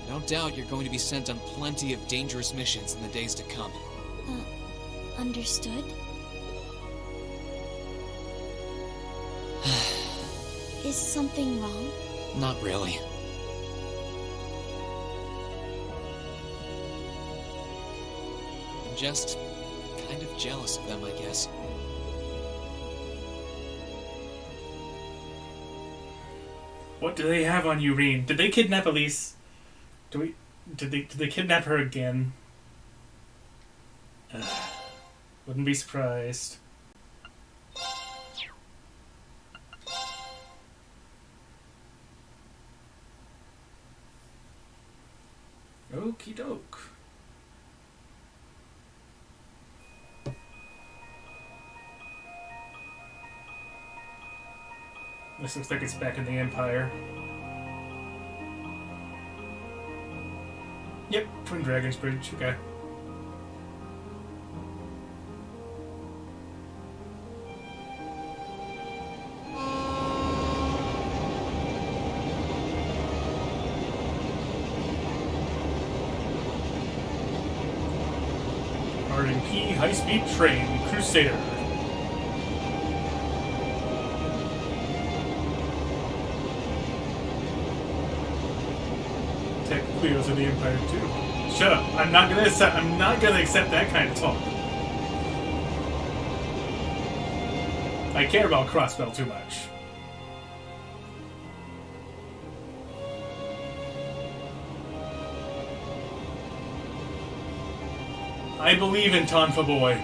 No doubt you're going to be sent on plenty of dangerous missions in the days to come. Understood? Is something wrong? Not really. I'm just kind of jealous of them, I guess. What do they have on you, Reen? Did they kidnap Elise? Did they kidnap her again? Wouldn't be surprised. Okie doke. This looks like it's back in the Empire. Yep, Twin Dragons Bridge, okay. R&P high-speed train, Crusader. Technically, those are the Empire too. Shut up! I'm not gonna accept that kind of talk. I care about Crossbell too much. I believe in Tonfa Boy.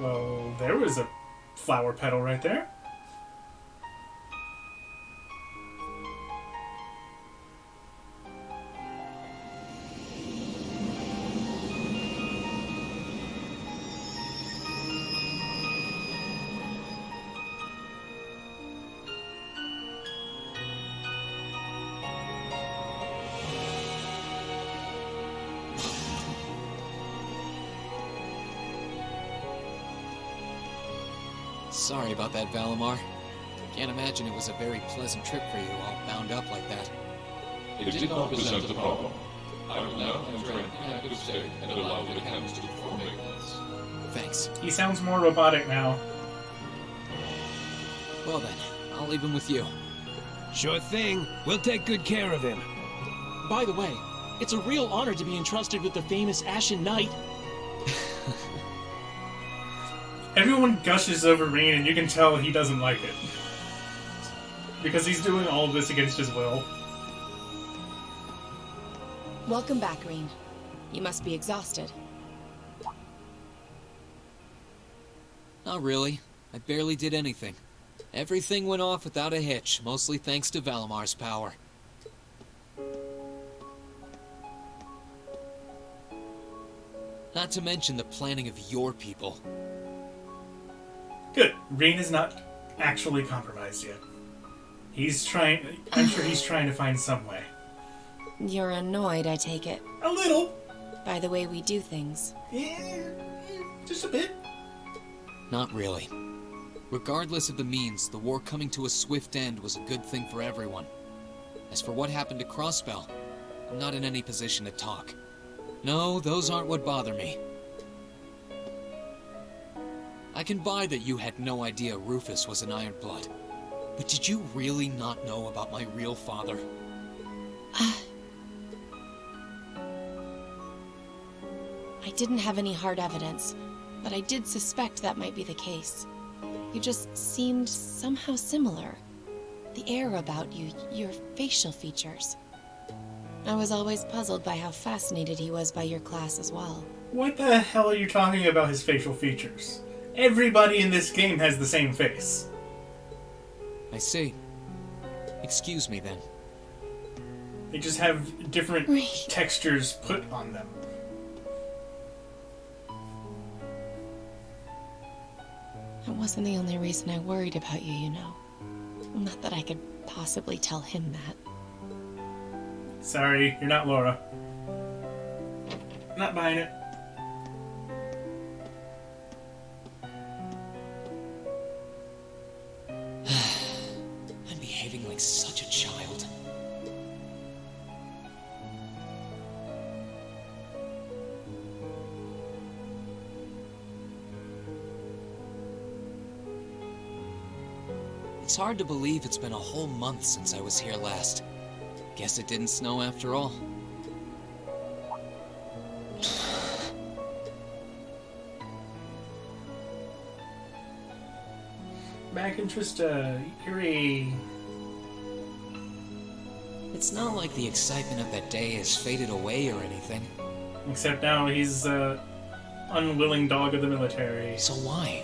Well, there was a flower petal right there. Sorry about that, Valimar. Can't imagine it was a very pleasant trip for you, all bound up like that. It did not present a problem. I will now enter an inactive state and allow the mechanics to perform maintenance. Thanks. He sounds more robotic now. Well then, I'll leave him with you. Sure thing. We'll take good care of him. By the way, it's a real honor to be entrusted with the famous Ashen Knight. Everyone gushes over Reen, and you can tell he doesn't like it. Because he's doing all of this against his will. Welcome back, Reen. You must be exhausted. Not really. I barely did anything. Everything went off without a hitch, mostly thanks to Valimar's power. Not to mention the planning of your people. Good. Reen is not actually compromised yet. I'm sure he's trying to find some way. You're annoyed, I take it. A little. By the way we do things. Yeah, just a bit. Not really. Regardless of the means, the war coming to a swift end was a good thing for everyone. As for what happened to Crossbell, I'm not in any position to talk. No, those aren't what bother me. I can buy that you had no idea Rufus was an Ironblood. But did you really not know about my real father? I didn't have any hard evidence, but I did suspect that might be the case. You just seemed somehow similar. The air about you, your facial features. I was always puzzled by how fascinated he was by your class as well. What the hell are you talking about his facial features? Everybody in this game has the same face. I see. Excuse me then. They just have different textures put on them. That wasn't the only reason I worried about you, you know. Not that I could possibly tell him that. Sorry, you're not Laura. Not buying it. I'm behaving like such a child. It's hard to believe it's been a whole month since I was here last. Guess it didn't snow after all. Back interest, eerie. It's not like the excitement of that day has faded away or anything. Except now he's unwilling dog of the military. So why?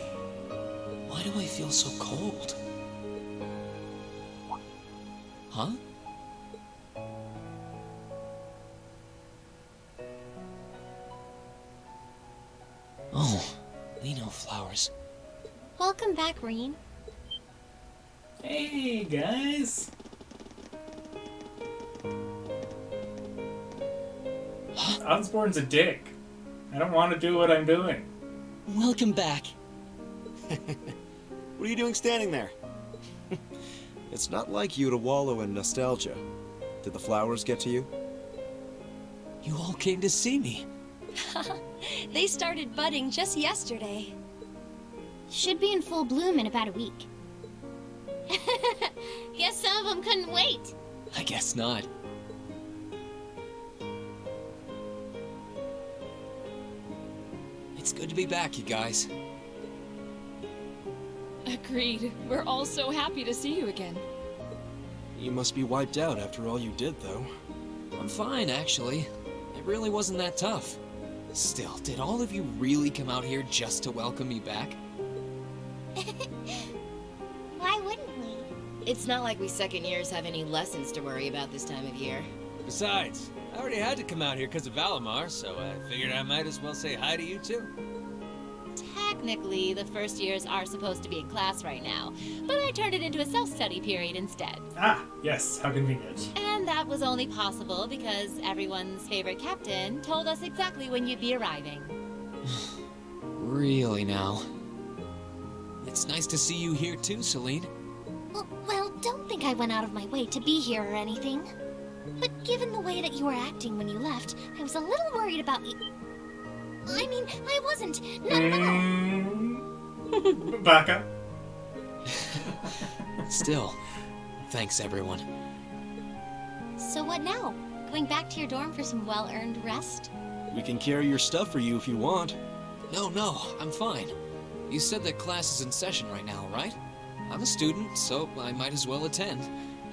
Why do I feel so cold? Huh? Oh, Lino flowers. Welcome back, Reen. Hey, guys. Osborne's a dick. I don't want to do what I'm doing. Welcome back. What are you doing standing there? It's not like you to wallow in nostalgia. Did the flowers get to you? You all came to see me. They started budding just yesterday. Should be in full bloom in about a week. Guess some of them couldn't wait. I guess not. It's good to be back, you guys. Agreed. We're all so happy to see you again. You must be wiped out after all you did, though. I'm fine, actually. It really wasn't that tough. Still, did all of you really come out here just to welcome me back? Why wouldn't we? It's not like we second years have any lessons to worry about this time of year. Besides, I already had to come out here because of Valimar, so I figured I might as well say hi to you too. Technically, the first years are supposed to be in class right now, but I turned it into a self-study period instead. Ah, yes, how convenient. And that was only possible because everyone's favorite captain told us exactly when you'd be arriving. Really now? It's nice to see you here too, Celine. Well, don't think I went out of my way to be here or anything. But given the way that you were acting when you left, I was a little worried about you. I mean, I wasn't. Not at all. Back up. Still, thanks everyone. So what now? Going back to your dorm for some well-earned rest? We can carry your stuff for you if you want. No, I'm fine. You said that class is in session right now, right? I'm a student, so I might as well attend.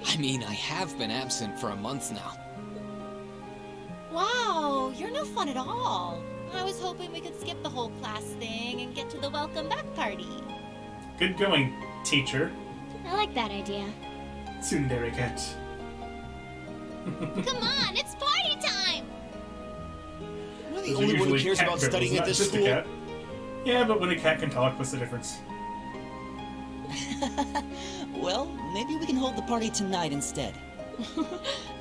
I mean, I have been absent for a month now. Wow, you're no fun at all. I was hoping we could skip the whole class thing and get to the welcome back party. Good going, teacher. I like that idea. Tsundere cat. Come on, it's party time! You're the only one who cares about studying at this school. Yeah, but when a cat can talk, what's the difference? Well, maybe we can hold the party tonight instead.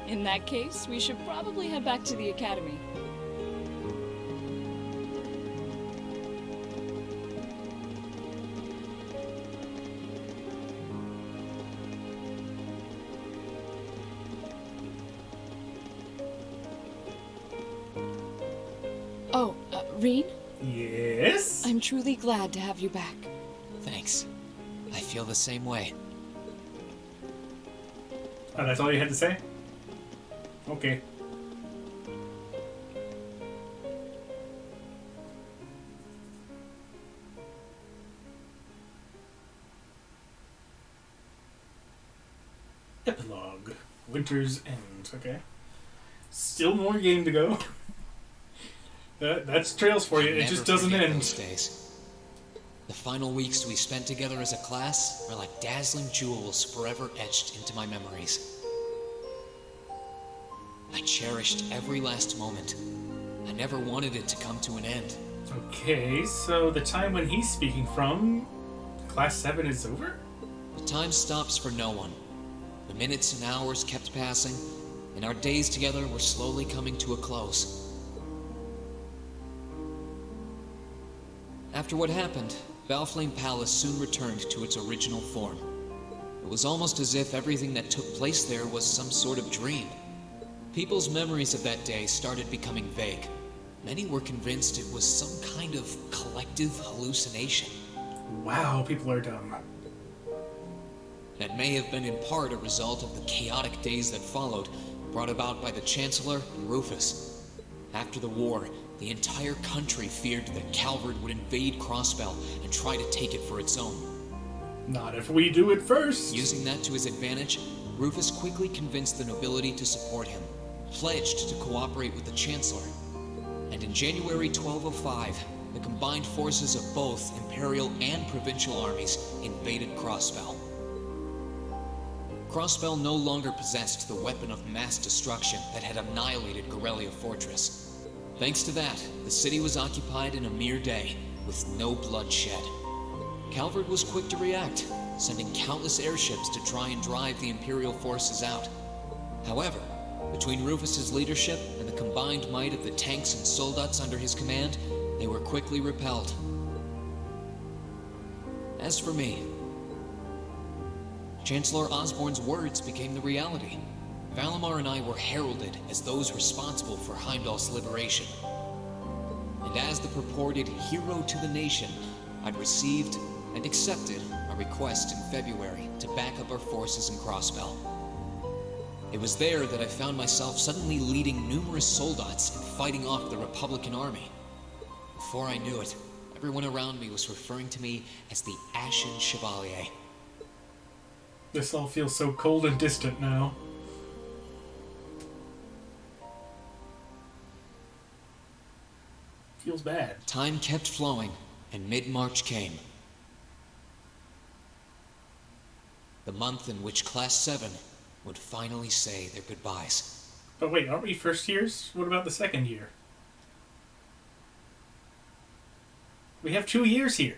In that case, we should probably head back to the academy. Oh, Rean? Yes? I'm truly glad to have you back. Thanks. I feel the same way. Oh, that's all you had to say? Okay. Epilogue. Winter's End. Okay. Still more game to go. That's Trails for you. It just doesn't end. Those days. The final weeks we spent together as a class are like dazzling jewels forever etched into my memories. I cherished every last moment. I never wanted it to come to an end. Okay, so the time when he's speaking from, Class 7 is over? The time stops for no one. The minutes and hours kept passing, and our days together were slowly coming to a close. After what happened, Valflame Palace soon returned to its original form. It was almost as if everything that took place there was some sort of dream. People's memories of that day started becoming vague. Many were convinced it was some kind of collective hallucination. Wow, people are dumb. That may have been in part a result of the chaotic days that followed, brought about by the Chancellor and Rufus. After the war, the entire country feared that Calvard would invade Crossbell and try to take it for its own. Not if we do it first. Using that to his advantage, Rufus quickly convinced the nobility to support him, pledged to cooperate with the Chancellor. And in January 1205, the combined forces of both Imperial and Provincial armies invaded Crossbell. Crossbell no longer possessed the weapon of mass destruction that had annihilated Gorelia Fortress. Thanks to that, the city was occupied in a mere day, with no blood shed. Calvard was quick to react, sending countless airships to try and drive the Imperial forces out. However, between Rufus's leadership and the combined might of the tanks and soldats under his command, they were quickly repelled. As for me, Chancellor Osborne's words became the reality. Valimar and I were heralded as those responsible for Heimdall's liberation. And as the purported hero to the nation, I'd received and accepted a request in February to back up our forces in Crossbell. It was there that I found myself suddenly leading numerous soldats and fighting off the Republican army. Before I knew it, Everyone around me was referring to me as the Ashen Chevalier. This all feels so cold and distant now. Feels bad. Time kept flowing, and mid-March came. The month in which Class 7 would finally say their goodbyes. But wait, aren't we first years? What about the second year? We have 2 years here.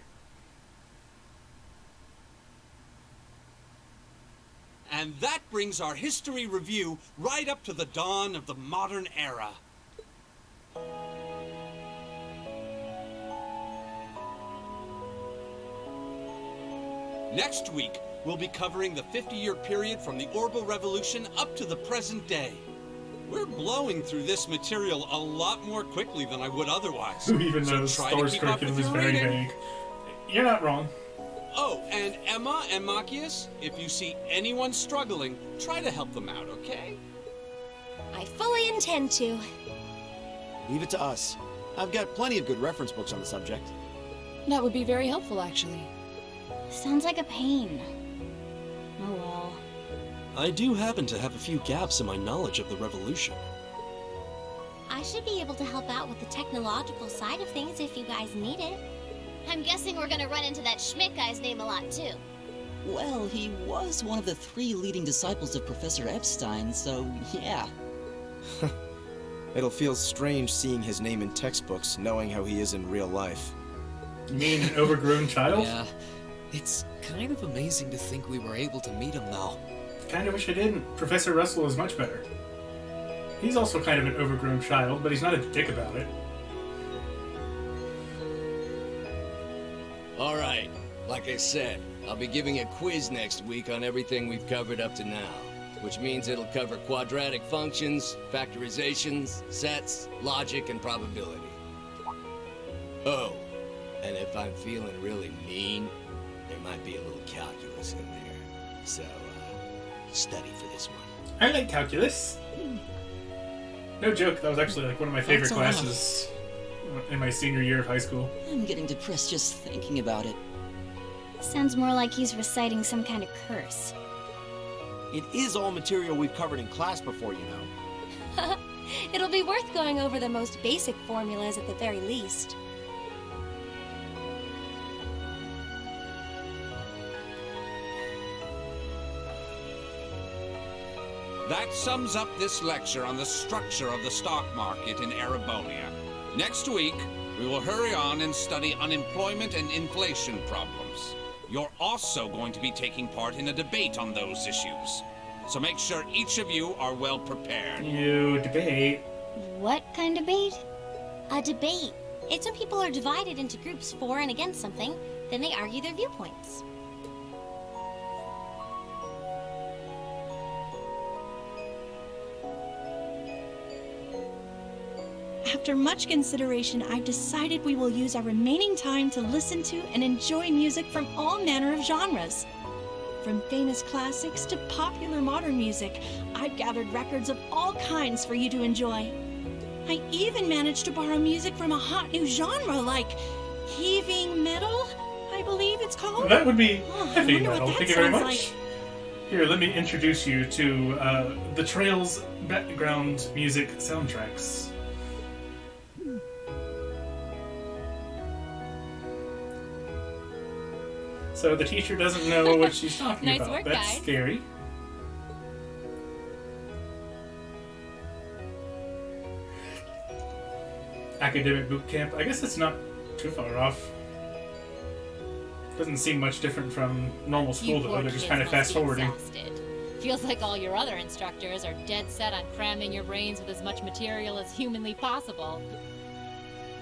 And that brings our history review right up to the dawn of the modern era. Next week, we'll be covering the 50-year period from the Orbital Revolution up to the present day. We're blowing through this material a lot more quickly than I would otherwise. Who even So knows try to Thor's keep up curriculum with is your very reading. vague. You're not wrong. Oh, and Emma and Machias, if you see anyone struggling, try to help them out, okay? I fully intend to. Leave it to us. I've got plenty of good reference books on the subject. That would be very helpful, actually. Sounds like a pain. Oh well. I do happen to have a few gaps in my knowledge of the Revolution. I should be able to help out with the technological side of things if you guys need it. I'm guessing we're gonna run into that Schmidt guy's name a lot, too. Well, he was one of the 3 leading disciples of Professor Epstein, so yeah. It'll feel strange seeing his name in textbooks, knowing how he is in real life. You mean an overgrown child? Yeah. It's kind of amazing to think we were able to meet him, though. Kinda wish I didn't. Professor Russell is much better. He's also kind of an overgrown child, but he's not a dick about it. Alright, like I said, I'll be giving a quiz next week on everything we've covered up to now. Which means it'll cover quadratic functions, factorizations, sets, logic, and probability. Oh, and if I'm feeling really mean, there might be a little calculus in there. So, study for this one. I like calculus. No joke, that was actually like one of my favorite That's all right. classes in my senior year of high school. I'm getting depressed just thinking about it. Sounds more like he's reciting some kind of curse. It is all material we've covered in class before, you know. It'll be worth going over the most basic formulas at the very least. That sums up this lecture on the structure of the stock market in Erebonia. Next week, we will hurry on and study unemployment and inflation problems. You're also going to be taking part in a debate on those issues. So make sure each of you are well prepared. You debate? What kind of debate? A debate. It's when people are divided into groups for and against something, then they argue their viewpoints. After much consideration, I've decided we will use our remaining time to listen to and enjoy music from all manner of genres. From famous classics to popular modern music, I've gathered records of all kinds for you to enjoy. I even managed to borrow music from a hot new genre like heaving metal, I believe it's called. That would be Oh, I heavy wonder what metal. that Thank you very sounds much. like. Here, let me introduce you to the Trail's background music soundtracks. So the teacher doesn't know what she's talking Nice about. work, That's guys. scary. Academic boot camp. I guess it's not too far off. Doesn't seem much different from normal school You though. poor They're just kids kind of must fast be forwarding. exhausted. Feels like all your other instructors are dead set on cramming your brains with as much material as humanly possible.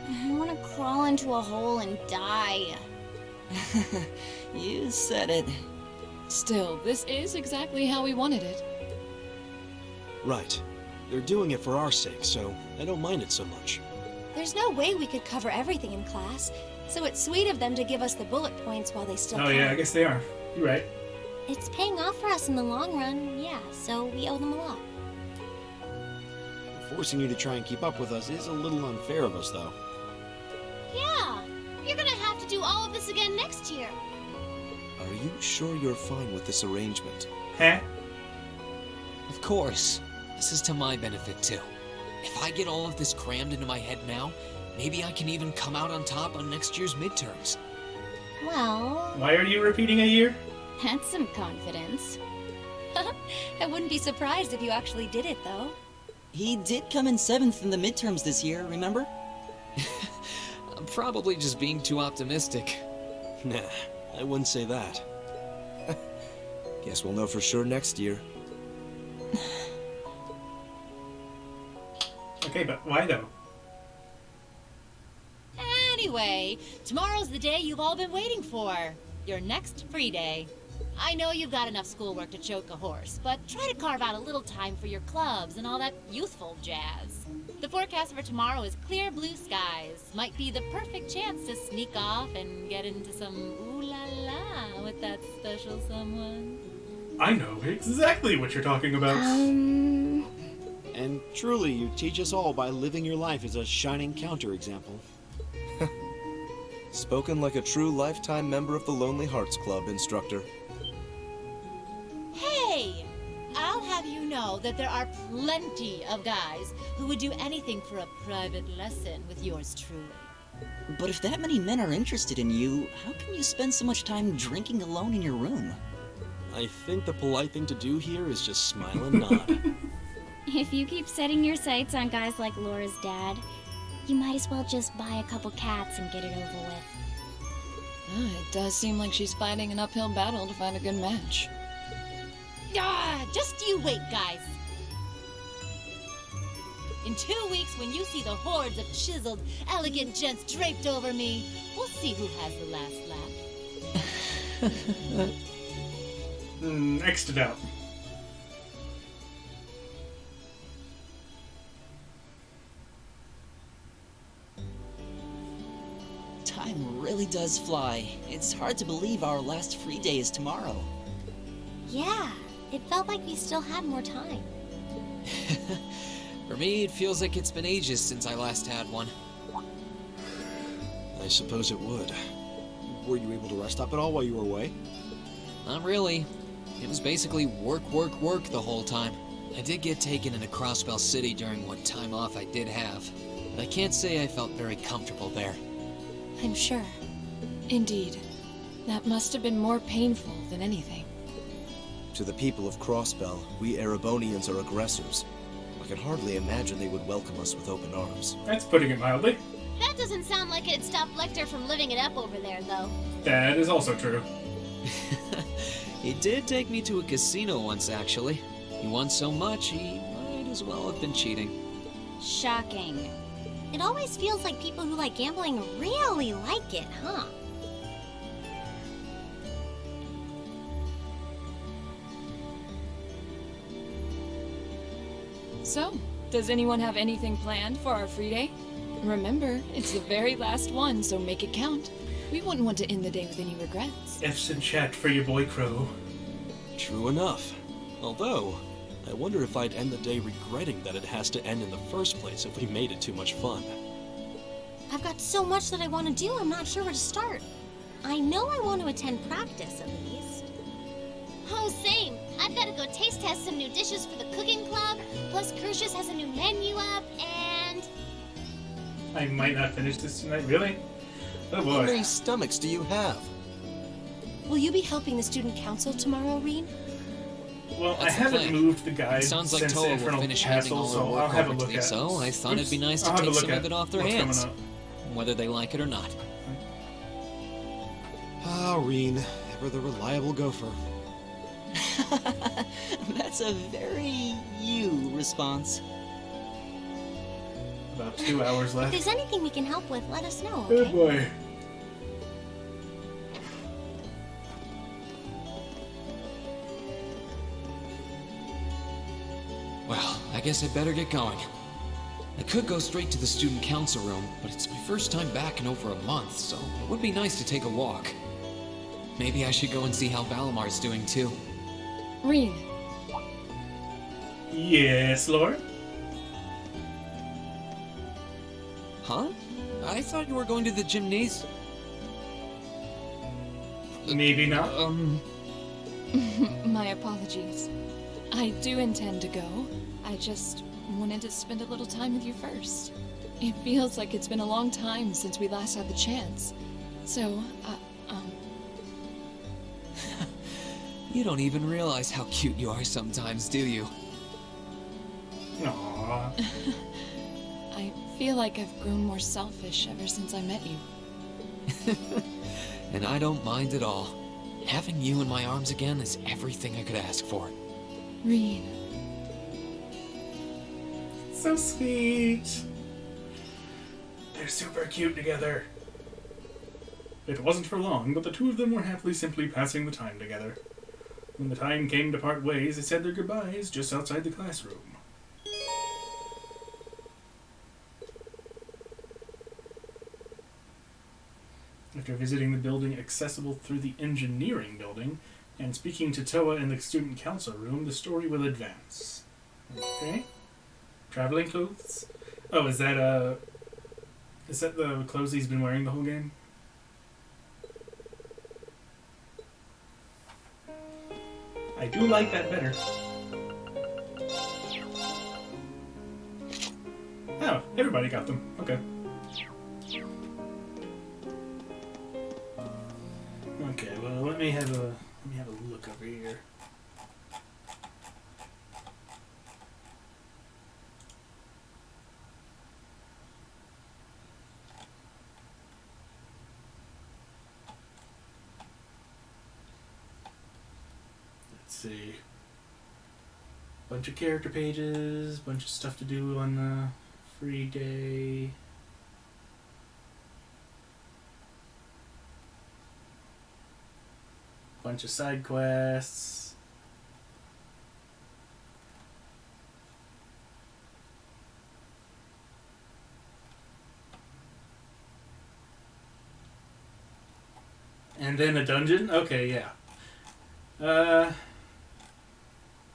I want to crawl into a hole and die. You said it. Still, this is exactly how we wanted it. Right. They're doing it for our sake, so I don't mind it so much. There's no way we could cover everything in class, so it's sweet of them to give us the bullet points while they still Oh can. yeah, I guess they are. You're right. It's paying off for us in the long run, yeah, so we owe them a lot. Forcing you to try and keep up with us is a little unfair of us, though. Yeah, you're gonna again next year. Are you sure you're fine with this arrangement? Huh? Of course. This is to my benefit, too. If I get all of this crammed into my head now, maybe I can even come out on top on next year's midterms. Well... Why are you repeating a year? That's some confidence. I wouldn't be surprised if you actually did it, though. He did come in 7th in the midterms this year, remember? I'm probably just being too optimistic. Nah, I wouldn't say that. Guess we'll know for sure next year. Okay, but why though? Anyway, tomorrow's the day you've all been waiting for. Your next free day. I know you've got enough schoolwork to choke a horse, but try to carve out a little time for your clubs and all that youthful jazz. The forecast for tomorrow is clear blue skies. Might be the perfect chance to sneak off and get into some ooh-la-la with that special someone. I know exactly what you're talking about. And truly, you teach us all by living your life as a shining counterexample. Spoken like a true lifetime member of the Lonely Hearts Club, instructor. Hey! I'll have you know that there are plenty of guys who would do anything for a private lesson with yours truly. But if that many men are interested in you, how can you spend so much time drinking alone in your room? I think the polite thing to do here is just smile and nod. If you keep setting your sights on guys like Laura's dad, you might as well just buy a couple cats and get it over with. It does seem like she's fighting an uphill battle to find a good match. Just you wait, guys. In 2 weeks, when you see the hordes of chiseled, elegant gents draped over me, we'll see who has the last laugh. Next to doubt. Time really does fly. It's hard to believe our last free day is tomorrow. Yeah, it felt like we still had more time. For me, it feels like it's been ages since I last had one. I suppose it would. Were you able to rest up at all while you were away? Not really. It was basically work, work, work the whole time. I did get taken into Crossbell City during what time off I did have, but I can't say I felt very comfortable there. I'm sure. Indeed. That must have been more painful than anything. To the people of Crossbell, we Erebonians are aggressors. I can hardly imagine they would welcome us with open arms. That's putting it mildly. That doesn't sound like it'd stop Lecter from living it up over there, though. That is also true. He did take me to a casino once, actually. He won so much, he might as well have been cheating. Shocking. It always feels like people who like gambling really like it, huh? So, does anyone have anything planned for our free day? Remember, it's the very last one, so make it count. We wouldn't want to end the day with any regrets. F's in chat for your boy Crow. True enough. Although, I wonder if I'd end the day regretting that it has to end in the first place if we made it too much fun. I've got so much that I want to do, I'm not sure where to start. I know I want to attend practice, at least. Oh, same. I've got to go taste test some new dishes for the cooking club, plus Kershus has a new menu up, and... I might not finish this tonight, really? Oh How boy. many stomachs do you have? Will you be helping the student council tomorrow, Reen? Well, That's I the haven't plan. moved the guys It sounds like since the Toa will Infernal finish handing Castle, all so her work I'll have a over to look me, at so I thought it'd be nice to I'll have a take look some at of it off their what's coming hands, up. whether they like it or not. Ah, Reen, ever the reliable gopher. That's a very you response. About 2 hours If left. there's anything we can help with, let us know, Oh okay? boy. Well, I guess I better get going. I could go straight to the student council room, but it's my first time back in over a month, so it would be nice to take a walk. Maybe I should go and see how Valamar's doing too. Reen, Yes, Lord? Huh? I thought you were going to the gymnasium. Maybe not. My apologies. I do intend to go. I just wanted to spend a little time with you first. It feels like it's been a long time since we last had the chance. So, You don't even realize how cute you are sometimes, do you? Aww. I feel like I've grown more selfish ever since I met you. And I don't mind at all. Having you in my arms again is everything I could ask for. Reed. So sweet. They're super cute together. It wasn't for long, but the two of them were happily simply passing the time together. When the time came to part ways, they said their goodbyes just outside the classroom. After visiting the building accessible through the engineering building, and speaking to Toa in the student council room, the story will advance. Okay. Traveling clothes? Oh, is that the clothes he's been wearing the whole game? I do like that better. Oh, everybody got them. Okay. Okay, well, let me have a look over here. Let's see. Bunch of character pages, bunch of stuff to do on the free day. Bunch of side quests. And then a dungeon? Okay, yeah.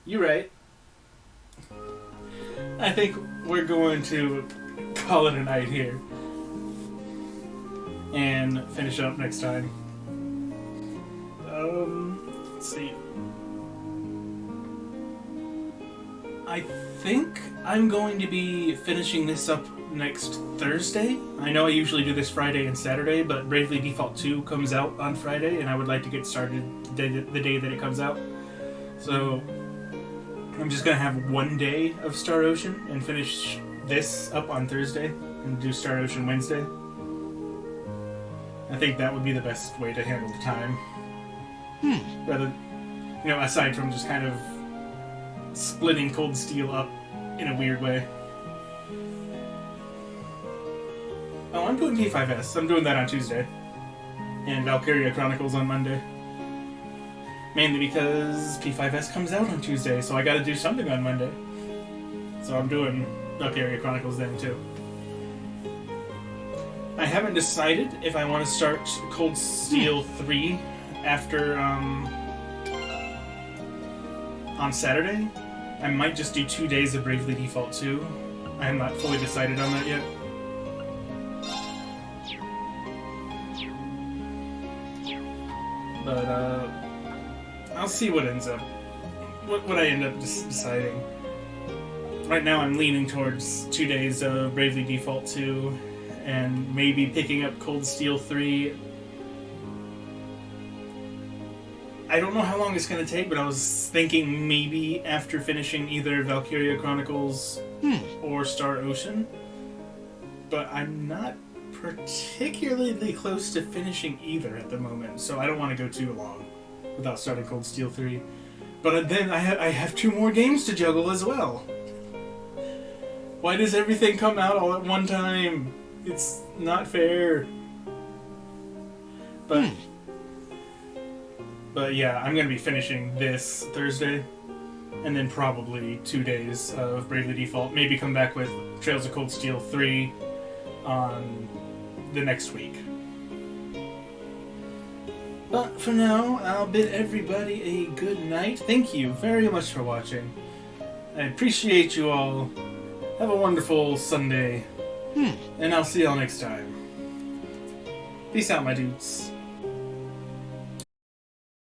You're right. I think we're going to call it a night here. And finish up next time. Let's see. I think I'm going to be finishing this up next Thursday. I know I usually do this Friday and Saturday, but Bravely Default 2 comes out on Friday, and I would like to get started the day that it comes out. So I'm just going to have one day of Star Ocean and finish this up on Thursday and do Star Ocean Wednesday. I think that would be the best way to handle the time. Rather, aside from just kind of splitting Cold Steel up in a weird way. Oh, I'm doing P5S. I'm doing that on Tuesday. And Valkyria Chronicles on Monday. Mainly because P5S comes out on Tuesday, so I gotta do something on Monday. So I'm doing Valkyria Chronicles then, too. I haven't decided if I want to start Cold Steel 3 after, on Saturday. I might just do 2 days of Bravely Default 2. I am not fully decided on that yet. But, I'll see what ends up. What I end up deciding. Right now I'm leaning towards 2 days of Bravely Default 2, and maybe picking up Cold Steel 3. I don't know how long it's going to take, but I was thinking maybe after finishing either Valkyria Chronicles or Star Ocean. But I'm not particularly close to finishing either at the moment, so I don't want to go too long without starting Cold Steel 3. But then I have 2 more games to juggle as well. Why does everything come out all at one time? It's not fair. But yeah, I'm going to be finishing this Thursday, and then probably 2 days of Bravely Default. Maybe come back with Trails of Cold Steel 3 on the next week. But for now, I'll bid everybody a good night. Thank you very much for watching. I appreciate you all. Have a wonderful Sunday. And I'll see y'all next time. Peace out, my dudes.